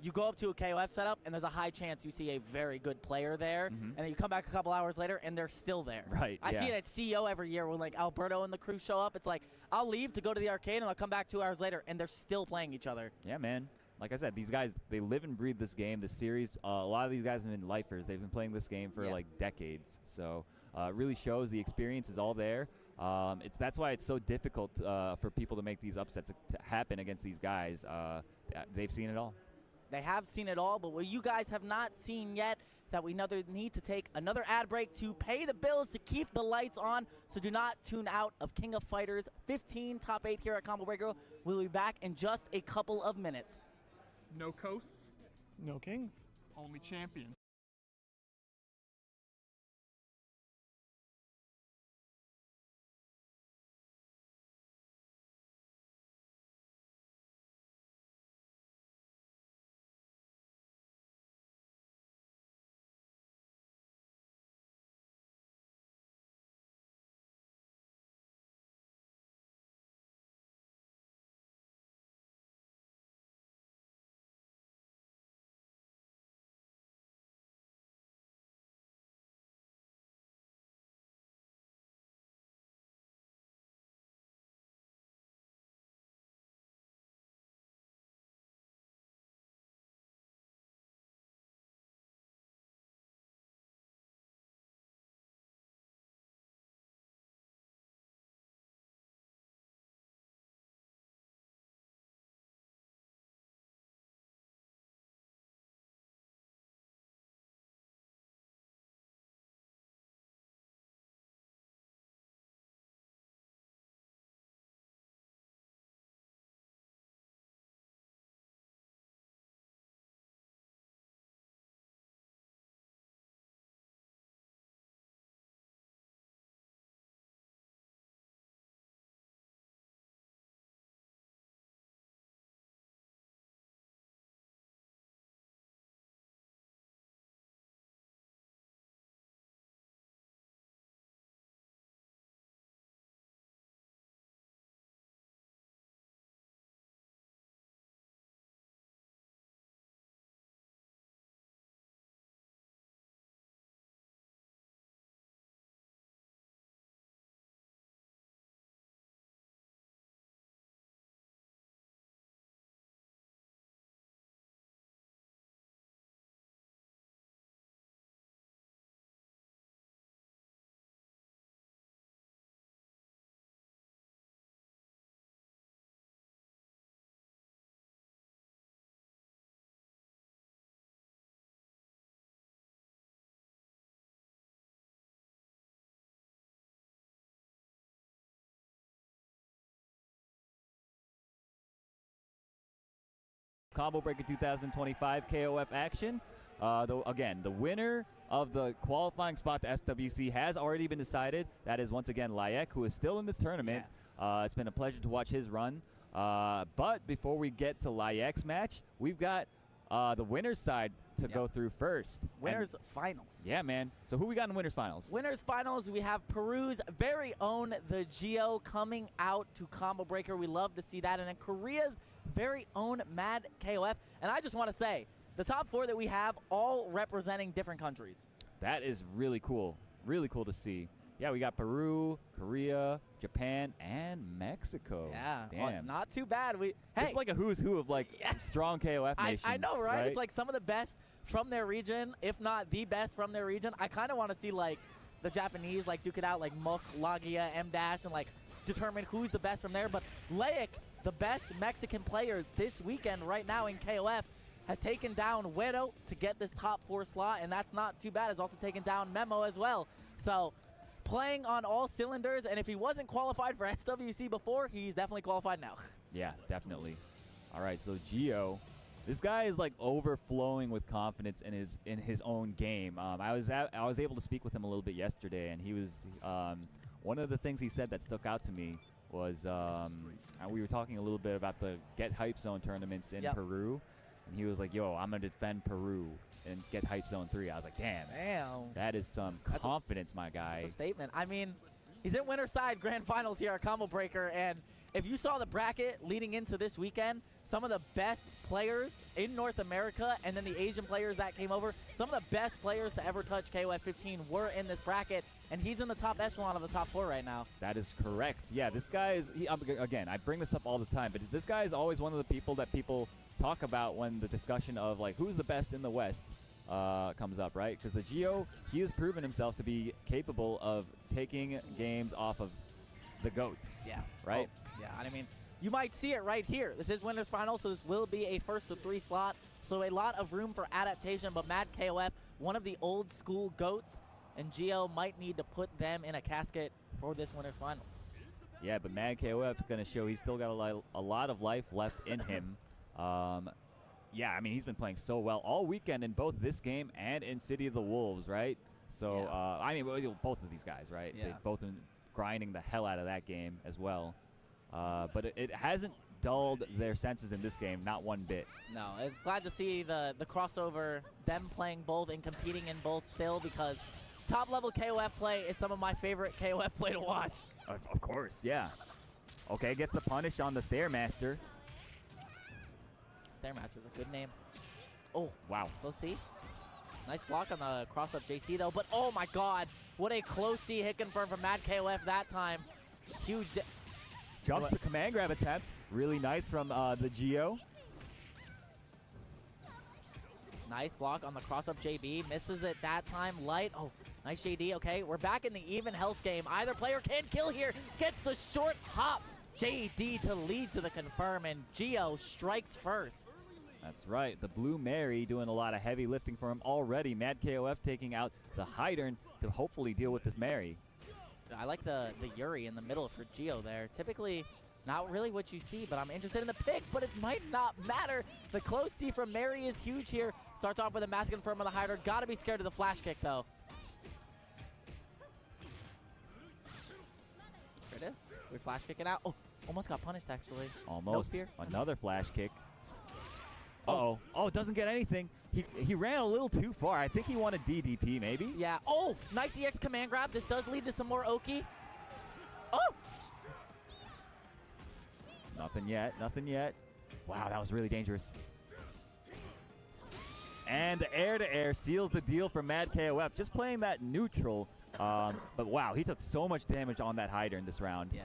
you go up to a KOF setup, and there's a high chance you see a very good player there, and then you come back a couple hours later, and they're still there. Right. I see it at CEO every year when like Alberto and the crew show up. It's like I'll leave to go to the arcade, and I'll come back 2 hours later, and they're still playing each other. Yeah, man. Like I said, these guys, they live and breathe this game, this series. A lot of these guys have been lifers. They've been playing this game for like decades. So it really shows the experience is all there. That's why it's so difficult for people to make these upsets to happen against these guys. They've seen it all. They have seen it all, but what you guys have not seen yet is that we need to take another ad break to pay the bills to keep the lights on. So do not tune out of King of Fighters 15 Top 8 here at Combo Breaker. We'll be back in just a couple of minutes. No coasts, no kings, only champions. Combo Breaker 2025 KOF action. Again, the winner of the qualifying spot to SWC has already been decided. That is once again Laik, who is still in this tournament. It's been a pleasure to watch his run. But before we get to Layek's match, we've got the winner's side to go through first. Winners finals. Yeah, man. So who we got in winners finals? Winners finals, we have Peru's very own the Geo coming out to Combo Breaker. We love to see that. And then Korea's very own Mad KOF. And I just want to say, the top 4 that we have all representing different countries. That is really cool. Really cool to see. Yeah, we got Peru, Korea, Japan, and Mexico. Yeah, damn, well, not too bad. It's like a who's who of like strong KOF nations. I know, right? It's like some of the best from their region, if not the best from their region. I kind of want to see like the Japanese like duke it out, like Muk, Lagia, M-Dash, and like determine who's the best from there. But Laik, the best Mexican player this weekend right now in KOF, has taken down Güero to get this top 4 slot, and that's not too bad. Has also taken down Memo as well. So playing on all cylinders, and if he wasn't qualified for SWC before, he's definitely qualified now. Yeah, definitely. All right, so Gio, this guy is like overflowing with confidence in his own game. I was able to speak with him a little bit yesterday, and he was one of the things he said that stuck out to me was we were talking a little bit about the Get Hype Zone tournaments in Peru, and he was like, "Yo, I'm gonna defend Peru and get Hype Zone 3." I was like, "Damn, that is some confidence, my guy." That's a statement. I mean, he's in winner side grand finals here at Combo Breaker, and if you saw the bracket leading into this weekend, some of the best players in North America and then the Asian players that came over, some of the best players to ever touch KOF 15 were in this bracket, and he's in the top echelon of the top 4 right now. That is correct. Yeah, this guy is, again, I bring this up all the time, but this guy is always one of the people that people talk about when the discussion of, like, who's the best in the West comes up, right? Because the Gio, he has proven himself to be capable of taking games off of the GOATs. Yeah. Right? Oh, yeah, I mean, you might see it right here. This is winners final, so this will be a first to 3 slot. So a lot of room for adaptation, but Mad KOF, one of the old school GOATs, and Gio might need to put them in a casket for this winners finals. Yeah, but Mad KOF is going to show he's still got a lot of life left in him. Yeah, I mean, he's been playing so well all weekend in both this game and in City of the Wolves, right? So, I mean, both of these guys, right? Yeah. They've both been grinding the hell out of that game as well. But it hasn't dulled their senses in this game, not one bit. No, it's glad to see the crossover, them playing both and competing in both still, because top-level KOF play is some of my favorite KOF play to watch. Of course, yeah. Okay, gets the punish on the Stairmaster. Stairmaster's a good name. Oh, wow. Close C. Nice block on the cross-up JC, though. But, oh, my God. What a close C hit confirm from Mad KOF that time. Huge. Jumps the command grab attempt. Really nice from the Gio. Nice block on the cross-up JB. Misses it that time. Light. Oh, nice JD. Okay, we're back in the even health game. Either player can kill here. Gets the short hop. JD to lead to the confirm, and Gio strikes first. That's right. The Blue Mary doing a lot of heavy lifting for him already. Mad KOF taking out the Hydern to hopefully deal with this Mary. I like the Yuri in the middle for Gio there. Typically, not really what you see, but I'm interested in the pick, but it might not matter. The close C from Mary is huge here. Starts off with a mask confirm on the Hydern. Gotta be scared of the flash kick, though. There it is. We're flash kicking out. Oh, almost got punished, actually. Almost. No fear. Another flash kick. Uh-oh. Oh, doesn't get anything. He ran a little too far. I think he wanted DDP, maybe. Yeah. Oh, nice EX command grab. This does lead to some more Oki. Oh! Nothing yet. Nothing yet. Wow, that was really dangerous. And the air-to-air seals the deal for Mad KOF. Just playing that neutral. But wow, he took so much damage on that Hydern this round. Yeah.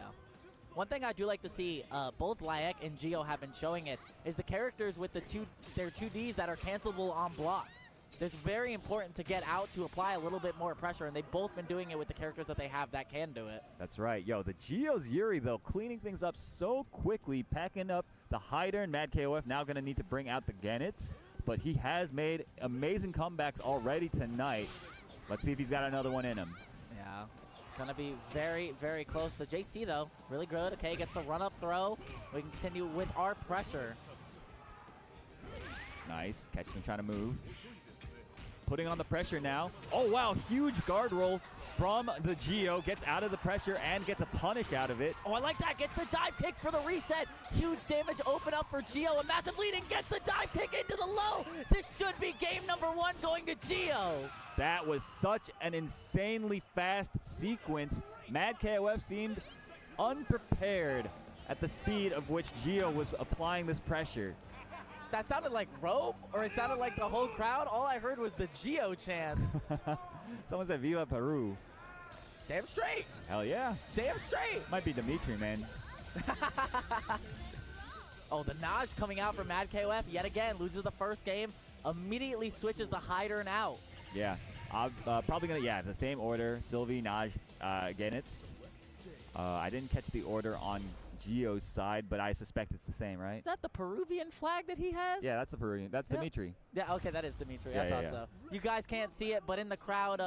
One thing I do like to see, both Laek and Gio have been showing it, is the characters with their 2Ds that are cancelable on block. It's very important to get out to apply a little bit more pressure, and they've both been doing it with the characters that they have that can do it. That's right. Yo, the Gio's Yuri, though, cleaning things up so quickly, packing up the Hydern. Mad KOF now going to need to bring out the Genets, but he has made amazing comebacks already tonight. Let's see if he's got another one in him. Yeah. Gonna be very, very close. The JC, though, really good. Okay, gets the run-up throw. We can continue with our pressure. Nice. Catching him trying to move. Putting on the pressure now. Oh, wow. Huge guard roll from the Gio. Gets out of the pressure and gets a punish out of it. Oh, I like that. Gets the dive kick for the reset. Huge damage open up for Gio. A massive lead and gets the dive kick into the low. This should be game number 1 going to Gio. That was such an insanely fast sequence. Mad KOF seemed unprepared at the speed of which Gio was applying this pressure. That sounded like Rome, or it sounded like the whole crowd. All I heard was the Gio chants. Someone said Viva Peru. Damn straight. Hell yeah. Damn straight. Might be Dimitri, man. Oh, the Naj coming out for Mad KOF yet again. Loses the first game. Immediately switches the Hydern out. Yeah. I'm probably going to, the same order. Sylvie, Naj, Genets. I didn't catch the order on Gio's side, but I suspect it's the same, right? Is that the Peruvian flag that he has? Yeah, that's the Peruvian. That's Dimitri. Yeah, okay, that is Dimitri. Yeah, I thought yeah. so. You guys can't see it, but in the crowd,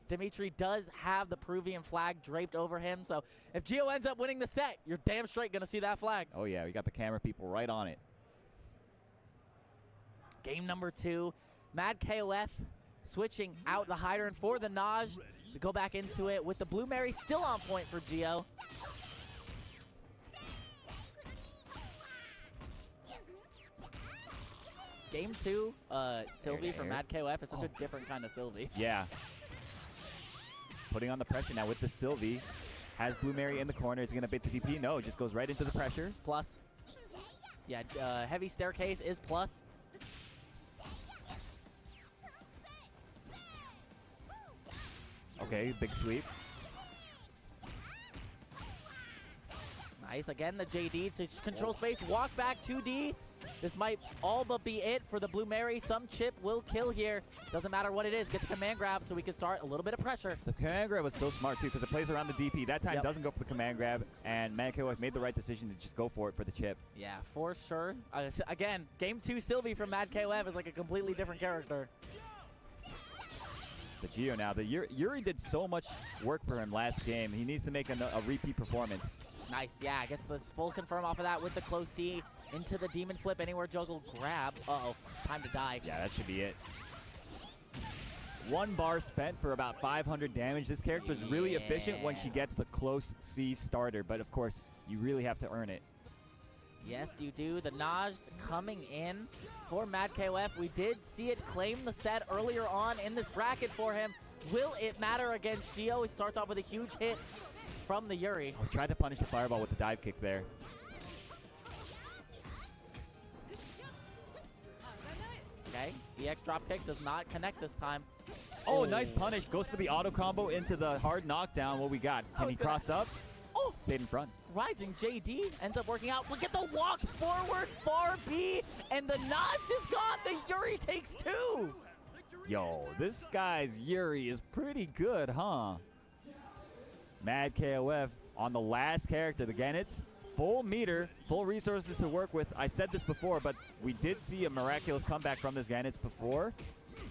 Dimitri does have the Peruvian flag draped over him. So if Gio ends up winning the set, you're damn straight going to see that flag. Oh, yeah, we got the camera people right on it. Game number 2, Mad KOF switching out the Hydran for the Naj. We go back into it with the Blue Mary still on point for Gio. Game 2, Sylvie for Mad KOF is such a different kind of Sylvie. Yeah. Putting on the pressure now with the Sylvie. Has Blue Mary in the corner. Is he going to bait the DP? No, just goes right into the pressure. Plus. Yeah, heavy staircase is plus. Okay, big sweep. Nice. Again, the JD to control space. Walk back 2D. This might all but be it for the Blue Mary. Some chip will kill here. Doesn't matter what it is. Gets a command grab so we can start a little bit of pressure. The command grab was so smart, too, because it plays around the DP. That time doesn't go for the command grab, and Mad KOF made the right decision to just go for it for the chip. Yeah, for sure. Again, Game 2 Sylvie from Mad KOF is like a completely different character. The Gio now. The Yuri did so much work for him last game. He needs to make a repeat performance. Nice, yeah. Gets the full confirm off of that with the close D into the demon flip. Anywhere juggle grab. Uh-oh, time to die. Yeah, that should be it. 1 bar spent for about 500 damage. This character is really efficient when she gets the close C starter, but of course, you really have to earn it. Yes, you do. The Najd coming in for Mad KOF. We did see it claim the set earlier on in this bracket for him. Will it matter against Gio? He starts off with a huge hit from the Yuri. Oh, tried to punish the fireball with the dive kick there. Okay, EX drop kick does not connect this time. Oh, nice punish. Goes for the auto combo into the hard knockdown. What we got? Can he cross up? Oh! Stayed in front. Rising JD ends up working out. Look at the walk forward, far B, and the Notch is gone. The Yuri takes 2. Yo, this guy's Yuri is pretty good, huh? Mad KOF on the last character. Again, it's full meter, full resources to work with. I said this before, but we did see a miraculous comeback from this Gannets before.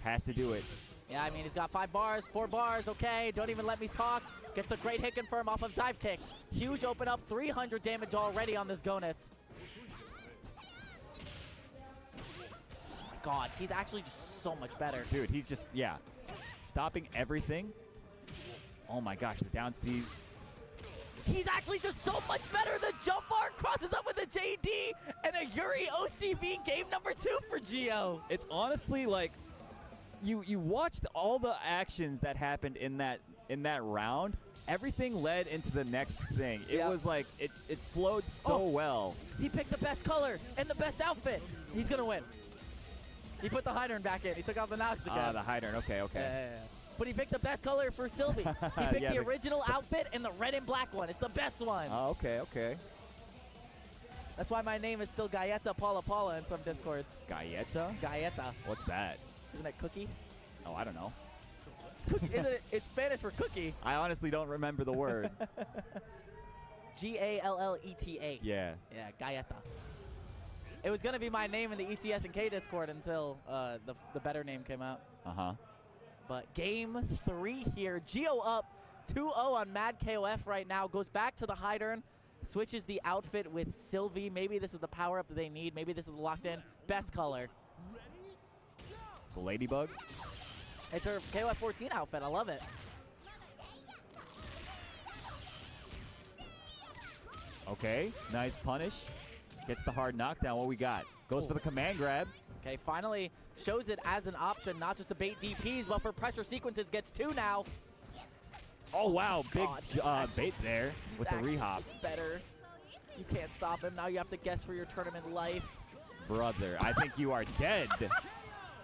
Has to do it. Yeah, I mean, he's got 5 bars, 4 bars, okay. Don't even let me talk. Gets a great hit confirm off of dive kick. Huge open up, 300 damage already on this Gonets. Oh my god, he's actually just so much better. Dude, he's just, yeah, stopping everything. Oh my gosh, the down C's. He's actually just so much better. The jump bar crosses up with a JD and a Yuri OCB game number 2 for Gio. It's honestly like, you watched all the actions that happened in that round. Everything led into the next thing. It was like, it flowed so well. He picked the best color and the best outfit. He's going to win. He put the Hydran back in. He took out the Nox again. The Hydran, okay. Yeah. But he picked the best color for Sylvie. He picked the original outfit and the red and black one. It's the best one. Oh, okay. That's why my name is still Galleta Paula Paula in some Discords. Galleta? Galleta. What's that? Isn't it cookie? Oh, I don't know. It's, cookie. It's Spanish for cookie. I honestly don't remember the word. Galleta. Yeah. Yeah, Galleta. It was going to be my name in the ECS and K Discord until the better name came out. Uh-huh. But game 3 here. Gio up 2-0 on Mad KOF right now. Goes back to the Hydran. Switches the outfit with Sylvie. Maybe this is the power-up that they need. Maybe this is the locked-in best color. The Ladybug. It's her KOF 14 outfit. I love it. Okay, nice punish. Gets the hard knockdown. What we got? Goes for the command grab. Okay, finally shows it as an option, not just to bait DPs, but for pressure sequences. Gets 2 now. Oh, wow. Big bait there with the rehop. Better. You can't stop him. Now you have to guess for your tournament life. Brother, I think you are dead.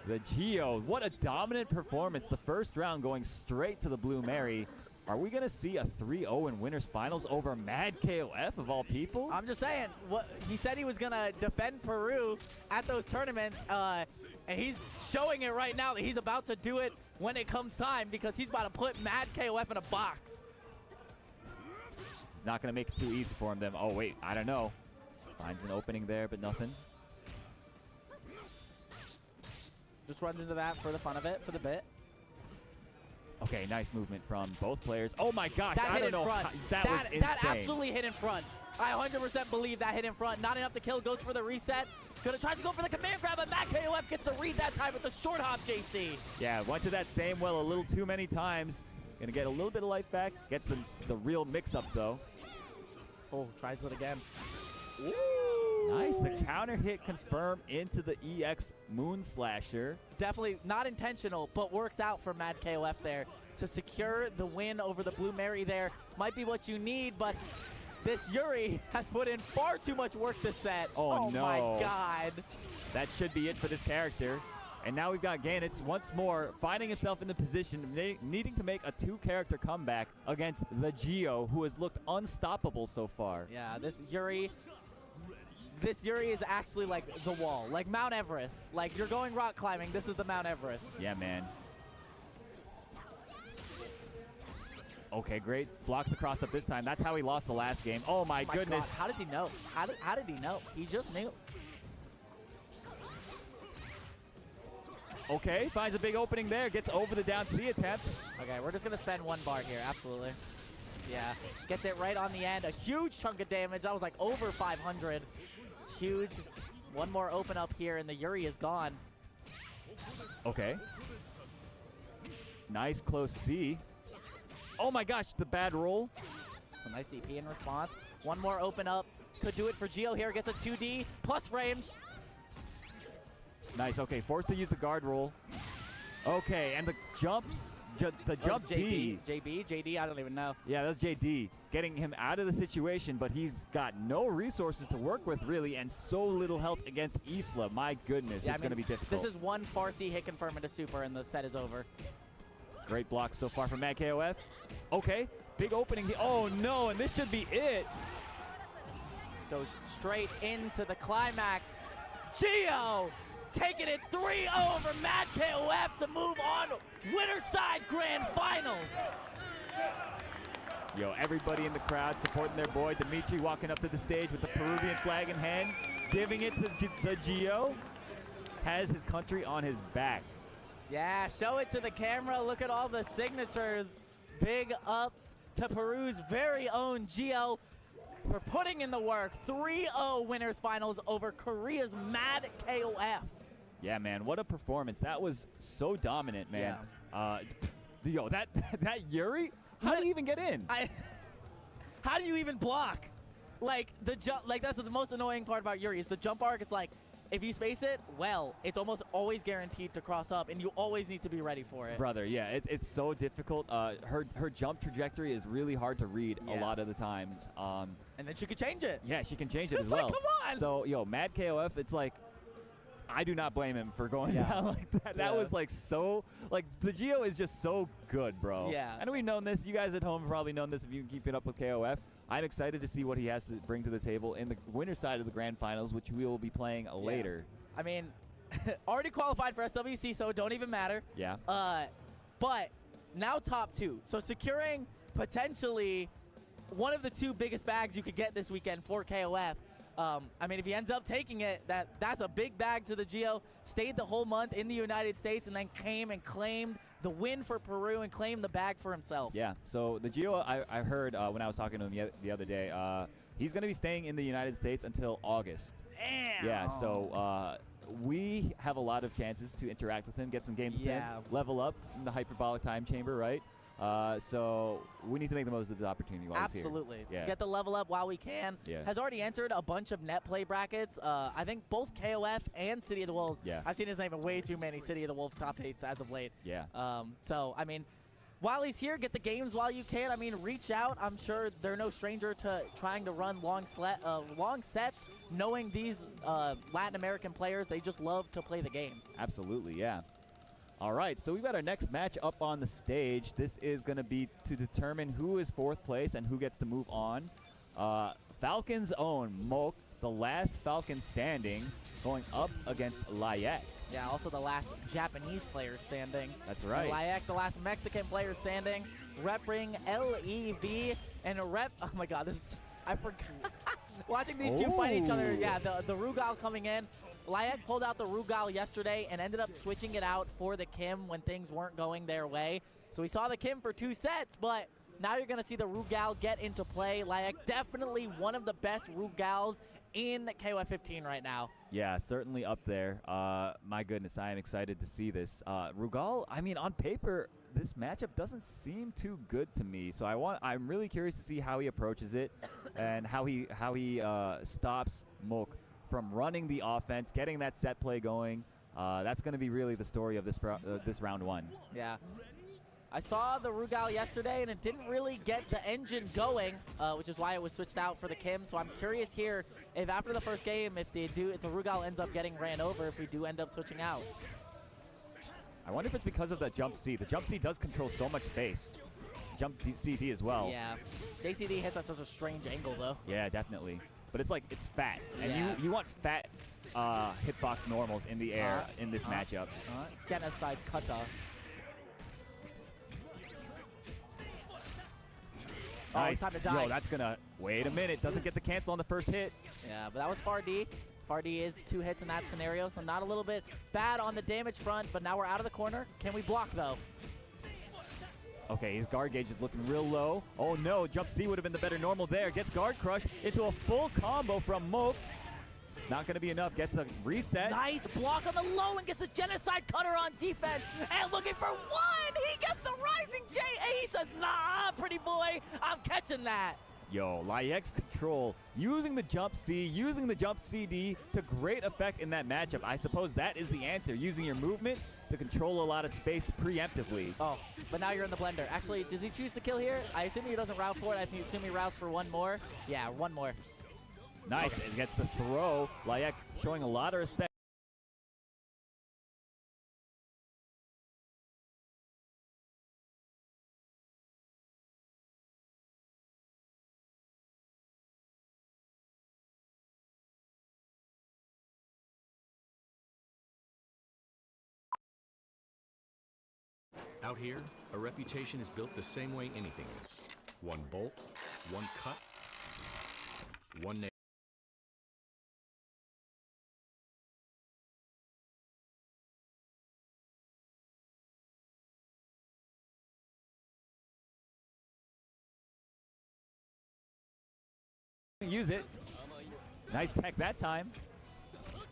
The Gio, what a dominant performance. The first round going straight to the Blue Mary. Are we going to see a 3-0 in winners finals over Mad KOF of all people? I'm just saying, he said he was going to defend Peru at those tournaments, and he's showing it right now that he's about to do it when it comes time because he's about to put Mad KOF in a box. It's not going to make it too easy for him. Then, oh, wait, I don't know. Finds an opening there, but nothing. Just runs into that for the fun of it, for the bit. Okay, nice movement from both players. Oh my gosh, That I hit don't in know. front. That was insane. That absolutely hit in front. I 100% believe that hit in front. Not enough to kill. Goes for the reset. Tries to go for the command grab, but Matt KOF gets the read that time with the short hop, JC. Yeah, went to that same well a little too many times. Gonna get a little bit of life back. Gets the real mix-up, though. Oh, tries it again. Ooh. Nice, the counter hit confirmed into the EX Moon Slasher. Definitely not intentional, but works out for Mad KOF there to secure the win over the Blue Mary there. Might be what you need, but this Yuri has put in far too much work this set. Oh no. My God. That should be it for this character. And now we've got Ganitz once more finding himself in the position needing to make a 2-character comeback against the Geo, who has looked unstoppable so far. Yeah, this Yuri is actually like the wall, like Mount Everest. Like, you're going rock climbing, this is the Mount Everest. Yeah, man. Okay, great. Blocks the cross up this time. That's how he lost the last game. Oh my goodness. God. How does he know? How did he know? He just knew. Okay, finds a big opening there. Gets over the down C attempt. Okay, we're just going to spend 1 bar here. Absolutely. Yeah. Gets it right on the end. A huge chunk of damage. That was like over 500. It's huge. One more open up here, and the Yuri is gone. Okay. Nice close C. Oh my gosh, the bad roll. A nice DP in response. One more open up. Could do it for Geo here. Gets a 2D plus frames. Nice. Okay, forced to use the guard roll. Okay, and the jumps, the jump D. JD, I don't even know. Yeah, that's JD. Getting him out of the situation, but he's got no resources to work with, really, and so little health against Isla. My goodness, it's going to be difficult. This is one Farsi hit confirm into super, and the set is over. Great block so far from Matt KOF. Okay, big opening. Oh, no, and this should be it. Goes straight into the climax. Geo taking it 3-0 over Mad KOF to move on winner side grand finals. Yo, everybody in the crowd supporting their boy. Dimitri walking up to the stage with the Peruvian flag in hand, giving it to the Geo. Has his country on his back. Yeah, show it to the camera. Look at all the signatures. Big ups to Peru's very own Geo for putting in the work. 3-0 winners finals over Korea's Mad KOF. Yeah, man, what a performance. That was so dominant, man. Yeah. Yo, that Yuri? How do you even get in? How do you even block? Like, the jump, like, that's the most annoying part about Yuri is the jump arc. It's like, if you space it, well, it's almost always guaranteed to cross up, and you always need to be ready for it. Brother, yeah, it's so difficult. Her jump trajectory is really hard to read a lot of the times. And then she could change it. Yeah, she can change it as well. Like, come on! So, yo, Mad KOF, it's like, I do not blame him for going down like that. That was like so, like the Geo is just so good, bro. Yeah. And we've known this. You guys at home have probably known this if you can keep it up with KOF. I'm excited to see what he has to bring to the table in the winner's side of the grand finals, which we will be playing later. I mean, already qualified for SWC, so it don't even matter. Yeah. But now top 2. So securing potentially one of the 2 biggest bags you could get this weekend for KOF. I mean, if he ends up taking it, that's a big bag to the Geo. Stayed the whole month in the United States and then came and claimed the win for Peru and claimed the bag for himself. Yeah, so the Geo, I heard when I was talking to him the other day, he's going to be staying in the United States until August. Damn! Yeah, so we have a lot of chances to interact with him, get some games with him, level up in the hyperbolic time chamber, right? So we need to make the most of this opportunity while he's here. Absolutely. Yeah. Get the level up while we can. Yeah. Has already entered a bunch of net play brackets. I think both KOF and City of the Wolves. Yeah. I've seen his name in way too many City of the Wolves top 8s as of late. Yeah. So, I mean, while he's here, get the games while you can. I mean, reach out. I'm sure they're no stranger to trying to run long sets, knowing these Latin American players, they just love to play the game. Absolutely, yeah. All right, so we've got our next match up on the stage. This is going to be to determine who is 4th place and who gets to move on. Falcon's own Mok, the last Falcon standing, going up against Layek. Yeah, also the last Japanese player standing. That's right. Layek, the last Mexican player standing. repping LEV and a rep. Oh my God, this I forgot. Watching these two fight each other. Yeah, the Rugal coming in. NYCHRISG pulled out the Rugal yesterday and ended up switching it out for the Kim when things weren't going their way. So we saw the Kim for 2 sets, but now you're going to see the Rugal get into play. NYCHRISG definitely one of the best Rugals in KOF15 right now. Yeah, certainly up there. My goodness, I am excited to see this. Rugal, I mean, on paper, this matchup doesn't seem too good to me. So I'm really curious to see how he approaches it and how he stops Mook from running the offense, getting that set play going. That's going to be really the story of this round 1. Yeah. I saw the Rugal yesterday, and it didn't really get the engine going, which is why it was switched out for the Kim. So I'm curious here if after the first game, if the Rugal ends up getting ran over, if we do end up switching out. I wonder if it's because of the jump C. The jump C does control so much space. Jump CD as well. Yeah. JCD hits at such a strange angle, though. Yeah, definitely. But it's like, it's fat. And you want fat hitbox normals in the air in this matchup. Genocide kata. Nice. Time to die. Yo, that's gonna, wait a minute, doesn't get the cancel on the first hit. Yeah, but that was FARD. FARD is 2 hits in that scenario, so not a little bit bad on the damage front, but now we're out of the corner. Can we block, though? Okay, his guard gauge is looking real low. Oh no, jump C would have been the better normal there. Gets guard crushed into a full combo from Mook. Not gonna be enough, gets a reset. Nice block on the low and gets the genocide cutter on defense. And looking for 1, he gets the rising J. He says, nah, pretty boy, I'm catching that. Yo, NYCHRISG control, using the jump C, using the jump CD to great effect in that matchup. I suppose that is the answer, using your movement to control a lot of space preemptively. Oh, but now you're in the blender. Actually, does he choose to kill here? I assume he doesn't route for it. I assume he routes for 1 more. Yeah, 1 more. Nice, and gets the throw. NYCHRISG showing a lot of respect. Out here, a reputation is built the same way anything is. 1 bolt, 1 cut, 1 nail. Use it. Nice tech that time.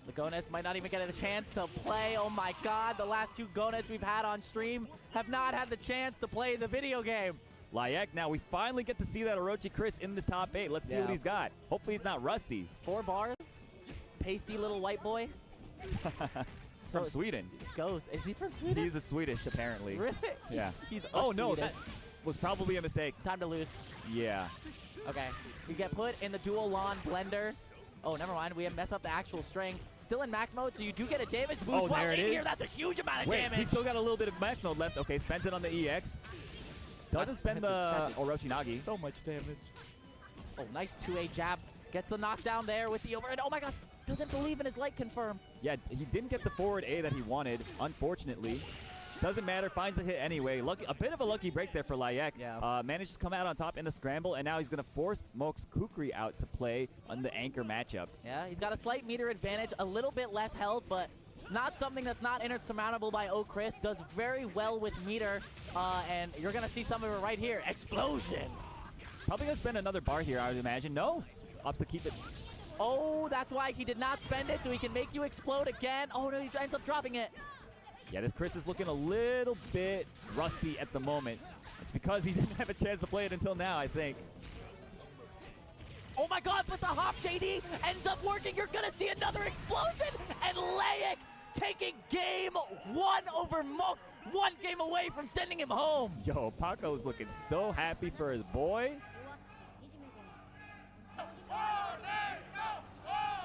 The Gonets might not even get a chance to play. Oh my God, the last 2 Gonets we've had on stream have not had the chance to play the video game. NYCHRISG, now we finally get to see that NYCHRISG in this top 8. Let's see what he's got. Hopefully he's not rusty. 4 bars, pasty little white boy. From Sweden. Ghost, is he from Sweden? He's a Swedish, apparently. Really? Yeah. He's oh no, Swedish. that was probably a mistake. Time to lose. Yeah. Okay, you get put in the dual lawn blender. Oh, never mind, we have messed up the actual string. Still in max mode, so you do get a damage boost while there it in is. here. That's a huge amount of Wait, damage. He's still got a little bit of max mode left. Okay, spends it on the EX. Doesn't spend the Orochinagi. So much damage. Oh, nice 2A jab. Gets the knockdown there with the overhead. Oh my God, doesn't believe in his light confirm. Yeah, he didn't get the forward A that he wanted, unfortunately. Doesn't matter, finds the hit anyway. A bit of a lucky break there for NYCHRISG. Yeah. Manages to come out on top in the scramble, and now he's going to force Mook's Kukri out to play on the anchor matchup. Yeah, he's got a slight meter advantage, a little bit less health, but not something that's not insurmountable by NYCHRISG. Does very well with meter, and you're going to see some of it right here. Explosion! Probably going to spend another bar here, I would imagine. No, opts to keep it. Oh, that's why he did not spend it, so he can make you explode again. Oh no, he ends up dropping it. Yeah, this Chris is looking a little bit rusty at the moment. It's because he didn't have a chance to play it until now, I think. Oh my God, but the hop JD ends up working. You're gonna see another explosion, and NYCHRISG taking game 1 over Mook. 1 game away from sending him home. Yo, Paco is looking so happy for his boy.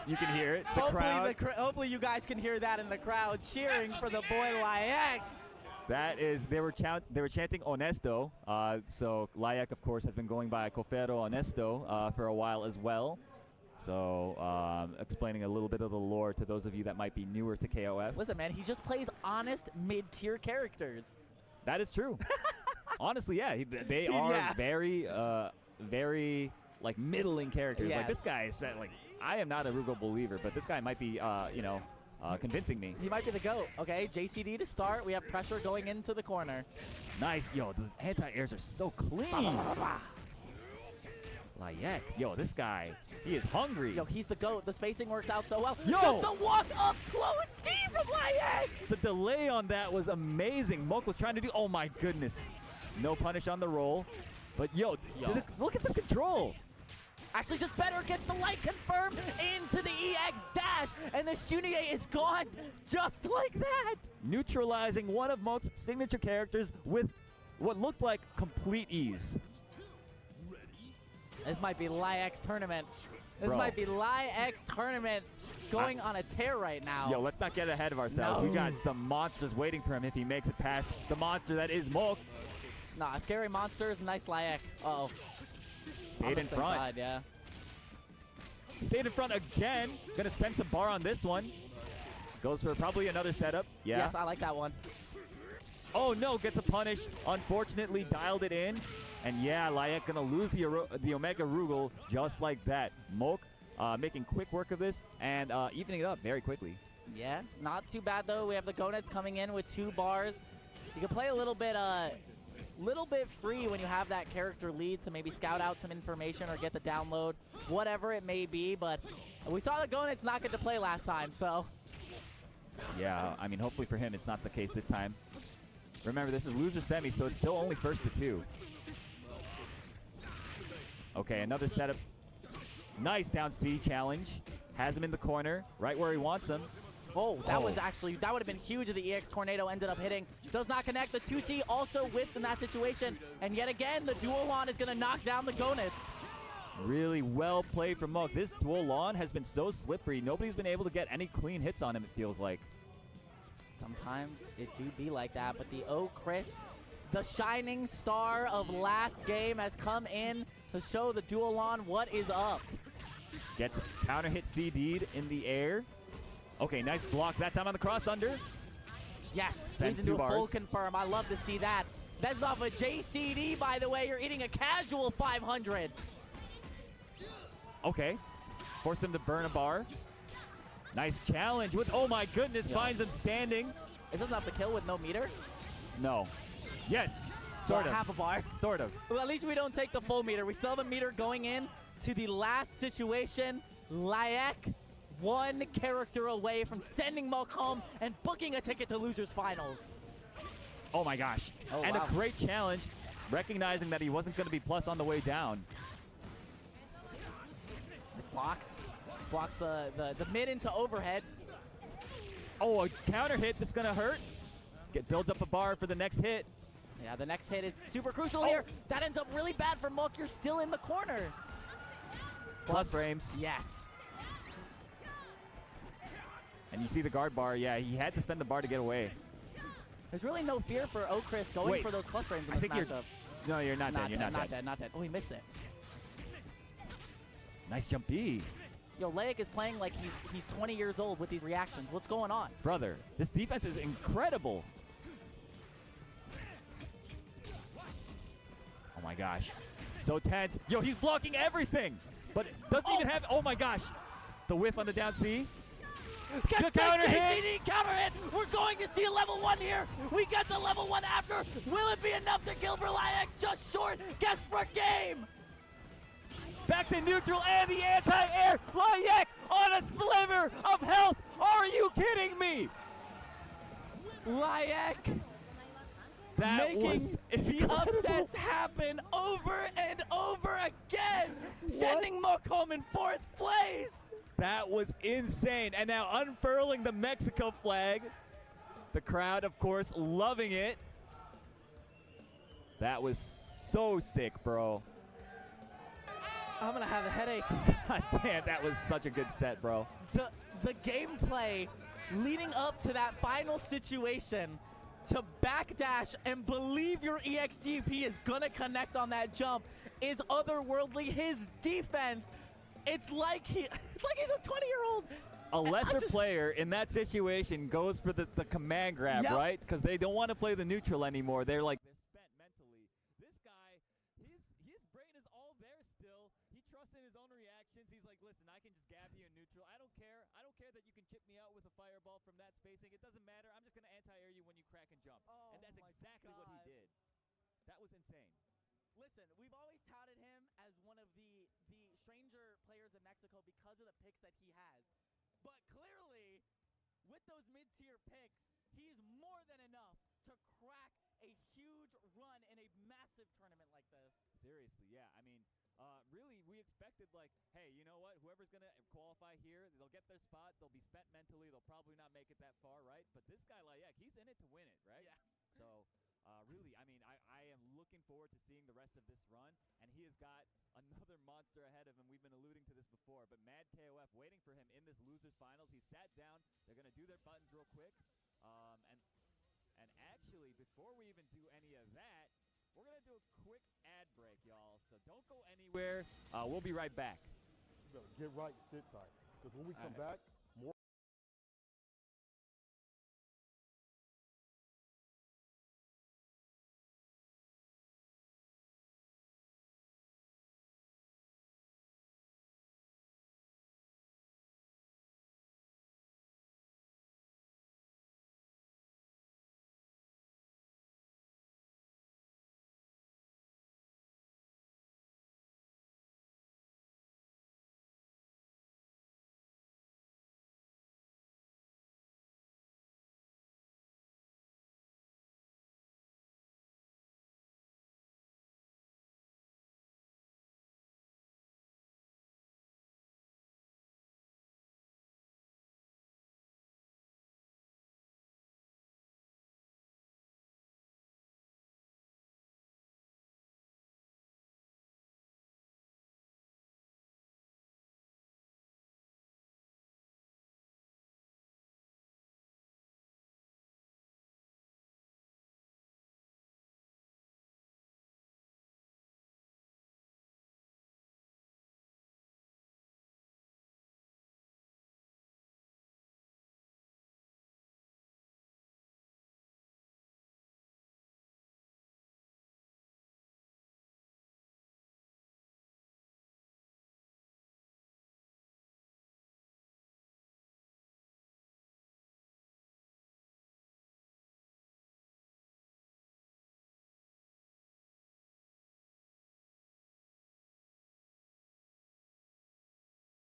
You can hear it, the crowd. Hopefully you guys can hear that in the crowd cheering for the boy NYCHRISG. That is, they were chanting Honesto. So NYCHRISG, of course, has been going by Cofero Honesto for a while as well. So explaining a little bit of the lore to those of you that might be newer to KOF. Listen, man, he just plays honest mid-tier characters. That is true. Honestly, yeah, they are very like middling characters. Yes. Like this guy is like, I am not a Rugal believer, but this guy might be, convincing me. He might be the GOAT. Okay, JCD to start. We have pressure going into the corner. Nice. Yo, the anti-airs are so clean. Layek. Yo, this guy, he is hungry. Yo, he's the GOAT. The spacing works out so well. Yo! Just the walk up close D from Layek. The delay on that was amazing. Moke was trying to do, oh my goodness. No punish on the roll. But yo. Look at this control. Actually, just better gets the light confirmed into the EX dash, and the Shunier is gone just like that. Neutralizing one of Moke's signature characters with what looked like complete ease. This might be Layek's tournament. This Bro. might be Layek's tournament going on a tear right now. Yo, let's not get ahead of ourselves. No. We got some monsters waiting for him if he makes it past the monster that is Moke. Nah, scary monsters, nice Layek. Uh-oh. Stayed in front. Side, yeah. Stayed in front again. Gonna spend some bar on this one. Goes for probably another setup. Yeah. Yes, I like that one. Oh no, gets a punish. Unfortunately, dialed it in. And yeah, Layek gonna lose the Omega Rugal just like that. Moke making quick work of this and evening it up very quickly. Yeah, not too bad though. We have the Gonads coming in with 2 bars. You can play a little bit free when you have that character lead to maybe scout out some information or get the download, whatever it may be. But we saw the Gonads not get to play last time, so. Yeah, I mean, hopefully for him, it's not the case this time. Remember, this is loser semi, so it's still only first to 2. Okay, another setup. Nice down C challenge. Has him in the corner, right where he wants him. Oh, that was actually, that would have been huge if the EX Tornado ended up hitting. Does not connect. The 2C also whips in that situation. And yet again, the dual lawn is going to knock down the Gonads. Really well played from Moke. This dual lawn has been so slippery. Nobody's been able to get any clean hits on him, it feels like. Sometimes it do be like that, but the NYCHRISG, the shining star of last game, has come in to show the dual lawn what is up. Gets counter hit CD'd in the air. Okay, nice block that time on the cross under. Yes, Spends he's into 2 a full bars. confirm. I love to see that. That's off a JCD, by the way. You're eating a casual 500. Okay, force him to burn a bar. Nice challenge with, oh my goodness, finds him standing. Is this enough to kill with no meter? No. Yes, sort of. Half a bar. Sort of. Well, at least we don't take the full meter. We still have a meter going in to the last situation. Layek, 1 character away from sending Moke home and booking a ticket to Losers Finals. Oh my gosh. Oh, and wow. a great challenge, recognizing that he wasn't going to be plus on the way down. This blocks the mid into overhead. Oh, a counter hit that's going to hurt. Builds up a bar for the next hit. Yeah, the next hit is super crucial here. That ends up really bad for Moke. You're still in the corner. Plus frames. Yes. And you see the guard bar. Yeah, he had to spend the bar to get away. There's really no fear for NYCHRISG going for those plus frames in this matchup. No, you're not dead. You're not dead. Not dead. Oh, he missed it. Nice jump B. Yo, Layek is playing like he's 20 years old with these reactions. What's going on? Brother, this defense is incredible. Oh my gosh. So tense. Yo, he's blocking everything. But doesn't even have, oh my gosh. The whiff on the down C. Counter hit! Counter hit! We're going to see a level 1 here. We get the level 1 after. Will it be enough to kill for Layek? Just short. Guess for game. Back to neutral and the anti-air. Layek on a sliver of health. Are you kidding me? Layek that was the upsets happen over and over again. Sending Moke home in 4th place. That was insane. And now unfurling the Mexico flag. The crowd, of course, loving it. That was so sick, bro. I'm gonna have a headache. God damn, that was such a good set, bro. The gameplay leading up to that final situation, to backdash and believe your EXDP is gonna connect on that jump, is otherworldly. His defense, it's like he's a 20-year-old. A lesser player in that situation goes for the command grab, right? Because they don't want to play the neutral anymore. They're spent mentally. going to anti-air you when you crack and jump. Oh And that's my exactly what he God. did. That was insane. Listen, we've always touted him as one of the stranger players in Mexico because of the picks that he has. But clearly, with those mid-tier picks, he's more than enough to crack a huge run in a massive tournament like this. Seriously, yeah. I mean, really, we expected, like, hey, you know what? Whoever's going to qualify here, they'll get their spot. They'll be spent mentally. They'll probably not make it that far, right? But this guy, like, yeah, he's in it to win it, right? Yeah. So, really, I mean, I am looking forward to seeing the rest of this run, and he has got another monster ahead of him. We've been alluding to this before, but Mad KOF waiting for him in this losers finals. He sat down. They're going to do their buttons real quick, and actually, before we even do any of that, we're going to do a quick ad break, y'all. So don't go anywhere. We'll be right back. You better get right, sit tight, because when we come back, more.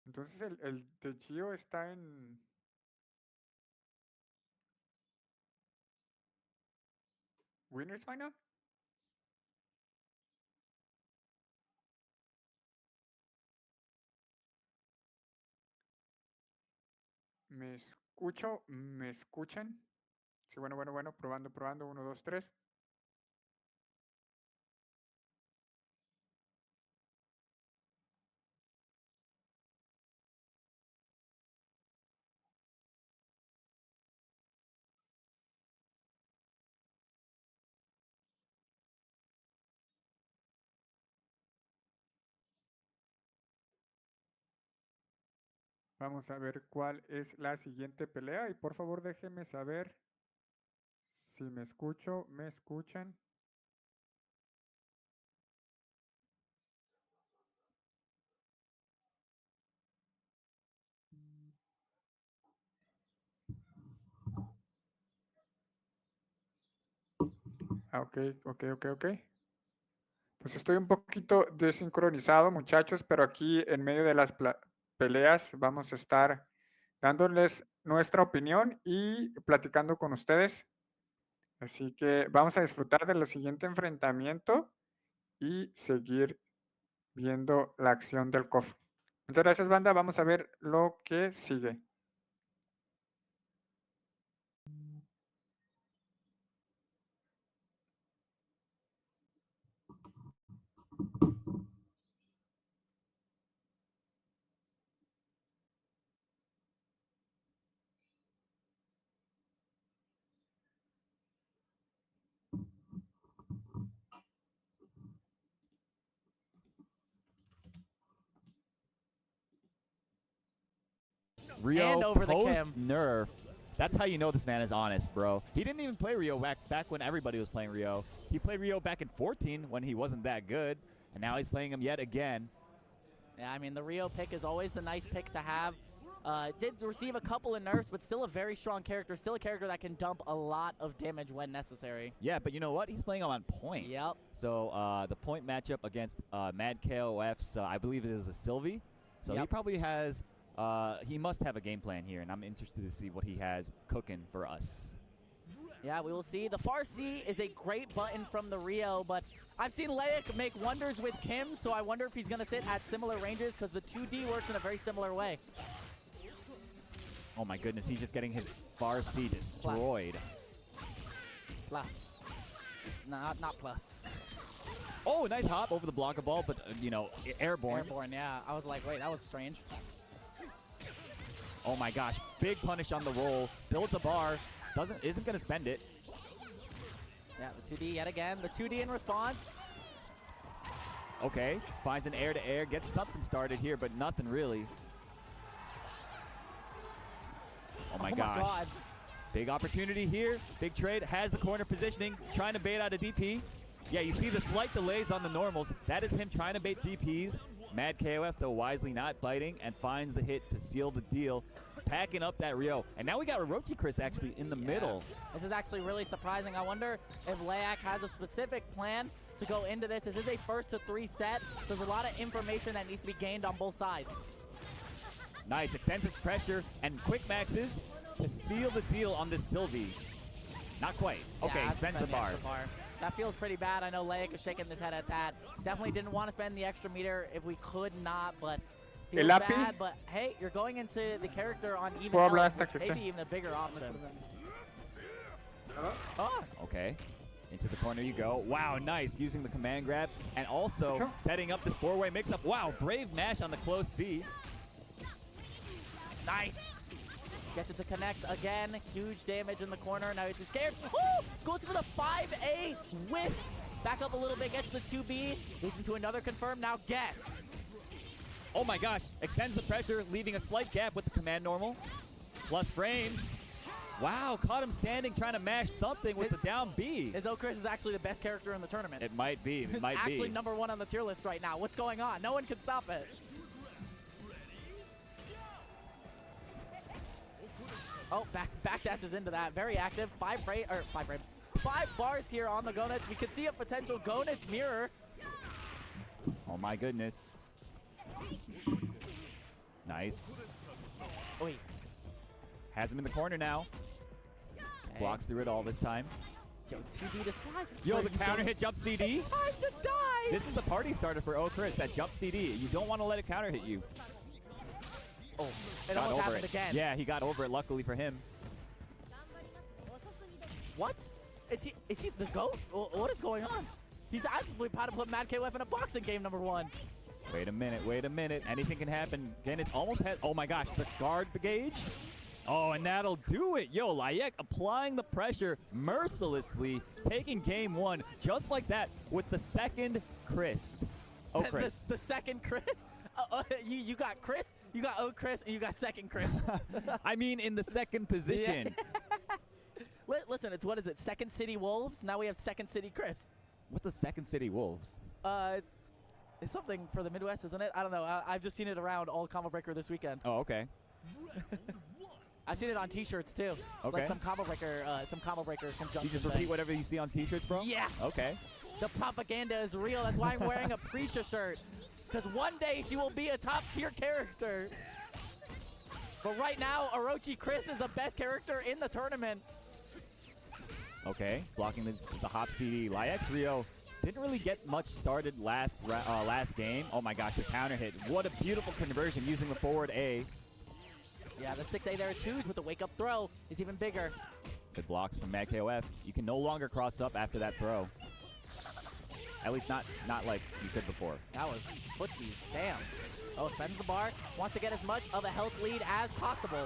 Entonces el de Gio está en... Winners Final. ¿Me escucho? ¿Me escuchan? Sí, bueno, probando, 1, 2, 3. Vamos a ver cuál es la siguiente pelea y por favor déjenme saber si me escucho, me escuchan. Ok. Pues estoy un poquito desincronizado, muchachos, pero aquí en medio de las peleas vamos a estar dándoles nuestra opinión y platicando con ustedes. Así que vamos a disfrutar del siguiente enfrentamiento y seguir viendo la acción del KOF. Muchas gracias, banda. Vamos a ver lo que sigue. Rio And over the post cam. nerf. That's how you know this man is honest, bro. He didn't even play Rio back when everybody was playing Rio. He played Rio back in 14 when he wasn't that good, and now he's playing him yet again. Yeah, I mean, the Rio pick is always the nice pick to have. Did receive a couple of nerfs, but still a very strong character. Still a character that can dump a lot of damage when necessary. Yeah, but you know what? He's playing on point. Yep. So the point matchup against Mad KOF's, I believe it is a Sylvie. So he probably has, he must have a game plan here, and I'm interested to see what he has cooking for us. Yeah, we will see. The Far C is a great button from the Rio, but I've seen Leic make wonders with Kim, so I wonder if he's going to sit at similar ranges because the 2D works in a very similar way. Oh my goodness, he's just getting his Far C destroyed. Plus. Not plus. Oh, nice hop over the blocker ball, but, you know, airborne. Airborne, yeah. I was like, wait, that was strange. Oh my gosh, big punish on the roll. Builds a bar, isn't going to spend it. Yeah, the 2D yet again. The 2D in response. Okay, finds an air-to-air, gets something started here, but nothing really. Oh my gosh. God. Big opportunity here. Big trade. Has the corner positioning. Trying to bait out a DP. Yeah, you see the slight delays on the normals. That is him trying to bait DPs. Mad KOF, though, wisely not biting and finds the hit to seal the deal. Packing up that Rio. And now we got NYCHRISG actually in the middle. This is actually really surprising. I wonder if Leic has a specific plan to go into this. This is a first to 3 set. So there's a lot of information that needs to be gained on both sides. Nice, extends his pressure and quick maxes to seal the deal on this Sylvie. Not quite. Okay, yeah, spends the bar. That feels pretty bad. I know Leic is shaking his head at that. Definitely didn't want to spend the extra meter if we could not, but feels bad. But hey, you're going into the character on even health, maybe even a bigger option. Oh. Okay. Into the corner you go. Wow, nice. Using the command grab and also setting up this 4-way mix-up. Wow, brave mash on the close C. Nice. Gets it to connect again. Huge damage in the corner. Now he's scared. Oh! Goes for the 5A whiff. Back up a little bit. Gets the 2B. Leads into another confirm. Now guess. Oh my gosh. Extends the pressure, leaving a slight gap with the command normal. Plus frames. Wow, caught him standing trying to mash something with the down B. His NYCHRISG is actually the best character in the tournament. It might be. It might be. Actually #1 on the tier list right now. What's going on? No one can stop it. Oh, back dashes into that. Very active. 5 bars here on the Gonets. We could see a potential Gonets mirror. Oh my goodness. Nice. Wait. Has him in the corner now. Okay. Blocks through it all this time. Yo, 2D to slide. Yo, the counter hit jump CD. Time to die. This is the party starter for NYCHRISG, that jump CD. You don't want to let it counter hit you. Oh, it almost happened again. Yeah, he got over it, luckily for him. What? Is he the GOAT? What is going on? He's actually about to put Mad KOF in a boxing game #1. Wait a minute. Anything can happen. Again, it's almost oh my gosh, the guard the gauge. Oh, and that'll do it. Yo, Leic applying the pressure mercilessly, taking game 1 just like that with the second Chris. Oh, Chris. the second Chris? You got Chris, you got Chris, and you got second Chris. I mean, in the second position. Yeah. Listen, it's what is it? Second City Wolves. Now we have Second City Chris. What's the Second City Wolves? It's something for the Midwest, isn't it? I don't know. I've just seen it around all Combo Breaker this weekend. Oh, okay. I've seen it on T-shirts too. Okay. Like some Combo Breaker conjunction. You just repeat whatever you see on T-shirts, bro? Yes. Okay. The propaganda is real. That's why I'm wearing a Prisha shirt. Because one day she will be a top-tier character. But right now, NYCHRISG is the best character in the tournament. Okay, blocking the hop CD. Leic's Rio didn't really get much started last game. Oh my gosh, the counter hit. What a beautiful conversion using the forward A. Yeah, the 6A there is huge, but the wake-up throw is even bigger. Good blocks from Mad KOF. You can no longer cross up after that throw. At least not like you could before. That was footsies. Damn. Oh, spends the bar. Wants to get as much of a health lead as possible.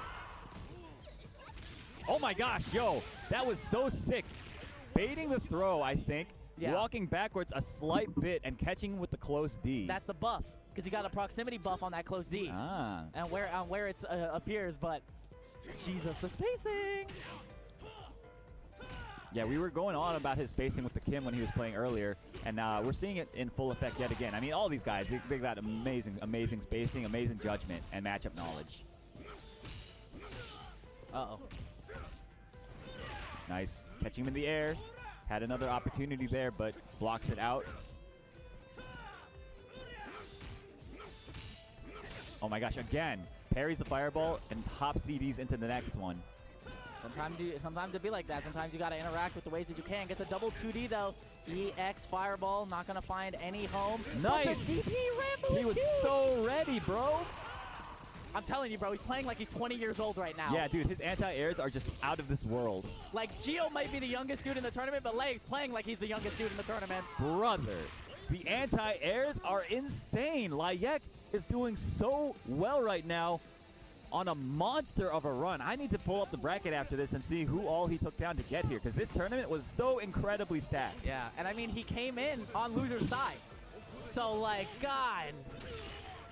Oh my gosh, yo. That was so sick. Baiting the throw, I think. Yeah. Walking backwards a slight bit and catching with the close D. That's the buff. Because he got a proximity buff on that close D. Ah. And where it appears, but Jesus, the spacing. Yeah, we were going on about his spacing with the Kim when he was playing earlier, and we're seeing it in full effect yet again. I mean, all these guys, they got amazing spacing, amazing judgment, and matchup knowledge. Uh-oh. Nice. Catching him in the air. Had another opportunity there, but blocks it out. Oh my gosh, again. Parries the fireball and hop CDs into the next one. Sometimes it be like that. Sometimes you got to interact with the ways that you can. Gets a double 2D though. EX fireball, not gonna find any home. Nice. He was so ready, bro. I'm telling you, bro, he's playing like he's 20 years old right now. Yeah, dude, his anti-airs are just out of this world. Like, Gio might be the youngest dude in the tournament, but Leg's playing like he's the youngest dude in the tournament. Brother, the anti-airs are insane. Layek is doing so well right now on a monster of a run. I need to pull up the bracket after this and see who all he took down to get here, because this tournament was so incredibly stacked. Yeah, and I mean, he came in on loser's side. So, like, God.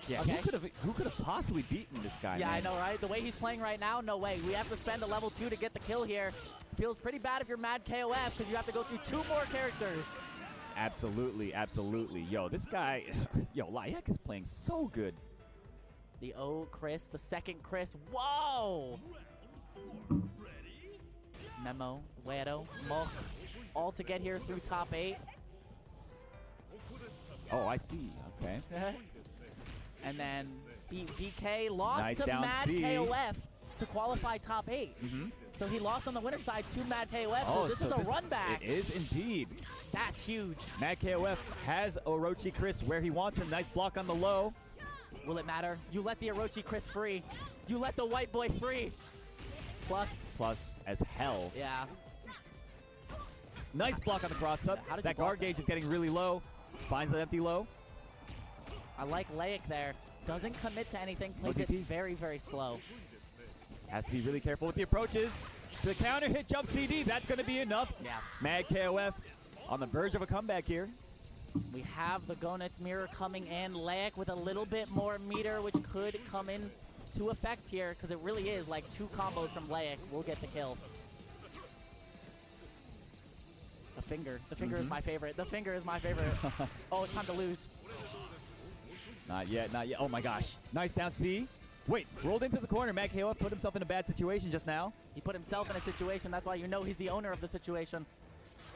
Yeah, okay. Who could have possibly beaten this guy, Yeah, man? I know, right? The way he's playing right now, no way. We have to spend a level 2 to get the kill here. Feels pretty bad if you're Mad KOF, because you have to go through 2 more characters. Absolutely, absolutely. Yo, this guy, yo, Layek is playing so good. The O Chris, the second Chris. Whoa! Memo, Wedo, Mook, all to get here through top 8. Oh, I see. Okay. And then VK lost Nice to down Mad C. KOF to qualify top 8. So he lost on the winner's side to Mad KOF. So this is a run back. It is indeed. That's huge. Mad KOF has Orochi Chris where he wants him. Nice block on the low. Will it matter? You let the Orochi Chris free. You let the white boy free. Plus as hell. Yeah. Nice block on the cross up. That guard gauge is getting really low. Finds that empty low. I like Layek there. Doesn't commit to anything. Plays it very, very slow. Has to be really careful with the approaches. The counter hit jump CD. That's going to be enough. Yeah. Mad KOF on the verge of a comeback here. We have the Gonet's mirror coming in. Layek with a little bit more meter, which could come in to effect here, because it really is like 2 combos from Layek will get the kill. The finger is my favorite. The finger is my favorite. Oh, it's time to lose. Not yet, not yet. Oh my gosh. Nice down C. Wait, rolled into the corner. Mad KOF put himself in a bad situation just now. He put himself in a situation. That's why you know he's the owner of the situation.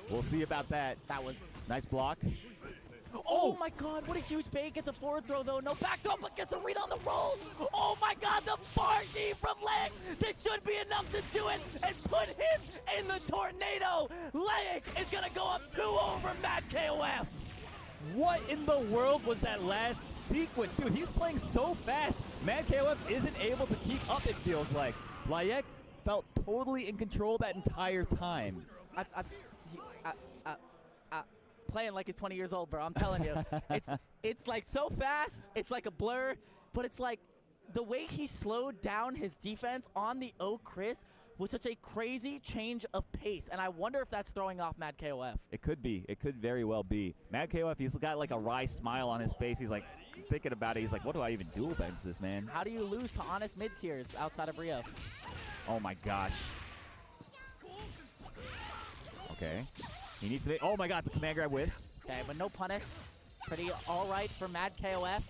We'll see about that. That was nice block. Oh my God, what a huge bait. Gets a forward throw though. No back throw, but gets a read on the roll. Oh my God, the far D from Layek. This should be enough to do it and put him in the tornado. Layek is gonna go up 2 over Mad KOF. What in the world was that last sequence? Dude, he's playing so fast. Mad KOF isn't able to keep up, it feels like. Layek felt totally in control that entire time. Playing like he's 20 years old, bro. I'm telling you. It's like so fast. It's like a blur. But it's like the way he slowed down his defense on the O Chris was such a crazy change of pace. And I wonder if that's throwing off Mad KOF. It could be. It could very well be. Mad KOF, he's got like a wry smile on his face. He's like thinking about it. He's like, what do I even do against this, man? How do you lose to honest mid-tiers outside of Rio? Oh my gosh. Okay. He needs to make, oh my God, the command grab whiffs. Okay, but no punish. Pretty all right for Mad KOF.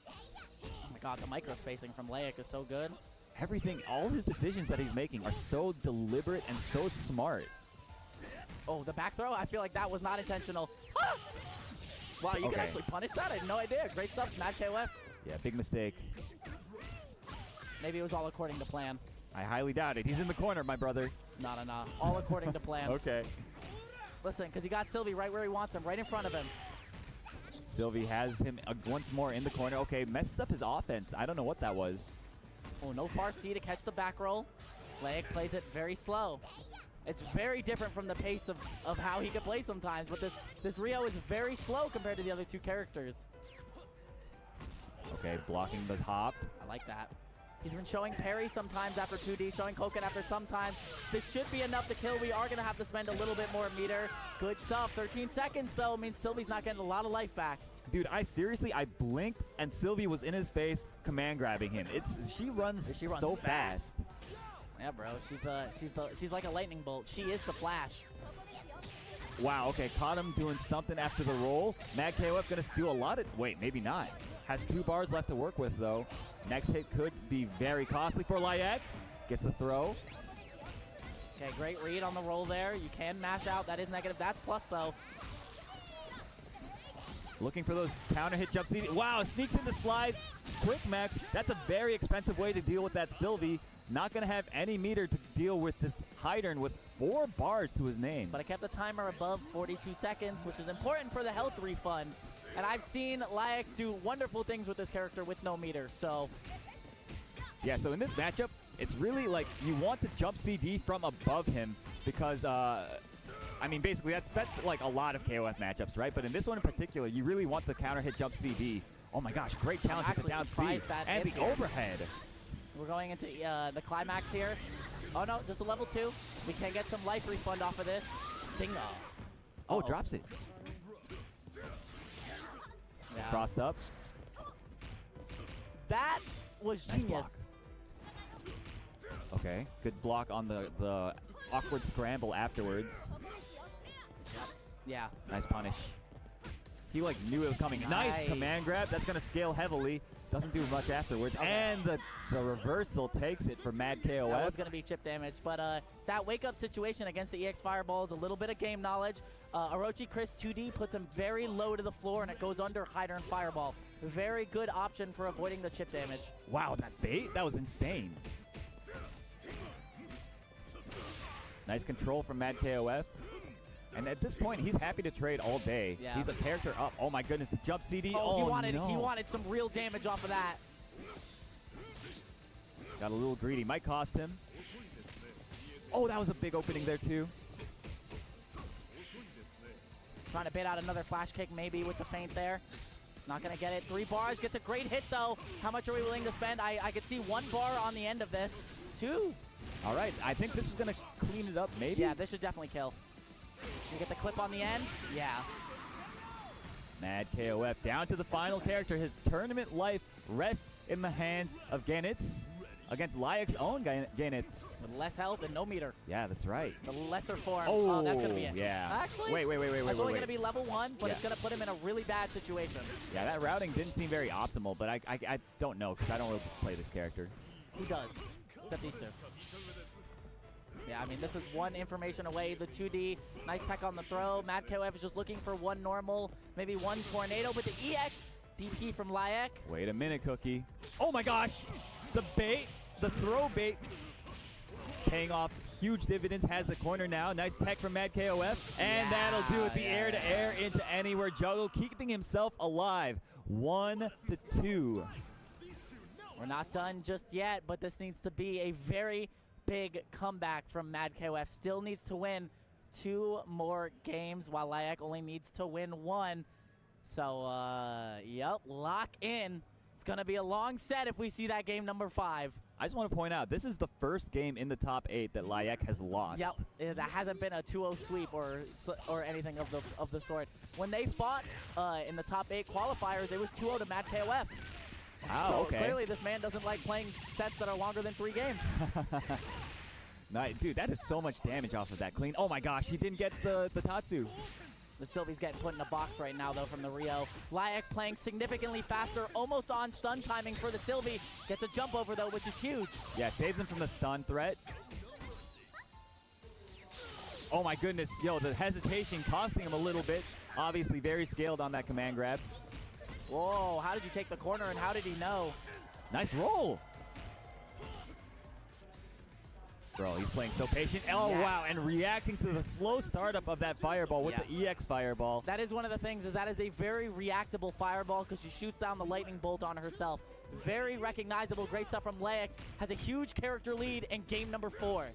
Oh my God, the micro spacing from Layek is so good. Everything, all his decisions that he's making are so deliberate and so smart. Oh, the back throw? I feel like that was not intentional. Ah! Wow, you can actually punish that? I had no idea. Great stuff, Mad KOF. Yeah, big mistake. Maybe it was all according to plan. I highly doubt it. He's in the corner, my brother. No. All according to plan. Okay. Listen, because he got Sylvie right where he wants him, right in front of him. Sylvie has him once more in the corner. Okay, messes up his offense. I don't know what that was. Oh, no far C to catch the back roll. Layek plays it very slow. It's very different from the pace of how he can play sometimes, but this Rio is very slow compared to the other 2 characters. Okay, blocking the top. I like that. He's been showing parry sometimes after 2D, showing Koken after sometimes. This should be enough to kill. We are going to have to spend a little bit more meter. Good stuff. 13 seconds, though, means Sylvie's not getting a lot of life back. Dude, I blinked, and Sylvie was in his face, command grabbing him. She runs so fast. Yeah, bro. She's like a lightning bolt. She is the Flash. Wow, okay, caught him doing something after the roll. Mad KOF gonna do a lot of, wait, maybe not. Has 2 bars left to work with, though. Next hit could be very costly for Layek. Gets a throw. Okay, great read on the roll there. You can mash out. That is negative. That's plus, though. Looking for those counter hit jump CD. Wow, sneaks in the slide. Quick max. That's a very expensive way to deal with that Sylvie. Not going to have any meter to deal with this Hydern with 4 bars to his name. But I kept the timer above 42 seconds, which is important for the health refund. And I've seen NYCHRISG do wonderful things with this character with no meter, so. Yeah, so in this matchup, it's really like you want to jump CD from above him because, I mean, basically that's like a lot of KOF matchups, right? But in this one in particular, you really want the counter hit jump CD. Oh my gosh, great challenge with the down C and the overhead. We're going into the climax here. Oh no, just a level 2. We can get some life refund off of this. Sting. Oh, drops it. Yeah. Crossed up. That was Nice genius. block. Okay, good block on the awkward scramble afterwards. Yeah. Nice punish. He like knew it was coming. Nice command grab. That's gonna scale heavily. Doesn't do much afterwards. Okay. And the reversal takes it for Mad KOF. That was going to be chip damage, but that wake-up situation against the EX Fireball is a little bit of game knowledge. NYCHRISG 2D puts him very low to the floor, and it goes under Hydern Fireball. Very good option for avoiding the chip damage. Wow, that bait? That was insane. Nice control from Mad KOF. And at this point, he's happy to trade all day. Yeah. He's a character up. Oh my goodness, the jump CD. Oh, he no. wanted some real damage off of that. Got a little greedy. Might cost him. Oh, that was a big opening there too. Trying to bait out another flash kick maybe with the feint there. Not going to get it. 3 bars. Gets a great hit though. How much are we willing to spend? I could see 1 bar on the end of this. 2. All right, I think this is going to clean it up maybe. Yeah, this should definitely kill. You get the clip on the end? Yeah. Mad KOF down to the final character. His tournament life rests in the hands of Ganitz against NYCHRISG's own Ganitz. With less health and no meter. Yeah, that's right. The lesser form. Oh, that's going to be it. Yeah. Actually, wait. That's only going to be level 1, but it's going to put him in a really bad situation. Yeah, that routing didn't seem very optimal, but I don't know because I don't really play this character. Who does? Except these 2. Yeah, I mean, this is 1 information away. The 2D, nice tech on the throw. Mad KOF is just looking for 1 normal, maybe 1 tornado, but the EX DP from NYCHRISG. Wait a minute, Cookie. Oh my gosh! The bait, the throw bait, paying off huge dividends, has the corner now. Nice tech from Mad KOF, and that'll do it. The air-to-air into anywhere juggle, keeping himself alive. 1-2. We're not done just yet, but this needs to be a very big comeback from Mad KOF. Still needs to win 2 more games, while NYCHRISG only needs to win 1. So, yep, lock in. It's going to be a long set if we see that game number 5. I just want to point out, this is the first game in the top 8 that NYCHRISG has lost. Yep, that hasn't been a 2-0 sweep or anything of the sort. When they fought in the top 8 qualifiers, it was 2-0 to Mad KOF. Wow, so okay. Clearly this man doesn't like playing sets that are longer than 3 games. Nice. Dude, that is so much damage off of that clean. Oh my gosh, he didn't get the Tatsu. The Sylvie's getting put in a box right now, though, from the Rio. NYCHRISG playing significantly faster, almost on stun timing for the Sylvie. Gets a jump over, though, which is huge. Yeah, saves him from the stun threat. Oh my goodness. Yo, the hesitation costing him a little bit. Obviously very scaled on that command grab. Whoa, how did you take the corner, and how did he know? Nice roll. Bro, he's playing so patient. Oh, yes. Wow, and reacting to the slow startup of that fireball with the EX fireball. That is one of the things, is that is a very reactable fireball because she shoots down the lightning bolt on herself. Very recognizable, great stuff from NYCHRISG. Has a huge character lead in game number 4.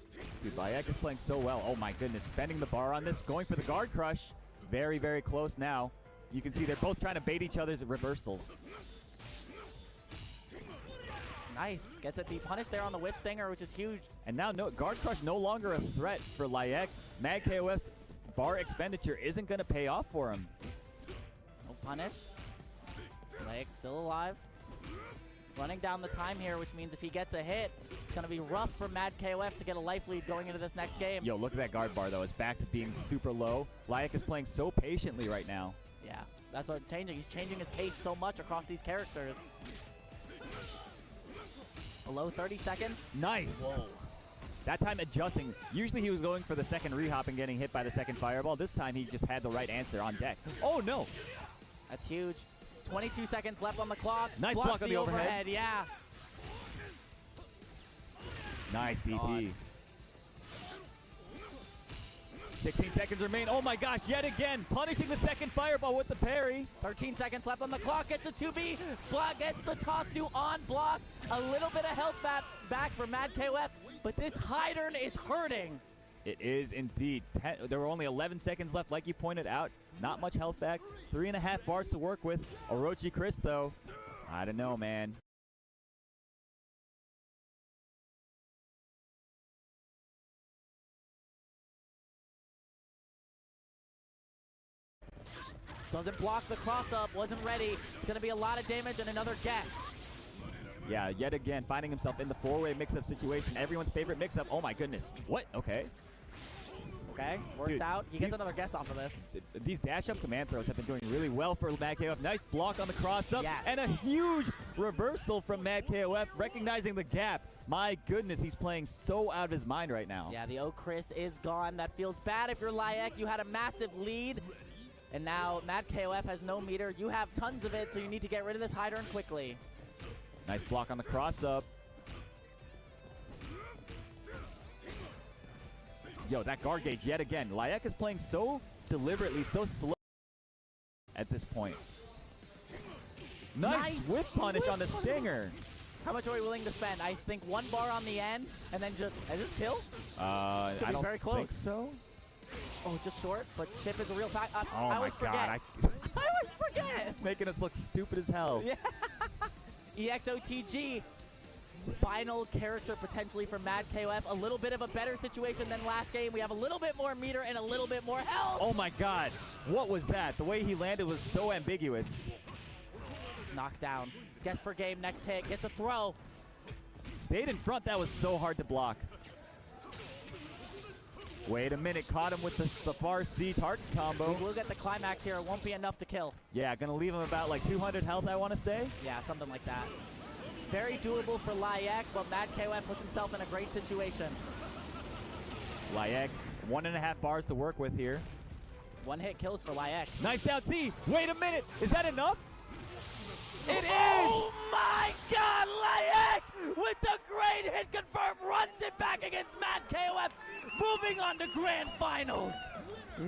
Dude, NYCHRISG is playing so well. Oh my goodness, spending the bar on this, going for the guard crush. Very, very close now. You can see they're both trying to bait each other's reversals. Nice. Gets it. The punish there on the whip stinger, which is huge. And now guard crush no longer a threat for NYCHRISG. Mad KOF's bar expenditure isn't going to pay off for him. No punish. NYCHRISG still alive. Running down the time here, which means if he gets a hit, it's going to be rough for Mad KOF to get a life lead going into this next game. Yo, look at that guard bar, though. It's back to being super low. NYCHRISG is playing so patiently right now. Yeah, that's what's changing. He's changing his pace so much across these characters. Below 30 seconds. Nice. Whoa. That time adjusting. Usually he was going for the second rehop and getting hit by the second fireball. This time he just had the right answer on deck. Oh, no. That's huge. 22 seconds left on the clock. Nice Blocks block on the overhead. Yeah. Nice DP. 16 seconds remain. Oh my gosh, yet again, punishing the second fireball with the parry. 13 seconds left on the clock. Gets the 2B. Block gets the Tatsu on block. A little bit of health back for Mad KOF, but this high turn is hurting. It is indeed. There were only 11 seconds left, like you pointed out. Not much health back. 3.5 bars to work with. NYCHRISG, though, I don't know, man. Doesn't block the cross-up, wasn't ready. It's going to be a lot of damage and another guess. Yeah, yet again, finding himself in the four-way mix-up situation. Everyone's favorite mix-up. Oh my goodness. What? Okay. Okay, works Dude, out. He gets another guess off of this. These dash-up command throws have been doing really well for Mad KOF. Nice block on the cross-up. Yes. And a huge reversal from Mad KOF, recognizing the gap. My goodness, he's playing so out of his mind right now. Yeah, the NYCHRISG is gone. That feels bad if you're NYCHRISG. You had a massive lead. And now Mad KOF has no meter. You have tons of it, so you need to get rid of this high turn quickly. Nice block on the cross-up. Yo, that guard gauge yet again. NYCHRISG is playing so deliberately, so slow at this point. Nice whip punish on the stinger. How much are we willing to spend? I think 1 bar on the end, and then just, is this kill? I don't very close. think so. Oh, just short, but Chip is a real fact. Oh I my always god. I always forget. Making us look stupid as hell. Yeah. EXOTG, final character potentially for Mad KOF. A little bit of a better situation than last game. We have a little bit more meter and a little bit more health. Oh my god. What was that? The way he landed was so ambiguous. Knockdown. Guess for game, next hit. Gets a throw. Stayed in front. That was so hard to block. Wait a minute, caught him with the far C target combo. We'll get the climax here. It won't be enough to kill. Yeah, gonna leave him about like 200 health, I want to say. Yeah, something like that. Very doable for NYCHRISG, but Mad KOF puts himself in a great situation. NYCHRISG, 1.5 bars to work with here. 1 hit kills for NYCHRISG. Nice down C. Wait a minute, is that enough? It is! Oh my god, NYCHRISG with the great hit confirmed runs it back against Mad KOF, moving on to grand finals.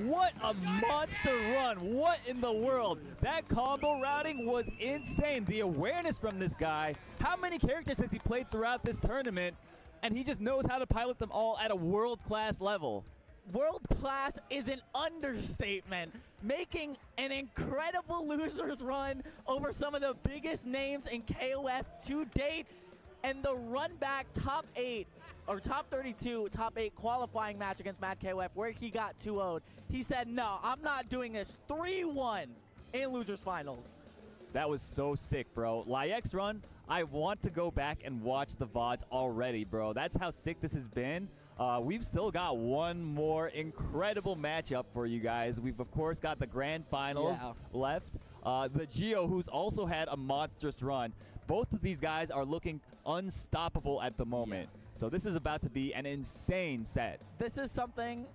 What a monster run. What in the world? That combo routing was insane. The awareness from this guy. How many characters has he played throughout this tournament? And he just knows how to pilot them all at a world-class level. World-class is an understatement. Making an incredible losers run over some of the biggest names in KOF to date. And the run back top 8, or top 32, top 8 qualifying match against Mad KOF where he got 2-0'd. He said, no, I'm not doing this. 3-1 in losers finals. That was so sick, bro. NYCHRISG run, I want to go back and watch the VODs already, bro. That's how sick this has been. We've still got one more incredible matchup for you guys. We've, of course, got the grand finals left. The Geo, who's also had a monstrous run. Both of these guys are looking unstoppable at the moment. So this is about to be an insane set. This is something,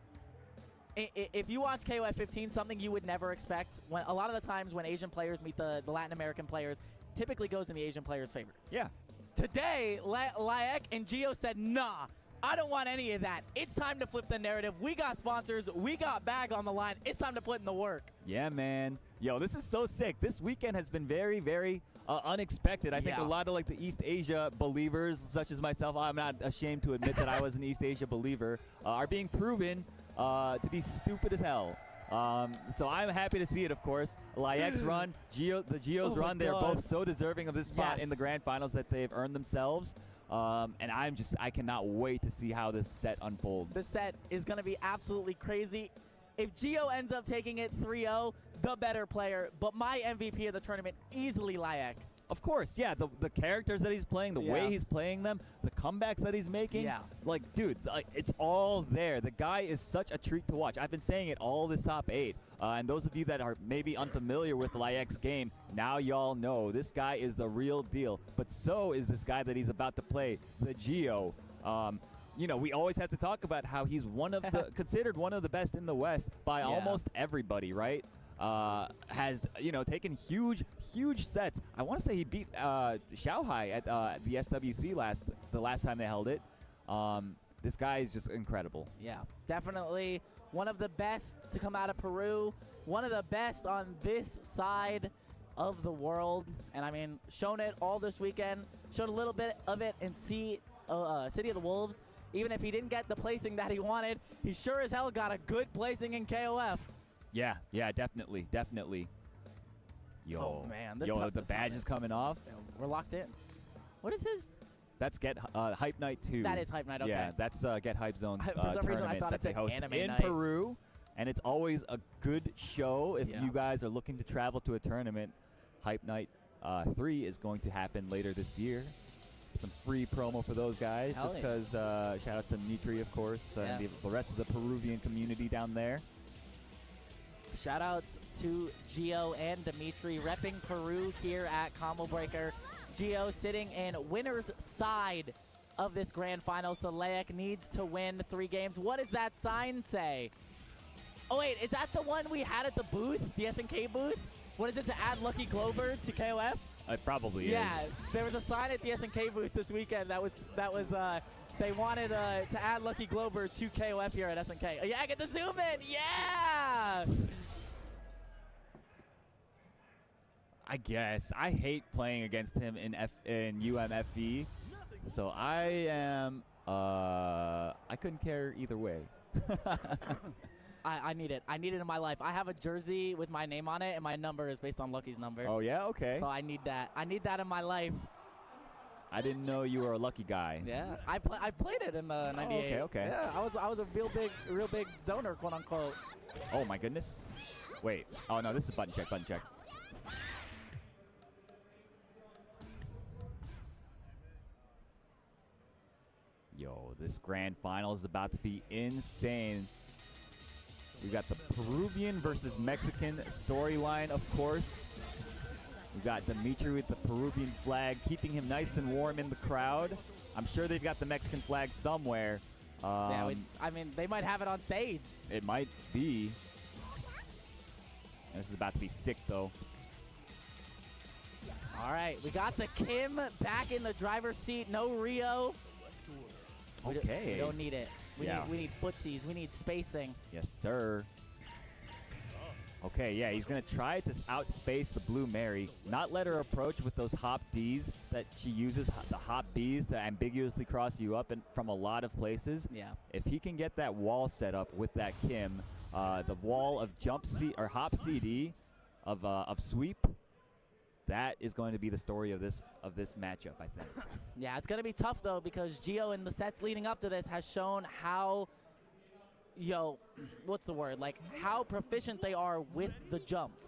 if you watch KOF 15, something you would never expect. When a lot of the times when Asian players meet the Latin American players, typically goes in the Asian players' favor. Yeah. Today, NYCHRISG and Geo said, nah, I don't want any of that. It's time to flip the narrative. We got sponsors. We got bag on the line. It's time to put in the work. Yeah, man. Yo, this is so sick. This weekend has been very, very unexpected. I think a lot of like the East Asia believers, such as myself, I'm not ashamed to admit that I was an East Asia believer, are being proven to be stupid as hell. So I'm happy to see it, of course. NYCHRISG run, the Geo's run, they're both so deserving of this spot in the grand finals that they've earned themselves. And I cannot wait to see how this set unfolds. This set is going to be absolutely crazy. If Geo ends up taking it 3-0, the better player. But my MVP of the tournament, easily NYCHRISG. Of course, yeah. The characters that he's playing, the way he's playing them, the comebacks that he's making. Yeah. Like, dude, like, it's all there. The guy is such a treat to watch. I've been saying it all this top 8. And those of you that are maybe unfamiliar with the NYCHRISG game, now y'all know this guy is the real deal. But so is this guy that he's about to play, the Geo. you know, we always have to talk about how he's one of the considered one of the best in the West by almost everybody, right? Has, you know, taken huge sets. I want to say he beat Xiaohai at the SWC the last time they held it. This guy is just incredible. Yeah, definitely one of the best to come out of Peru, one of the best on this side of the world. And I mean, shown it all this weekend, showed a little bit of it in City of the Wolves. Even if he didn't get the placing that he wanted, he sure as hell got a good placing in KOF. Yeah, definitely. Yo, oh man, the badge is coming off. We're locked in. What is his? That's Get Hype Night 2. That is Hype Night, okay. Yeah, that's Get Hype Zone For some reason, I thought that they host Anime in Night. Peru. And it's always a good show if you guys are looking to travel to a tournament. Hype Night 3 is going to happen later this year. Some free promo for those guys, Hell just because shout out to Dimitri, of course, and the rest of the Peruvian community down there. Shout outs to Gio and Dimitri repping Peru here at Combo Breaker. Gio sitting in winner's side of this grand final, so Layak needs to win 3 games. What does that sign say? Oh wait, is that the one we had at the booth, the SNK booth? What is it, to add Lucky Glover to KOF? It probably is. Yeah, there was a sign at the SNK booth this weekend that was they wanted to add Lucky Glover to KOF here at SNK. Oh, yeah, get the zoom in, yeah! I guess. I hate playing against him in UMFE, so I am, I couldn't care either way. I need it. I need it in my life. I have a jersey with my name on it, and my number is based on Lucky's number. Oh, yeah? Okay. So I need that. I need that in my life. I didn't know you were a lucky guy. Yeah, I played it in 98. Okay. Yeah, I was a real big zoner, quote unquote. Oh my goodness. Wait. Oh no, this is button check. Yo, this grand final is about to be insane. We got the Peruvian versus Mexican storyline, of course. We got Dimitri with the Peruvian flag, keeping him nice and warm in the crowd. I'm sure they've got the Mexican flag somewhere. Yeah, I mean, they might have it on stage. It might be. And this is about to be sick, though. All right, we got the Kim back in the driver's seat. No Rio. Okay. We don't need it. We need footsies. We need spacing. Yes, sir. Okay, yeah, he's going to try to outspace the Blue Mary, not let her approach with those hop Ds that she uses, the hop Bs, to ambiguously cross you up from a lot of places. Yeah. If he can get that wall set up with that Kim, the wall of hop CD of sweep, that is going to be the story of this matchup, I think. Yeah, it's going to be tough, though, because Gio in the sets leading up to this has shown how, what's the word? Like, how proficient they are with the jumps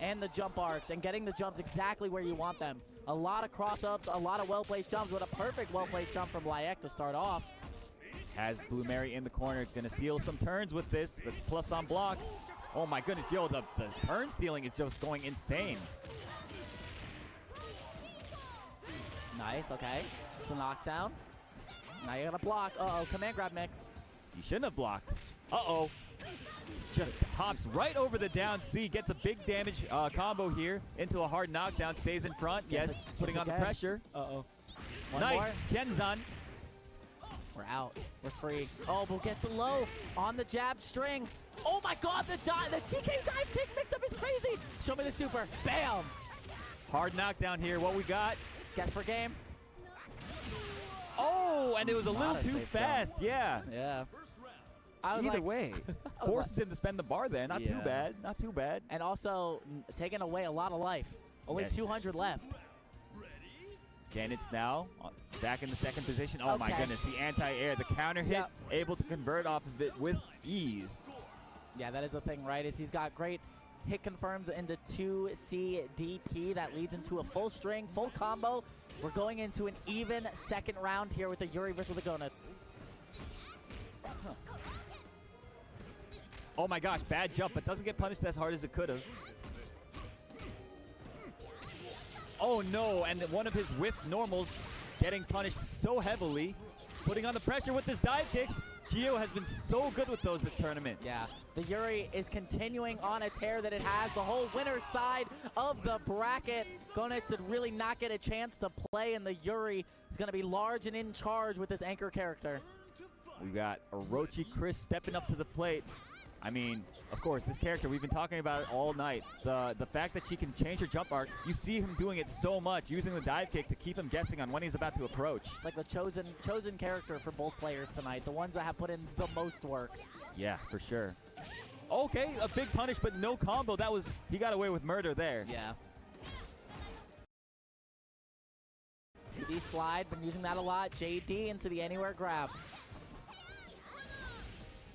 and the jump arcs and getting the jumps exactly where you want them. A lot of cross-ups, a lot of well-placed jumps, with a perfect well-placed jump from Layak to start off. Has Blue Mary in the corner, going to steal some turns with this. That's plus on block. Oh, my goodness, the turn stealing is just going insane. Nice, okay. It's a knockdown. Now you gotta block. Uh-oh, command grab mix. You shouldn't have blocked. Uh-oh. Just hops right over the down C, gets a big damage combo here into a hard knockdown, stays in front. Yes, putting on the pressure. Uh-oh. Nice, Tienzan. We're out. We're free. Oh, but gets the low on the jab string. Oh my god, the TK dive kick mix-up is crazy. Show me the super. Bam. Hard knockdown here. What we got? Guess for game. Oh, and it was a little too fast. Yeah. Yeah. Either way, forces him to spend the bar there. Not too bad. Not too bad. And also taking away a lot of life. Only 200 left. Janet's now back in the second position. Oh my goodness, the anti-air, the counter hit, able to convert off of it with ease. Yeah, that is the thing, right? Is he's got great hit confirms into 2C DP. That leads into a full string, full combo. We're going into an even second round here with the Yuri versus the Gonuts. Oh my gosh, bad jump, but doesn't get punished as hard as it could have. Oh no, and one of his whiff normals getting punished so heavily. putting on the pressure with his dive kicks. Gio has been so good with those this tournament. Yeah, the Yuri is continuing on a tear that it has. The whole winner's side of the bracket. Gonitz did really not get a chance to play, and the Yuri is going to be large and in charge with this anchor character. We got NYCHRISG stepping up to the plate. I mean, of course, this character, we've been talking about it all night. The fact that she can change her jump arc, you see him doing it so much, using the dive kick to keep him guessing on when he's about to approach. It's like the chosen character for both players tonight, the ones that have put in the most work. Yeah, for sure. Okay, a big punish, but no combo. He got away with murder there. Yeah. 2D slide, been using that a lot. JD into the anywhere grab.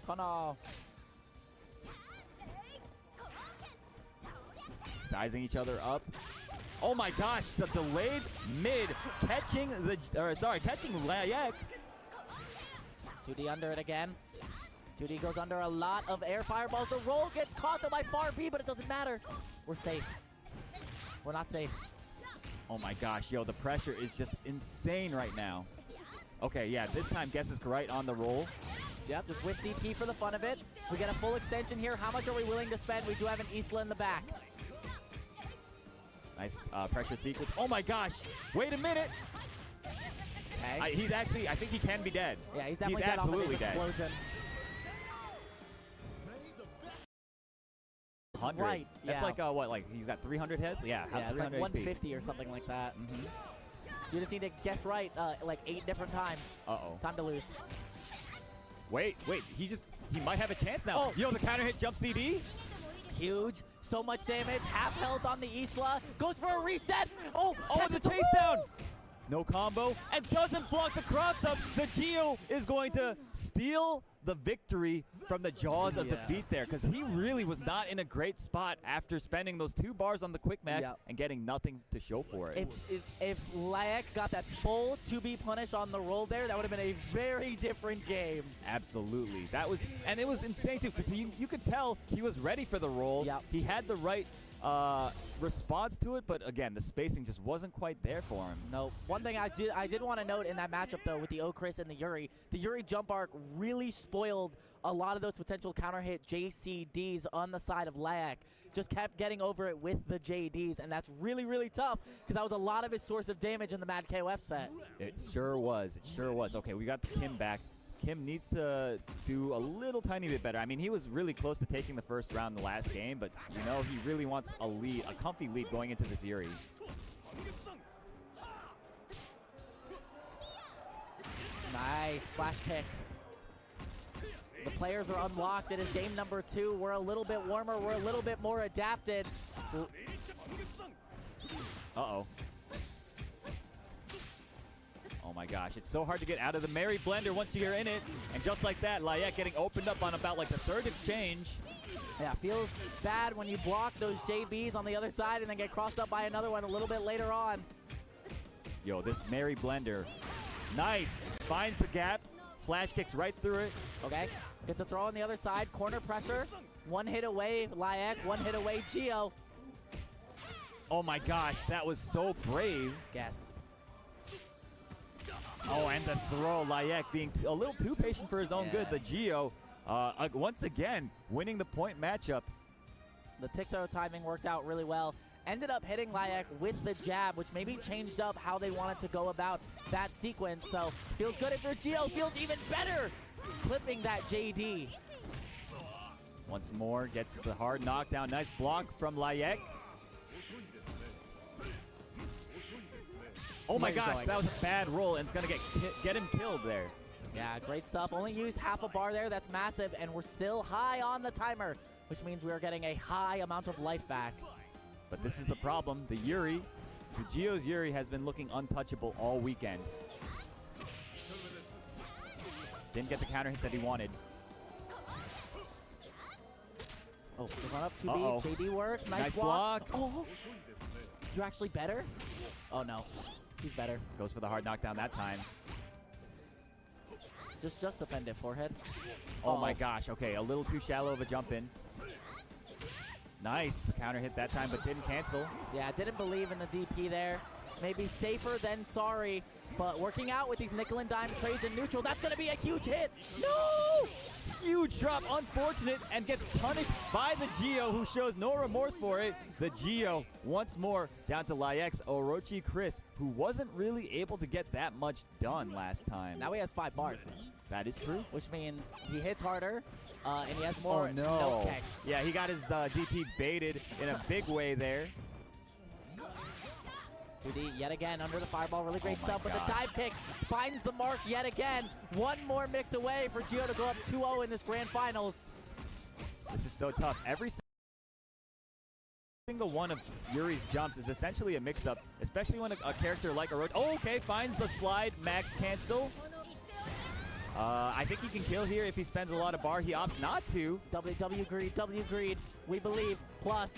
Kono. Sizing each other up. Oh my gosh, the delayed mid catching Layek. 2D under it again. 2D goes under a lot of air fireballs. The roll gets caught though by far B, but it doesn't matter. We're safe. We're not safe. Oh my gosh, yo, the pressure is just insane right now. Okay, yeah, this time Guess is right on the roll. Yep, just with DP for the fun of it. We get a full extension here. How much are we willing to spend? We do have an Isla in the back. Nice pressure sequence. Oh my gosh, wait a minute. Okay. He's actually, I think he can be dead. Yeah, he's definitely dead absolutely off of his explosion. 100. Right, That's yeah. like, what, like he's got 300 heads? Yeah, Yeah, it's like 300 150 or something like that. You just need to guess right like 8 different times. Uh-oh. Time to lose. Wait, he might have a chance now. Oh. Yo, the counter hit jump CD. Huge. So much damage. Half health on the Isla. Goes for a reset. Oh, the chase down. No combo. And doesn't block the cross up. The Gio is going to steal the victory from the jaws of defeat there, because he really was not in a great spot after spending those 2 bars on the quick max and getting nothing to show for it. If Layek got that full 2B punish on the roll there, that would have been a very different game. Absolutely. And it was insane too, because you could tell he was ready for the roll. He had the right response to it, but again, the spacing just wasn't quite there for him. No. One thing I did want to note in that matchup though with the Chris and the Yuri jump arc really spoiled a lot of those potential counter hit JCDs on the side of Layek. Just kept getting over it with the JDs, and that's really, really tough because that was a lot of his source of damage in the Mad KOF set. It sure was. It sure was. Okay, we got Kim back. Kim needs to do a little tiny bit better. I mean, he was really close to taking the first round in the last game, but you know, he really wants a lead, a comfy lead going into this Yuri. Nice flash kick. The players are unlocked. It is game number 2. We're a little bit warmer. We're a little bit more adapted. Uh-oh. Oh my gosh, it's so hard to get out of the Merry Blender once you're in it. And just like that, Layek getting opened up on about like the 3rd exchange. Yeah, feels bad when you block those JBs on the other side and then get crossed up by another one a little bit later on. Yo, this Merry Blender. Nice. Finds the gap. Flash kicks right through it. Okay. Gets a throw on the other side. Corner pressure. 1 hit away, Layek. 1 hit away, Gio. Oh my gosh, that was so brave. Guess. Oh, and the throw, Layek being a little too patient for his own good. The Gio, once again, winning the point matchup. The tick-toe timing worked out really well. Ended up hitting Layek with the jab, which maybe changed up how they wanted to go about that sequence. So, feels good for Gio. Feels even better clipping that JD. Once more, gets the hard knockdown. Nice block from Layek. Oh my gosh, that was a bad roll, and it's going to get him killed there. Yeah, great stuff. Only used half a bar there. That's massive, and we're still high on the timer, which means we are getting a high amount of life back. But this is the problem. The Yuri, the Gio's Yuri has been looking untouchable all weekend. Didn't get the counter hit that he wanted. Oh, the run up 2B. JD works. Nice block. Oh, you're actually better? Oh no, he's better. Goes for the hard knockdown that time. Just defend it, forehead. Oh my gosh, okay, a little too shallow of a jump in. Nice, the counter hit that time, but didn't cancel. Yeah, didn't believe in the DP there. maybe safer than sorry. But working out with these nickel and dime trades in neutral, that's going to be a huge hit. No! Huge drop, unfortunate, and gets punished by the Geo, who shows no remorse for it. The Geo, once more, down to NYCHRISG NYCHRISG, who wasn't really able to get that much done last time. Now he has 5 bars. That is true. Which means he hits harder, and he has more no kick. Yeah, he got his DP baited in a big way there. 2D yet again under the fireball. Really great stuff with the dive kick. Finds the mark yet again. One more mix away for Geo to go up 2-0 in this grand finals. This is so tough. Every single one of Yuri's jumps is essentially a mix-up, especially when a character like Orochi. Oh, okay, finds the slide max cancel. I think he can kill here if he spends a lot of bar. He opts not to. W greed, we believe. Plus,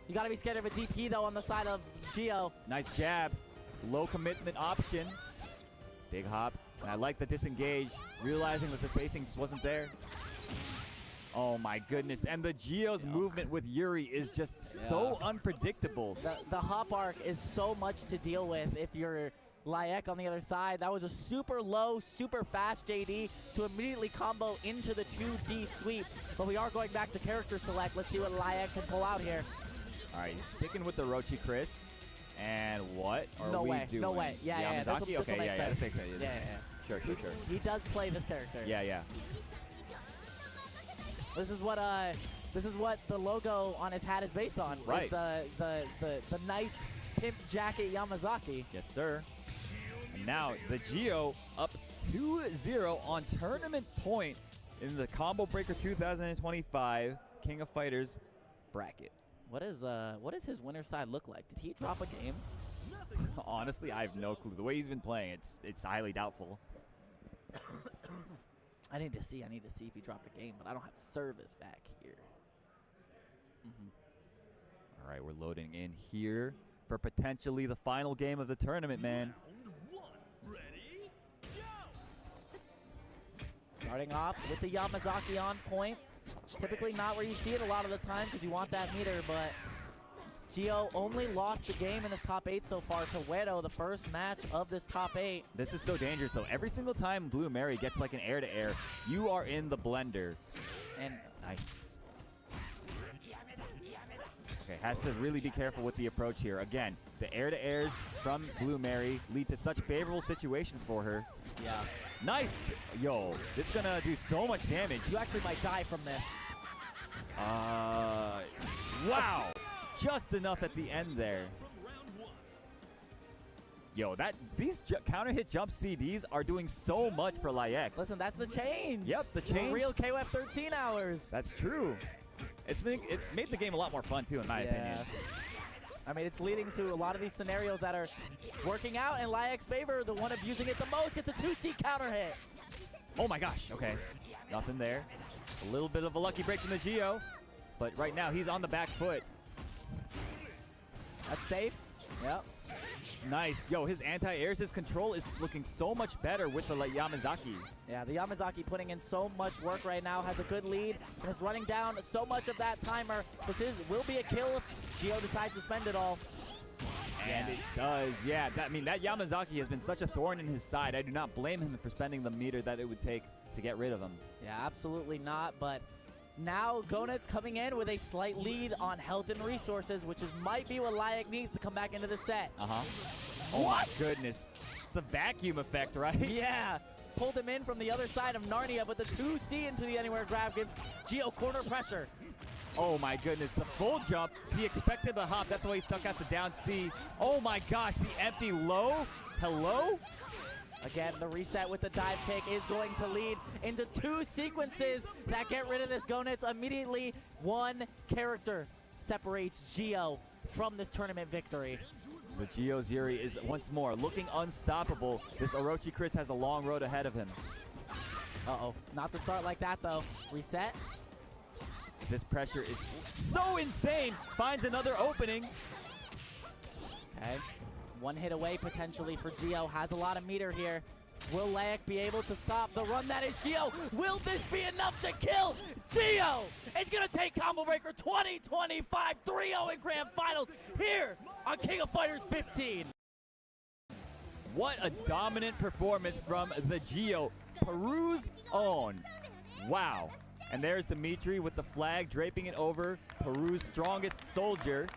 you gotta be scared of a DP though on the side of Geo. Nice jab. Low commitment option. Big hop. And I like the disengage, realizing that the spacing just wasn't there. Oh my goodness. And the Geo's movement with Yuri is just so unpredictable. The hop arc is so much to deal with if you're NYCHRISG on the other side. That was a super low, super fast JD to immediately combo into the 2D sweep. But we are going back to character select. Let's see what NYCHRISG can pull out here. All right, sticking with the NYCHRISG. And what are we doing? No way. Yeah. Yamazaki? This Okay, yeah. That makes sense. Yeah. Sure. He does play this character. Yeah. This is what the logo on his hat is based on. Right. The nice pimp jacket Yamazaki. Yes, sir. And now the Geo up 2-0 on tournament point in the Combo Breaker 2025 King of Fighters bracket. What does his winner side look like? Did he drop a game? Honestly, I have no clue. The way he's been playing, it's highly doubtful. I need to see if he dropped a game, but I don't have service back here. All right, we're loading in here for potentially the final game of the tournament, man. Starting off with the Yamazaki on point. Typically not where you see it a lot of the time because you want that meter, but Geo only lost the game in this top 8 so far to Wedo, the first match of this top 8. This is so dangerous, though. Every single time Blue Mary gets like an air-to-air, you are in the blender. And nice. Okay, has to really be careful with the approach here. Again, the air-to-airs from Blue Mary lead to such favorable situations for her. Yeah. Nice! Yo, this is gonna do so much damage. You actually might die from this. Wow! Just enough at the end there. Yo, these counter hit jump CDs are doing so much for NYCHRISG. Listen, that's the change. Yep, the change. Real KOF 13 hours. That's true. It made the game a lot more fun too, in my opinion. I mean, it's leading to a lot of these scenarios that are working out in NYCHRISG's favor. The one abusing it the most gets a 2C counter hit. Oh my gosh, okay. Nothing there. A little bit of a lucky break from the Geo, but right now he's on the back foot. That's safe. Yep. Nice. Yo, his anti-airs, his control is looking so much better with the Yamazaki. Yeah, the Yamazaki putting in so much work right now, has a good lead, and is running down so much of that timer. This will be a kill if Geo decides to spend it all. And it does, yeah. That Yamazaki has been such a thorn in his side. I do not blame him for spending the meter that it would take to get rid of him. Yeah, absolutely not, but now Gonet's coming in with a slight lead on health and resources, which might be what NYCHRISG needs to come back into the set. Oh my goodness. The vacuum effect, right? Yeah. Pulled him in from the other side of Narnia, but the 2C into the anywhere grab gives Geo corner pressure. Oh my goodness, the full jump. He expected the hop. That's why he stuck out the down C. Oh my gosh, the empty low. Hello? Again, the reset with the dive kick is going to lead into 2 sequences that get rid of this Gonets immediately. One character separates Geo from this tournament victory. The Geo's Yuri is once more looking unstoppable. This NYCHRISG has a long road ahead of him. Uh-oh, not to start like that though. Reset. This pressure is so insane. Finds another opening. Okay. One hit away potentially for Geo. Has a lot of meter here. Will NYCHRISG be able to stop the run that is Geo? Will this be enough to kill Geo? It's going to take Combo Breaker 2025 3-0 in Grand Finals here on King of Fighters 15. What a dominant performance from the Geo, Peru's own. Wow. And there's Dimitri with the flag, draping it over Peru's strongest soldier.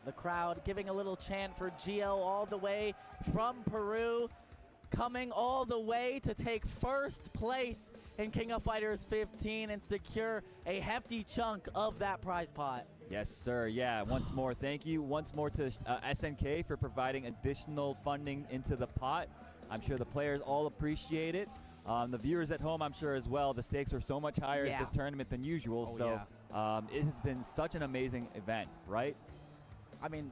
The crowd giving a little chant for Geo all the way from Peru, coming all the way to take first place in King of Fighters 15 and secure a hefty chunk of that prize pot. Yes, sir. Yeah, once more, thank you once more to SNK for providing additional funding into the pot. I'm sure the players all appreciate it. The viewers at home, I'm sure as well. The stakes are so much higher at this tournament than usual. It has been such an amazing event, right? I mean,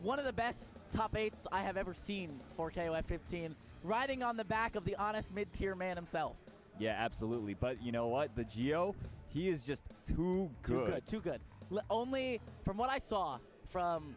one of the best top 8s I have ever seen for KOF 15, riding on the back of the honest mid-tier man himself. Yeah, absolutely. But you know what? The Geo, he is just too good. Too good. Only, from what I saw from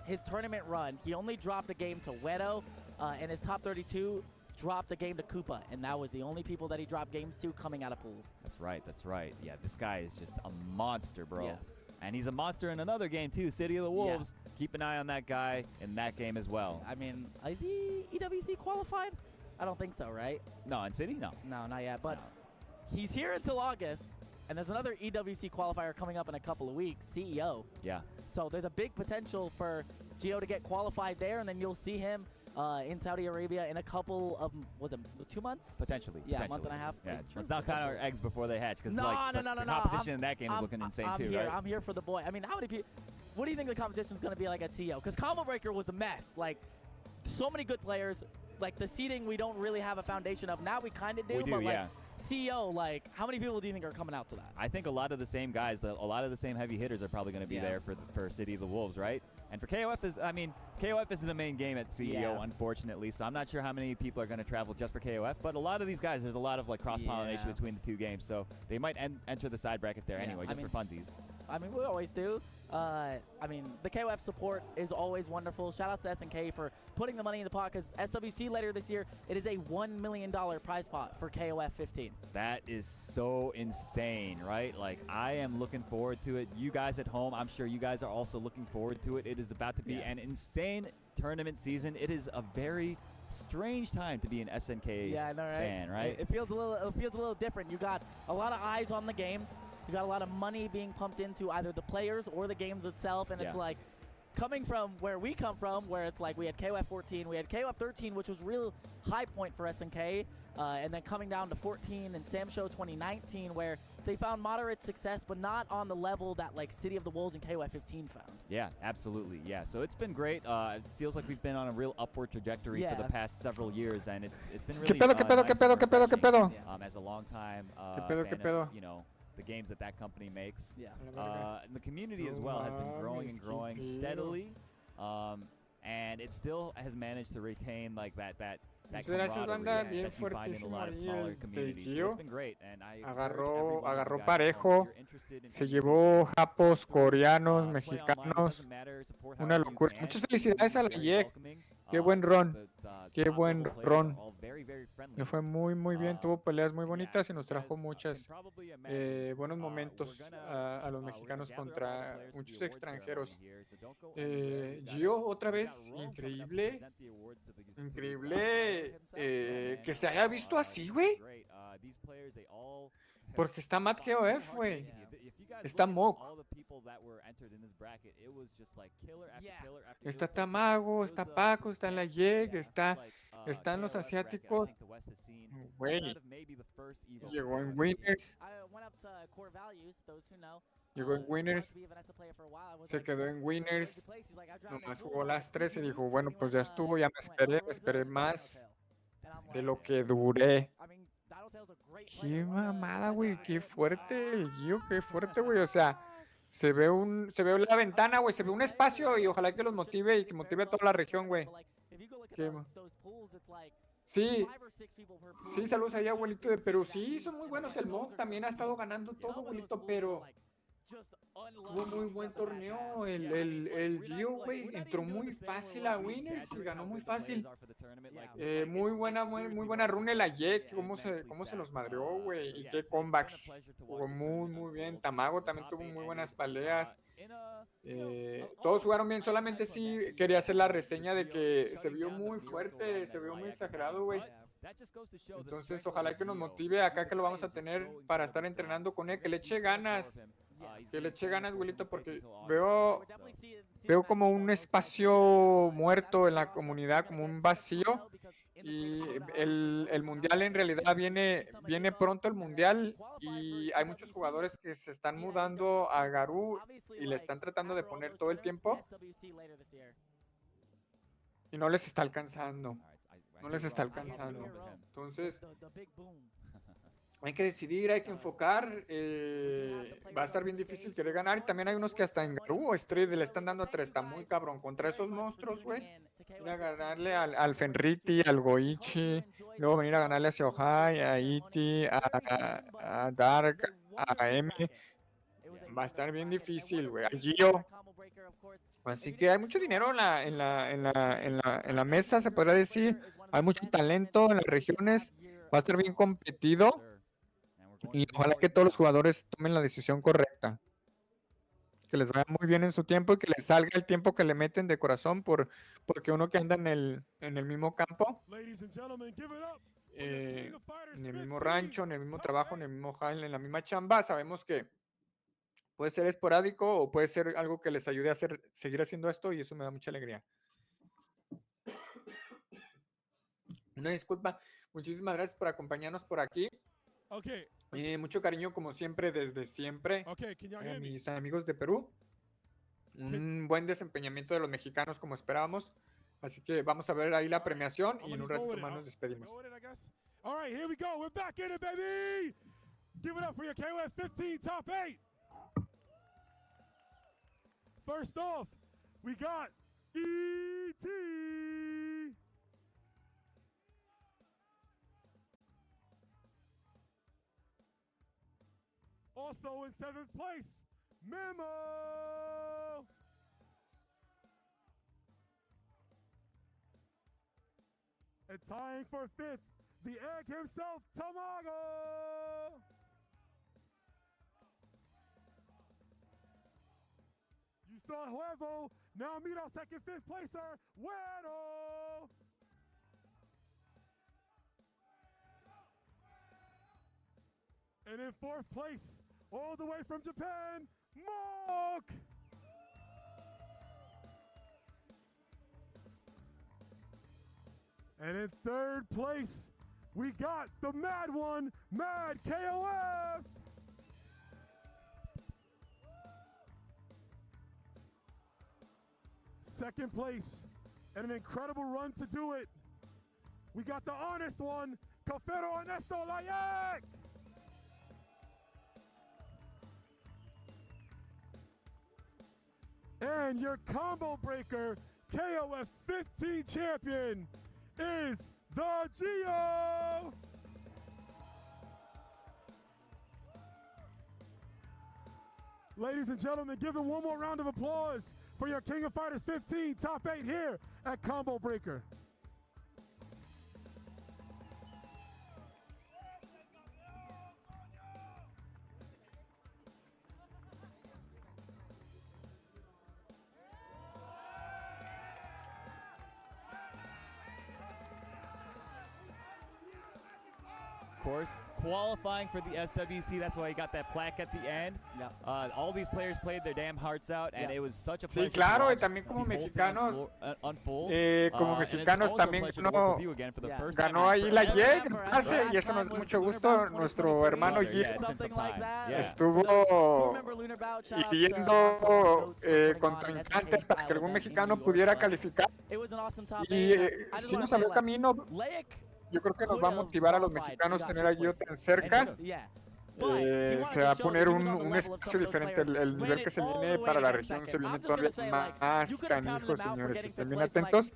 his tournament run, he only dropped a game to Wedo, and his top 32 dropped a game to Koopa, and that was the only people that he dropped games to coming out of pools. That's right, that's right. Yeah, this guy is just a monster, bro. Yeah. And he's a monster in another game, too, City of the Wolves. Yeah. Keep an eye on that guy in that game as well. I mean, is he EWC qualified? I don't think so, right? No, in City? No. No, not yet, but he's here until August, and there's another EWC qualifier coming up in a couple of weeks, CEO. Yeah. So there's a big potential for Geo to get qualified there, and then you'll see him in Saudi Arabia in a couple of, was it 2 months? Potentially. Yeah, a month and a half. Yeah, let's not count our eggs before they hatch, because the competition in that game is looking insane too, right? I'm here for the boy. I mean, how many people, what do you think the competition is going to be like at CEO? Because Combo Breaker was a mess. Like, so many good players. Like, the seeding, we don't really have a foundation of. Now we kind of do, we do, but, like, yeah. CEO, like, how many people do you think are coming out to that? I think a lot of the same guys, a lot of the same heavy hitters are probably going to be there for City of the Wolves, right? And for KOF KOF is the main game at CEO, unfortunately, so I'm not sure how many people are going to travel just for KOF, but a lot of these guys, there's a lot of like cross-pollination between the two games, so they might enter the side bracket there anyway, just for funsies. I mean, we always do. I mean, the KOF support is always wonderful. Shout out to SNK for putting the money in the pot, because SWC later this year, it is a $1 million prize pot for KOF 15. That is so insane, right? Like, I am looking forward to it. You guys at home, I'm sure you guys are also looking forward to it. It is about to be an insane tournament season. It is a very strange time to be an SNK fan, right? It feels a little different. You got a lot of eyes on the games. You got a lot of money being pumped into either the players or the games itself, and it's like coming from where we come from, where it's like we had KOF 14, we had KOF 13, which was real high point for SNK, and then coming down to 14 and Sam Show 2019, where they found moderate success, but not on the level that like City of the Wolves and KOF 15 found. Yeah, absolutely. Yeah, so it's been great. It feels like we've been on a real upward trajectory for the past several years, and it's been really as a long time fan of, you know, the games that company makes. And the community as well has been growing and growing steadily, and it still has managed to retain like that camaraderie that you find in a lot of smaller communities. So it's been great, and I agarró parejo, se llevó japos, coreanos, mexicanos, una locura. Muchas felicidades a la YEC. Qué buen ron, qué buen ron. Le fue muy bien, tuvo peleas muy bonitas y nos trajo muchos buenos momentos a los mexicanos contra muchos extranjeros. Gio, otra vez, increíble que se haya visto así, güey. Porque está Matt KOF, güey. Está Mock. Está Tamago, está Paco, está la YEG, están los asiáticos. Güey. Llegó en Winners. Llegó en Winners. Se quedó en Winners. Nomás jugó las 3 y dijo, bueno, pues ya estuvo, ya me esperé más de lo que duré. Qué mamada, güey, qué fuerte el Gio, qué fuerte, güey, o sea, se ve la ventana, güey, se ve un espacio y ojalá que los motive y que motive a toda la región, güey. Sí, saludos allá, abuelito de Perú, sí, son muy buenos, el Mock también ha estado ganando todo, abuelito, pero Tuvo muy buen torneo el Gio, güey. Entró muy fácil a Winners y ganó muy fácil. Muy buena rune la Jack. Cómo se los madreó, güey. Y qué comebacks. Jugó muy bien. Tamago también tuvo muy buenas peleas. Todos jugaron bien. Solamente sí quería hacer la reseña de que se vio muy fuerte. Se vio muy exagerado, güey. Entonces, ojalá que nos motive acá que lo vamos a tener para estar entrenando con él. Que le eche ganas. Que le eche ganas, Wilito, porque veo como un espacio muerto en la comunidad, como un vacío. Y el mundial en realidad viene pronto el mundial y hay muchos jugadores que se están mudando a Garou y le están tratando de poner todo el tiempo y no les está alcanzando. Entonces hay que decidir, hay que enfocar. Va a estar bien difícil querer ganar. Y también hay unos que hasta en Garou Street le están dando 3. Está muy cabrón contra esos monstruos, güey. Ir a ganarle al FENRITTI, al Goichi. Luego venir a ganarle a Seohai, a Iti, a Dark, a M. Va a estar bien difícil, güey. Al Gio. Así que hay mucho dinero en la mesa, se podría decir. Hay mucho talento en las regiones. Va a estar bien competido. Y ojalá que todos los jugadores tomen la decisión correcta. Que les vaya muy bien en su tiempo y que les salga el tiempo que le meten de corazón porque uno que anda en el mismo campo, en el mismo rancho, en el mismo trabajo, en el mismo jale, en la misma chamba, sabemos que puede ser esporádico o puede ser algo que les ayude a seguir haciendo esto y eso me da mucha alegría. Una disculpa. Muchísimas gracias por acompañarnos por aquí. Mucho cariño como siempre, desde siempre. Mis amigos de Perú. Un buen desempeñamiento de los mexicanos como esperábamos. Así que vamos a ver ahí la premiación y en un ratito más nos despedimos. All right, here we go. We're back in it, baby. Give it up for your KOFXV Top8. First off, we got ET. Also in 7th place, Memo. And tying for 5th, the egg himself, Tamago. You saw Huevo. Now meet our 2nd, 5th placer, Huevo. And in 4th place, all the way from Japan, Mark. And in 3rd place, we got the mad one, Mad KOF. Second place, and an incredible run to do it. We got the honest one, Cafero Ernesto Layak. And your combo breaker, KOF 15 champion, is the Gio. Ladies and gentlemen, give them one more round of applause for your King of Fighters 15 Top 8 here at Combo Breaker. Of course, qualifying for the SWC, that's why he got that plaque at the end. All these players played their damn hearts out, and it was such a pleasure. Sí, claro, y también como mexicanos, también ganó ahí la YEG en pase, y eso nos da mucho gusto. Nuestro hermano Gio estuvo pidiendo contrincantes para que algún mexicano pudiera calificar, y si nos abrió camino. Yo creo que nos va a motivar a los mexicanos tener a Gio tan cerca. Se va a poner un espacio diferente. El nivel que se viene para la región se viene todavía más canijo, señores. Estén bien atentos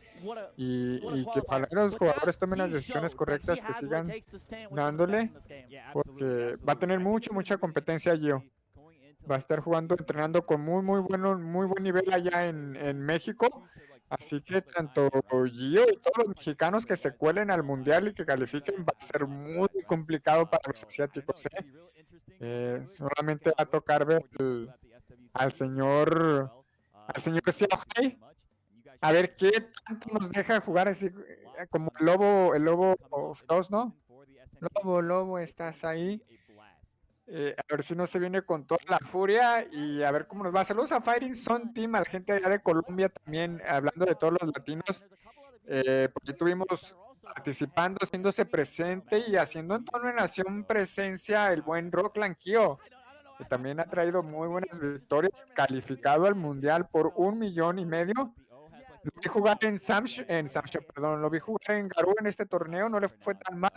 y que ojalá los jugadores tomen las decisiones correctas, que sigan dándole, porque va a tener mucha competencia Gio. Va a estar jugando, entrenando con muy buen nivel allá en México. Así que tanto Gio y todos los mexicanos que se cuelen al mundial y que califiquen va a ser muy complicado para los asiáticos. Solamente va a tocar ver al señor Xiaohai, a ver qué tanto nos deja jugar así como el lobo feroz, ¿no? Lobo, estás ahí. A ver si no se viene con toda la furia y a ver cómo nos va. Saludos a Fighting Sun Team, a la gente allá de Colombia también, hablando de todos los latinos, porque tuvimos participando, haciéndose presente y haciendo en tono de nación presencia el buen Rock Lanquillo, que también ha traído muy buenas victorias, calificado al mundial por 1,5 millones. Lo vi jugar lo vi jugar en Garou en este torneo, no le fue tan mal.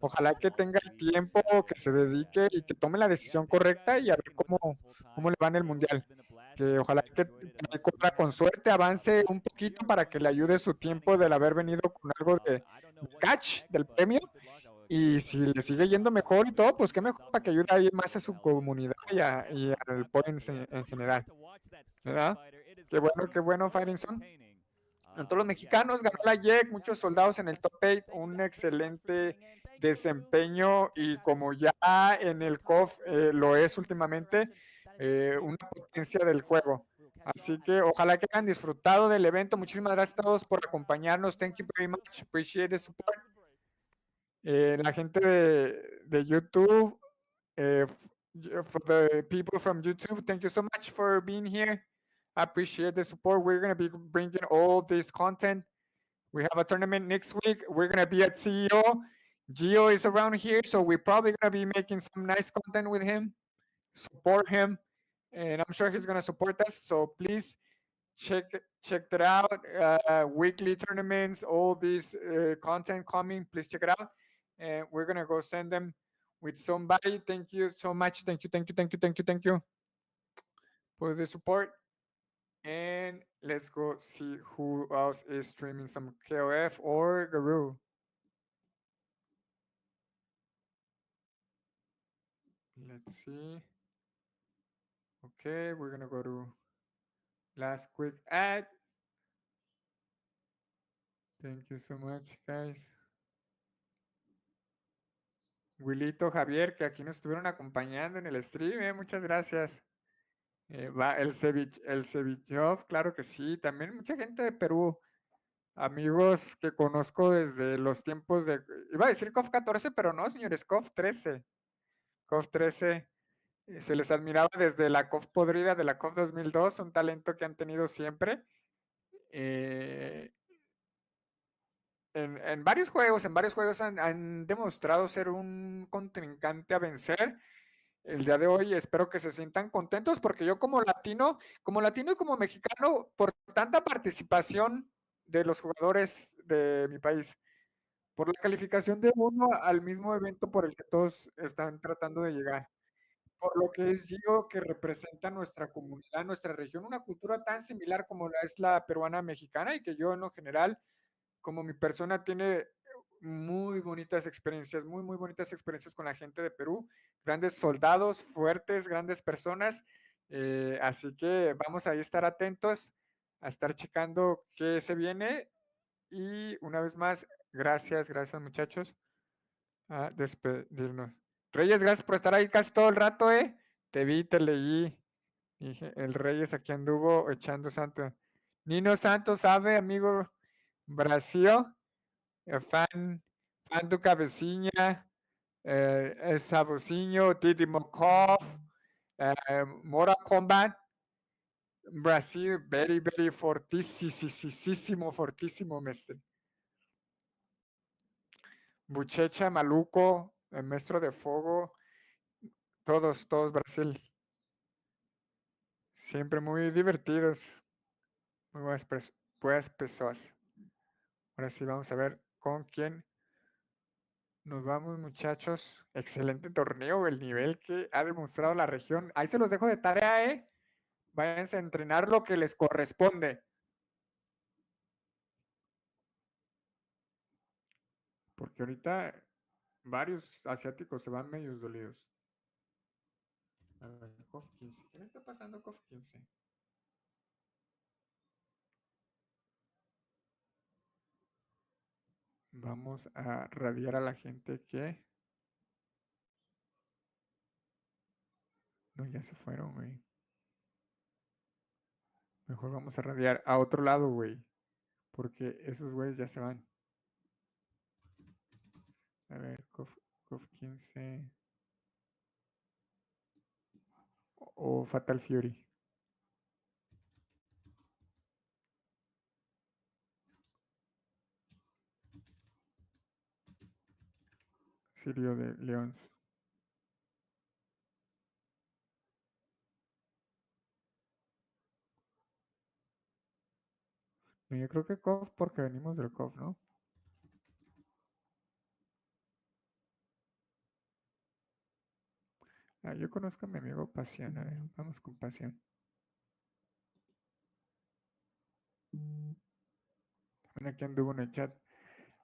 Ojalá que tenga el tiempo, que se dedique y que tome la decisión correcta y a ver cómo le va en el mundial. Que ojalá que corra con suerte, avance un poquito para que le ayude su tiempo del haber venido con algo de catch del premio. Y si le sigue yendo mejor y todo, pues qué mejor para que ayude a ir más a su comunidad y al Points en general. ¿Verdad? Qué bueno, Fighting Son. En todos los mexicanos, ganó la YEC, muchos soldados en el top 8, un excelente desempeño y como ya en el KOF lo es últimamente, una potencia del juego. Así que ojalá que hayan disfrutado del evento. Muchísimas gracias a todos por acompañarnos. Thank you very much. Appreciate the support. La gente de YouTube, for the people from YouTube, thank you so much for being here. I appreciate the support. We're going to be bringing all this content. We have a tournament next week. We're going to be at CEO. Gio is around here, so we're probably going to be making some nice content with him, support him, and I'm sure he's going to support us. So please check that out. Weekly tournaments, all this content coming, please check it out. And we're going to go send them with somebody. Thank you so much. Thank you for the support. And let's go see who else is streaming some KOF or Garou. Let's see. Okay, we're gonna go to last quick ad. Thank you so much, guys. Wilito, Javier, que aquí nos estuvieron acompañando en el stream, muchas gracias. Va el Cevichov, claro que sí. También mucha gente de Perú. Amigos que conozco desde los tiempos de... Iba a decir KOF 14, pero no, señores, KOF 13. KOF 13 se les admiraba desde la KOF podrida de la KOF 2002, un talento que han tenido siempre. En varios juegos han demostrado ser un contrincante a vencer. El día de hoy espero que se sientan contentos porque yo como latino y como mexicano, por tanta participación de los jugadores de mi país, por la calificación de uno al mismo evento por el que todos están tratando de llegar, por lo que es Gio, que representa nuestra comunidad, nuestra región, una cultura tan similar como es la peruana mexicana, y que yo en lo general, como mi persona, tiene muy bonitas experiencias, muy bonitas experiencias con la gente de Perú, grandes soldados, fuertes, grandes personas, así que vamos a estar atentos, a estar checando qué se viene, y una vez más, gracias muchachos, a despedirnos. Reyes, gracias por estar ahí casi todo el rato, te vi, te leí, dije, el Reyes aquí anduvo echando santo. Nino Santos, sabe, amigo Brasil, fan do Cabecinha, Sabucinho, Didi Mokov, Mortal Kombat, Brasil, very fortísimo, mestre. Buchecha, Maluco, el maestro de fuego, todos Brasil. Siempre muy divertidos, muy buenas personas. Ahora sí, vamos a ver con quién nos vamos, muchachos. Excelente torneo, el nivel que ha demostrado la región. Ahí se los dejo de tarea, Váyanse a entrenar lo que les corresponde. Porque ahorita varios asiáticos se van medios dolidos. A ver. KOF15. ¿Qué le está pasando a KOF15? Vamos a radiar a la gente que... No, ya se fueron, güey. Mejor vamos a radiar a otro lado, güey. Porque esos güeyes ya se van. A ver, KOF15. O Fatal Fury. Sirio de León. No, yo creo que KOF porque venimos del KOF, ¿no? Ah, yo conozco a mi amigo Pasión. A ver, vamos con Pasión. También aquí anduvo en el chat.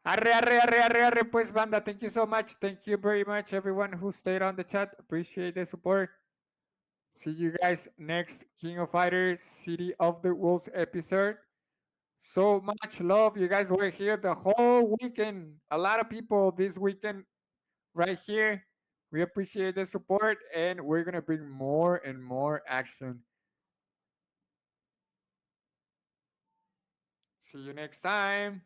Arre, arre, arre, arre, arre, pues banda. Thank you so much. Thank you very much, everyone who stayed on the chat. Appreciate the support. See you guys next King of Fighters City of the Wolves episode. So much love. You guys were here the whole weekend. A lot of people this weekend right here. We appreciate the support and we're going to bring more and more action. See you next time.